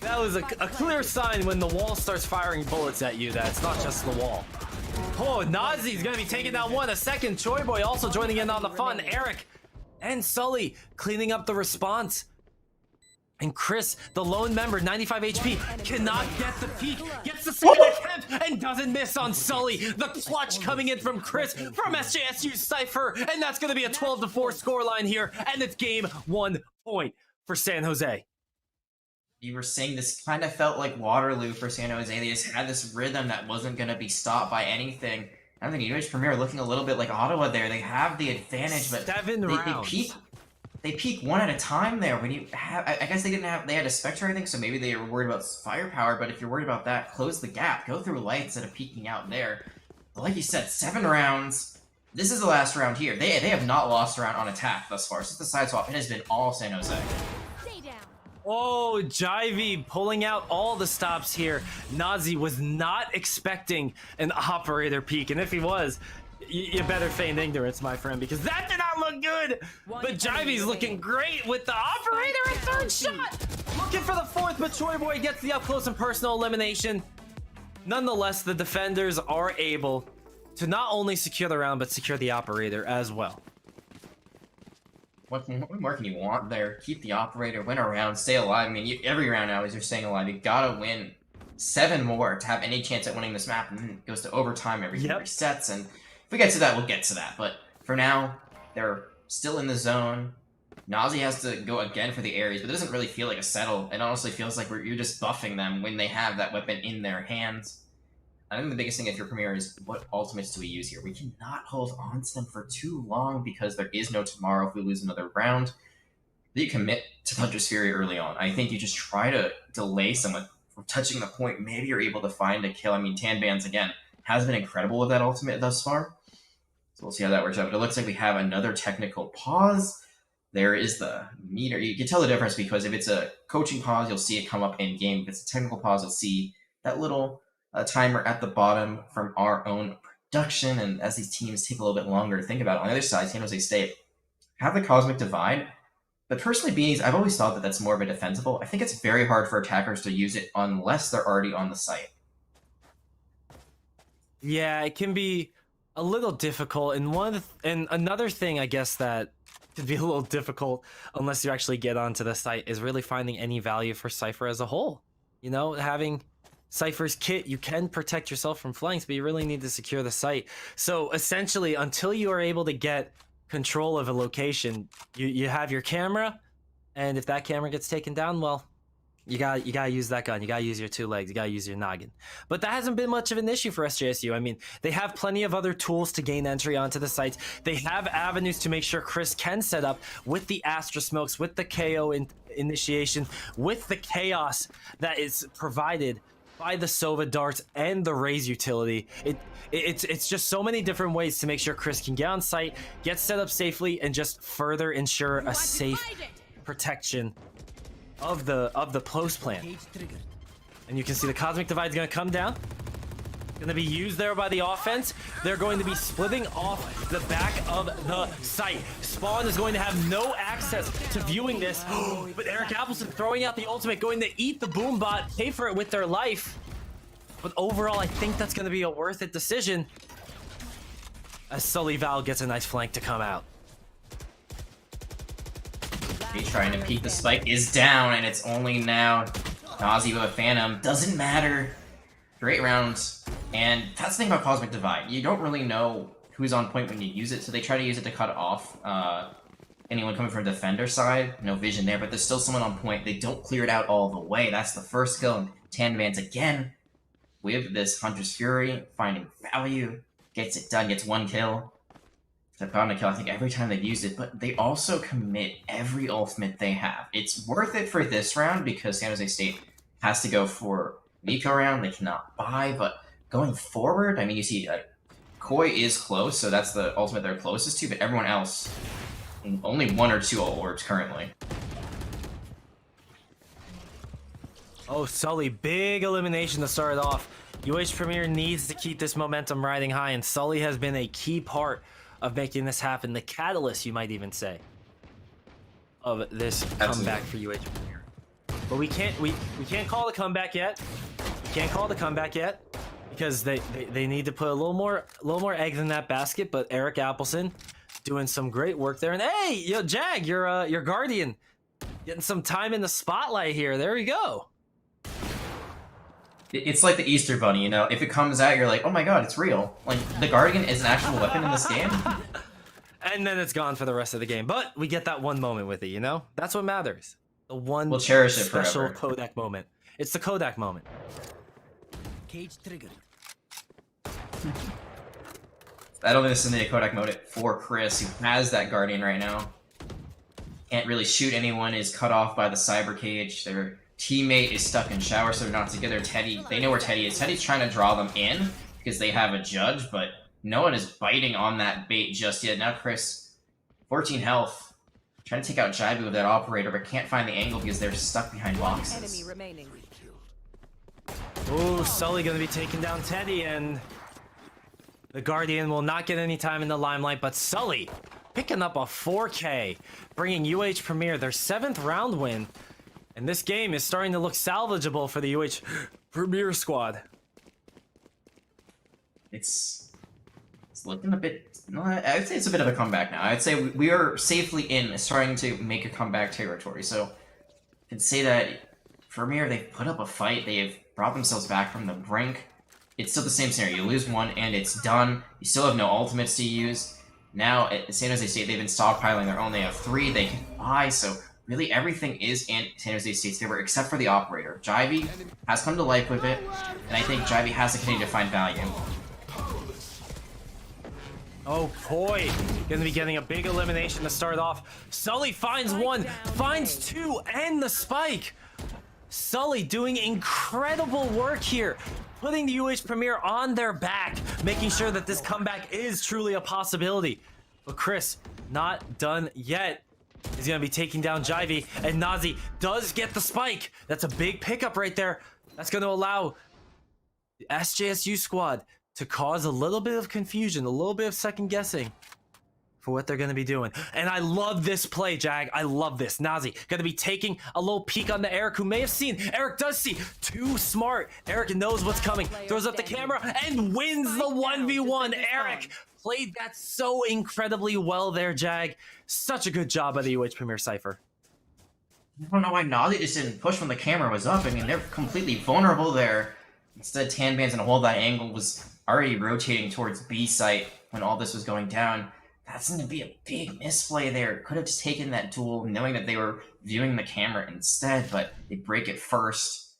That was a clear sign when the wall starts firing bullets at you that it's not just the wall. Oh, Nazi's gonna be taking down one. A second Choi Boy also joining in on the fun. Eric and Sully cleaning up the response. And Chris, the lone member, 95 HP, cannot get the peak. Gets the second attempt and doesn't miss on Sully. The clutch coming in from Chris from SJSU Cypher. And that's going to be a 12-4 scoreline here. And it's game 1 point for San Jose. You were saying this kind of felt like Waterloo for San Jose. They just had this rhythm that wasn't going to be stopped by anything. I think UH Premier looking a little bit like Ottawa there. They have the advantage, but they peak one at a time there. When you have, I guess they had a Spectre, I think, so maybe they were worried about firepower, but if you're worried about that, close the gap. Go through light instead of peeking out there. But like you said, 7 rounds. This is the last round here. They have not lost a round on attack thus far. Since the side swap, it has been all San Jose. Oh, Jivey pulling out all the stops here. Nazi was not expecting an operator peak, and if he was, you better feign ignorance, my friend, because that did not look good. But Jivey's looking great with the operator at third shot. Looking for the fourth, but Choi Boy gets the up close and personal elimination. Nonetheless, the defenders are able to not only secure the round, but secure the operator as well. What more can you want there? Keep the operator, win a round, stay alive. I mean, every round now is you're staying alive. You gotta win 7 more to have any chance at winning this map, and then it goes to overtime, everything resets, and if we get to that, we'll get to that. But for now, they're still in the zone. Nazi has to go again for the Ares, but it doesn't really feel like a settle. It honestly feels like you're just buffing them when they have that weapon in their hands. I think the biggest thing if you're Premier is what ultimates do we use here? We cannot hold on to them for too long because there is no tomorrow if we lose another round. You commit to Thunder's Fury early on. I think you just try to delay someone from touching the point. Maybe you're able to find a kill. I mean, Tan Bands, again, has been incredible with that ultimate thus far. So we'll see how that works out. But it looks like we have another technical pause. There is the meter. You can tell the difference because if it's a coaching pause, you'll see it come up in game. If it's a technical pause, you'll see that little timer at the bottom from our own production. And as these teams take a little bit longer to think about it, on the other side, San Jose State have the Cosmic Divide. But personally, Beanies, I've always thought that that's more of a defensible. I think it's very hard for attackers to use it unless they're already on the site. Yeah, it can be a little difficult. And another thing, I guess, that could be a little difficult unless you actually get onto the site is really finding any value for Cypher as a whole. You know, having Cypher's kit, you can protect yourself from flanks, but you really need to secure the site. So essentially, until you are able to get control of a location, you have your camera, and if that camera gets taken down, well, you gotta use that gun. You gotta use your 2 legs. You gotta use your noggin. But that hasn't been much of an issue for SJSU. I mean, they have plenty of other tools to gain entry onto the sites. They have avenues to make sure Chris can set up with the Astra Smokes, with the KO initiation, with the chaos that is provided by the Sova darts and the Raze utility. It's just so many different ways to make sure Chris can get on site, get set up safely, and just further ensure a safe protection of the post plan. And you can see the Cosmic Divide is going to come down. Going to be used there by the offense. They're going to be splitting off the back of the site. Spawn is going to have no access to viewing this. But Eric Appleson throwing out the ultimate, going to eat the boom bot, pay for it with their life. But overall, I think that's going to be a worth it decision as Sully Val gets a nice flank to come out. He's trying to peek the spike, is down, and it's only now Nazi with a Phantom. Doesn't matter. Great rounds. And that's the thing about Cosmic Divide. You don't really know who's on point when you use it, so they try to use it to cut off anyone coming from defender side. No vision there, but there's still someone on point. They don't clear it out all the way. That's the first kill. And Tan Vance again with this Hunter's Fury, finding value. Gets it done, gets 1 kill. They've gotten a kill, I think, every time they've used it, but they also commit every ultimate they have. It's worth it for this round because San Jose State has to go for Miko round. They cannot buy, but going forward, I mean, you see Koi is close, so that's the ultimate they're closest to, but everyone else, only 1 or 2 ult orbs currently. Oh, Sully, big elimination to start it off. UH Premier needs to keep this momentum riding high, and Sully has been a key part of making this happen. The catalyst, you might even say, of this comeback for UH Premier. But we can't call the comeback yet. We can't call the comeback yet. because they need to put a little more eggs in that basket. But Eric Appleson doing some great work there. And hey, yo, Jag, your Guardian getting some time in the spotlight here. There we go. It's like the Easter Bunny, you know? If it comes out, you're like, oh my god, it's real. Like, the Guardian is an actual weapon in this game. And then it's gone for the rest of the game. But we get that one moment with it, you know? That's what matters. The one We'll cherish it special forever. Kodak moment. It's the Kodak moment. Cage triggered. I don't think this is a Kodak mode for Chris, who has that Guardian right now. Can't really shoot anyone, is cut off by the cyber cage. Their teammate is stuck in shower, so they're not together. Teddy, they know where Teddy is. Teddy's trying to draw them in because they have a judge, but no one is biting on that bait just yet. Now Chris, 14 health, trying to take out Jaibu with that operator, but can't find the angle because they're stuck behind boxes. Enemy remaining. Ooh, Sully gonna be taking down Teddy, and the Guardian will not get any time in the limelight, but Sully picking up a 4K, bringing UH Premier their 7th round win, and this game is starting to look salvageable for the UH Premier squad. It's looking a bit... No, I'd say it's a bit of a comeback now. I'd say we are safely in, starting to make a comeback territory, so I can say that Premier, they've put up a fight, they've brought themselves back from the brink. It's still the same scenario. You lose one and it's done. You still have no ultimates to use. Now, at San Jose State, they've been stockpiling their own. They have 3 they can buy, so really everything is in San Jose State's favor except for the operator. Jivey has come to life with it, and I think Jivey has to continue to find value. Oh boy, gonna be getting a big elimination to start off. Sully finds 1, finds 2, and the spike. Sully doing incredible work here, putting the UH Premier on their back, making sure that this comeback is truly a possibility. But Chris, not done yet. He's gonna be taking down Jivey, and Nazi does get the spike. That's a big pickup right there. That's gonna allow the SJSU squad to cause a little bit of confusion, a little bit of second guessing for what they're going to be doing. And I love this play, Jag. I love this. Nazi going to be taking a little peek on the Eric, who may have seen. Eric does see. Too smart. Eric knows what's coming. Throws up the camera and wins the 1v1. Eric played that so incredibly well there, Jag. Such a good job by the UH Premier Cypher. I don't know why Nazi just didn't push when the camera was up. I mean, they're completely vulnerable there. Instead, Tanban's in a hole. That angle was already rotating towards B site when all this was going down. That's going to be a big misplay there. Could have just taken that duel knowing that they were viewing the camera instead, but they break it first.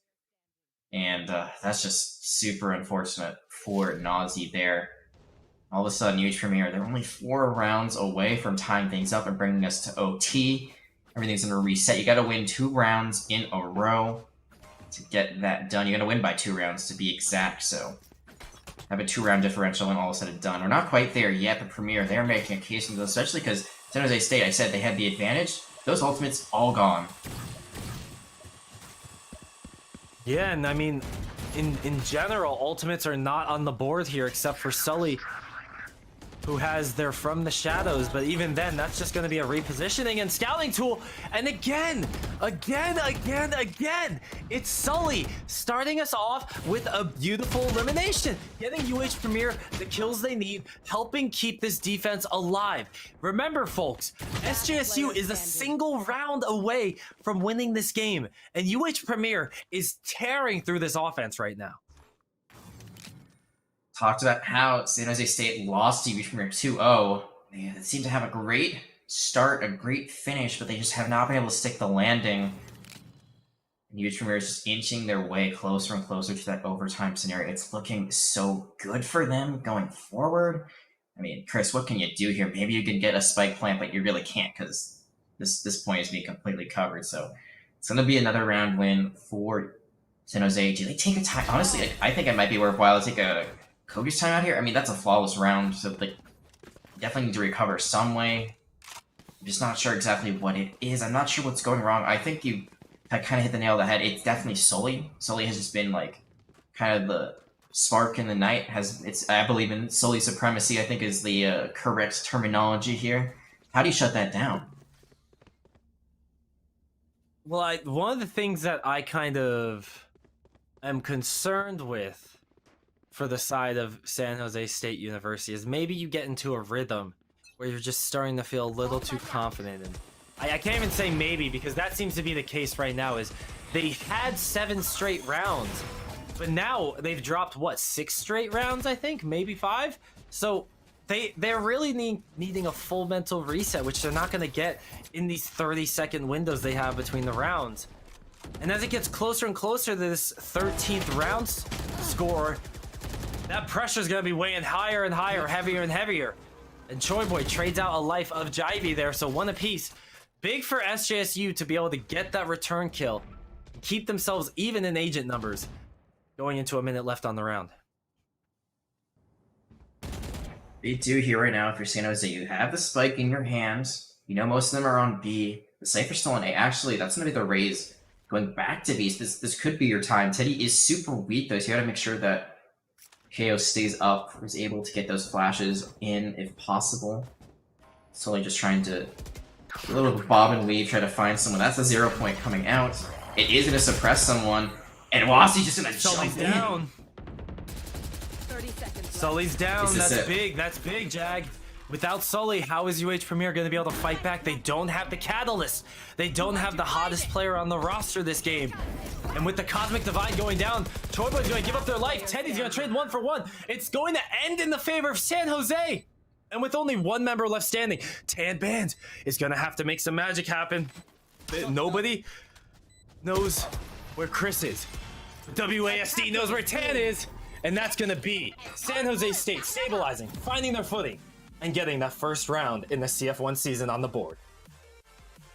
And that's just super unfortunate for Nazi there. All of a sudden, UH Premier, they're only 4 rounds away from tying things up and bringing us to OT. Everything's going to reset. You got to win 2 rounds in a row to get that done. You got to win by 2 rounds to be exact, so have a 2-round differential and all of a sudden done. We're not quite there yet, but Premier, they're making a case for this, especially because San Jose State, I said they had the advantage. Those ultimates all gone. Yeah, and I mean, in general, ultimates are not on the board here except for Sully, who has their From the Shadows, but even then, that's just going to be a repositioning and scouting tool. And again, it's Sully starting us off with a beautiful elimination, getting UH Premier the kills they need, helping keep this defense alive. Remember, folks, SJSU is a single round away from winning this game, and UH Premier is tearing through this offense right now. Talked about how San Jose State lost to UH Premier 2-0. They seem to have a great start, a great finish, but they just have not been able to stick the landing. And UH Premier is just inching their way closer and closer to that overtime scenario. It's looking so good for them going forward. I mean, Chris, what can you do here? Maybe you can get a spike plant, but you really can't because this point is being completely covered. So it's going to be another round win for San Jose. Do they take a time? Honestly, I think it might be worthwhile to take a Kogi's time out here. I mean, that's a flawless round, so they definitely need to recover some way. I'm just not sure exactly what it is. I'm not sure what's going wrong. I think you kind of hit the nail on the head. It's definitely Sully. Sully has just been like kind of the spark in the night. I believe in Sully supremacy, I think is the correct terminology here. How do you shut that down? Well, one of the things that I kind of am concerned with for the side of San Jose State University is maybe you get into a rhythm where you're just starting to feel a little too confident. And I can't even say maybe, because that seems to be the case right now. Is they had 7 straight rounds, but now they've dropped what, 6 straight rounds, I think, maybe 5. So they're really needing a full mental reset, which they're not going to get in these 30-second windows they have between the rounds. And as it gets closer and closer to this 13th round score, that pressure is going to be weighing higher and higher, heavier and heavier. And Choi Boy trades out a life of Jivey there, so 1 apiece. Big for SJSU to be able to get that return kill and keep themselves even in agent numbers going into a minute left on the round. They do here right now, if you're San Jose, you have the spike in your hands. You know most of them are on B. The Cypher's still on A. Actually, that's going to be the Rays going back to B. So this could be your time. Teddy is super weak, though, so you got to make sure that KO stays up, is able to get those flashes in if possible. Slowly just trying to a little bob and weave, try to find someone. That's a 0 point coming out. It is going to suppress someone, and Wasi's just going to Sully's jump down. in. 30 seconds left. Sully's down. This is That's it. big. That's big, Jag. Without Sully, how is UH Premier going to be able to fight back? They don't have the catalyst. They don't have the hottest player on the roster this game. And with the Cosmic Divide going down, Choi Boy's going to give up their life. Teddy's going to trade 1 for 1. It's going to end in the favor of San Jose. And with only 1 member left standing, Tan Band is going to have to make some magic happen. Nobody knows where Chris is. WASD knows where Tan is. And that's going to be San Jose State stabilizing, finding their footing, and getting that first round in the CF1 season on the board.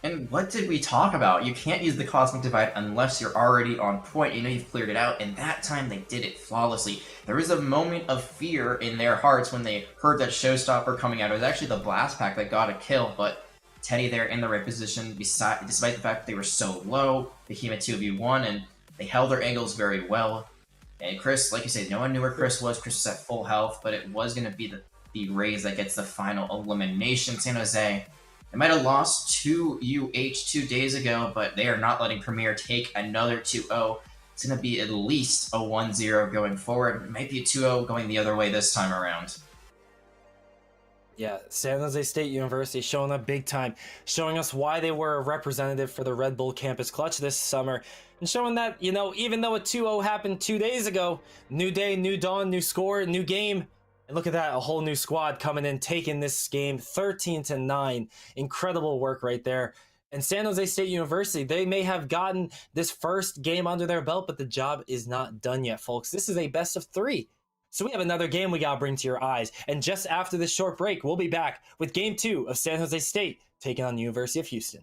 And what did we talk about? You can't use the Cosmic Divide unless you're already on point. You know you've cleared it out, and that time they did it flawlessly. There was a moment of fear in their hearts when they heard that Showstopper coming out. It was actually the Blast Pack that got a kill, but Teddy there in the right position, despite the fact that they were so low, became a 2v1, and they held their angles very well. And Chris, like you said, no one knew where Chris was. Chris was at full health, but it was going to be the Rays that gets the final elimination. San Jose, they might have lost to UH 2 days ago, but they are not letting Premier take another 2-0. It's going to be at least a 1-0 going forward. It might be a 2-0 going the other way this time around. Yeah, San Jose State University showing up big time, showing us why they were a representative for the Red Bull Campus Clutch this summer, and showing that, you know, even though a 2-0 happened 2 days ago, new day, new dawn, new score, new game. And look at that, a whole new squad coming in, taking this game 13-9. Incredible work right there. And San Jose State University, they may have gotten this first game under their belt, but the job is not done yet, folks. This is a best of 3. So we have another game we got to bring to your eyes. And just after this short break, we'll be back with Game 2 of San Jose State taking on the University of Houston.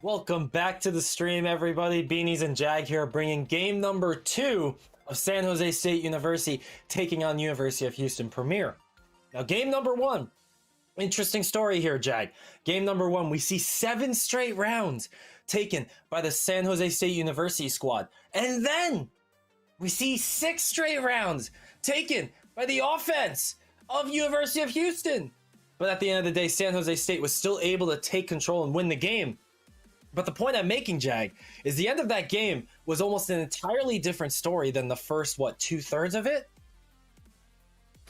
Welcome back to the stream, everybody. Beanies and Jag here, bringing game number 2 of San Jose State University taking on University of Houston Premier. Now, game number 1, interesting story here, Jag. Game number 1, we see 7 straight rounds taken by the San Jose State University squad, and then we see 6 straight rounds taken by the offense of University of Houston. But at the end of the day, San Jose State was still able to take control and win the game. But the point I'm making, Jag, is the end of that game was almost an entirely different story than the first, 2/3 of it?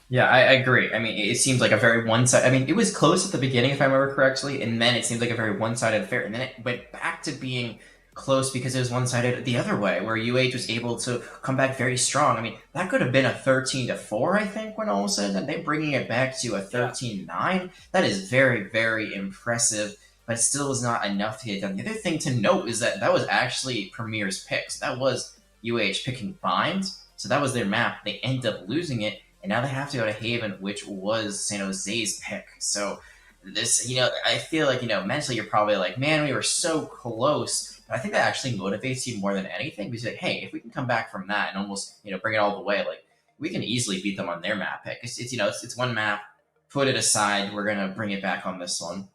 Yeah, I agree. I mean, it seems like a very one-sided... I mean, it was close at the beginning, if I remember correctly, and then it seemed like a very one-sided affair. And then it went back to being close because it was one-sided the other way, where UH was able to come back very strong. I mean, that could have been a 13-4, I think, when all was said, and they're bringing it back to a 13-9. That is very, very impressive. But it still was not enough to get it done. The other thing to note is that was actually Premier's pick. So that was UH picking Bind. So that was their map. They end up losing it, and now they have to go to Haven, which was San Jose's pick. So this, I feel like, mentally you're probably like, man, we were so close. But I think that actually motivates you more than anything, because you're like, hey, if we can come back from that and almost, bring it all the way, like, we can easily beat them on their map pick. It's one map, put it aside, we're going to bring it back on this one.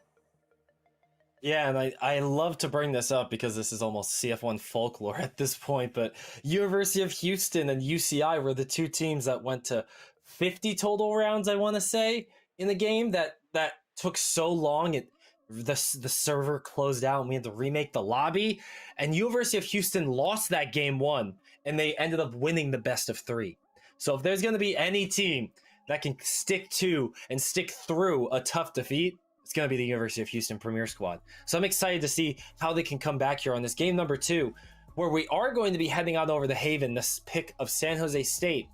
Yeah, and I love to bring this up because this is almost CF1 folklore at this point, but University of Houston and UCI were the 2 teams that went to 50 total rounds, I want to say, in the game that took so long. The server closed out and we had to remake the lobby, and University of Houston lost that game 1, and they ended up winning the best of 3. So if there's going to be any team that can stick to and stick through a tough defeat, it's going to be the University of Houston Premier squad. So I'm excited to see how they can come back here on this game number 2, where we are going to be heading out over the Haven, this pick of San Jose State.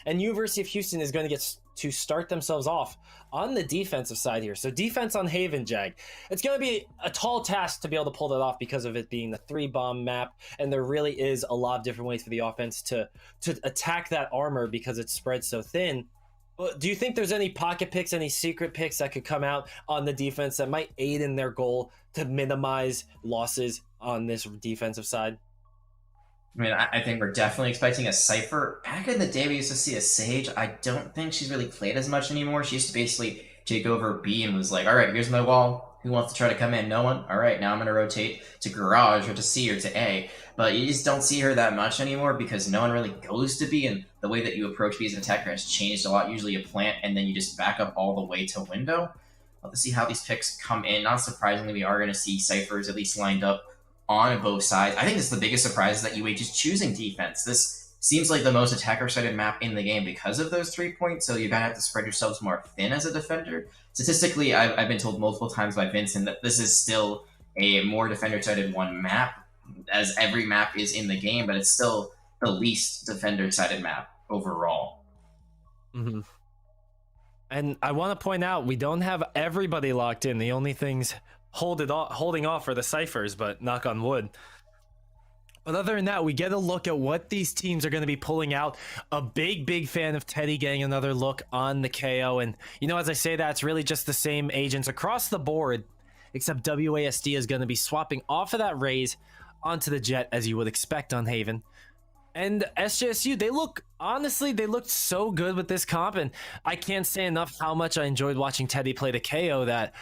And University of Houston is going to get to start themselves off on the defensive side here. So defense on Haven, Jag. It's going to be a tall task to be able to pull that off because of it being the 3-bomb map. And there really is a lot of different ways for the offense to attack that armor because it's spread so thin. Do you think there's any pocket picks, any secret picks that could come out on the defense that might aid in their goal to minimize losses on this defensive side? I mean, I think we're definitely expecting a Cypher. Back in the day, we used to see a Sage. I don't think she's really played as much anymore. She used to basically take over B and was like, all right, here's my wall. Who wants to try to come in? No one? All right, now I'm going to rotate to Garage or to C or to A. But you just don't see her that much anymore because no one really goes to B, and the way that you approach B as an attacker has changed a lot. Usually you plant, and then you just back up all the way to window. Let's see how these picks come in. Not surprisingly, we are going to see Cyphers at least lined up on both sides. I think this is the biggest surprise is that UH is choosing defense. This seems like the most attacker-sided map in the game because of those 3 points, so you're going to have to spread yourselves more thin as a defender. Statistically, I've been told multiple times by Vincent that this is still a more defender-sided one map, as every map is in the game, but it's still the least defender-sided map overall. Mm-hmm. And I want to point out, we don't have everybody locked in. The only things holding off are the Cyphers, but knock on wood. But other than that, we get a look at what these teams are going to be pulling out. A big fan of Teddy getting another look on the KO. And, as I say that, it's really just the same agents across the board, except WASD is going to be swapping off of that Raze onto the Jet, as you would expect on Haven. And SJSU, they looked so good with this comp, and I can't say enough how much I enjoyed watching Teddy play the KO that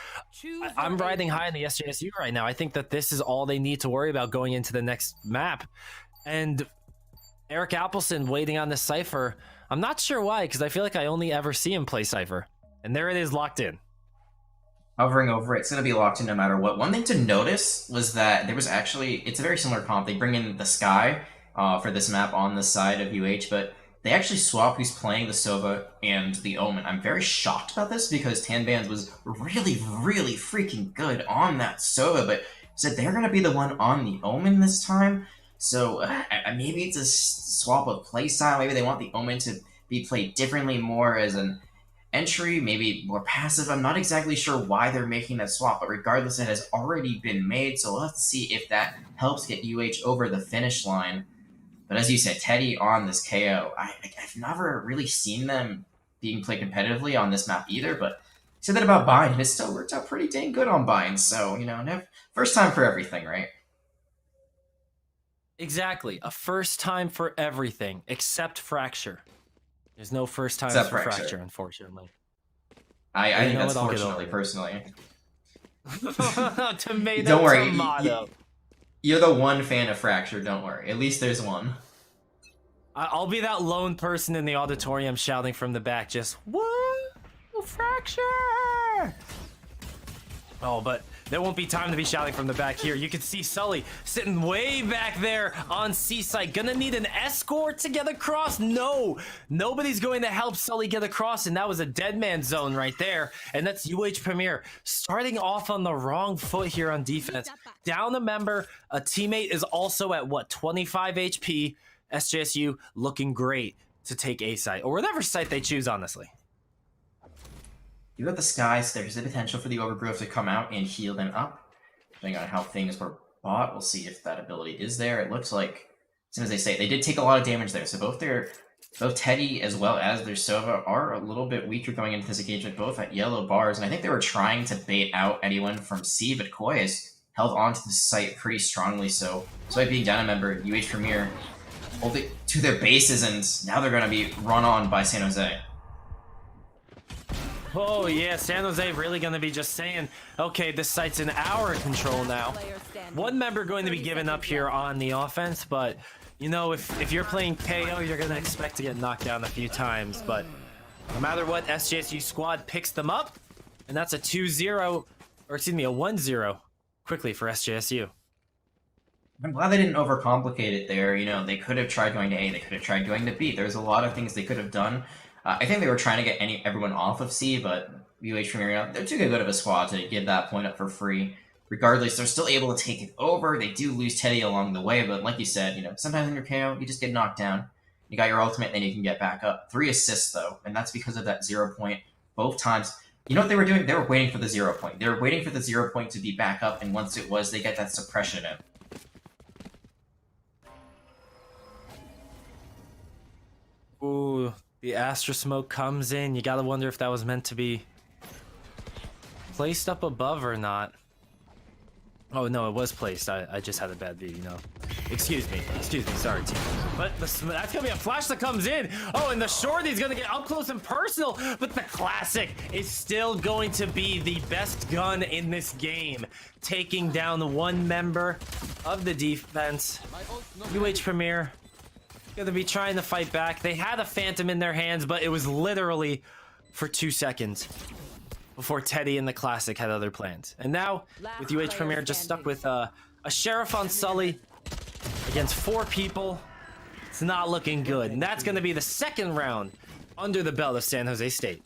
I'm riding high in the SJSU right now. I think that this is all they need to worry about going into the next map. And Eric Appleson waiting on the Cypher, I'm not sure why, because I feel like I only ever see him play Cypher. And there it is, locked in. Hovering over it's going to be locked in no matter what. One thing to notice was that there was actually, it's a very similar comp. They bring in the Sky for this map on the side of UH, but they actually swap who's playing the Sova and the Omen. I'm very shocked about this because Tanbands was really freaking good on that Sova, but said they're going to be the one on the Omen this time. So maybe it's a swap of playstyle. Maybe they want the Omen to be played differently, more as an entry, maybe more passive. I'm not exactly sure why they're making that swap, but regardless, it has already been made, so we'll have to see if that helps get UH over the finish line. But as you said, Teddy on this KO, I've never really seen them being played competitively on this map either, but Say that about Bind, and it still worked out pretty dang good on Bind. So, you know, first time for everything, right? Exactly. A first time for everything except Fracture. There's no first times Except for Fracture. Fracture, unfortunately. I think know that's what, I'll get fortunately, over it. personally. Tomato, Don't worry, tomato. you're the one fan of Fracture, don't worry. At least there's one. I'll be that lone person in the auditorium shouting from the back, just, woo, Fracture! Oh, but there won't be time to be shouting from the back here. You can see Sully sitting way back there on C-site. Gonna need an escort to get across? No, nobody's going to help Sully get across, and that was a dead man zone right there. And that's UH Premier starting off on the wrong foot here on defense. Down a member, a teammate is also at, what, 25 HP. SJSU looking great to take A site, or whatever site they choose, honestly. You got the skies. There's the potential for the overgrowth to come out and heal them up. Depending on how things were bought, we'll see if that ability is there. It looks like, as soon as they say, they did take a lot of damage there. So both Teddy as well as their Sova are a little bit weaker going into this engagement, both at yellow bars. And I think they were trying to bait out anyone from C, but Koi has held onto the site pretty strongly. So despite being down a member, UH Premier hold it to their bases, and now they're going to be run on by San Jose. Oh yeah, San Jose really going to be just saying, okay, this site's in our control now. One member going to be given up here on the offense, but you know, if you're playing KO, you're going to expect to get knocked down a few times. But no matter what, SJSU squad picks them up, and that's a 2-0, or excuse me, a 1-0 quickly for SJSU. I'm glad they didn't overcomplicate it there. You know, they could have tried going to A, they could have tried going to B. There's a lot of things they could have done. I think they were trying to get everyone off of C, but UH Premier, they're too good of a squad to give that point up for free. Regardless, they're still able to take it over. They do lose Teddy along the way, but like you said, you know, sometimes in your KO, you just get knocked down. You got your ultimate, then you can get back up. 3 assists, though, and that's because of that 0 point both times. You know what they were doing? They were waiting for the 0 point. They were waiting for the 0 point to be back up, and once it was, they get that suppression in. Ooh, the Astra Smoke comes in. You gotta wonder if that was meant to be placed up above or not. Oh no, it was placed. I just had a bad view, you know. Excuse me, sorry team. But that's gonna be a flash that comes in. Oh, and the shorty's gonna get up close and personal, but the classic is still going to be the best gun in this game, taking down one member of the defense. UH Premier gonna be trying to fight back. They had a Phantom in their hands, but it was literally for 2 seconds before Teddy and the Classic had other plans. And now, with UH Premier just stuck with a Sheriff on Sully against 4 people, it's not looking good. And that's gonna be the second round under the belt of San Jose State.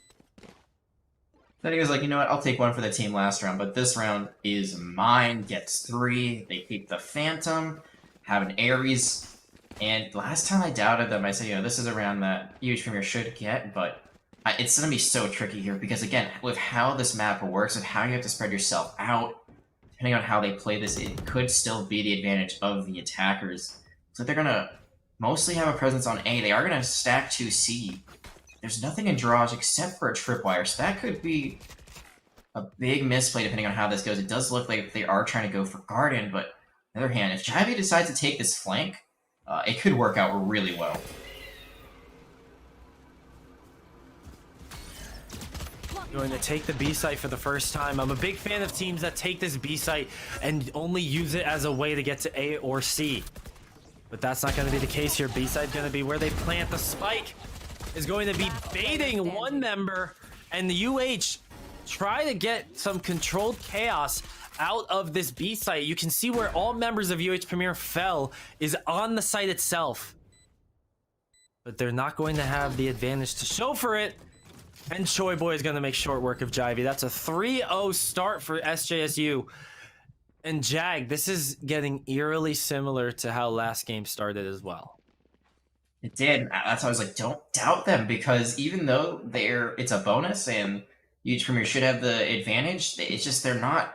Then he was like, you know what, I'll take one for the team last round, but this round is mine. Gets 3. They keep the Phantom, have an Ares. And last time I doubted them, I said, you know, this is a round that UH Premier should get, but it's going to be so tricky here because, again, with how this map works, with how you have to spread yourself out, depending on how they play this, it could still be the advantage of the attackers. So they're going to mostly have a presence on A. They are going to stack to C. There's nothing in draws except for a tripwire, so that could be a big misplay depending on how this goes. It does look like they are trying to go for Garden, but on the other hand, if Jivey decides to take this flank, it could work out really well. Going to take the B site for the first time. I'm a big fan of teams that take this B site and only use it as a way to get to A or C. But that's not going to be the case here. B site's going to be where they plant the spike. Is going to be baiting one member, and the UH try to get some controlled chaos out of this B site. You can see where all members of UH Premier fell is on the site itself. But they're not going to have the advantage to show for it. And Choi Boy is going to make short work of Jivey. That's a 3-0 start for SJSU. And Jag, this is getting eerily similar to how last game started as well. It did. That's why I was like, don't doubt them, because even though it's a bonus and UH Premier should have the advantage, it's just they're not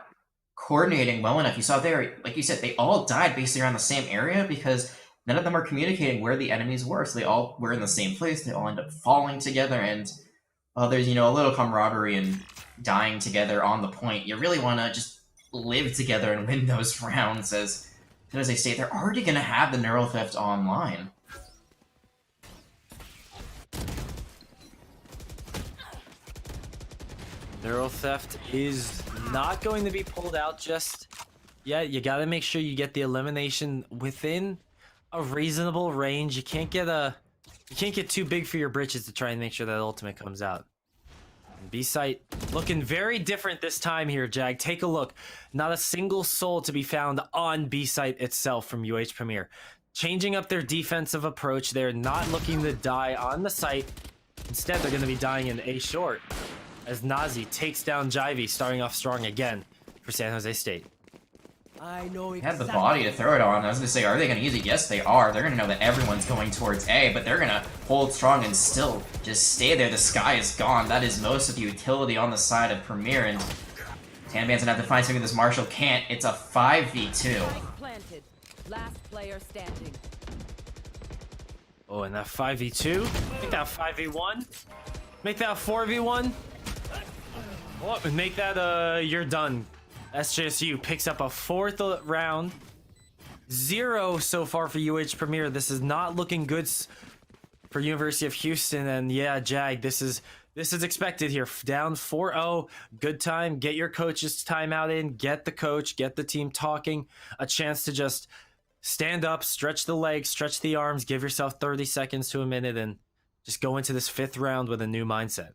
coordinating well enough. You saw there, like you said, they all died basically around the same area because none of them are communicating where the enemies were. So they all were in the same place. They all end up falling together, and there's, you know, a little camaraderie and dying together on the point. You really want to just live together and win those rounds, as they say, they're already going to have the Neural Theft online. Neural Theft is not going to be pulled out just yet. You got to make sure you get the elimination within a reasonable range. You can't get too big for your britches to try and make sure that ultimate comes out. B-site looking very different this time here, Jag. Take a look. Not a single soul to be found on B-site itself from UH Premier. Changing up their defensive approach. They're not looking to die on the site. Instead, they're going to be dying in A short as Nazi takes down Jivey, starting off strong again for San Jose State. I know They have the body to throw it on. I was going to say, are they going to use it? Yes, they are. They're going to know that everyone's going towards A, but they're going to hold strong and still just stay there. The sky is gone. That is most of the utility on the side of Premier, and Tanban's going to have to find something this Marshall can't. It's a 5v2. Spike planted. Last player standing. Oh, and that 5v2? Make that 5v1? Make that 4v1? Oh, and make that, you're done. SJSU picks up a fourth round. 0 so far for UH Premier. This is not looking good for University of Houston. And yeah, Jag, this is expected here. Down 4-0. Good time. Get your coach's timeout in. Get the coach. Get the team talking. A chance to just stand up, stretch the legs, stretch the arms, give yourself 30 seconds to a minute, and just go into this 5th round with a new mindset.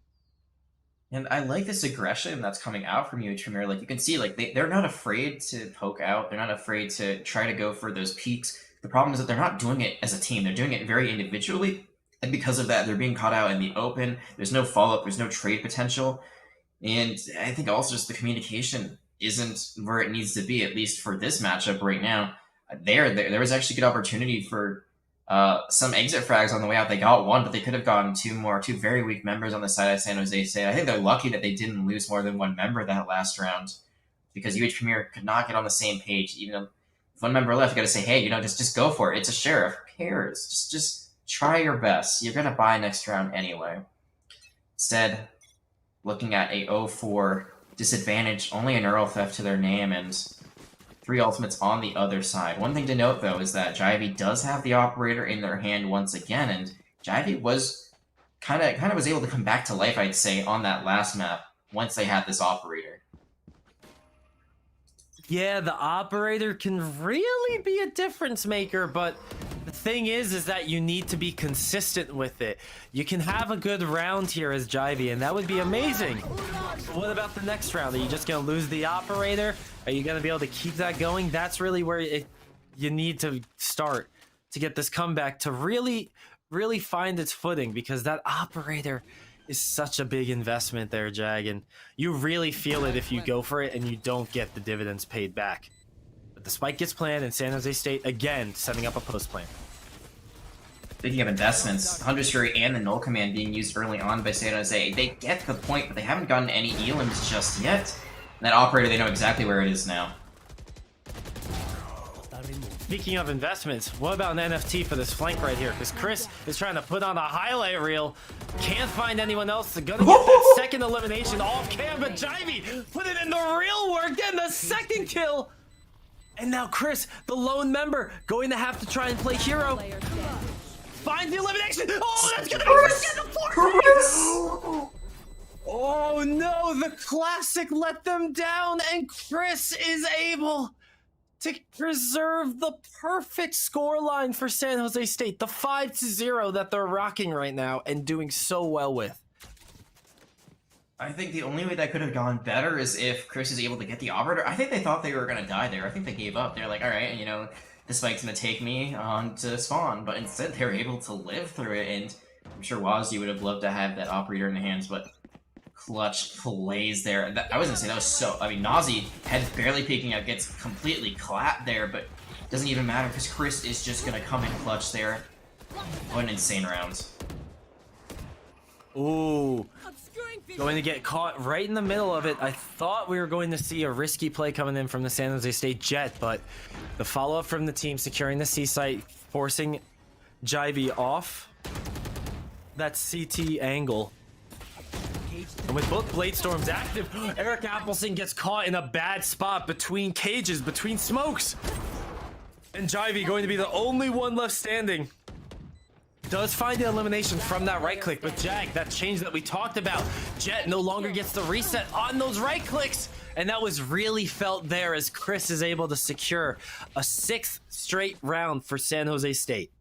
And I like this aggression that's coming out from UH Premier. Like, you can see, like, they're not afraid to poke out. They're not afraid to try to go for those peaks. The problem is that they're not doing it as a team. They're doing it very individually. And because of that, they're being caught out in the open. There's no follow-up. There's no trade potential. And I think also just the communication isn't where it needs to be, at least for this matchup right now. There was actually good opportunity for some exit frags on the way out. They got one, but they could have gotten two very weak members on the side of San Jose State. I think they're lucky that they didn't lose more than one member that last round, because UH Premier could not get on the same page. Even if one member left, you got to say, hey, just go for it. It's a sheriff. Who cares? Just try your best. You're going to buy next round anyway. Instead, looking at a 0-4 disadvantage, only a Neural Theft to their name, and 3 ultimates on the other side. One thing to note, though, is that Jivey does have the operator in their hand once again, and Jivey was kind of was able to come back to life, I'd say, on that last map once they had this operator. Yeah, the operator can really be a difference maker, but the thing is that you need to be consistent with it. You can have a good round here as Jivey, and that would be amazing. But what about the next round? Are you just going to lose the operator? Are you going to be able to keep that going? That's really where you need to start to get this comeback to really, really find its footing, because that operator is such a big investment there, Jag, and you really feel it if you go for it and you don't get the dividends paid back. But the spike gets planned, and San Jose State, again, setting up a post plan. Speaking of investments, Hunter's Fury and the Null Command being used early on by San Jose, they get the point, but they haven't gotten any elims just yet. And that operator, they know exactly where it is now. Speaking of investments, what about an NFT for this flank right here? Because Chris is trying to put on a highlight reel. Can't find anyone else. They're gonna get that second elimination off cam, but Jivey put it in the real work, getting the second kill. And now Chris, the lone member, going to have to try and play hero. Player standing. Find the elimination. Oh, that's gonna be the Oh no, the classic let them down, and Chris is able to preserve the perfect scoreline for San Jose State, the 5-0 that they're rocking right now and doing so well with. I think the only way that could have gone better is if Chris is able to get the operator. I think they thought they were going to die there. I think they gave up. They're like, all right, this fight's going to take me on to spawn. But instead, they were able to live through it. And I'm sure Wazzy would have loved to have that operator in the hands, but clutch plays there. I was going to say that was so... I mean, Nazi, head barely peeking out, gets completely clapped there, but it doesn't even matter because Chris is just going to come in clutch there. What an insane round. Ooh. Going to get caught right in the middle of it. I thought we were going to see a risky play coming in from the San Jose State Jet, but the follow-up from the team securing the C site, forcing Jivey off that CT angle. And with both Blade Storms active, Eric Appleson gets caught in a bad spot between cages, between smokes. And Jivey going to be the only one left standing. Does find the elimination from that right click, but Jag, that change that we talked about, Jet no longer gets the reset on those right clicks. And that was really felt there as Chris is able to secure a 6th straight round for San Jose State.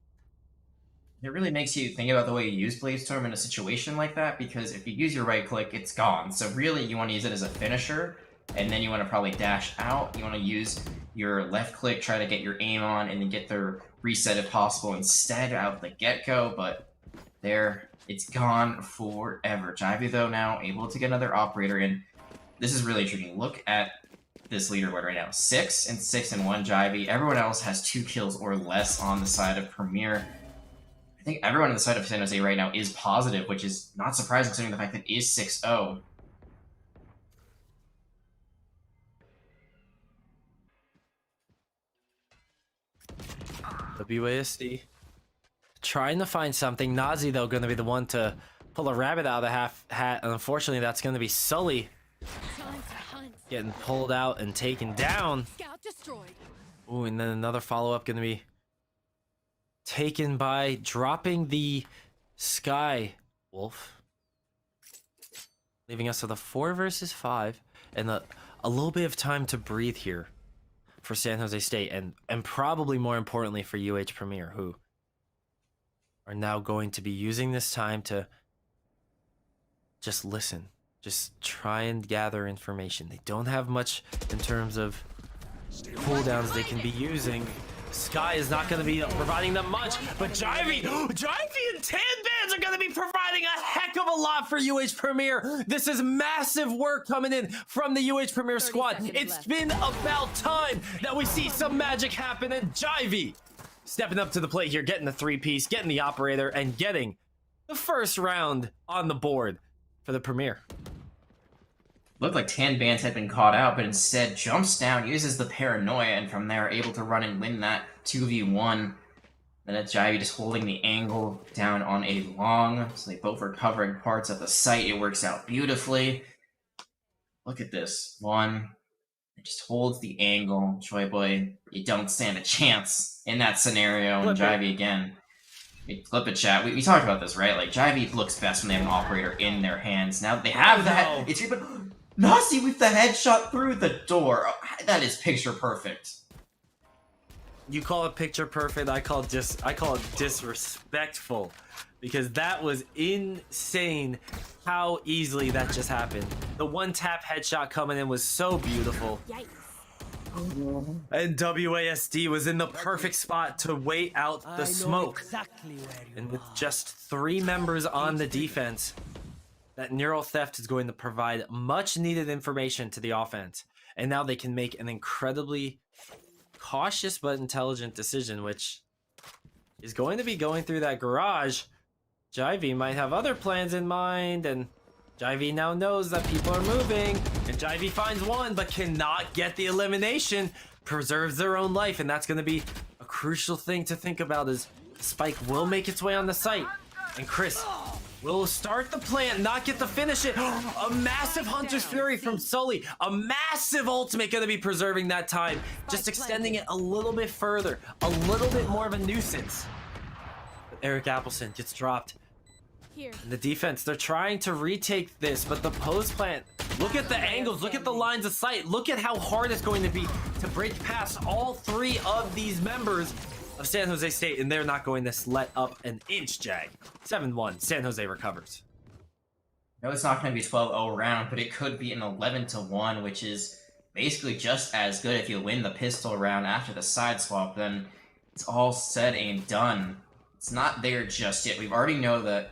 It really makes you think about the way you use Blade Storm in a situation like that, because if you use your right click, it's gone. So really, you want to use it as a finisher, and then you want to probably dash out. You want to use your left click, try to get your aim on, and then get the reset if possible instead out the get-go, but there, it's gone forever. Jivey, though, now able to get another operator in. This is really tricky. Look at this leaderboard right now. 6 and 6 and 1 Jivey. Everyone else has 2 kills or less on the side of Premier. I think everyone on the side of San Jose right now is positive, which is not surprising considering the fact that it is 6-0. WASD trying to find something. Nazi, though, going to be the one to pull a rabbit out of the hat, and unfortunately that's going to be Sully getting pulled out and taken down. Scout destroyed. Ooh, and then another follow-up going to be taken by dropping the Sky Wolf, leaving us with a 4 versus 5 and a little bit of time to breathe here for San Jose State, and probably more importantly for UH Premier, who are now going to be using this time to just listen, just try and gather information. They don't have much in terms of cooldowns they can be using. Sky is not going to be providing them much, but Jivey and Tan Bands are going to be providing a heck of a lot for UH Premier. This is massive work coming in from the UH Premier squad. It's been about time that we see some magic happen, and Jivey stepping up to the plate here, getting the 3-piece, getting the operator, and getting the first round on the board for the Premier. Looked like Tan Bands had been caught out, but instead jumps down, uses the paranoia, and from there able to run and win that 2v1. Then it's Jivey just holding the angle down on a long, so they both are covering parts of the site. It works out beautifully. Look at this. One, it just holds the angle. Joy Boy, you don't stand a chance in that scenario. And Jivey again. Flip it, chat. We talked about this, right? Like, Jivey looks best when they have an operator in their hands. Now they have that. It's even Nazi with the headshot through the door. Oh, that is picture perfect. You call it picture perfect. I call it disrespectful, because that was insane how easily that just happened. The one tap headshot coming in was so beautiful. Yikes. And WASD was in the perfect spot to wait out I the know smoke. exactly where you And with are. just 3 members on the defense, that neural theft is going to provide much needed information to the offense. And now they can make an incredibly cautious but intelligent decision, which is going to be going through that garage. Jivey might have other plans in mind, and Jivey now knows that people are moving, and Jivey finds one but cannot get the elimination, preserves their own life, and that's going to be a crucial thing to think about, as Spike will make its way on the site, and Chris will start the plant, not get to finish it. A massive Hunter's Fury from Sully, a massive ultimate going to be preserving that time, just extending it a little bit further, a little bit more of a nuisance. But Eric Appleson gets dropped. Here. And the defense, they're trying to retake this, but the post plant, look at the angles, look at the lines of sight, look at how hard it's going to be to break past all 3 of these members of San Jose State, and they're not going to let up an inch, Jag. 7-1, San Jose recovers. No, it's not going to be a 12-0 round, but it could be an 11-1, which is basically just as good. If you win the pistol round after the side swap, then it's all said and done. It's not there just yet. We've already know that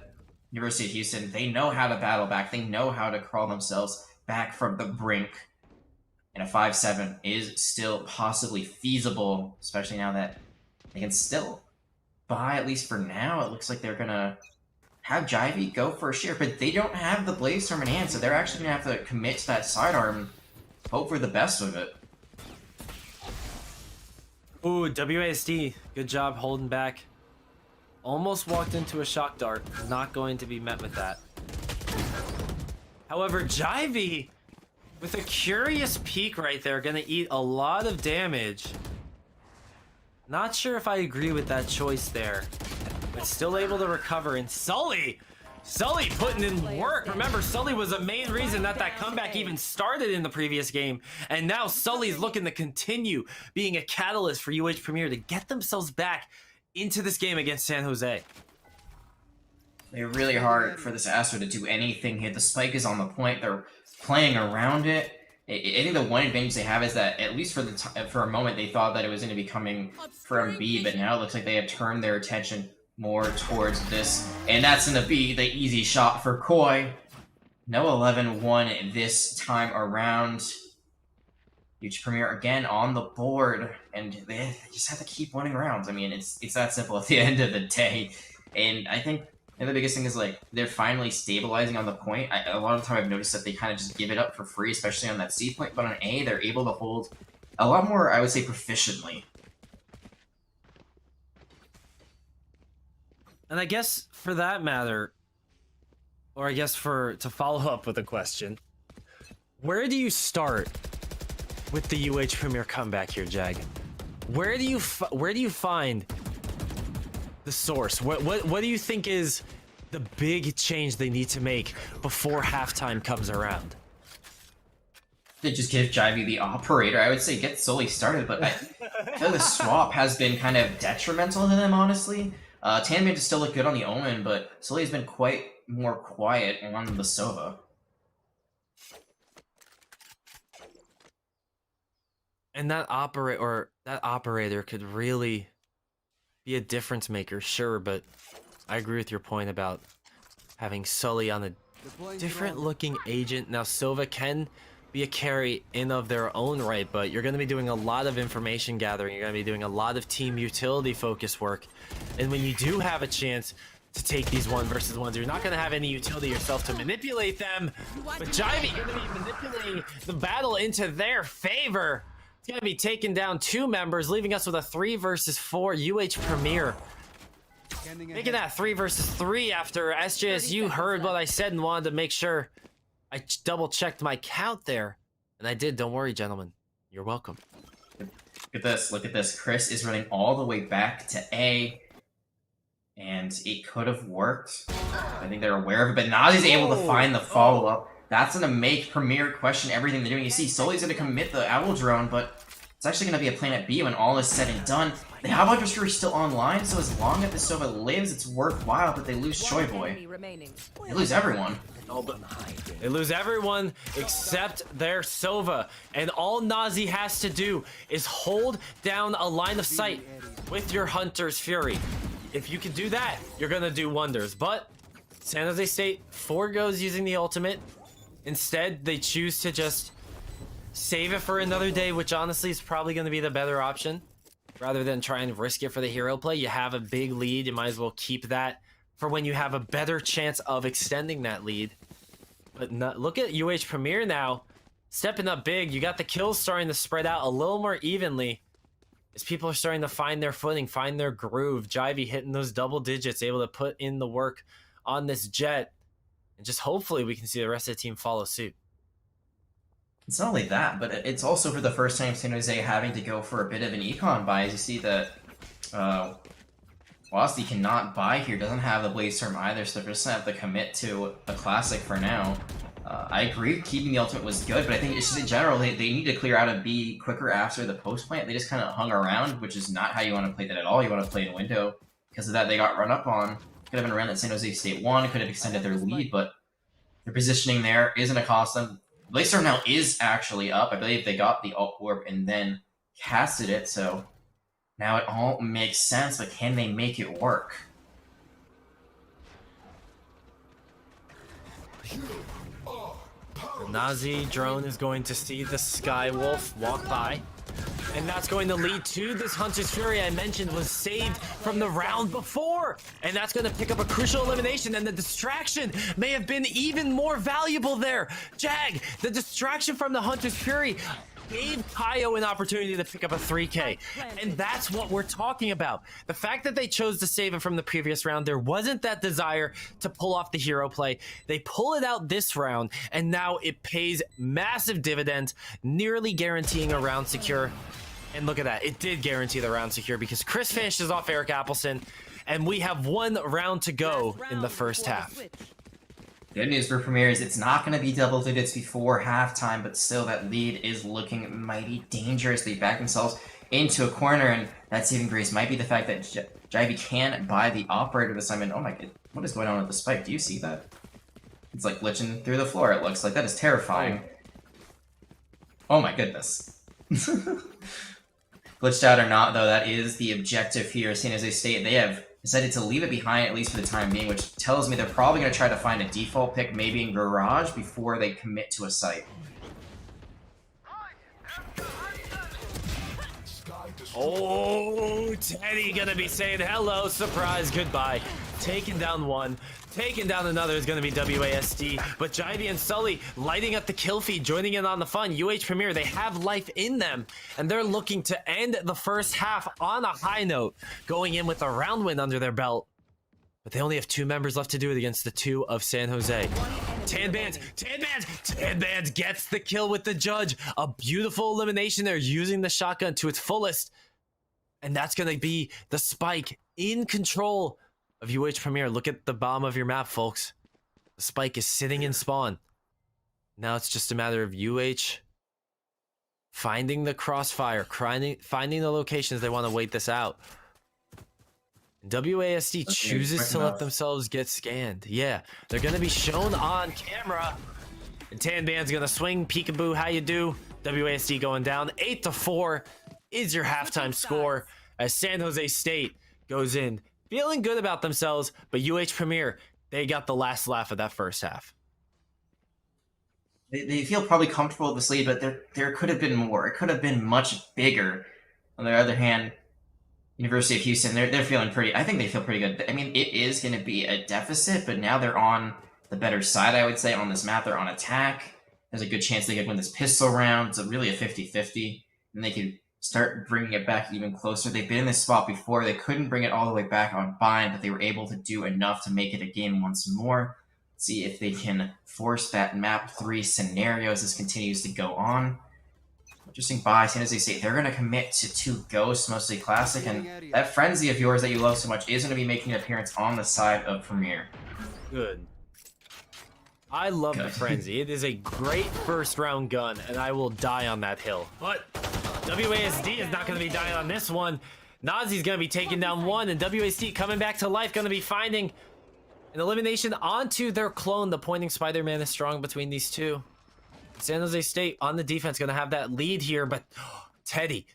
University of Houston, they know how to battle back. They know how to crawl themselves back from the brink. And a 5-7 is still possibly feasible, especially now that they can still buy, at least for now. It looks like they're going to have Jivey go for a share, but they don't have the Blaze Storm in hand, so they're actually going to have to commit to that sidearm and hope for the best of it. Ooh, WASD, good job holding back. Almost walked into a shock dart. Not going to be met with that. However, Jivey, with a curious peek right there, gonna eat a lot of damage. Not sure if I agree with that choice there, but still able to recover. And Sully putting in work. Remember, Sully was the main reason that comeback even started in the previous game. And now Sully's looking to continue being a catalyst for UH Premier to get themselves back into this game against San Jose. They're really hard for this Astro to do anything here. The spike is on the point. They're playing around it. I think the one advantage they have is that, at least for a moment, they thought that it was going to be coming from B, but now it looks like they have turned their attention more towards this. And that's going to be the easy shot for Koi. No 11-1 this time around. UH Premier again on the board, and they just have to keep winning rounds. I mean, it's that simple at the end of the day. And I think the biggest thing is, like, they're finally stabilizing on the point. A lot of the time I've noticed that they kind of just give it up for free, especially on that C point, but on A, they're able to hold a lot more, I would say, proficiently. And I guess for that matter, or I guess to follow up with a question, where do you start with the UH Premier comeback here, Jag? Where do you find the source? What do you think is the big change they need to make before halftime comes around? They just give Jivey the operator. I would say get Sully started, but I feel like the swap has been kind of detrimental to them, honestly. Tan made to still look good on the Omen, but Sully's been quite more quiet on the Sova. And that operator could really be a difference maker, sure, but I agree with your point about having Sully on a different looking agent. Now, Sova can be a carry in of their own right, but you're going to be doing a lot of information gathering. You're going to be doing a lot of team utility focus work. And when you do have a chance to take these 1v1s, you're not going to have any utility yourself to manipulate them. But Jivey going to be manipulating the battle into their favor. It's going to be taking down 2 members, leaving us with a 3 versus 4 UH Premier. Making that 3 versus 3 after SJSU heard what I said and wanted to make sure I double-checked my count there. And I did. Don't worry, gentlemen. You're welcome. Look at this. Look at this. Chris is running all the way back to A. And it could have worked. I think they're aware of it. But Nazi's able to find the follow-up. That's going to make Premier question everything they're doing. You see, Sully's going to commit the Owl Drone, but it's actually going to be a Planet B when all is said and done. They have Hunter's Fury still online, so as long as the Sova lives, it's worthwhile, but they lose Choi Boy. They lose everyone. They lose everyone except their Sova. And all Nazi has to do is hold down a line of sight with your Hunter's Fury. If you can do that, you're going to do wonders. But San Jose State forgoes using the ultimate. Instead, they choose to just save it for another day, which honestly is probably going to be the better option. Rather than try and risk it for the hero play, you have a big lead. You might as well keep that for when you have a better chance of extending that lead. But look at UH Premier now, stepping up big. You got the kills starting to spread out a little more evenly as people are starting to find their footing, find their groove. Jivey hitting those double digits, able to put in the work on this Jet. And just hopefully we can see the rest of the team follow suit. It's not only that, but it's also for the first time San Jose having to go for a bit of an econ buy. As you see that Wasti cannot buy here, doesn't have the Blaze Storm either, so they're just going to have to commit to a classic for now. I agree keeping the ultimate was good, but I think it's just in general, they need to clear out a B quicker after the post plant. They just kind of hung around, which is not how you want to play that at all. You want to play in window. Because of that, they got run up on. Could have been around that San Jose State won, could have extended their lead, but their positioning there isn't a cost them. Blaze Storm now is actually up. I believe they got the Alt Warp and then casted it, so now it all makes sense, but can they make it work? The Nazi drone is going to see the Skywolf walk by. And that's going to lead to this Hunter's Fury I mentioned was saved from the round before. And that's going to pick up a crucial elimination. And the distraction may have been even more valuable there. Jag, the distraction from the Hunter's Fury gave Kaio an opportunity to pick up a 3K. And that's what we're talking about. The fact that they chose to save it from the previous round, there wasn't that desire to pull off the hero play. They pull it out this round, and now it pays massive dividends, nearly guaranteeing a round secure. And look at that, it did guarantee the round secure because Chris finishes off Eric Appleson, and we have 1 round to go in the first half. Good news for Premier is it's not going to be double digits before halftime, but still that lead is looking mighty dangerous. They back themselves into a corner, and that saving grace might be the fact that Jivey can't buy the operator this time. And oh my god, what is going on with the spike? Do you see that? It's like glitching through the floor, it looks like. That is terrifying. Oh my goodness. Glitched out or not, though, that is the objective here. San Jose State, they have decided to leave it behind, at least for the time being, which tells me they're probably going to try to find a default pick, maybe in Garage, before they commit to a site. Oh, Teddy gonna be saying hello, surprise, goodbye. Taking down 1, taking down another is gonna be WASD, but Jivey and Sully lighting up the kill feed, joining in on the fun. UH Premier, they have life in them, and they're looking to end the first half on a high note, going in with a round win under their belt. But they only have 2 members left to do it against the 2 of San Jose. Tanbands gets the kill with the judge. A beautiful elimination there, using the shotgun to its fullest. And that's going to be the spike in control of UH Premier. Look at the bottom of your map, folks. The spike is sitting in spawn. Now it's just a matter of UH finding the crossfire, finding the locations they want to wait this out. WASD chooses to let themselves get scanned. Yeah, they're going to be shown on camera. And Tanban's going to swing. Peekaboo, how you do? WASD going down. 8-4 is your halftime score as San Jose State goes in feeling good about themselves. But UH Premier, they got the last laugh of that first half. They feel probably comfortable with this lead, but there could have been more. It could have been much bigger. On the other hand, University of Houston, they're feeling pretty. I think they feel pretty good. I mean, it is going to be a deficit, but now they're on the better side, I would say, on this map. They're on attack. There's a good chance they could win this pistol round. It's really a 50-50, and they could start bringing it back even closer. They've been in this spot before. They couldn't bring it all the way back on Bind, but they were able to do enough to make it a game once more. See if they can force that map 3 scenario as this continues to go on. Interesting buy, San Jose State. They're going to commit to 2 ghosts, mostly classic, and that frenzy of yours that you love so much is going to be making an appearance on the side of Premier. Good. I love the frenzy. It is a great first round gun, and I will die on that hill. But WASD is not going to be dying on this one. Nazi's going to be taking down 1, and WASD coming back to life, going to be finding an elimination onto their clone. The pointing Spider-Man is strong between these 2. San Jose State on the defense going to have that lead here, but Teddy.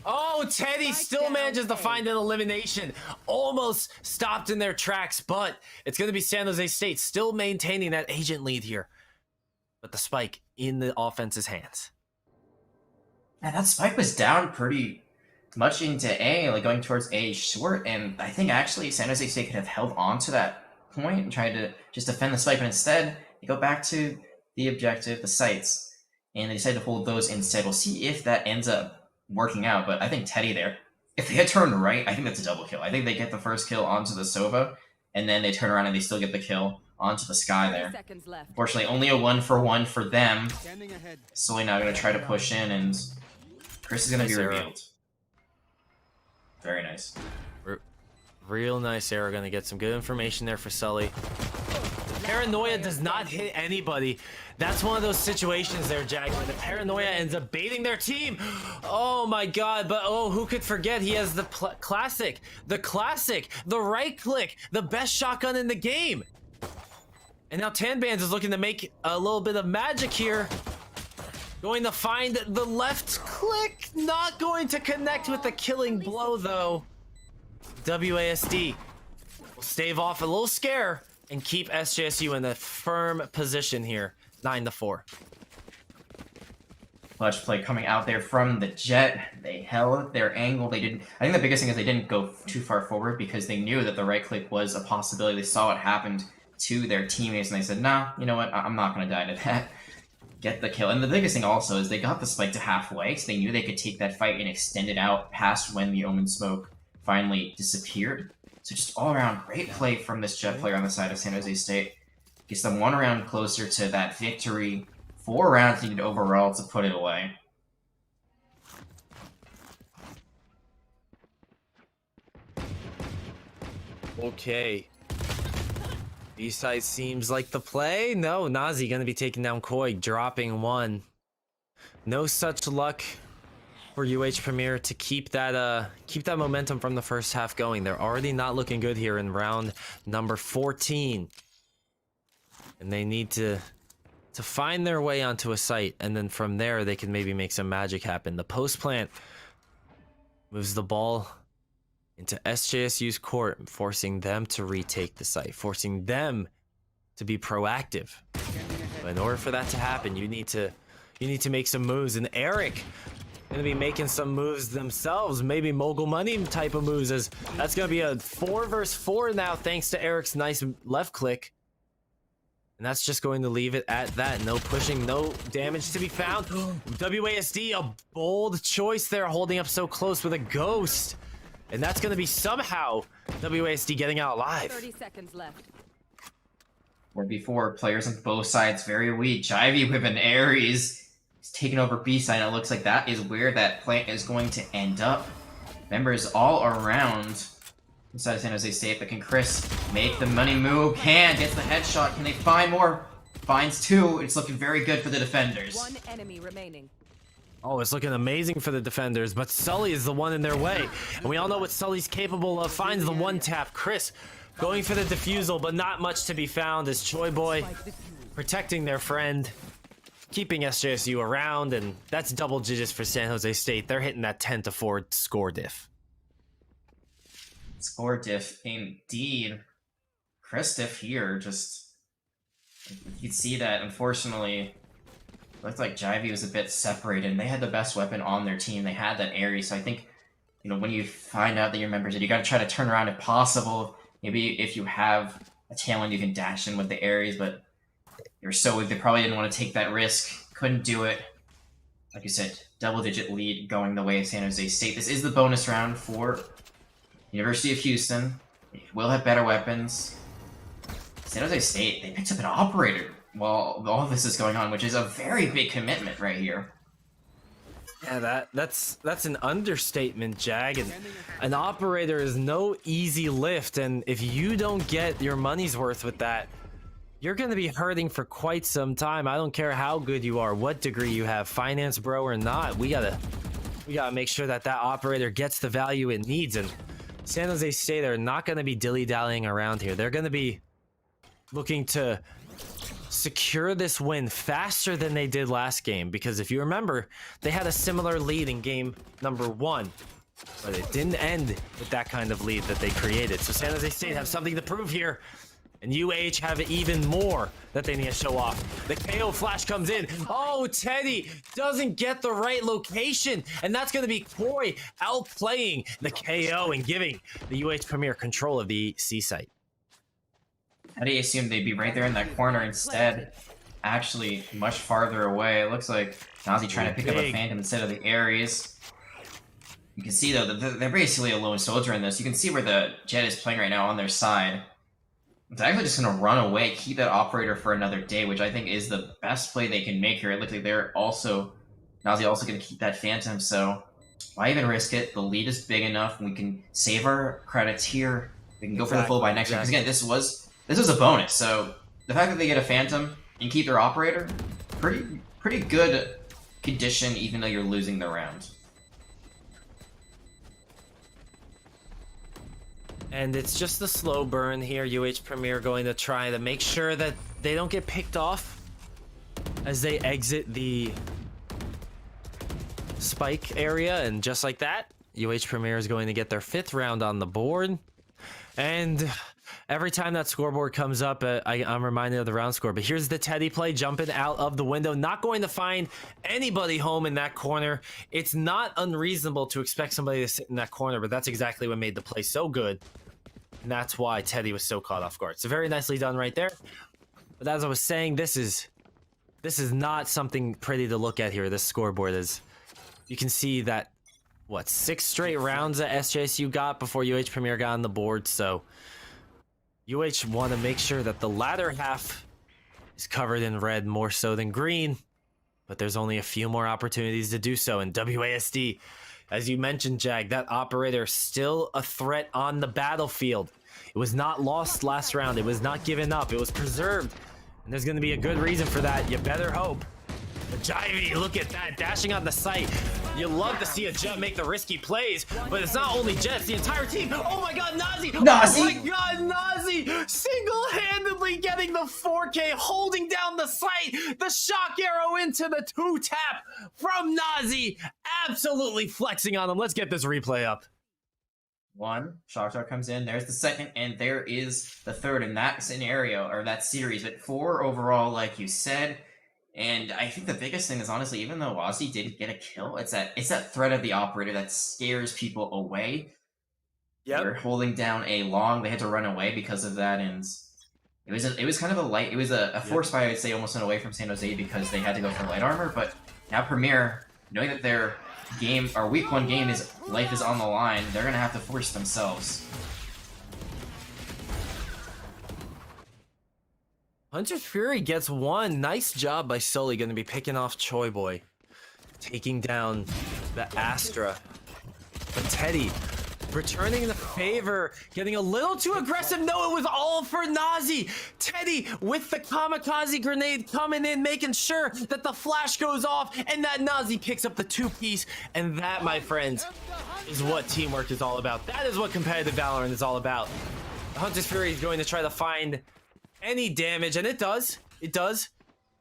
Oh, Teddy still manages to find an elimination. Almost stopped in their tracks, but it's going to be San Jose State still maintaining that agent lead here. But the spike in the offense's hands. Man, that spike was down pretty much into A, like going towards A short, and I think actually San Jose State could have held on to that point and tried to just defend the spike, but instead they go back to the objective, the sites, and they decide to hold those instead. We'll see if that ends up working out, but I think Teddy there, if they had turned right, I think that's a double kill. I think they get the first kill onto the Sova, and then they turn around and they still get the kill onto the Sky there. Unfortunately, only a 1-for-1 for them. Sully now going to try to push in, and Chris is going to be revealed. Very nice. Real nice arrow. Going to get some good information there for Sully. Paranoia does not hit anybody. That's one of those situations there, Jag, where the Paranoia ends up baiting their team. Oh my god, but oh, who could forget he has the classic, the right click, the best shotgun in the game. And now Tanbands is looking to make a little bit of magic here. Going to find the left click, not going to connect with the killing blow though. WASD will stave off a little scare and keep SJSU in a firm position here, 9-4. Clutch play coming out there from the Jet. They held their angle. They didn't. I think the biggest thing is they didn't go too far forward because they knew that the right click was a possibility. They saw what happened to their teammates and they said, "Nah, you know what? I'm not going to die to that." get the kill. And the biggest thing also is they got the spike to halfway, so they knew they could take that fight and extend it out past when the Omen smoke finally disappeared. So just all around great play from this Jet player on the side of San Jose State. Gets them 1 round closer to that victory. 4 rounds needed overall to put it away. Okay. B-side seems like the play. No, Nazi gonna be taking down Koi, dropping 1. No such luck for UH Premier to keep that momentum from the first half going. They're already not looking good here in round number 14. And they need to find their way onto a site, and then from there they can maybe make some magic happen. The post plant moves the ball into SJSU's court, forcing them to retake the site, forcing them to be proactive. But in order for that to happen, you need to make some moves. And Eric gonna be making some moves themselves, maybe mogul money type of moves, as that's gonna be a 4 versus 4 now, thanks to Eric's nice left click. And that's just going to leave it at that. No pushing, no damage to be found. WASD, a bold choice there, holding up so close with a ghost. And that's going to be somehow WASD getting out alive. 30 seconds left. Where before, players on both sides very weak. Jivey with an Ares. He's taking over B side, and it looks like that is where that plant is going to end up. Members all around inside of San Jose State, but can Chris make the money move? Gets the headshot. Can they find more? Finds 2. It's looking very good for the defenders. 1 enemy remaining. Oh, it's looking amazing for the defenders, but Sully is the one in their way. And we all know what Sully's capable of. Finds the 1-tap. Chris going for the defusal, but not much to be found as Choi Boy protecting their friend, keeping SJSU around, and that's double digits for San Jose State. They're hitting that 10-4 score diff. Score diff, indeed. Chris diff here, just... You can see that, unfortunately, it looked like Jivey was a bit separated, and they had the best weapon on their team. They had that Ares, so I think, you know, when you find out that your members, you gotta try to turn around if possible. Maybe if you have a tail end, you can dash in with the Ares, but you're so weak, they probably didn't want to take that risk. Couldn't do it. Like you said, double-digit lead going the way of San Jose State. This is the bonus round for University of Houston. They will have better weapons. San Jose State, they picked up an operator while all this is going on, which is a very big commitment right here. Yeah, that's an understatement, Jag. And an operator is no easy lift, and if you don't get your money's worth with that, you're going to be hurting for quite some time. I don't care how good you are, what degree you have, finance bro or not. We gotta make sure that operator gets the value it needs. And San Jose State are not going to be dilly-dallying around here. They're going to be looking to secure this win faster than they did last game, because if you remember, they had a similar lead in game number 1, but it didn't end with that kind of lead that they created. So San Jose State have something to prove here, and UH have even more that they need to show off. The KO flash comes in. Oh, Teddy doesn't get the right location, and that's going to be Koi outplaying the KO and giving the UH Premier control of the C site. How do you assume they'd be right there in that corner instead? Actually, much farther away. It looks like Nazi trying to pick up a Phantom instead of the Ares. You can see, though, that they're basically a lone soldier in this. You can see where the Jet is playing right now on their side. It's actually just going to run away, keep that operator for another day, which I think is the best play they can make here. It looks like they're also... Nazi also going to keep that Phantom, so why even risk it? The lead is big enough, and we can save our credits here. We can go for the full buy next week. Because again, this was a bonus, so the fact that they get a Phantom and keep their operator, pretty good condition, even though you're losing the round. And it's just the slow burn here. UH Premier going to try to make sure that they don't get picked off as they exit the spike area, and just like that, UH Premier is going to get their 5th round on the board. And every time that scoreboard comes up, I'm reminded of the round score. But here's the Teddy play, jumping out of the window. Not going to find anybody home in that corner. It's not unreasonable to expect somebody to sit in that corner, but that's exactly what made the play so good. And that's why Teddy was so caught off guard. So very nicely done right there. But as I was saying, this is This is not something pretty to look at here. This scoreboard is. You can see that, what, 6 straight rounds that SJSU got before UH Premier got on the board. So UH want to make sure that the latter half is covered in red more so than green. But there's only a few more opportunities to do so. And WASD, as you mentioned, Jag, that operator still a threat on the battlefield. It was not lost last round. It was not given up. It was preserved. And there's going to be a good reason for that. You better hope. But Jivey, look at that, dashing on the site. You love to see a Jet make the risky plays, but it's not only Jet, it's the entire team. Oh my god, Nazi! Nazi! Oh my god, Nazi! Single-handedly getting the 4K, holding down the site. The shock arrow into the 2-tap from Nazi. Absolutely flexing on him. Let's get this replay up. 1, shock dart comes in, there's the second, and there is the third in that scenario, or that series. But 4 overall, like you said. And I think the biggest thing is, honestly, even though Ozzy didn't get a kill, it's that threat of the operator that scares people away. Yep. They're holding down a long. They had to run away because of that, and it was kind of a light. It was a force buy, I'd say, almost went away from San Jose because they had to go for light armor. But now Premier, knowing that their game, or week 1 game, is life is on the line, they're gonna have to force themselves. Hunter's Fury gets 1. Nice job by Sully, going to be picking off Choi Boy. Taking down the Astra. But Teddy, returning the favor, getting a little too aggressive. No, it was all for Nazi. Teddy with the kamikaze grenade coming in, making sure that the flash goes off and that Nazi picks up the 2-piece. And that, my friends, is what teamwork is all about. That is what competitive Valorant is all about. Hunter's Fury is going to try to find any damage, and it does. It does.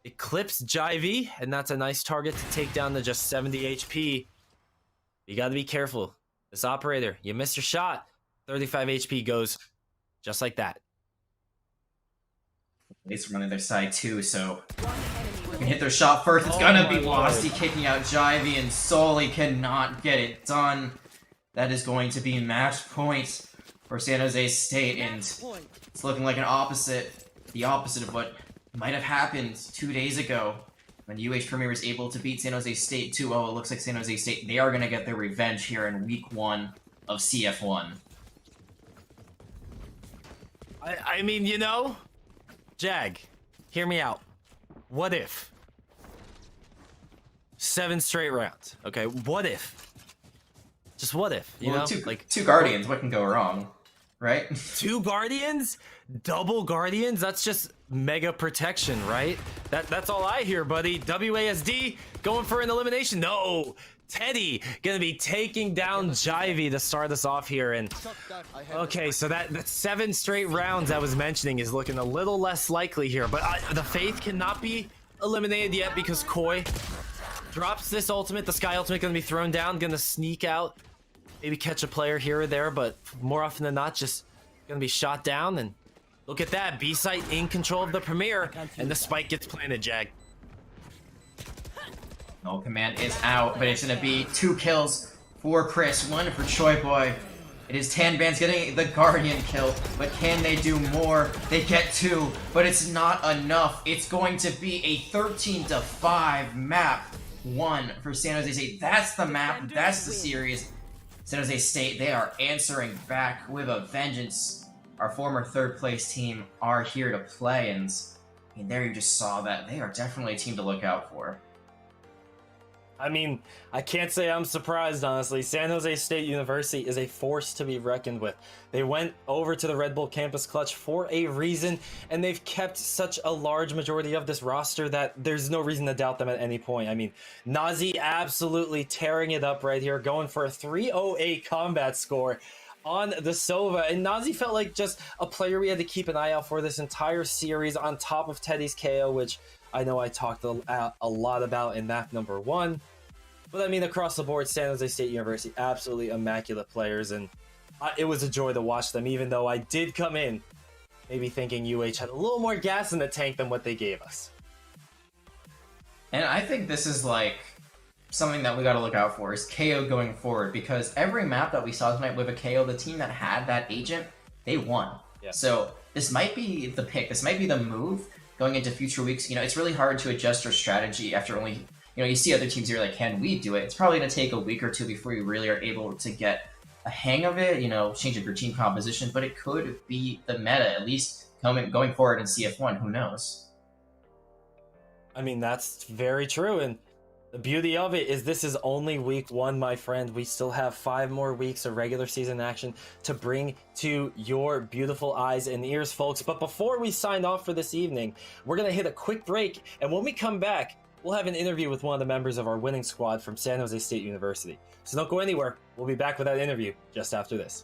It clips Jivey, and that's a nice target to take down to just 70 HP. You gotta be careful. This operator, you missed your shot. 35 HP goes just like that. It's from on the other side too, so you can hit their shot first. It's gonna be Losty kicking out Jivey, and Sully cannot get it done. That is going to be match point for San Jose State, and it's looking like the opposite of what might have happened 2 days ago when UH Premier was able to beat San Jose State 2-0. It looks like San Jose State, they are going to get their revenge here in week 1 of CF1. I mean, you know, Jag, hear me out. What if 7 straight rounds? Okay, what if? Just what if? You know, like 2 Guardians, what can go wrong, right? 2 Guardians? Double Guardians? That's just mega protection, right? That's all I hear, buddy. WASD going for an elimination. No, Teddy gonna be taking down Jivey to start us off here. And okay, so that 7 straight rounds I was mentioning is looking a little less likely here. But the Faith cannot be eliminated yet because Koi drops this ultimate. The Sky ultimate gonna be thrown down, gonna sneak out, maybe catch a player here or there, but more often than not, just gonna be shot down. And look at that, B-Site in control of the Premier, and the spike gets planted, Jag. No command is out, but it's going to be 2 kills for Chris, 1 for Choi Boy. It is Tanban's getting the Guardian kill, but can they do more? They get 2, but it's not enough. It's going to be a 13-5 map 1 for San Jose State. That's the map, that's the series. San Jose State, they are answering back with a vengeance. Our former 3rd place team are here to play, and there you just saw that they are definitely a team to look out for. I mean, I can't say I'm surprised, honestly. San Jose State University is a force to be reckoned with. They went over to the Red Bull campus clutch for a reason, and they've kept such a large majority of this roster that there's no reason to doubt them at any point. I mean, Nazi absolutely tearing it up right here, going for a 308 combat score on the Sova, and Nazi felt like just a player we had to keep an eye out for this entire series, on top of Teddy's KO, which I know I talked a lot about in map number 1. But I mean, across the board, San Jose State University, absolutely immaculate players, and it was a joy to watch them, even though I did come in maybe thinking UH had a little more gas in the tank than what they gave us. And I think this is like something that we got to look out for, is KO going forward, because every map that we saw tonight with a KO, the team that had that agent, they won. Yeah. So this might be the pick, this might be the move, going into future weeks, it's really hard to adjust your strategy after only, you see other teams, you're like, can we do it? It's probably going to take a week or two before you really are able to get a hang of it, change up your team composition, but it could be the meta, at least going forward in CF1, who knows? I mean, that's very true, and the beauty of it is this is only week 1, my friend. We still have 5 more weeks of regular season action to bring to your beautiful eyes and ears, folks. But before we sign off for this evening, we're going to hit a quick break, and when we come back, we'll have an interview with one of the members of our winning squad from San Jose State University. So don't go anywhere. We'll be back with that interview just after this.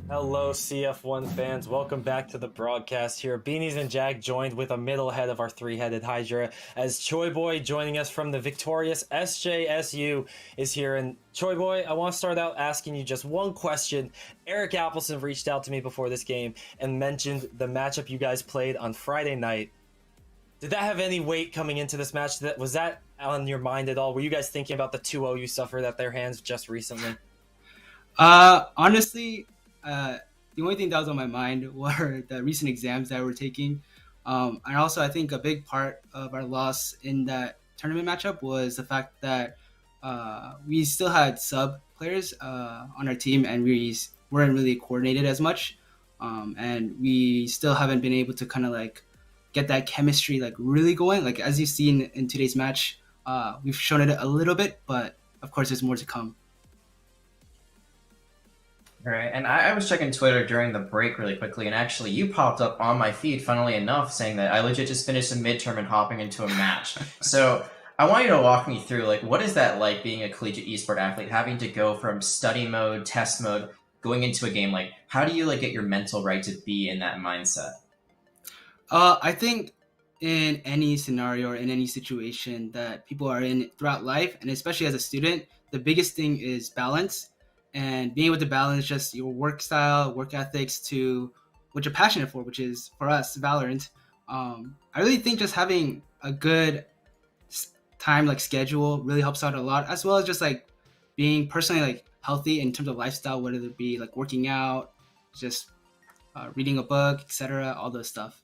Hello, CF1 fans. Welcome back to the broadcast here. Beanies and Jack joined with a middle head of our three-headed Hydra, as Choi Boy joining us from the victorious SJSU is here. And Choi Boy, I want to start out asking you just one question. Eric Appleson reached out to me before this game and mentioned the matchup you guys played on Friday night. Did that have any weight coming into this match? Was that on your mind at all? Were you guys thinking about the 2-0 you suffered at their hands just recently? Honestly, the only thing that was on my mind were the recent exams that we're taking. And also, I think a big part of our loss in that tournament matchup was the fact that we still had sub players on our team, and we weren't really coordinated as much. And we still haven't been able to kind of like get that chemistry like really going. Like as you've seen in today's match, we've shown it a little bit, but of course, there's more to come. Right, and I was checking Twitter during the break really quickly, and actually you popped up on my feed, funnily enough, saying that I legit just finished a midterm and hopping into a match. So I want you to walk me through, like, what is that like being a collegiate esport athlete, having to go from study mode, test mode, going into a game? Like, how do you like get your mental right to be in that mindset? I think in any scenario or in any situation that people are in throughout life, and especially as a student, the biggest thing is balance. And being able to balance just your work style, work ethics to what you're passionate for, which is for us Valorant. I really think just having a good time like schedule really helps out a lot, as well as just like being personally like healthy in terms of lifestyle, whether it be like working out, just reading a book, etc., all those stuff.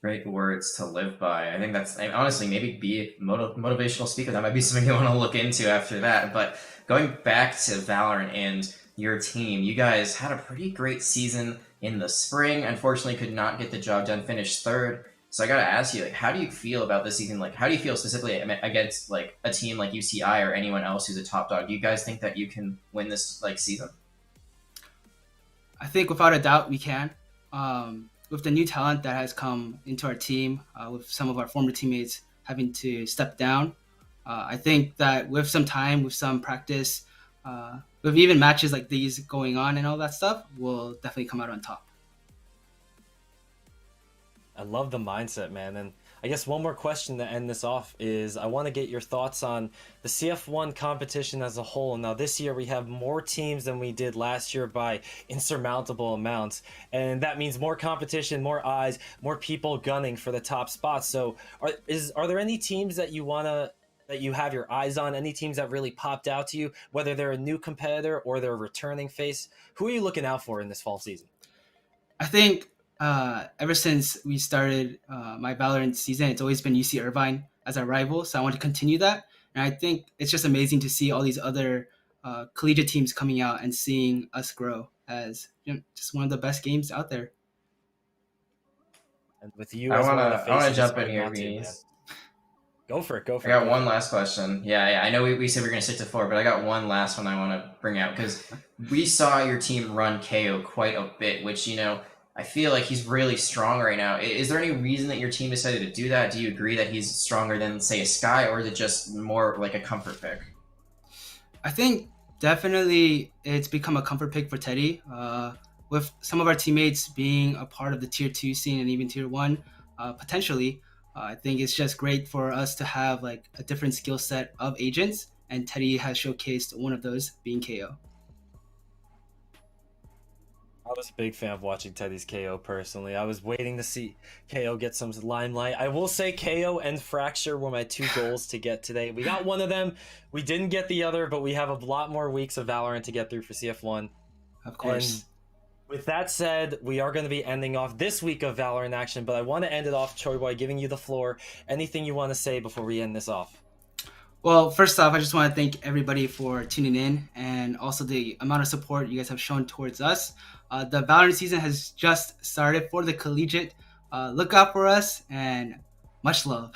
Great words to live by. I think that's honestly maybe be a motivational speaker. That might be something you want to look into after that. But going back to Valorant and your team, you guys had a pretty great season in the spring. Unfortunately, could not get the job done. Finished third. So I gotta ask you, like, how do you feel about this season? Like, how do you feel specifically against like a team like UCI or anyone else who's a top dog? Do you guys think that you can win this like season? I think without a doubt we can. With the new talent that has come into our team, with some of our former teammates having to step down, I think that with some time, with some practice, with even matches like these going on and all that stuff, we'll definitely come out on top. I love the mindset, man. And I guess one more question to end this off is I want to get your thoughts on the CF1 competition as a whole. Now, this year we have more teams than we did last year by insurmountable amounts. And that means more competition, more eyes, more people gunning for the top spots. So are there any teams that you have your eyes on? Any teams that really popped out to you, whether they're a new competitor or they're a returning face? Who are you looking out for in this fall season? I think ever since we started my Valorant season, it's always been UC Irvine as our rival. So I want to continue that. And I think it's just amazing to see all these other collegiate teams coming out and seeing us grow as just one of the best games out there. And with you, I as one of the want to faces, jump in it's here, hard not to, Beanies. man. Go for it. I got one last question. Yeah, I know we said we are going to stick to 4, but I got one last one I want to bring out, because we saw your team run KO quite a bit, which, you know, I feel like he's really strong right now. Is there any reason that your team decided to do that? Do you agree that he's stronger than, say, a Sky, or is it just more like a comfort pick? I think definitely it's become a comfort pick for Teddy. With some of our teammates being a part of the tier 2 scene and even tier 1, potentially, I think it's just great for us to have like a different skill set of agents, and Teddy has showcased one of those being KO. I was a big fan of watching Teddy's KO personally. I was waiting to see KO get some limelight. I will say KO and Fracture were my 2 goals to get today. We got one of them. We didn't get the other, but we have a lot more weeks of Valorant to get through for CF1. Of course. And with that said, we are going to be ending off this week of Valorant action, but I want to end it off, Choi Boy, giving you the floor. Anything you want to say before we end this off? Well, first off, I just want to thank everybody for tuning in, and also the amount of support you guys have shown towards us. The Valorant season has just started for the collegiate. Look out for us, and much love.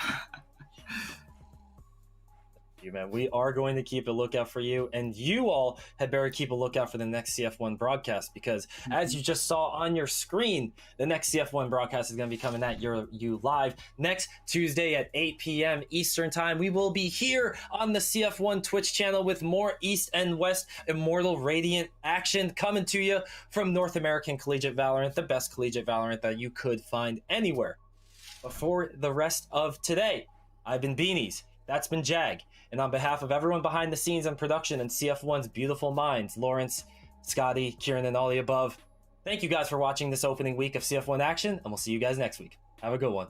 you, man. We are going to keep a lookout for you, and you all had better keep a lookout for the next CF1 broadcast, because as you just saw on your screen, the next CF1 broadcast is going to be coming at you live next Tuesday at 8 p.m. Eastern Time. We will be here on the CF1 Twitch channel with more East and West Immortal Radiant action coming to you from North American Collegiate Valorant, the best collegiate Valorant that you could find anywhere. But for the rest of today, I've been Beanies, that's been Jag, and on behalf of everyone behind the scenes and production and CF1's beautiful minds, Lawrence, Scotty, Kieran, and all the above, thank you guys for watching this opening week of CF1 action, and we'll see you guys next week. Have a good one.